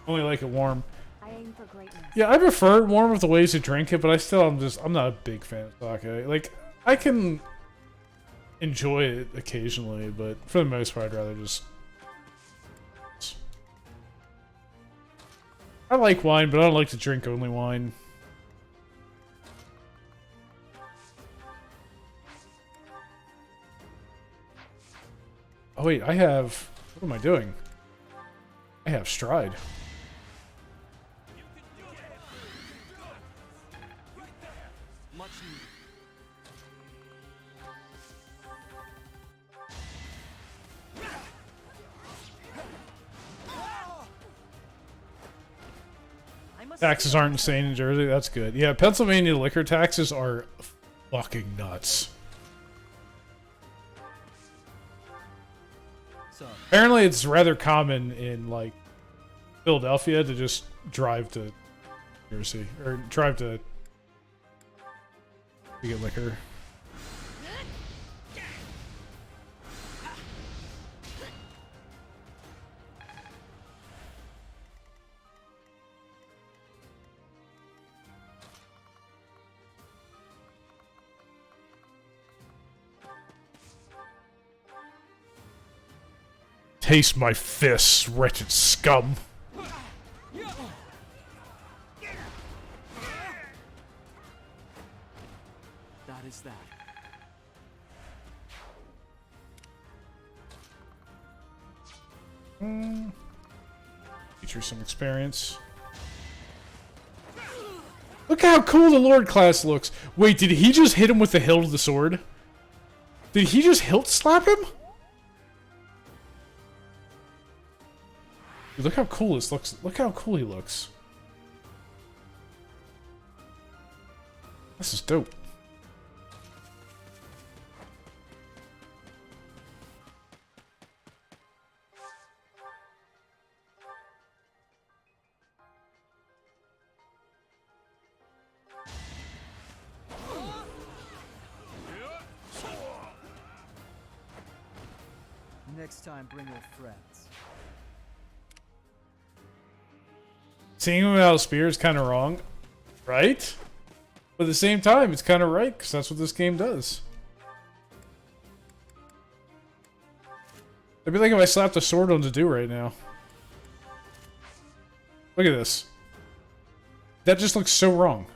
Only like it warm. I aim for greatness. Yeah, I prefer it warm with the ways to drink it, but I'm not a big fan of sake. Like, I can enjoy it occasionally, but for the most part, I'd rather just... I like wine, but I don't like to drink only wine. Oh wait, I have... What am I doing? I have Stride. Much needed. Taxes aren't insane in Jersey. That's good. Yeah, Pennsylvania liquor taxes are fucking nuts. Apparently, it's rather common in like Philadelphia to just drive to Jersey or drive to get liquor. Taste my fists, wretched scum. That is that. Feature some experience. Look how cool the Lord class looks. Wait, did he just hit him with the hilt of the sword? Did he just hilt slap him? Dude, look how cool this looks. Look how cool he looks. This is dope. Next time, bring your friends. Seeing him without a spear is kind of wrong, right? But at the same time, it's kind of right, because that's what this game does. It'd be like if I slapped a sword on to do right now. Look at this. That just looks so wrong.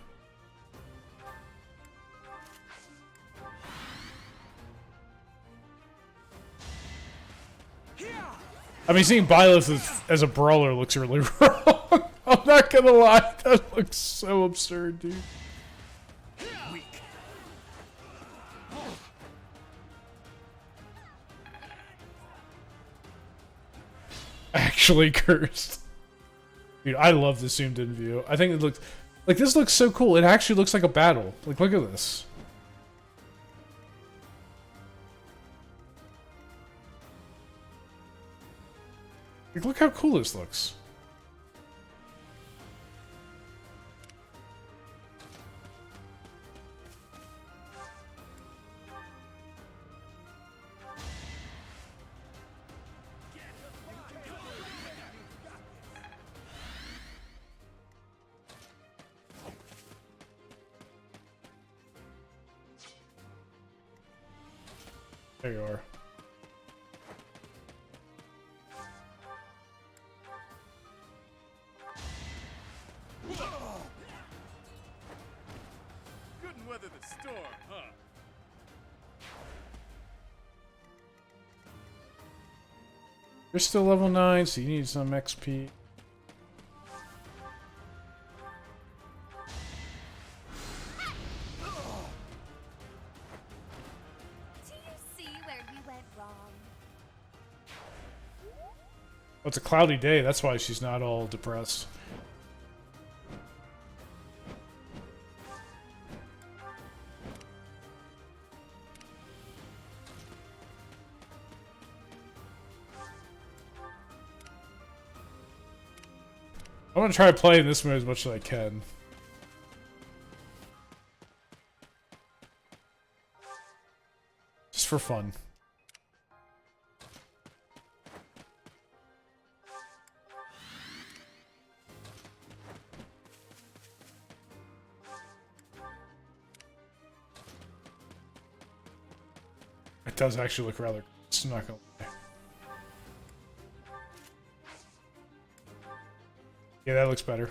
I mean, seeing Byleth as a brawler looks really wrong. I'm not gonna lie, that looks so absurd, dude. Actually cursed. Dude, I love the zoomed in view. I think it looks like this looks so cool. It actually looks like a battle. Like, look at this. Like, look how cool this looks. There you are. Couldn't weather the storm, huh? You're still level 9, so you need some XP. Well, it's a cloudy day, that's why she's not all depressed. I'm gonna try playing this mode as much as I can. Just for fun. It does actually look rather. It's not gonna lie. Yeah, that looks better.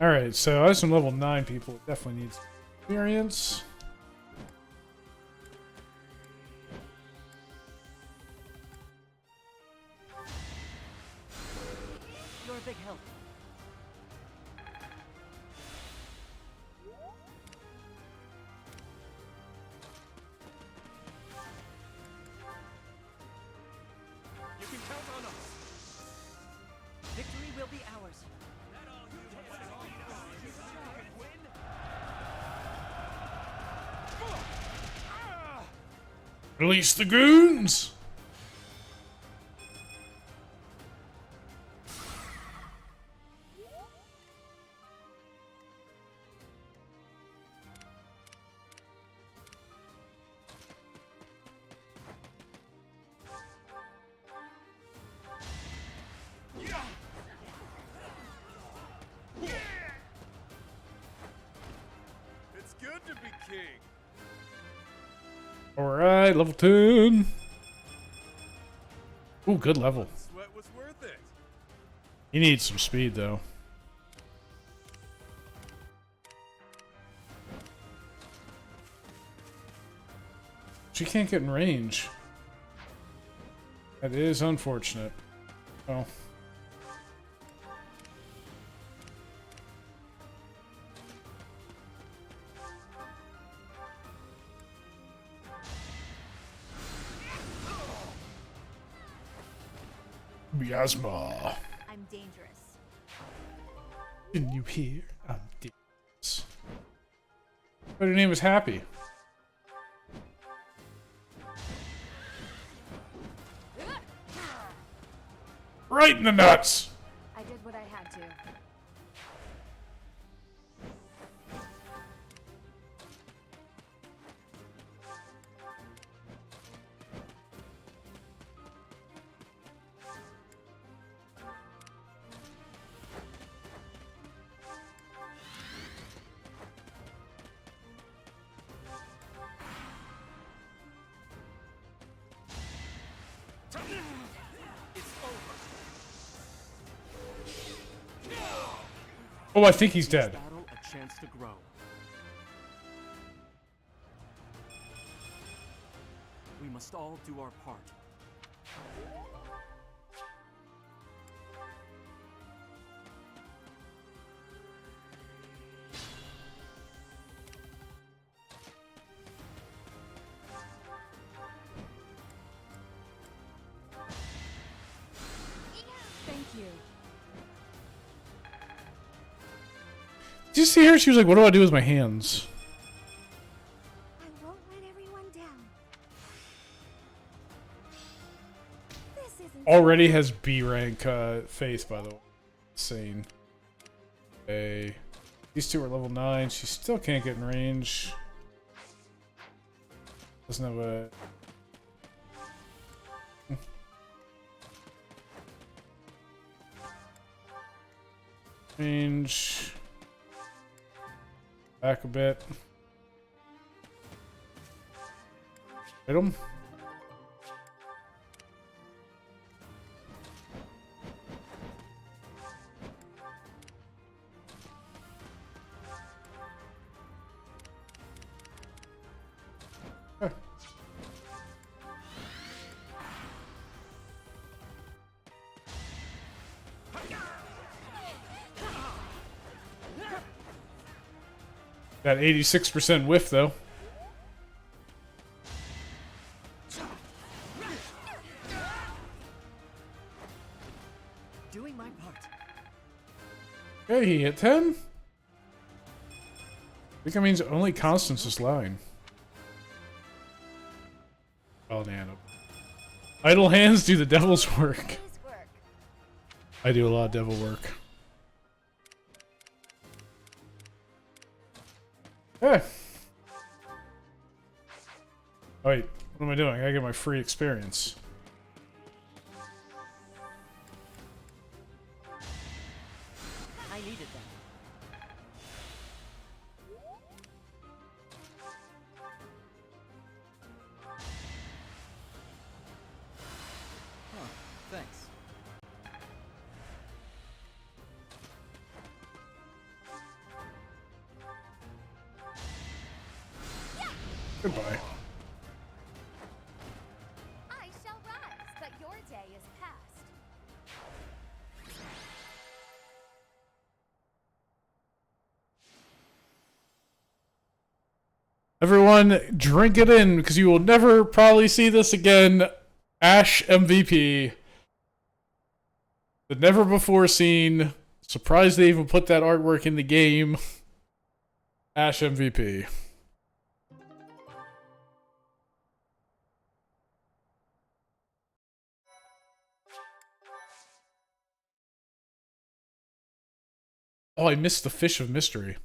Alright, so I have some level 9 people that definitely need some experience. You're a big help. You can count on us. Victory will be ours. Release the goons! It's good to be king. Alright, level 10. Ooh, good level. Sweat was worth it. He needs some speed, though. She can't get in range. That is unfortunate. Oh. Miasma. I'm dangerous. Didn't you hear? I'm dangerous. But her name was Happy. Right in the nuts! I did what I had to. Oh, I think he's dead. Battle a chance to grow. We must all do our part. Thank you. Did you see her? She was like, what do I do with my hands? I won't let everyone down. This isn't Already has B rank faith, by the way. Insane. Okay. These two are level 9. She still can't get in range. Doesn't have a... range. Back a bit. Hit him. That 86% whiff, though. Doing my part. Okay, he hit 10. I think that means only Constance is lying. Oh, Nana. Idle hands do the devil's work. I do a lot of devil work. Hey. Oh, wait, what am I doing? I gotta get my free experience. I needed that. Huh, thanks. Goodbye. I shall rise, but your day is past. Everyone, drink it in, because you will never probably see this again. Ash MVP. The never before seen. Surprised they even put that artwork in the game. Ash MVP. Oh, I missed the Fish of Mystery.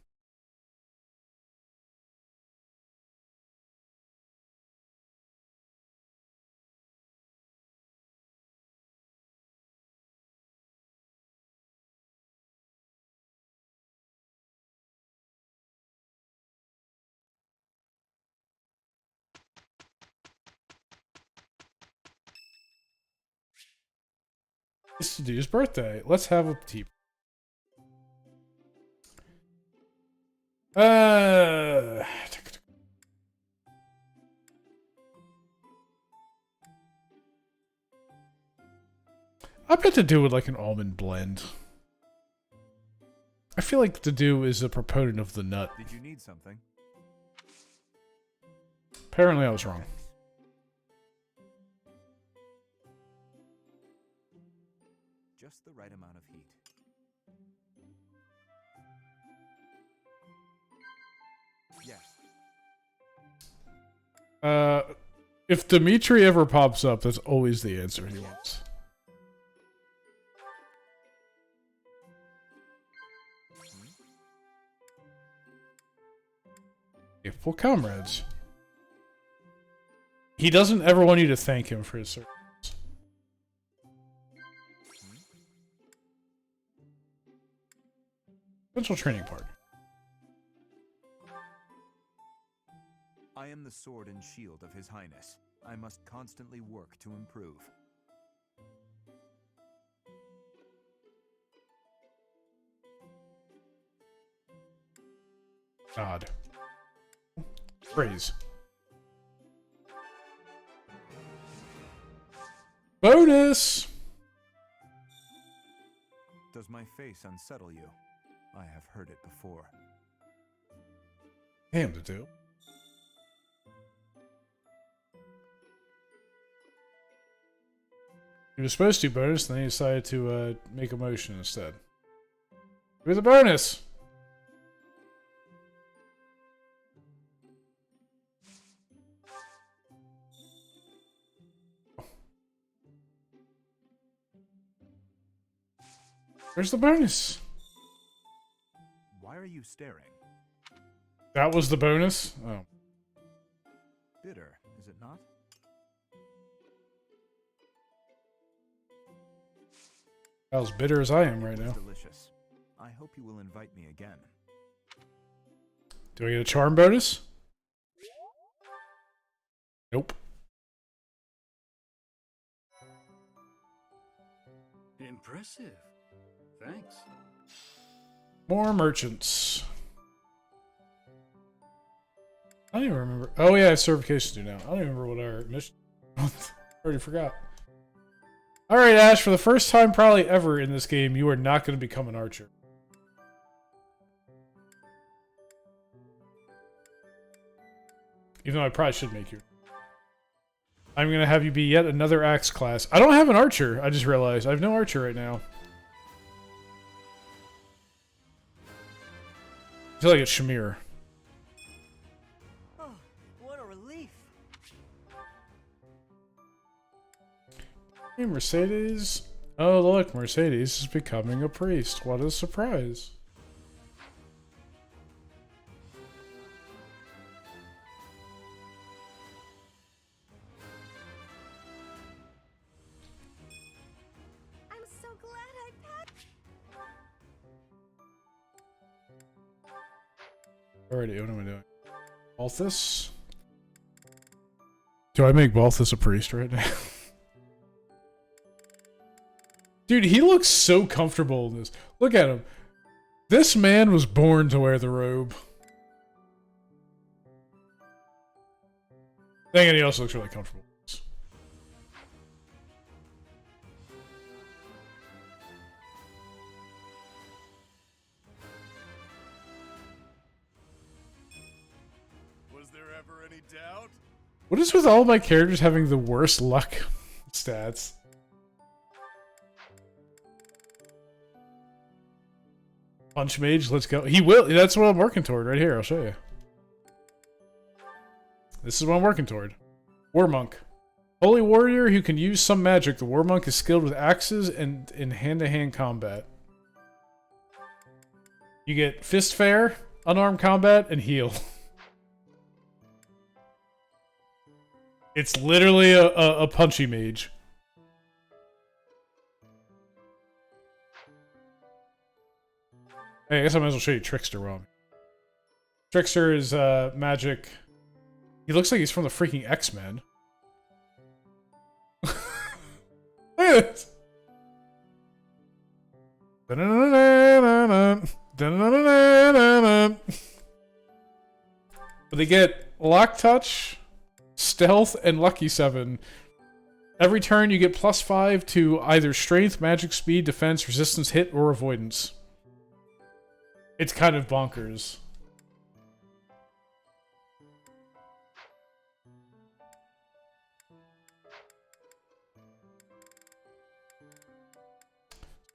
It's the dude's birthday. Let's have a tea. I bet to do with like an almond blend. I feel like Dew is a proponent of the nut. Did you need something? Apparently I was wrong. Just the right amount of heat. Yes. If Dimitri ever pops up, that's always the answer he wants. Faithful comrades. He doesn't ever want you to thank him for his service. Potential training partner. I am the sword and shield of His Highness. I must constantly work to improve. God. Praise. Bonus! Does my face unsettle you? I have heard it before. Damn, to do. He was supposed to bonus, and then he decided to make a motion instead. With a bonus! Where's the bonus? Why are you staring? That was the bonus? Oh. Bitter, is it not? As bitter as I am right now. Delicious. I hope you will invite me again. Do I get a charm bonus? Nope. Impressive. Thanks. More merchants. I don't even remember. Oh yeah, I have certifications to do now. I don't even remember what our mission. I already forgot. Alright, Ash, for the first time probably ever in this game, you are not going to become an archer. Even though I probably should make you. I'm going to have you be yet another axe class. I don't have an archer, I just realized. I have no archer right now. I feel like it's Shamir. Oh, what a relief. Hey, Mercedes. Oh, look, Mercedes is becoming a priest. What a surprise. I'm so glad I passed. Alrighty, what am I doing? Balthus? Do I make Balthus a priest right now? Dude, he looks so comfortable in this. Look at him. This man was born to wear the robe. Then again, he also looks really comfortable. Was there ever any doubt? What is with all my characters having the worst luck stats? Punch Mage, let's go. He will. That's what I'm working toward right here. I'll show you. This is what I'm working toward. War Monk. Holy warrior who can use some magic. The War Monk is skilled with axes and in hand-to-hand combat. You get Fist Fair, unarmed combat, and heal. It's literally a punchy mage. Hey, I guess I might as well show you Trickster, Ron. Trickster is magic. He looks like he's from the freaking X-Men. Look at this. But they get Lock Touch, Stealth, and Lucky 7. Every turn you get +5 to either Strength, Magic, Speed, Defense, Resistance, Hit, or Avoidance. It's kind of bonkers.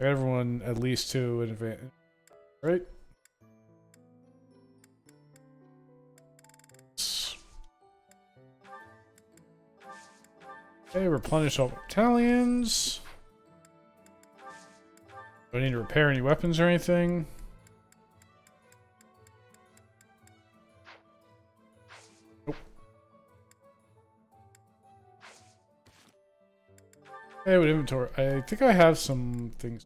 Everyone at least 2 in advance, right? Okay, replenish all battalions. Do I need to repair any weapons or anything? Nope. Okay, with inventory, I think I have some things.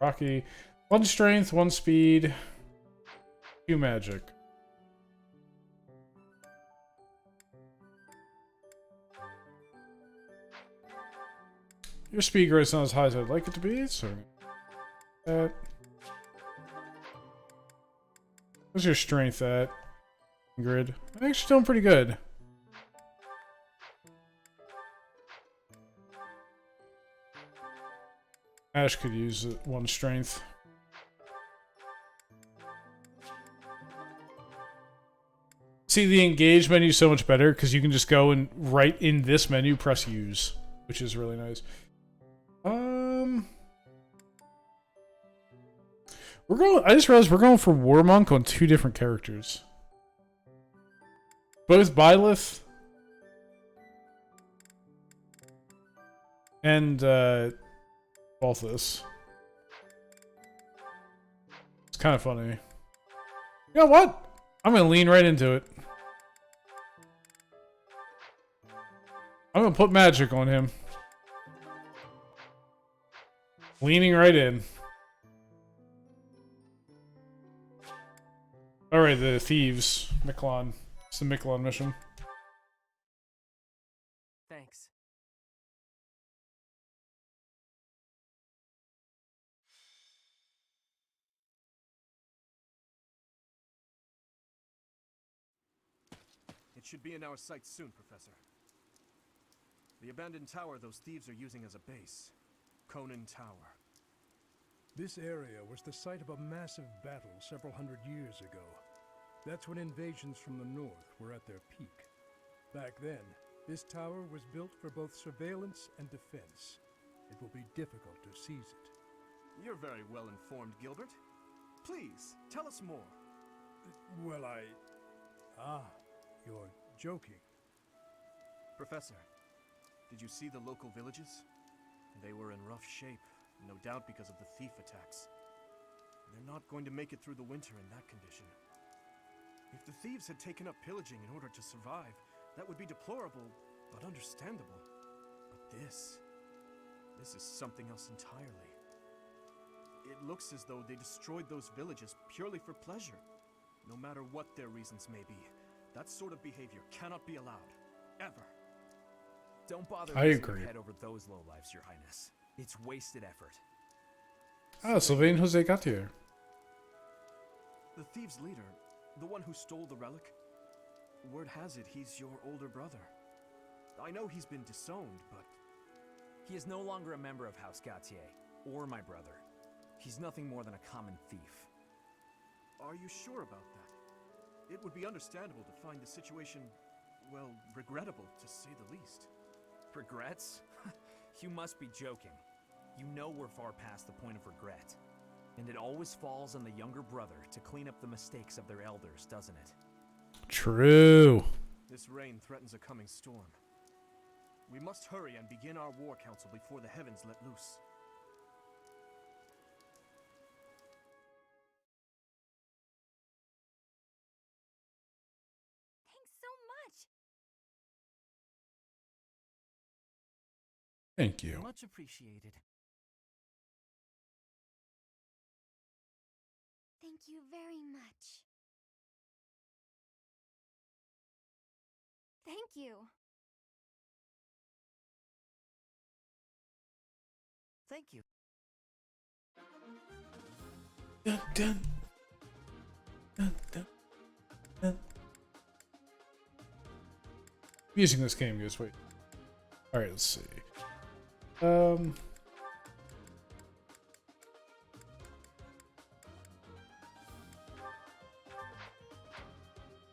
Rocky, 1 strength, 1 speed, 2 magic. Your speed growth is not as high as I'd like it to be, so that. What's your strength at? Grid. I'm actually doing pretty good. Ash could use 1 strength. See, the engage menu is so much better because you can just go and right in this menu press use, which is really nice. We're going. I just realized we're going for War Monk on 2 different characters. Both Byleth and Balthus. It's kind of funny. You know what? I'm gonna lean right into it. I'm gonna put magic on him. Leaning right in. Alright, the thieves. Miklon. It's the Miklon mission. Thanks. It should be in our sights soon, Professor. The abandoned tower those thieves are using as a base. Conan Tower. This area was the site of a massive battle several hundred years ago. That's when invasions from the north were at their peak. Back then, this tower was built for both surveillance and defense. It will be difficult to seize it. You're very well informed, Gilbert. Please, tell us more. Well, you're joking. Professor, did you see the local villages? They were in rough shape, no doubt because of the thief attacks. They're not going to make it through the winter in that condition. If the thieves had taken up pillaging in order to survive, that would be deplorable, but understandable. But this is something else entirely. It looks as though they destroyed those villages purely for pleasure. No matter what their reasons may be, that sort of behavior cannot be allowed. Ever. Don't bother I losing agree. your head over those lowlifes, Your Highness. It's wasted effort. Ah, Sylvain Jose Gautier. The thieves' leader, the one who stole the relic, word has it he's your older brother. I know he's been disowned, but... He is no longer a member of House Gautier, or my brother. He's nothing more than a common thief. Are you sure about that? It would be understandable to find the situation, well, regrettable, to say the least. Regrets? You must be joking. You know we're far past the point of regret. And it always falls on the younger brother to clean up the mistakes of their elders, doesn't it? True. This rain threatens a coming storm. We must hurry and begin our war council before the heavens let loose. Thanks so much. Thank you. Much appreciated. Thank you very much. Thank you. Thank you. Dun, dun. Dun, dun. Dun. Using this game goes wait. All right, let's see.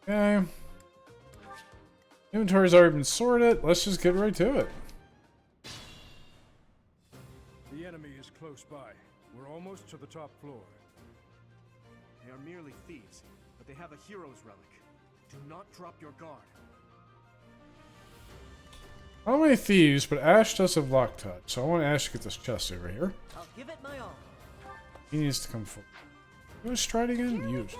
Okay. Inventory's already been sorted. Let's just get right to it. The enemy is close by. We're almost to the top floor. They are merely thieves, but they have a hero's relic. Do not drop your guard. Not many thieves, but Ash does have lock touch, so I want Ash to get this chest over here. I'll give it my all. He needs to come forward. You want to stride again? Use.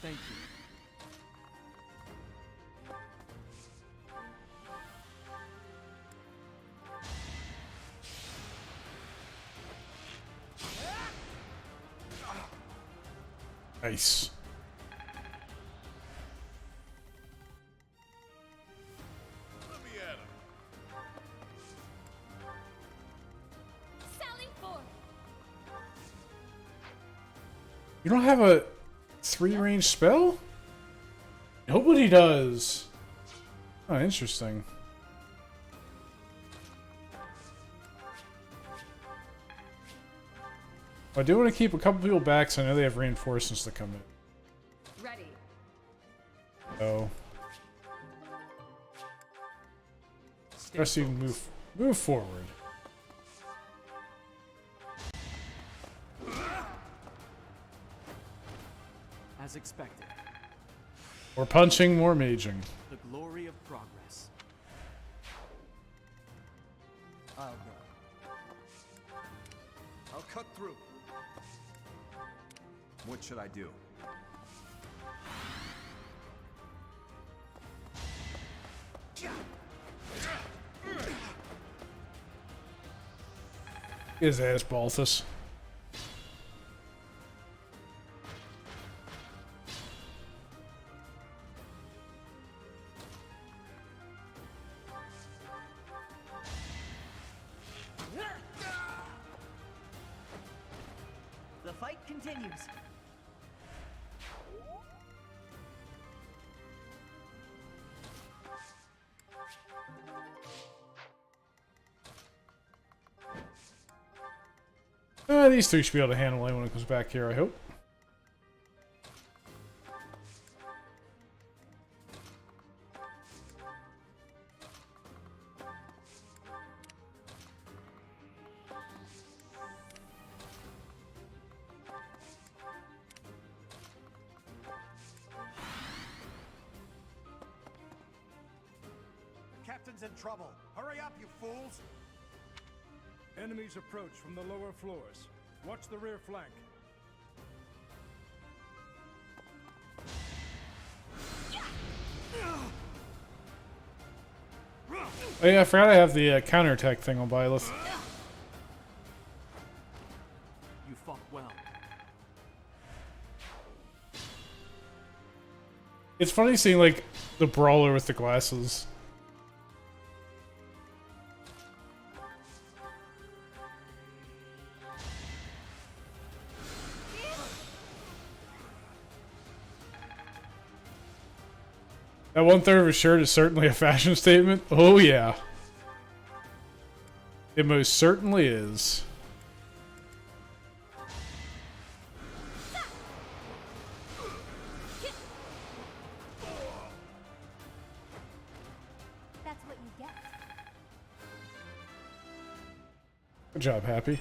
Thank you. Nice. Let me at him. Sally forth. You don't have a 3-range spell? Nobody does. Oh, interesting. I do want to keep a couple people back, so I know they have reinforcements to come in. Ready. Oh. Press you can move forward. As expected. More punching, more maging. The glory of progress. I'll go. I'll cut through. What should I do? His ass, Balthus. The fight continues. These three should be able to handle it when it comes back here, I hope. The captain's in trouble. Hurry up, you fools! Enemies approach from the lower floors. Watch the rear flank. Oh yeah, I forgot I have the counterattack thing on Byleth. You fought well. It's funny seeing, like, the brawler with the glasses. That 1/3 of a shirt is certainly a fashion statement. Oh yeah. It most certainly is. That's what you get. Good job, Happy.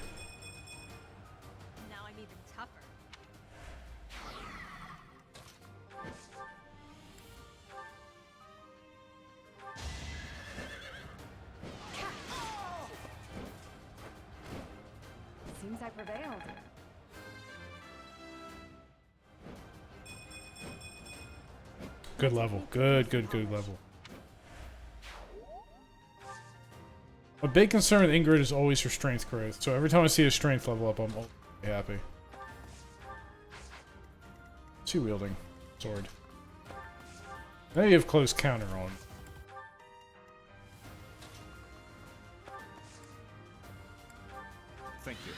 Now I'm even tougher. Seems I prevailed. Good level. Good level. A big concern with Ingrid is always her strength growth. So every time I see a strength level up, I'm happy. What's he wielding? Sword. Now you have close counter on. Thank you.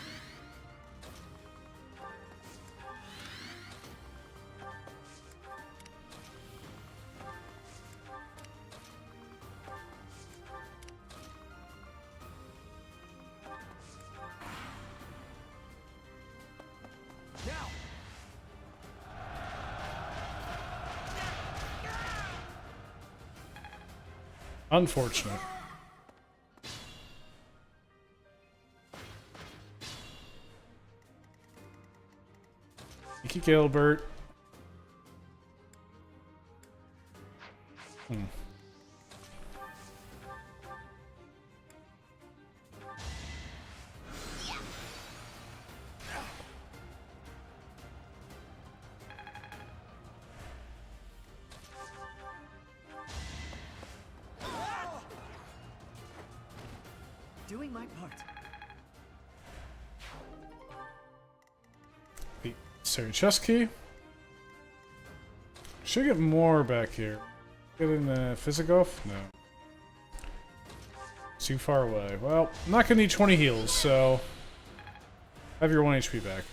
Now! Unfortunate. Thank you, Gilbert. Doing my part. Sorry, chest key. Should get more back here. Get in the Physigoth? No. Too far away. Well, I'm not gonna need 20 heals, so have your 1 HP back.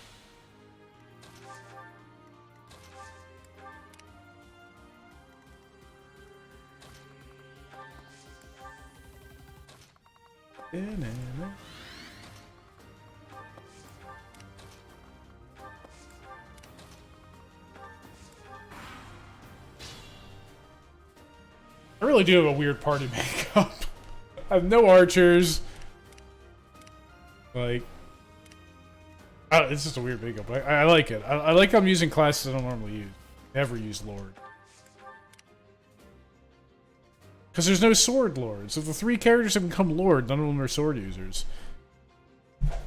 I really do have a weird party makeup. I have no archers. Like, it's just a weird makeup. I like it. I like I'm using classes I don't normally use. Never use Lord. Because there's no sword lords. If the 3 characters have become Lord, none of them are sword users.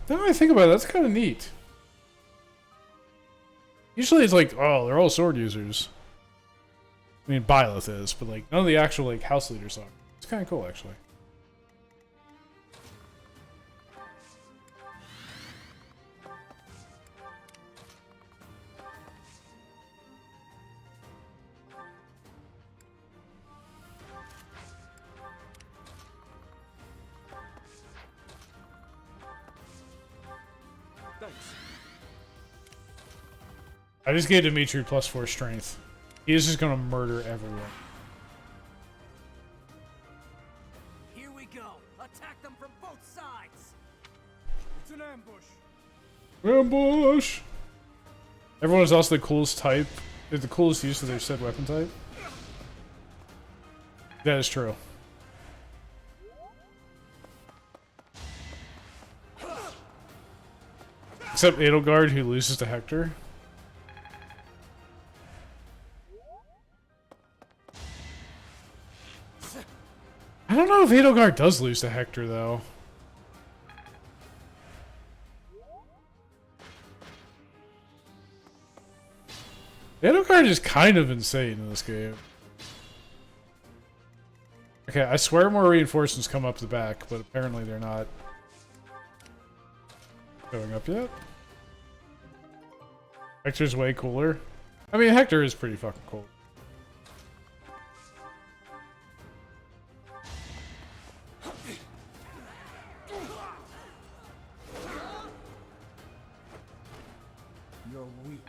Now I think about it, that's kind of neat. Usually it's like, oh, they're all sword users. I mean, Byleth is, but like none of the actual like house leaders are. It's kind of cool, actually. Thanks. I just gave Dimitri +4 strength. He is just gonna murder everyone. Here we go. Attack them from both sides. It's an ambush. Ambush! Everyone is also the coolest type. They're the coolest use of their said weapon type. That is true. Except Edelgard, who loses to Hector. I don't know if Edelgard does lose to Hector, though. Edelgard is kind of insane in this game. Okay, I swear more reinforcements come up the back, but apparently they're not going up yet. Hector's way cooler. I mean, Hector is pretty fucking cool. You're weak.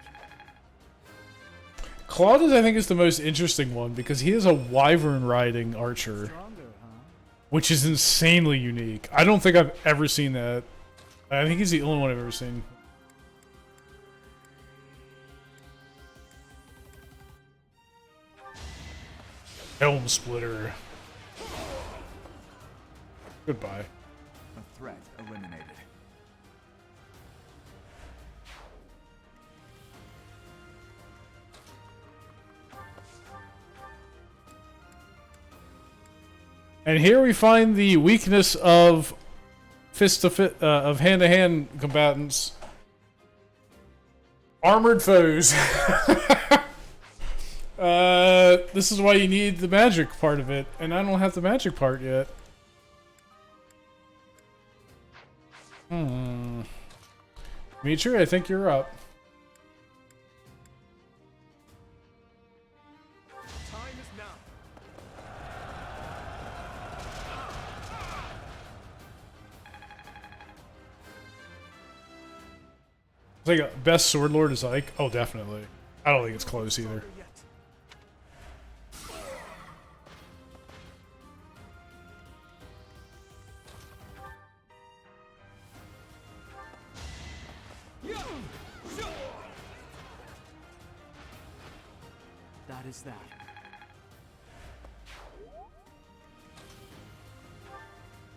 Claudius, I think, is the most interesting one because he is a wyvern riding archer, which is insanely unique. I don't think I've ever seen that. I think he's the only one I've ever seen. Helm Splitter. Goodbye. A threat eliminated. And here we find the weakness of of hand-to-hand combatants. Armored foes. This is why you need the magic part of it, and I don't have the magic part yet. Dimitri, I think you're up. Time is now. It's like a best sword lord is Ike. Oh, definitely. I don't think it's close either. That is that.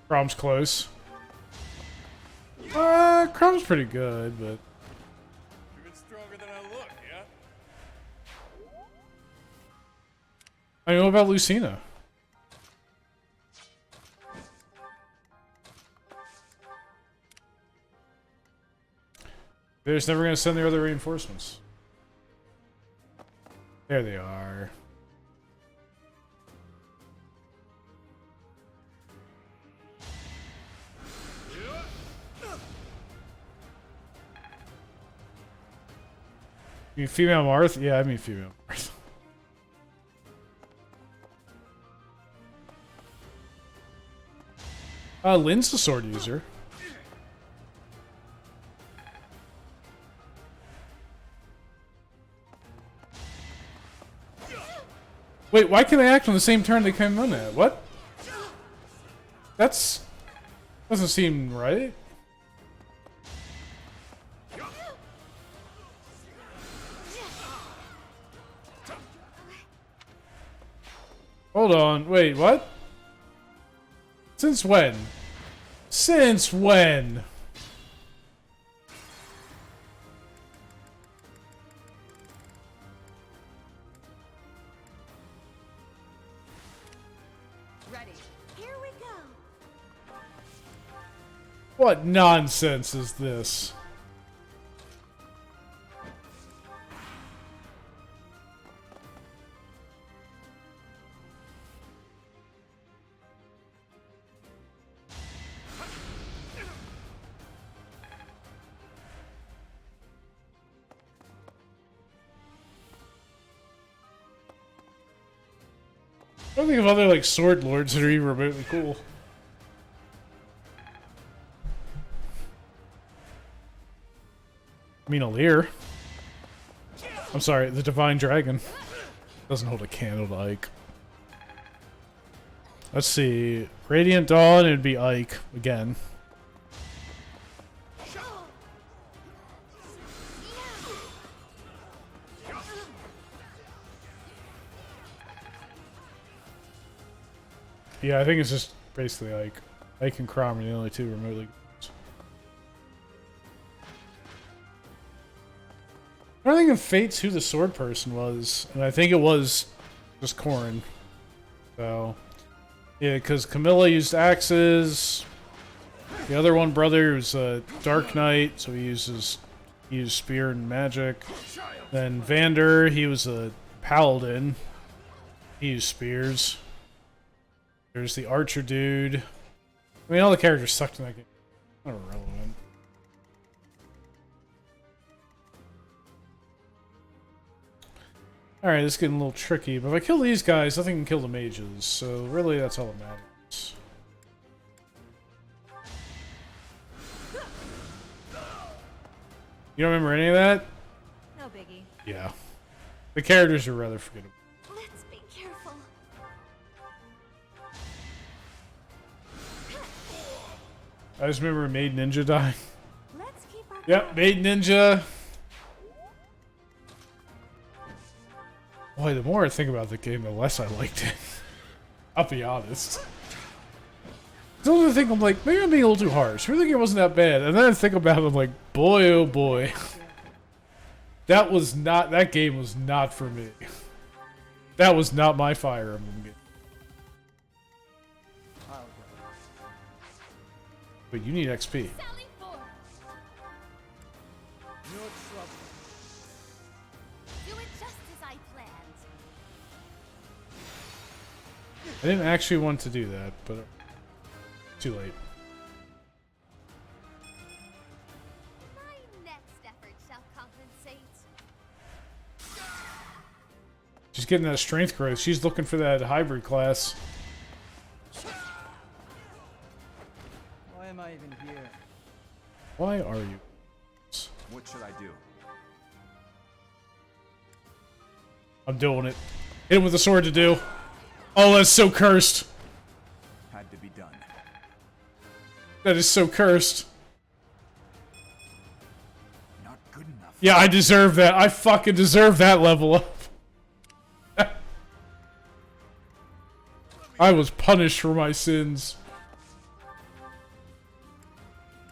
Crom's close. Crom's pretty good, but Even stronger than I look, yeah? I know about Lucina. They're just never gonna send their other reinforcements. There they are. You mean female Marth? Yeah, I mean female Marth. Lynn's the sword user. Wait, why can they act on the same turn they came on at? What? That's... doesn't seem right. Hold on, wait, what? Since when? Since when? What nonsense is this? I don't think of other like sword lords that are even remotely cool. I mean, Alir. I'm sorry, the Divine Dragon doesn't hold a candle to Ike. Let's see. Radiant Dawn, it'd be Ike again. Yeah, I think it's just basically Ike. Ike and Crom are the only two remotely. I don't think in Fates who the sword person was, and I think it was just Corrin. So, yeah, because Camilla used axes. The other one brother was a Dark Knight, so he used spear and magic. Then Vander, he was a paladin. He used spears. There's the archer dude. I mean, all the characters sucked in that game. Not irrelevant. Alright, this is getting a little tricky, but if I kill these guys, nothing can kill the mages, so really that's all that matters. You don't remember any of that? No biggie. Yeah. The characters are rather forgettable. Let's be careful. I just remember Maid Ninja dying. Let's keep our Yep, Maid Ninja. Boy, the more I think about the game, the less I liked it. I'll be honest. The other thing, I'm like, maybe I'm being a little too harsh. Maybe the game wasn't that bad. And then I think about it, I'm like, boy, oh boy. That game was not for me. That was not my Fire Emblem game. But you need XP. Do it just as I planned. I didn't actually want to do that, but too late. My next effort shall compensate. She's getting that strength growth. She's looking for that hybrid class. Why am I even here? Why are you? What should I do? I'm doing it. Hit him with the sword to do. Oh, that's so cursed. Had to be done. That is so cursed. Not good enough. Yeah, I deserve that. I fucking deserve that level up. I was punished for my sins.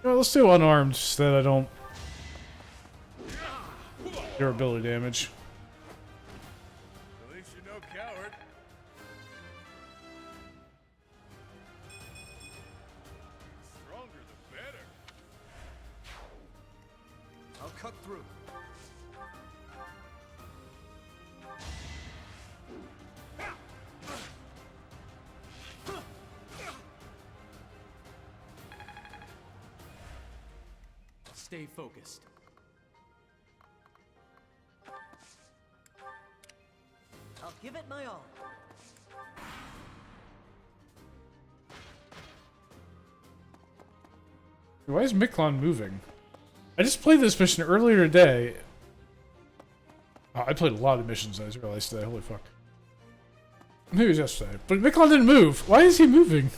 Well, let's do unarmed so that I don't durability damage. At least you're no coward. Stronger the better. I'll cut through. Stay focused. I'll give it my all. Why is Miklon moving? I just played this mission earlier today. Oh, I played a lot of missions, I just realized today. Holy fuck. Maybe it was yesterday. But Miklon didn't move. Why is he moving?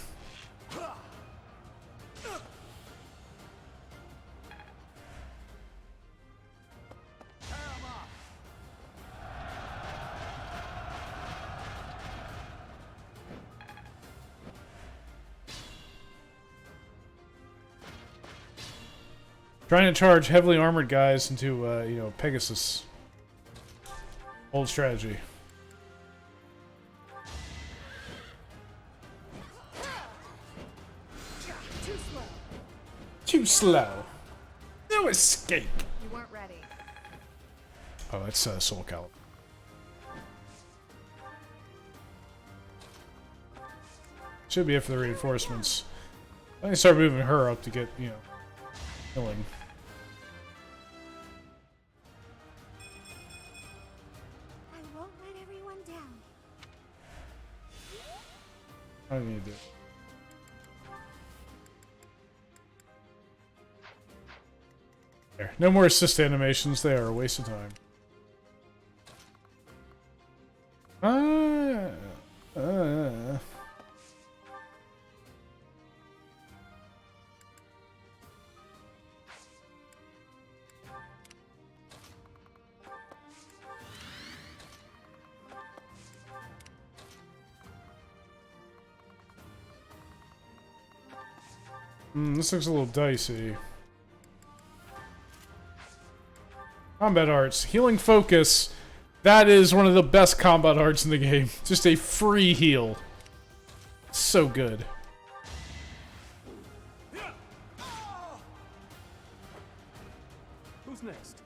Trying to charge heavily armored guys into, you know, Pegasus. Old strategy. Too slow. Too slow. No escape. You weren't ready. Oh, that's Soul Calibur. Should be it for the reinforcements. I can start moving her up to get, you know, killing. I won't let everyone down. I don't need to. There. No more assist animations. They are a waste of time. This looks a little dicey. Combat arts. Healing focus. That is one of the best combat arts in the game. Just a free heal. So good. Who's next?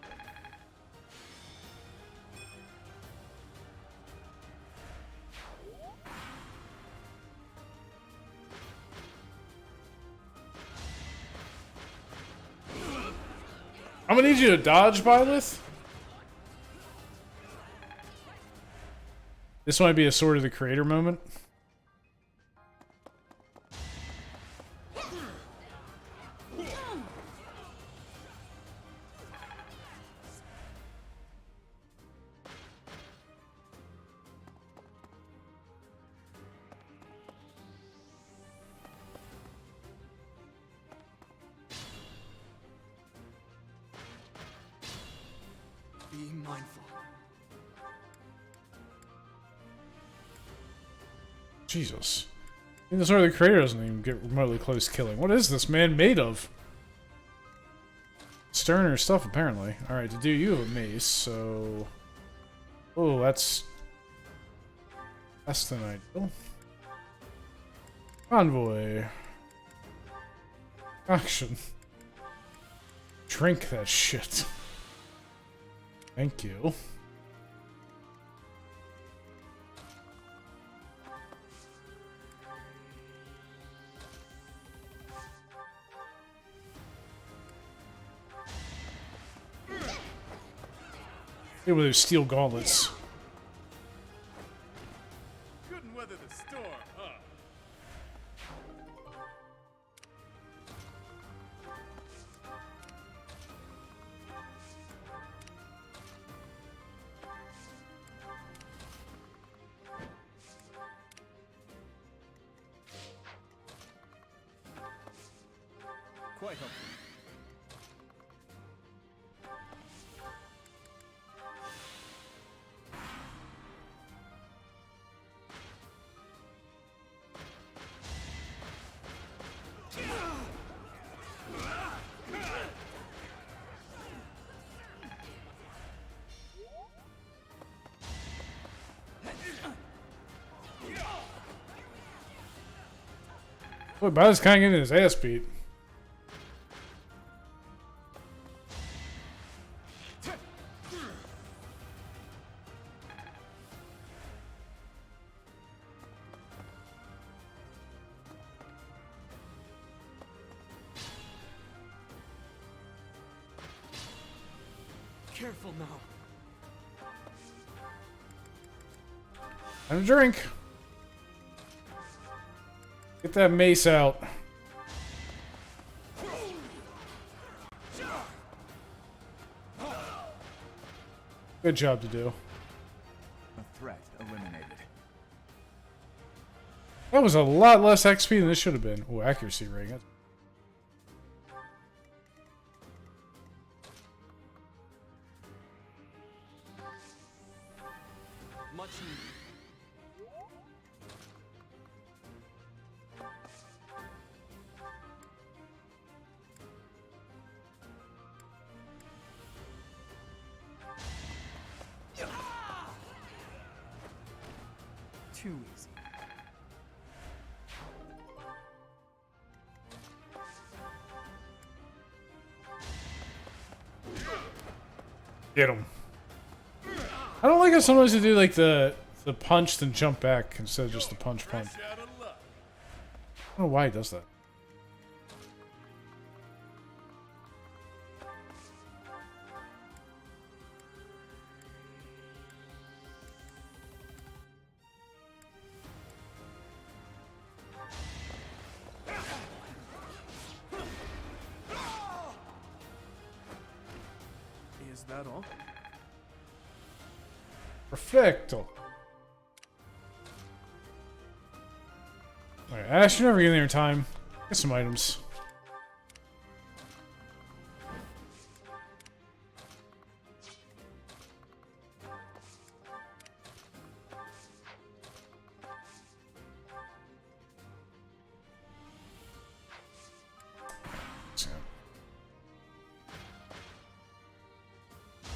I'm gonna need you to dodge, Byleth. This might be a Sword of the Creator moment. being mindful. Jesus. Even the Sword of the Creator doesn't even get remotely close to killing. What is this man made of? Sterner stuff, apparently. Alright, to do you have a mace, so... Oh, that's... less than ideal. Convoy. Action. Drink that shit. Thank you. Hit with those steel gauntlets. Couldn't weather the storm, huh? Quite helpful. Boy, Bowser's kind of getting his ass beat. Careful now. And a drink. Get that mace out. Good job to do. A threat eliminated. That was a lot less XP than this should have been. Oh, accuracy ring. Much needed. Too easy. Get him. I don't like how sometimes they do like the punch then jump back instead of just the punch. I don't know why he does that. Is that all? Perfecto. Alright, Ash, you're never getting there in time. Get some items.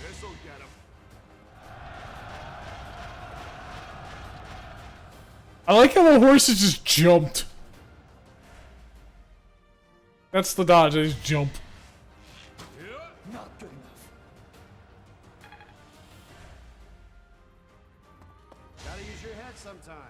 This'll get him. I like how the horses just jumped. That's the dodge, they just jump. Not good enough. Gotta use your head sometimes.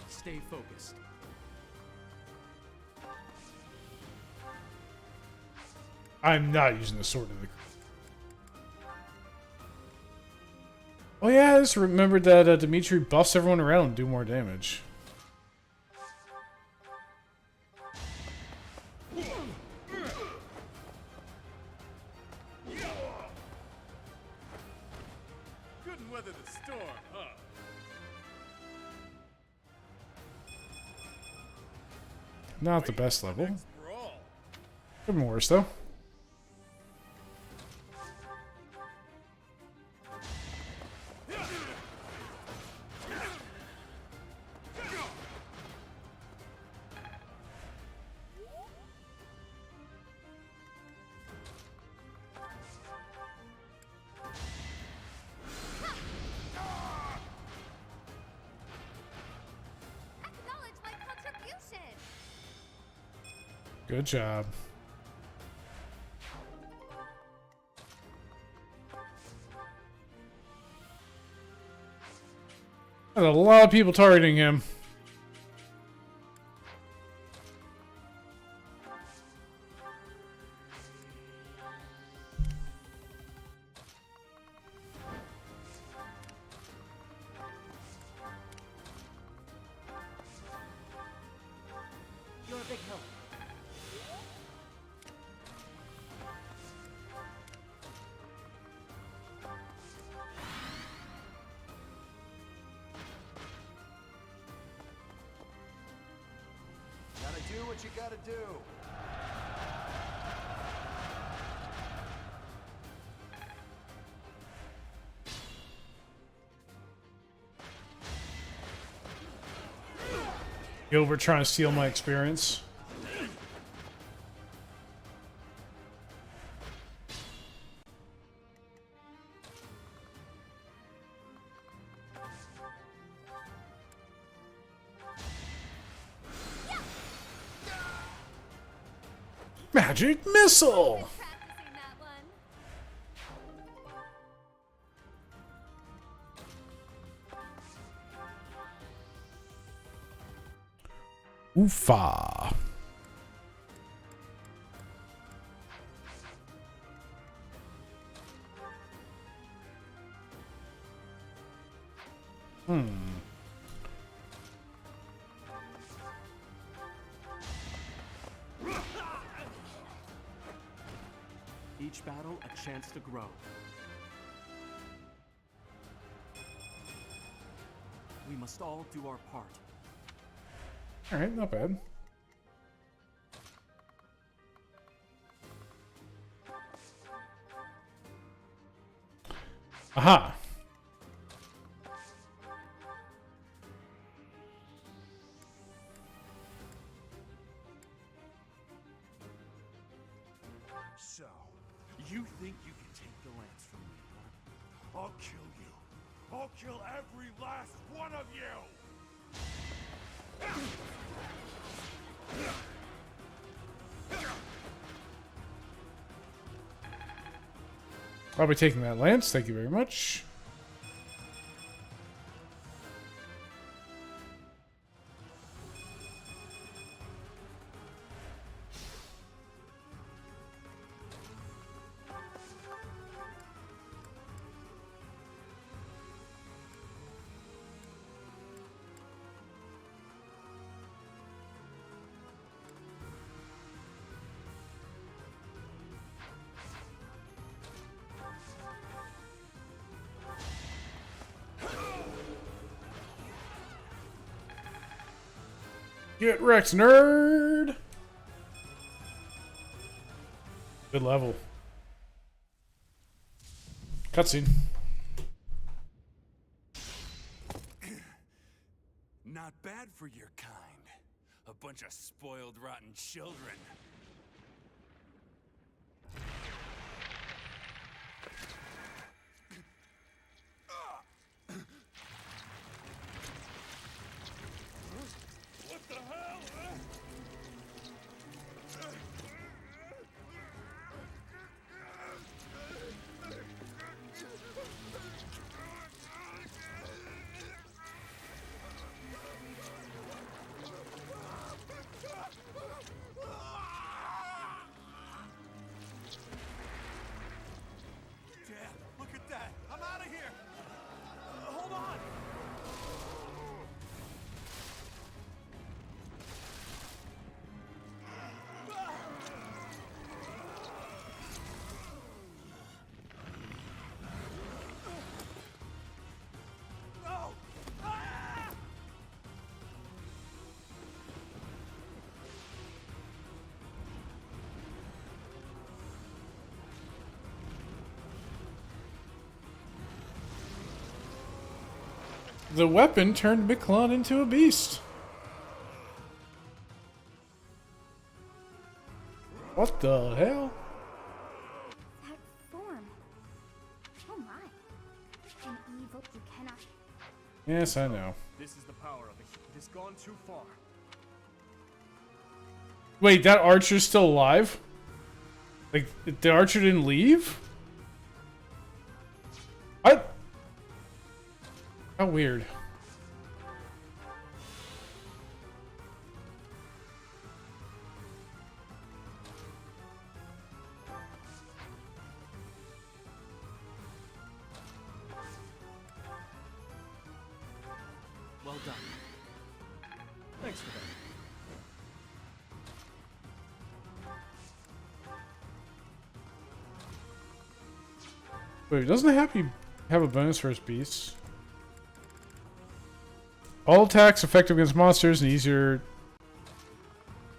Stay focused. I'm not using the sword of the... Oh yeah, I just remembered that Dimitri buffs everyone around and do more damage. Couldn't Not the best level. Could be worse though. Acknowledge my contribution. Good job. There's a lot of people targeting him. You're a big help. Gotta do what you gotta do. Gilbert trying to steal my experience. Magic missile! Practicing that one. Oofa. Each battle a chance to grow. We must all do our part. Alright, not bad. Aha! So, you think you can take the lance from me, huh? I'll kill you. I'll kill every last one of you! I'll be taking that lance, thank you very much. Get wrecked, nerd! Good level. Cutscene. Not bad for your kind. A bunch of spoiled, rotten children. What the hell? The weapon turned Miklon into a beast. What the hell? That form. Oh my. An evil you cannot. Yes, I know. This is the power of it. It has gone too far. Wait, that archer's still alive? Like, the archer didn't leave? What? How weird. Well done. Thanks for that. Wait, doesn't Happy have a bonus for his beasts? All attacks effective against monsters and easier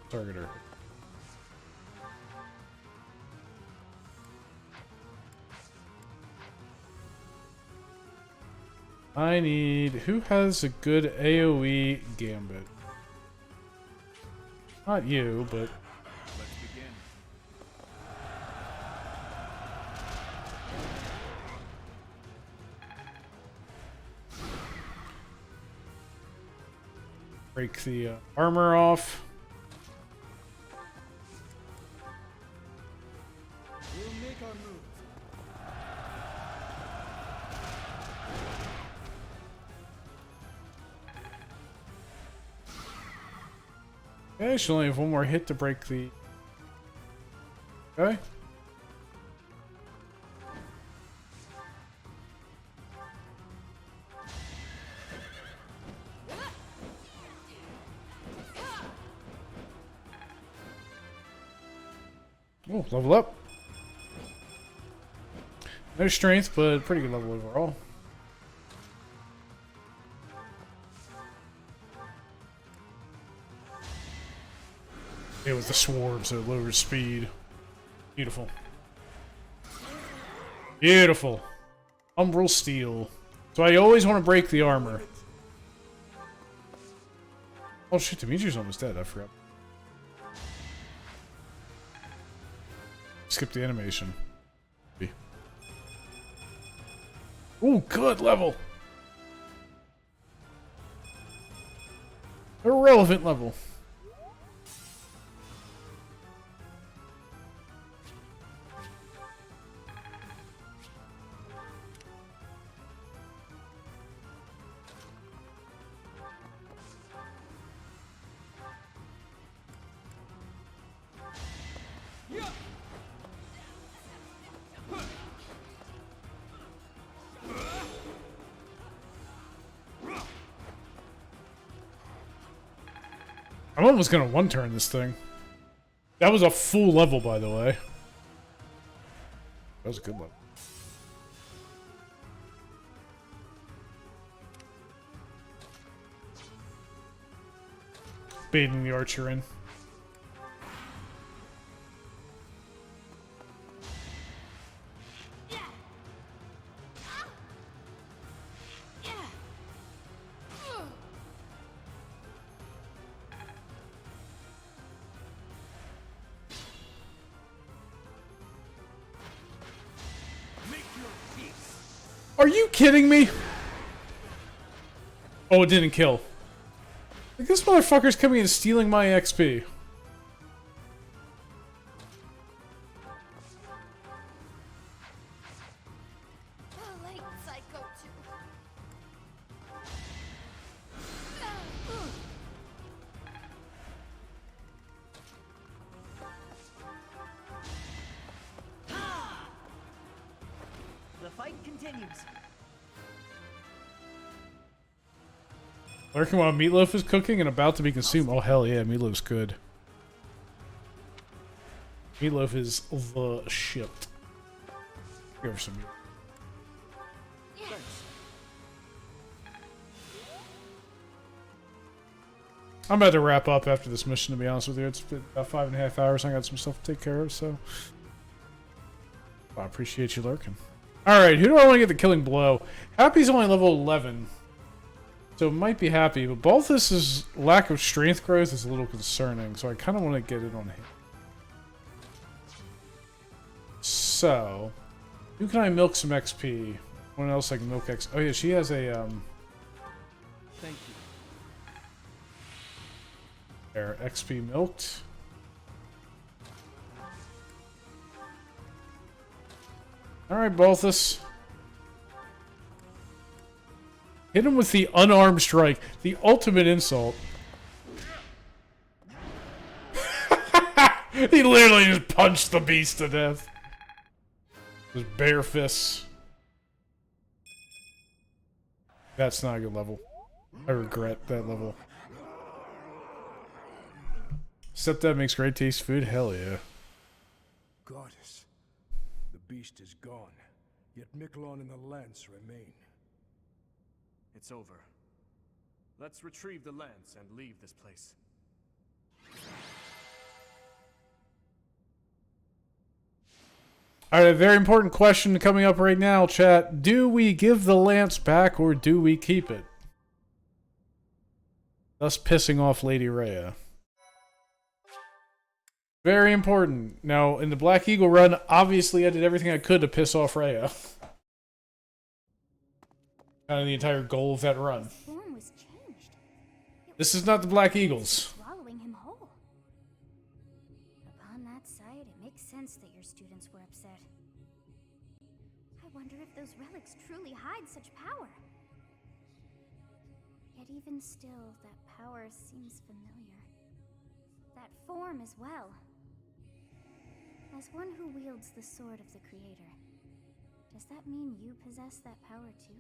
targeter. I need... Who has a good AoE gambit? Not you, but... Let's begin. Break the armor off. We'll make our move. Okay, she'll only have one more hit to break the... Okay. Oh, level up. No strength, but pretty good level overall. Yeah, with the swarm, so it lowers speed. Beautiful. Beautiful. Umbral steel. So I always want to break the armor. Oh shit, Dimitri's almost dead, I forgot. Skip the animation. Oh, good level. Irrelevant level. I'm almost gonna one-turn this thing. That was a full level, by the way. That was a good level. Baiting the archer in. Are you kidding me? Oh, it didn't kill. Like, this motherfucker's coming and stealing my XP. The fight continues. Lurking while meatloaf is cooking and about to be consumed. Oh, hell yeah, meatloaf's good. Meatloaf is the shit. Give her some meat. I'm about to wrap up after this mission, to be honest with you. It's been about 5.5 hours. I got some stuff to take care of, so... I appreciate you lurking. Alright, who do I want to get the killing blow? Happy's only level 11. So might be happy, but Balthus's lack of strength growth is a little concerning, so I kind of want to get it on him. So, who can I milk some XP? One else I can milk X. Oh yeah, she has a Thank you. there, XP milked. Alright, Balthus. Hit him with the unarmed strike. The ultimate insult. He literally just punched the beast to death. With bare fists. That's not a good level. I regret that level. Stepdad makes great taste food? Hell yeah. Goddess, the beast is gone, yet Miquelon and the lance remain. It's over. Let's retrieve the lance and leave this place. Alright, a very important question coming up right now, chat. Do we give the lance back or do we keep it? Thus pissing off Lady Rhea. Very important. Now, in the Black Eagle run, obviously I did everything I could to piss off Rhea. Kind of the entire goal of that run. Form was changed. This is not the Black Eagles. Swallowing him whole. Upon that sight, it makes sense that your students were upset. I wonder if those relics truly hide such power. Yet even still, that power seems familiar. That form as well. As one who wields the sword of the Creator, does that mean you possess that power too?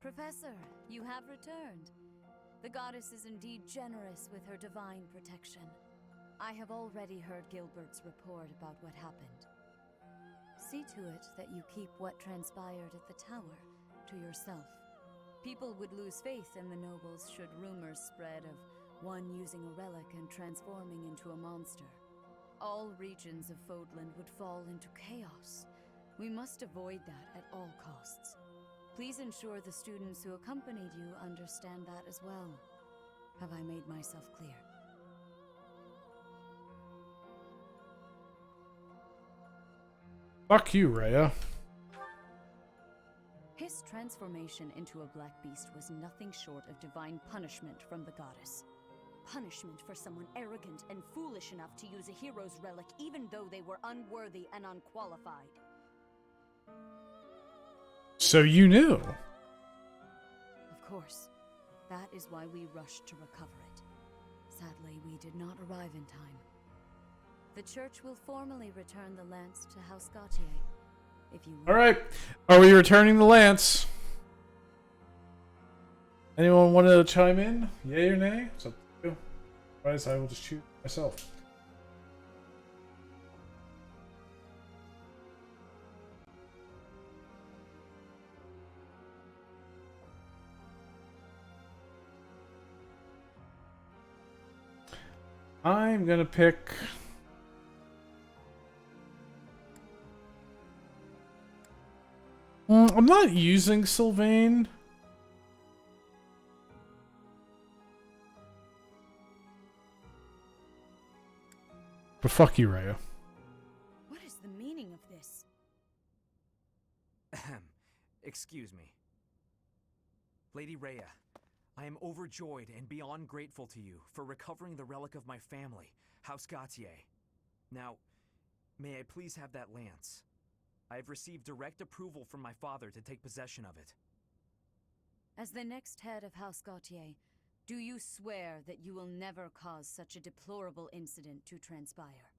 Professor, you have returned. The goddess is indeed generous with her divine protection. I have already heard Gilbert's report about what happened. See to it that you keep what transpired at the tower to yourself. People would lose faith in the nobles should rumors spread of one using a relic and transforming into a monster. All regions of Fodland would fall into chaos. We must avoid that at all costs. Please ensure the students who accompanied you understand that as well. Have I made myself clear? Fuck you, Rhea. His transformation into a black beast was nothing short of divine punishment from the goddess. Punishment for someone arrogant and foolish enough to use a hero's relic even though they were unworthy and unqualified. So you knew. Of course. That is why we rushed to recover it. Sadly, we did not arrive in time. The church will formally return the lance to House Gautier. If you will. Alright. Are we returning the lance? Anyone want to chime in? Yay or nay? It's up to you. Otherwise, I will just shoot myself. I'm gonna pick... I'm not using Sylvain. But fuck you, Rhea. What is the meaning of this? Ahem. Excuse me. Lady Rhea, I am overjoyed and beyond grateful to you for recovering the relic of my family, House Gautier. Now, may I please have that lance? I have received direct approval from my father to take possession of it. As the next head of House Gautier, do you swear that you will never cause such a deplorable incident to transpire?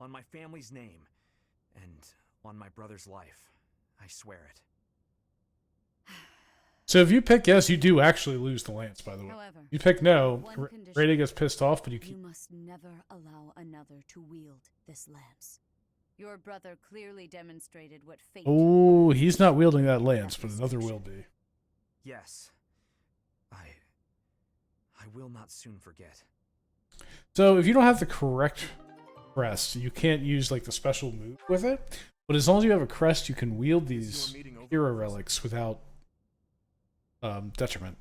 On my family's name, and on my brother's life, I swear it. So if you pick yes, you do actually lose the lance, by the way. However, you pick no, one condition. Rhea gets pissed off, but you keep... You must never allow another to wield this lance. Your brother clearly demonstrated what fate... Oh, he's not wielding that lance, but another will be. Yes. I will not soon forget. So if you don't have the correct crest, you can't use like the special move with it. But as long as you have a crest, you can wield these. You hero relics without detriment.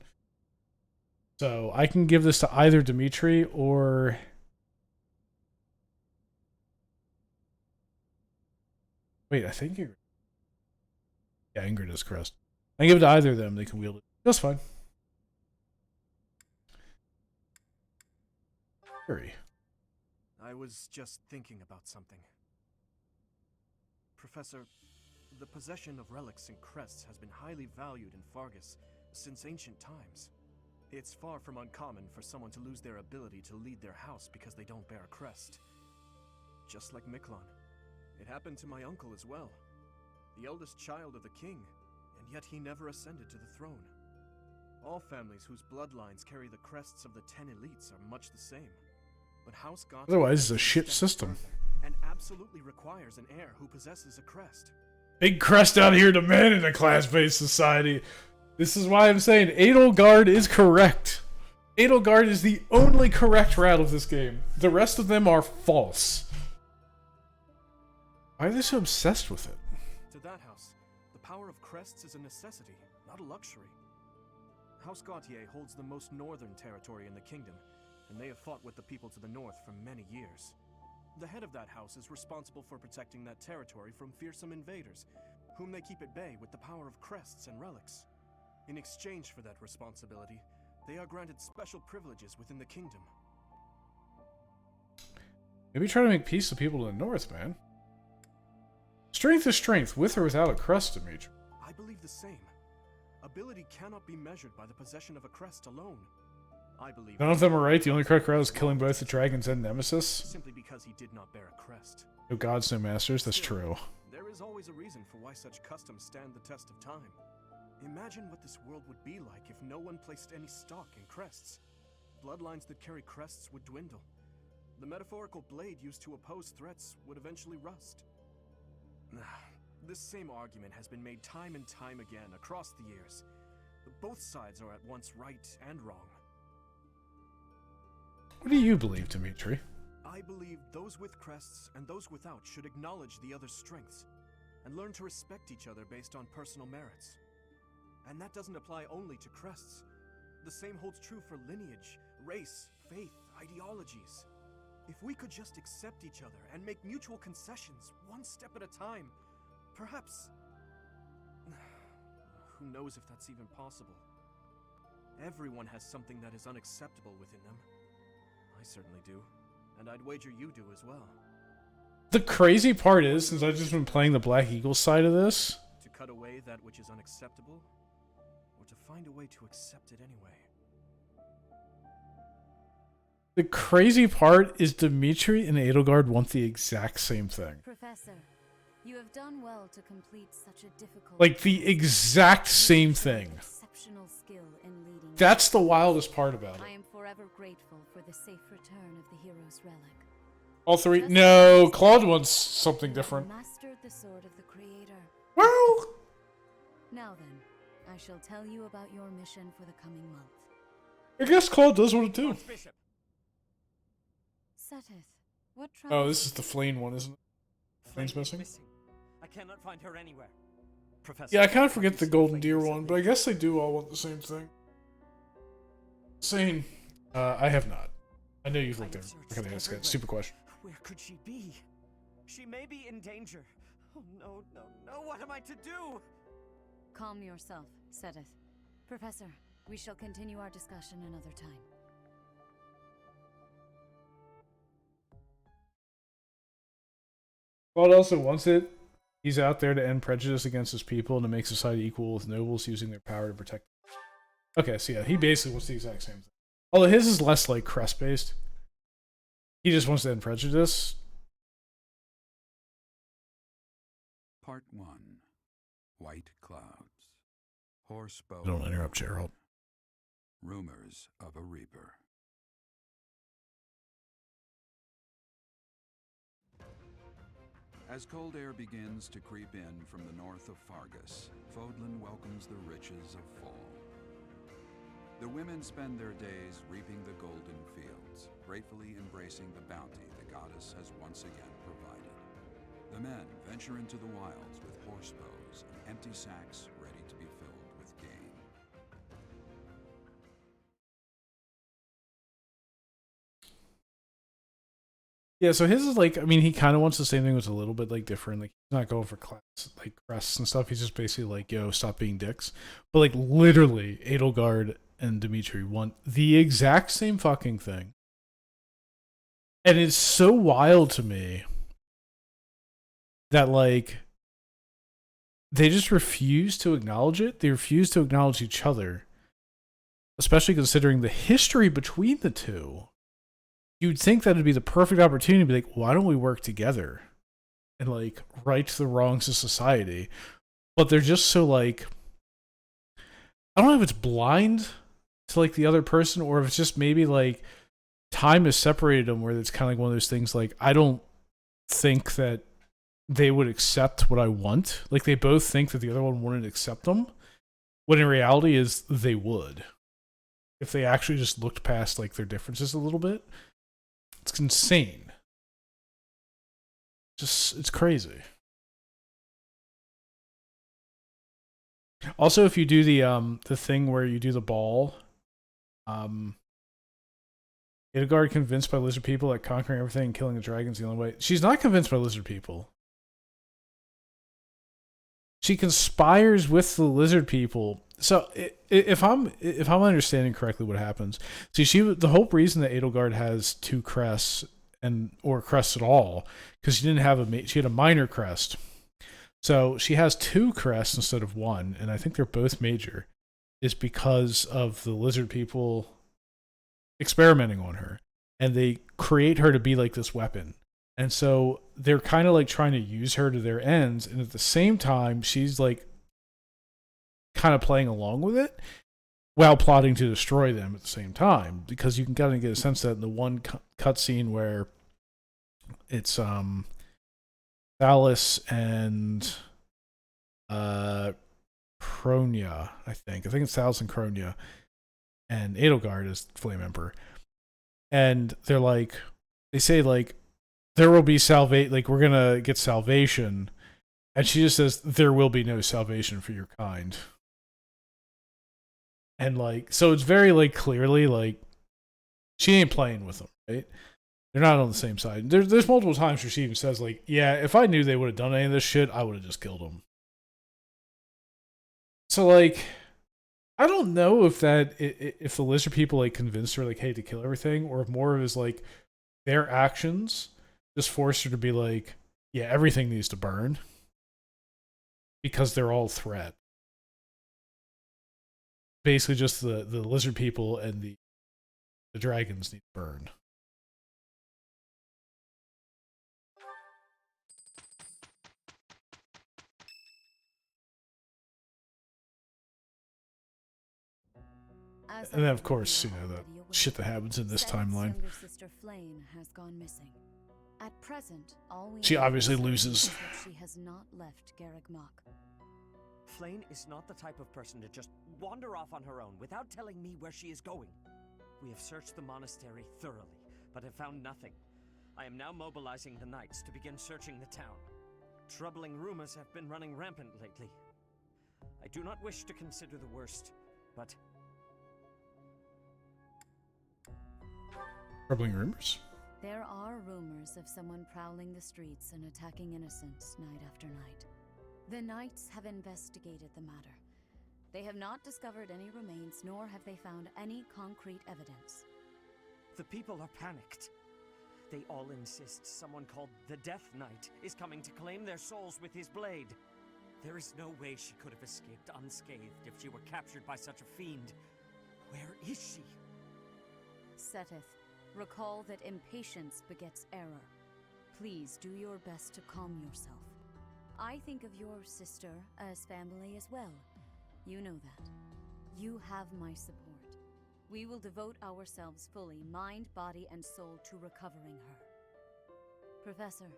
So I can give this to either Dimitri or... Wait, I think you're... Yeah, Ingrid is crest. I can give it to either of them. They can wield it. That's fine. Harry. I was just thinking about something. Professor, the possession of relics and crests has been highly valued in Fargus since ancient times. It's far from uncommon for someone to lose their ability to lead their house because they don't bear a crest. Just like Miklon. It happened to my uncle as well. The eldest child of the king, and yet he never ascended to the throne. All families whose bloodlines carry the crests of the 10 elites are much the same. But House Gautier Otherwise, it's a shit system. and absolutely requires an heir who possesses a crest. Big crest out here demanding a class-based society. This is why I'm saying Edelgard is correct. Edelgard is the only correct route of this game. The rest of them are false. Why are they so obsessed with it? To that house, the power of crests is a necessity, not a luxury. House Gautier holds the most northern territory in the kingdom, and they have fought with the people to the north for many years. The head of that house is responsible for protecting that territory from fearsome invaders, whom they keep at bay with the power of crests and relics. In exchange for that responsibility, they are granted special privileges within the kingdom. Maybe try to make peace with people to the north, man. Strength is strength, with or without a crest, Dimitri. I believe the same. Ability cannot be measured by the possession of a crest alone. I believe None of them are right. The only correct route is killing both the dragons and Nemesis. simply because he did not bear a crest. No gods, no masters. That's true. There is always a reason for why such customs stand the test of time. Imagine what this world would be like if no one placed any stock in crests. Bloodlines that carry crests would dwindle. The metaphorical blade used to oppose threats would eventually rust. This same argument has been made time and time again across the years. Both sides are at once right and wrong. What do you believe, Dimitri? I believe those with crests and those without should acknowledge the other's strengths and learn to respect each other based on personal merits. And that doesn't apply only to crests. The same holds true for lineage, race, faith, ideologies. If we could just accept each other and make mutual concessions one step at a time, perhaps... Who knows if that's even possible? Everyone has something that is unacceptable within them. I certainly do, and I'd wager you do as well. The crazy part is, since I've just been playing the Black Eagle side of this... To cut away that which is unacceptable, or to find a way to accept it anyway. The crazy part is Dimitri and Edelgard want the exact same thing. Professor, you have done well to complete such a difficult... Like, the exact same thing. Exceptional skill in leading. That's the wildest part about it. I am forever grateful for the safe return of the hero's relic. All three? No, Claude wants something different. Mastered the sword of the creator. Well... Now then, I shall tell you about your mission for the coming month. I guess Claude does want it too. Seteth, what Oh, this is the Flame one, isn't it? Flame's missing? I cannot find her anywhere. Professor. Yeah, I kind of forget the Golden Deer one, but I guess they do all want the same thing. Sane. I have not. I know you've looked at it. I gotta ask that stupid question. Where could she be? She may be in danger. Oh no, no, no, what am I to do? Calm yourself, Seteth. Professor, we shall continue our discussion another time. Claude also wants it. He's out there to end prejudice against his people and to make society equal with nobles using their power to protect them. Okay, so yeah, he basically wants the exact same thing. Although his is less like crest-based. He just wants to end prejudice. Part 1. White Clouds. Horsebow. Don't interrupt, Gerald. Rumors of a Reaper. As cold air begins to creep in from the north of Fargus, Fodlan welcomes the riches of fall. The women spend their days reaping the golden fields, gratefully embracing the bounty the goddess has once again provided. The men venture into the wilds with horsebows bows and empty sacks ready to be filled with game. Yeah, so his is like, I mean, he kind of wants the same thing, was a little bit like different. Like he's not going for class like crests and stuff. He's just basically like, yo, stop being dicks. But like literally, Edelgard and Dimitri want the exact same fucking thing. And it's so wild to me that like they just refuse to acknowledge it. They refuse to acknowledge each other, especially considering the history between the two. You'd think that it'd be the perfect opportunity to be like, why don't we work together and like right the wrongs of society? But they're just so like, I don't know if it's blind to like the other person or if it's just maybe like time has separated them where it's kind of like one of those things like, I don't think that they would accept what I want. Like they both think that the other one wouldn't accept them, when in reality is they would. If they actually just looked past like their differences a little bit. It's insane. Just, it's crazy. Also, if you do the thing where you do the ball, Edelgard convinced by lizard people that conquering everything and killing the dragon's the only way. She's not convinced by lizard people. She conspires with the lizard people. So if I'm understanding correctly what happens, see, the whole reason that Edelgard has 2 crests or crests at all, because she had a minor crest. So she has 2 crests instead of 1, and I think they're both major, is because of the lizard people experimenting on her. And they create her to be like this weapon. And so they're kind of like trying to use her to their ends, and at the same time, she's like kind of playing along with it while plotting to destroy them at the same time. Because you can kind of get a sense that in the one cutscene where it's Thalis and Kronia, I think it's Thalis and Kronia, and Edelgard is Flame Emperor, and they say like, there will be salvation, like we're gonna get salvation, and she just says there will be no salvation for your kind. And like, so it's very like clearly like she ain't playing with them, right? They're not on the same side. There's multiple times where she even says like, yeah, if I knew they would have done any of this shit, I would have just killed them. So like, I don't know if if the lizard people like convinced her like, hey, to kill everything, or if more of it is like their actions just forced her to be like, yeah, everything needs to burn because they're all threat. Basically, just the lizard people and the dragons need to burn. And then, of course, you know, the shit that happens in this timeline. Younger sister Flame has gone missing. At present, all we She know obviously is that loses. she has not left Garreg Mach. Flame is not the type of person to just wander off on her own without telling me where she is going. We have searched the monastery thoroughly, but have found nothing. I am now mobilizing the knights to begin searching the town. Troubling rumors have been running rampant lately. I do not wish to consider the worst, but... Troubling rumors? There are rumors of someone prowling the streets and attacking innocents night after night. The knights have investigated the matter. They have not discovered any remains, nor have they found any concrete evidence. The people are panicked. They all insist someone called the Death Knight is coming to claim their souls with his blade. There is no way she could have escaped unscathed if she were captured by such a fiend. Where is she? Seteth, recall that impatience begets error. Please do your best to calm yourself. I think of your sister as family as well. You know that. You have my support. We will devote ourselves fully, mind, body, and soul, to recovering her. Professor,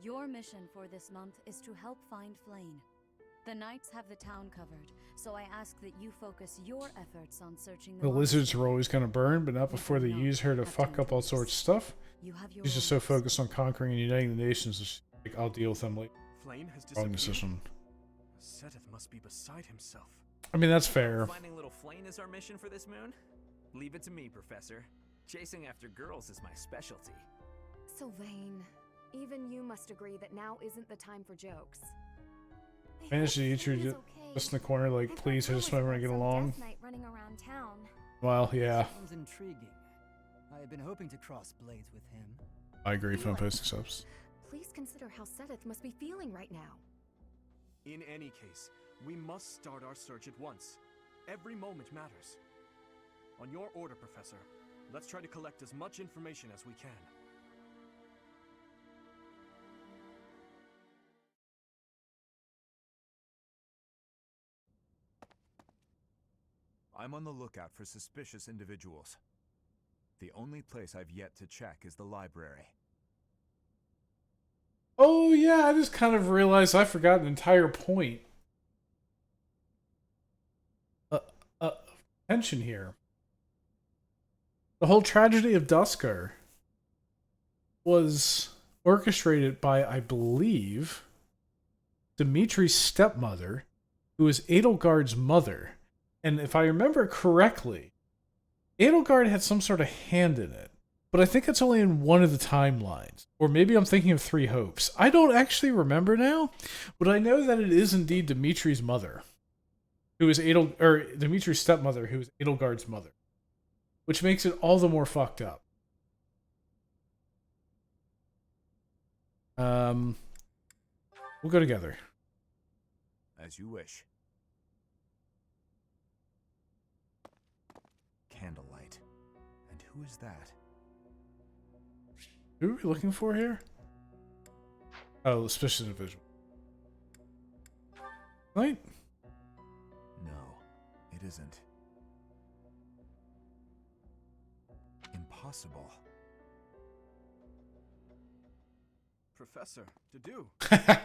your mission for this month is to help find Flame. The knights have the town covered, so I ask that you focus your efforts on searching The lizards are always going to burn, but not before they use her to fuck up all sorts of stuff. She's just so focused on conquering and uniting the nations. Like, I'll deal with them later. Flame has Wrong disappeared. decision. Seteth must be beside himself. I mean, that's fair. Finding little flame is our mission for this moon? Leave it to me, Professor. Chasing after girls is my specialty. Sylvain, even you must agree that now isn't the time for jokes. Managed to eat you just in the corner, like, please, I just want to get along. Running around town. Well, yeah. Sounds intriguing. I have been hoping to cross blades with him. I agree, phone posting subs. Please consider how Seteth must be feeling right now. In any case, we must start our search at once. Every moment matters. On your order, Professor, let's try to collect as much information as we can. I'm on the lookout for suspicious individuals. The only place I've yet to check is the library. Oh, yeah, I just kind of realized I forgot an entire point. Tension here. The whole tragedy of Duskar was orchestrated by, I believe, Dimitri's stepmother, who is Edelgard's mother. And if I remember correctly, Edelgard had some sort of hand in it. But I think it's only in one of the timelines. Or maybe I'm thinking of Three Hopes. I don't actually remember now, but I know that it is indeed Dimitri's mother. Who is Dimitri's stepmother, who is Edelgard's mother. Which makes it all the more fucked up. We'll go together. As you wish. Candlelight. And who is that? Who are we looking for here? Oh, suspicious individual. Right? No, it isn't. Impossible. Professor, Dedu.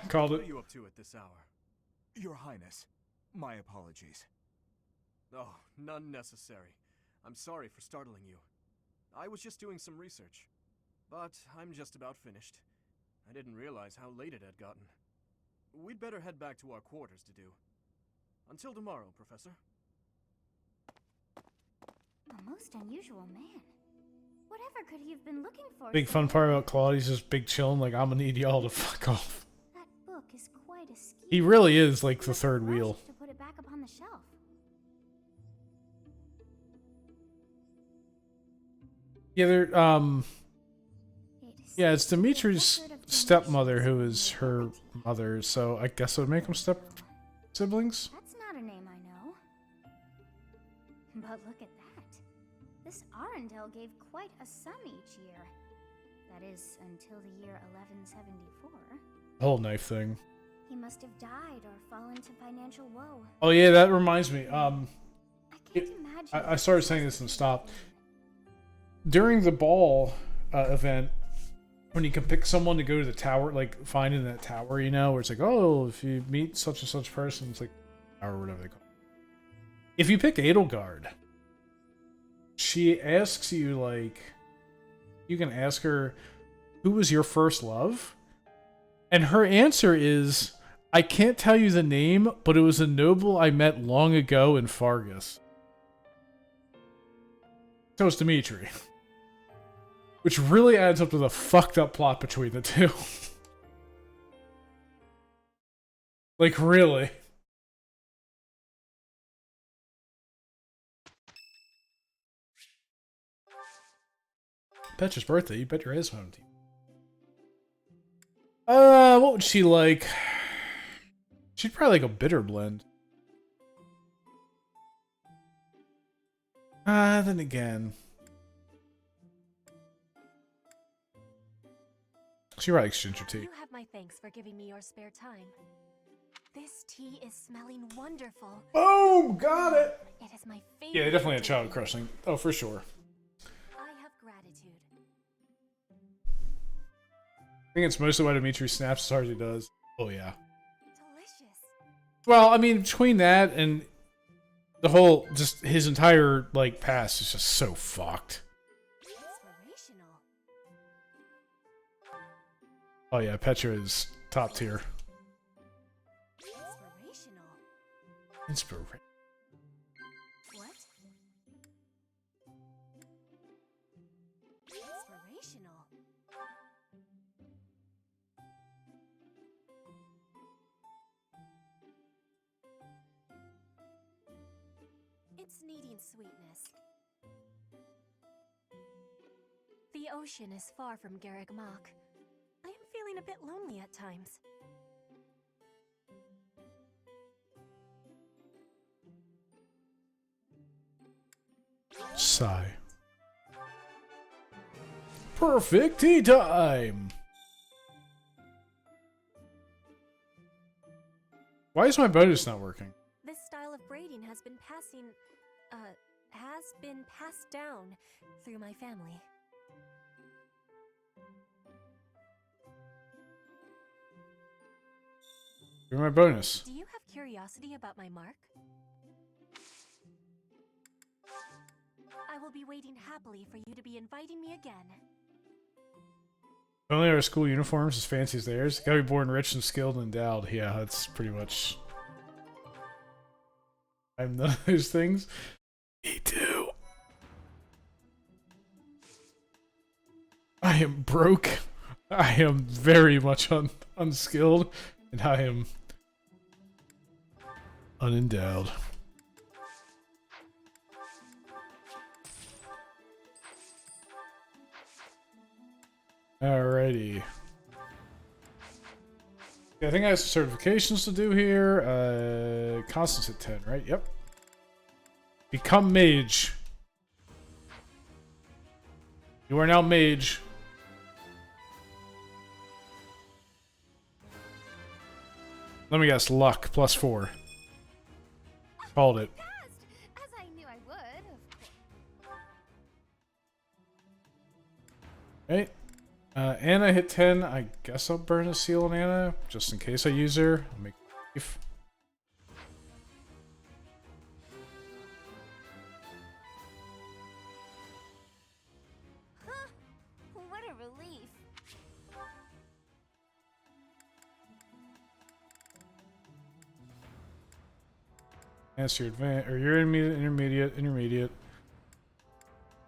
Called What it. are you up to at this hour? Your Highness, my apologies. Oh, none necessary. I'm sorry for startling you. I was just doing some research. But I'm just about finished. I didn't realize how late it had gotten. We'd better head back to our quarters, Dedu. Until tomorrow, Professor. A most unusual man. Whatever could he have been looking for? Big fun part about Claude, he's just big chilling, like, I'm gonna need y'all to fuck off. That book is quite a scheme. He really is like the third wheel. To put it back upon the shelf. Yeah, yeah, it's Dimitri's stepmother who is her mother, so I guess it would make them siblings. That's not a name I know. But look at that. This Arundel gave quite a sum each year. That is, until the year 1174. The whole knife thing. He must have died or fallen to financial woe. Oh yeah, that reminds me. Imagine I started saying this and stopped. During the ball event, when you can pick someone to go to the tower, like find in that tower, you know, where it's like, oh, if you meet such and such person, it's like, or whatever they call it. If you pick Edelgard, she asks you, like, you can ask her, who was your first love? And her answer is, I can't tell you the name, but it was a noble I met long ago in Fargus. So it's Dimitri. Which really adds up to the fucked up plot between the two. Like, really. Petra's birthday, you bet your ass home team. What would she like? She'd probably like a bitter blend. Then again. She likes ginger tea. You have my thanks for giving me your spare time. This tea is smelling wonderful. Boom! Got it! It is my favorite. Yeah, definitely a child crushing. Oh, for sure. I have gratitude. I think it's mostly why Dimitri snaps as hard as he does. Oh, yeah. Delicious. Well, I mean, between that and the whole, just his entire, like, past is just so fucked. Inspirational. Oh, yeah, Petra is top tier. Inspirational. Inspiration. What? Inspirational. It's needing sweetness. The ocean is far from Garreg Mach. I am feeling a bit lonely at times. Sigh. Perfect tea time! Why is my bonus not working? This style of braiding has been passed down through my family. You're my bonus. Do you have curiosity about my mark? I will be waiting happily for you to be inviting me again. If only our school uniforms as fancy as theirs. Gotta be born rich and skilled and endowed. Yeah, that's pretty much... I'm none of those things. Me too. I am broke. I am very much unskilled. And I am... unendowed. Alrighty. Yeah, I think I have some certifications to do here. Constance at 10, right? Yep. Become mage. You are now mage. Let me guess, luck plus 4. Called it. As I knew I would, of course. Right. Anna hit 10. I guess I'll burn a seal on Anna, just in case I use her. I'll make relief. Huh? What a relief. That's your advanced, or your intermediate.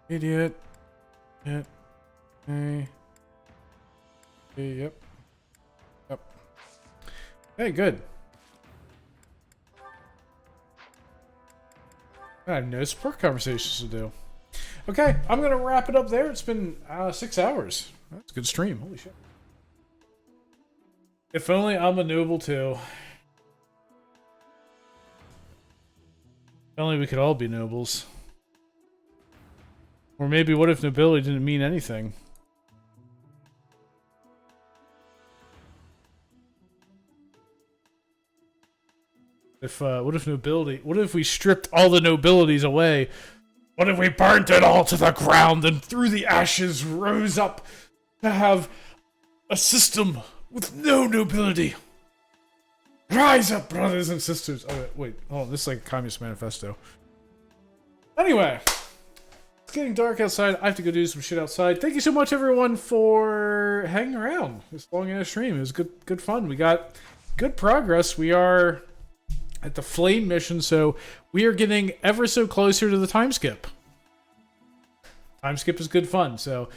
Yep. Okay. Yep. Hey, good. I have no support conversations to do. Okay, I'm gonna wrap it up there. It's been 6 hours. That's a good stream. Holy shit. If only I'm a noble too. If only we could all be nobles. Or maybe what if nobility didn't mean anything? What if nobility... What if we stripped all the nobilities away? What if we burnt it all to the ground and through the ashes rose up to have a system with no nobility? Rise up, brothers and sisters. Oh, wait. Oh, this is like a Communist Manifesto. Anyway. It's getting dark outside. I have to go do some shit outside. Thank you so much, everyone, for hanging around this long-ass stream. It was good fun. We got good progress. We are at the Flame mission, so we are getting ever so closer to the time skip. Time skip is good fun, so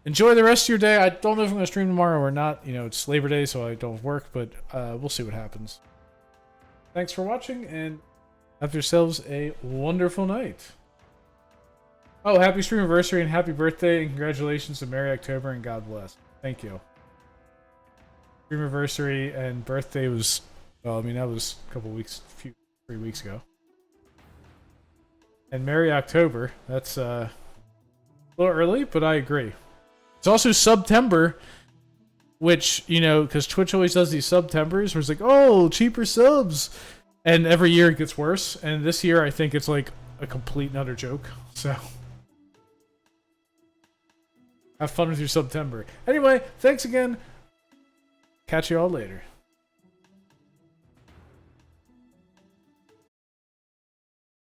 enjoy the rest of your day. I don't know if I'm going to stream tomorrow or not. You know, it's Labor Day, so I don't work, but we'll see what happens. Thanks for watching, and have yourselves a wonderful night. Oh, happy stream anniversary and happy birthday, and congratulations to Merry October and God bless. Thank you. Stream anniversary and birthday was... Well, I mean, that was a couple weeks, 3 weeks ago. And Merry October. That's a little early, but I agree. It's also September, which, you know, because Twitch always does these Septembers where it's like, oh, cheaper subs. And every year it gets worse. And this year I think it's like a complete and utter joke. So have fun with your September. Anyway, thanks again. Catch you all later.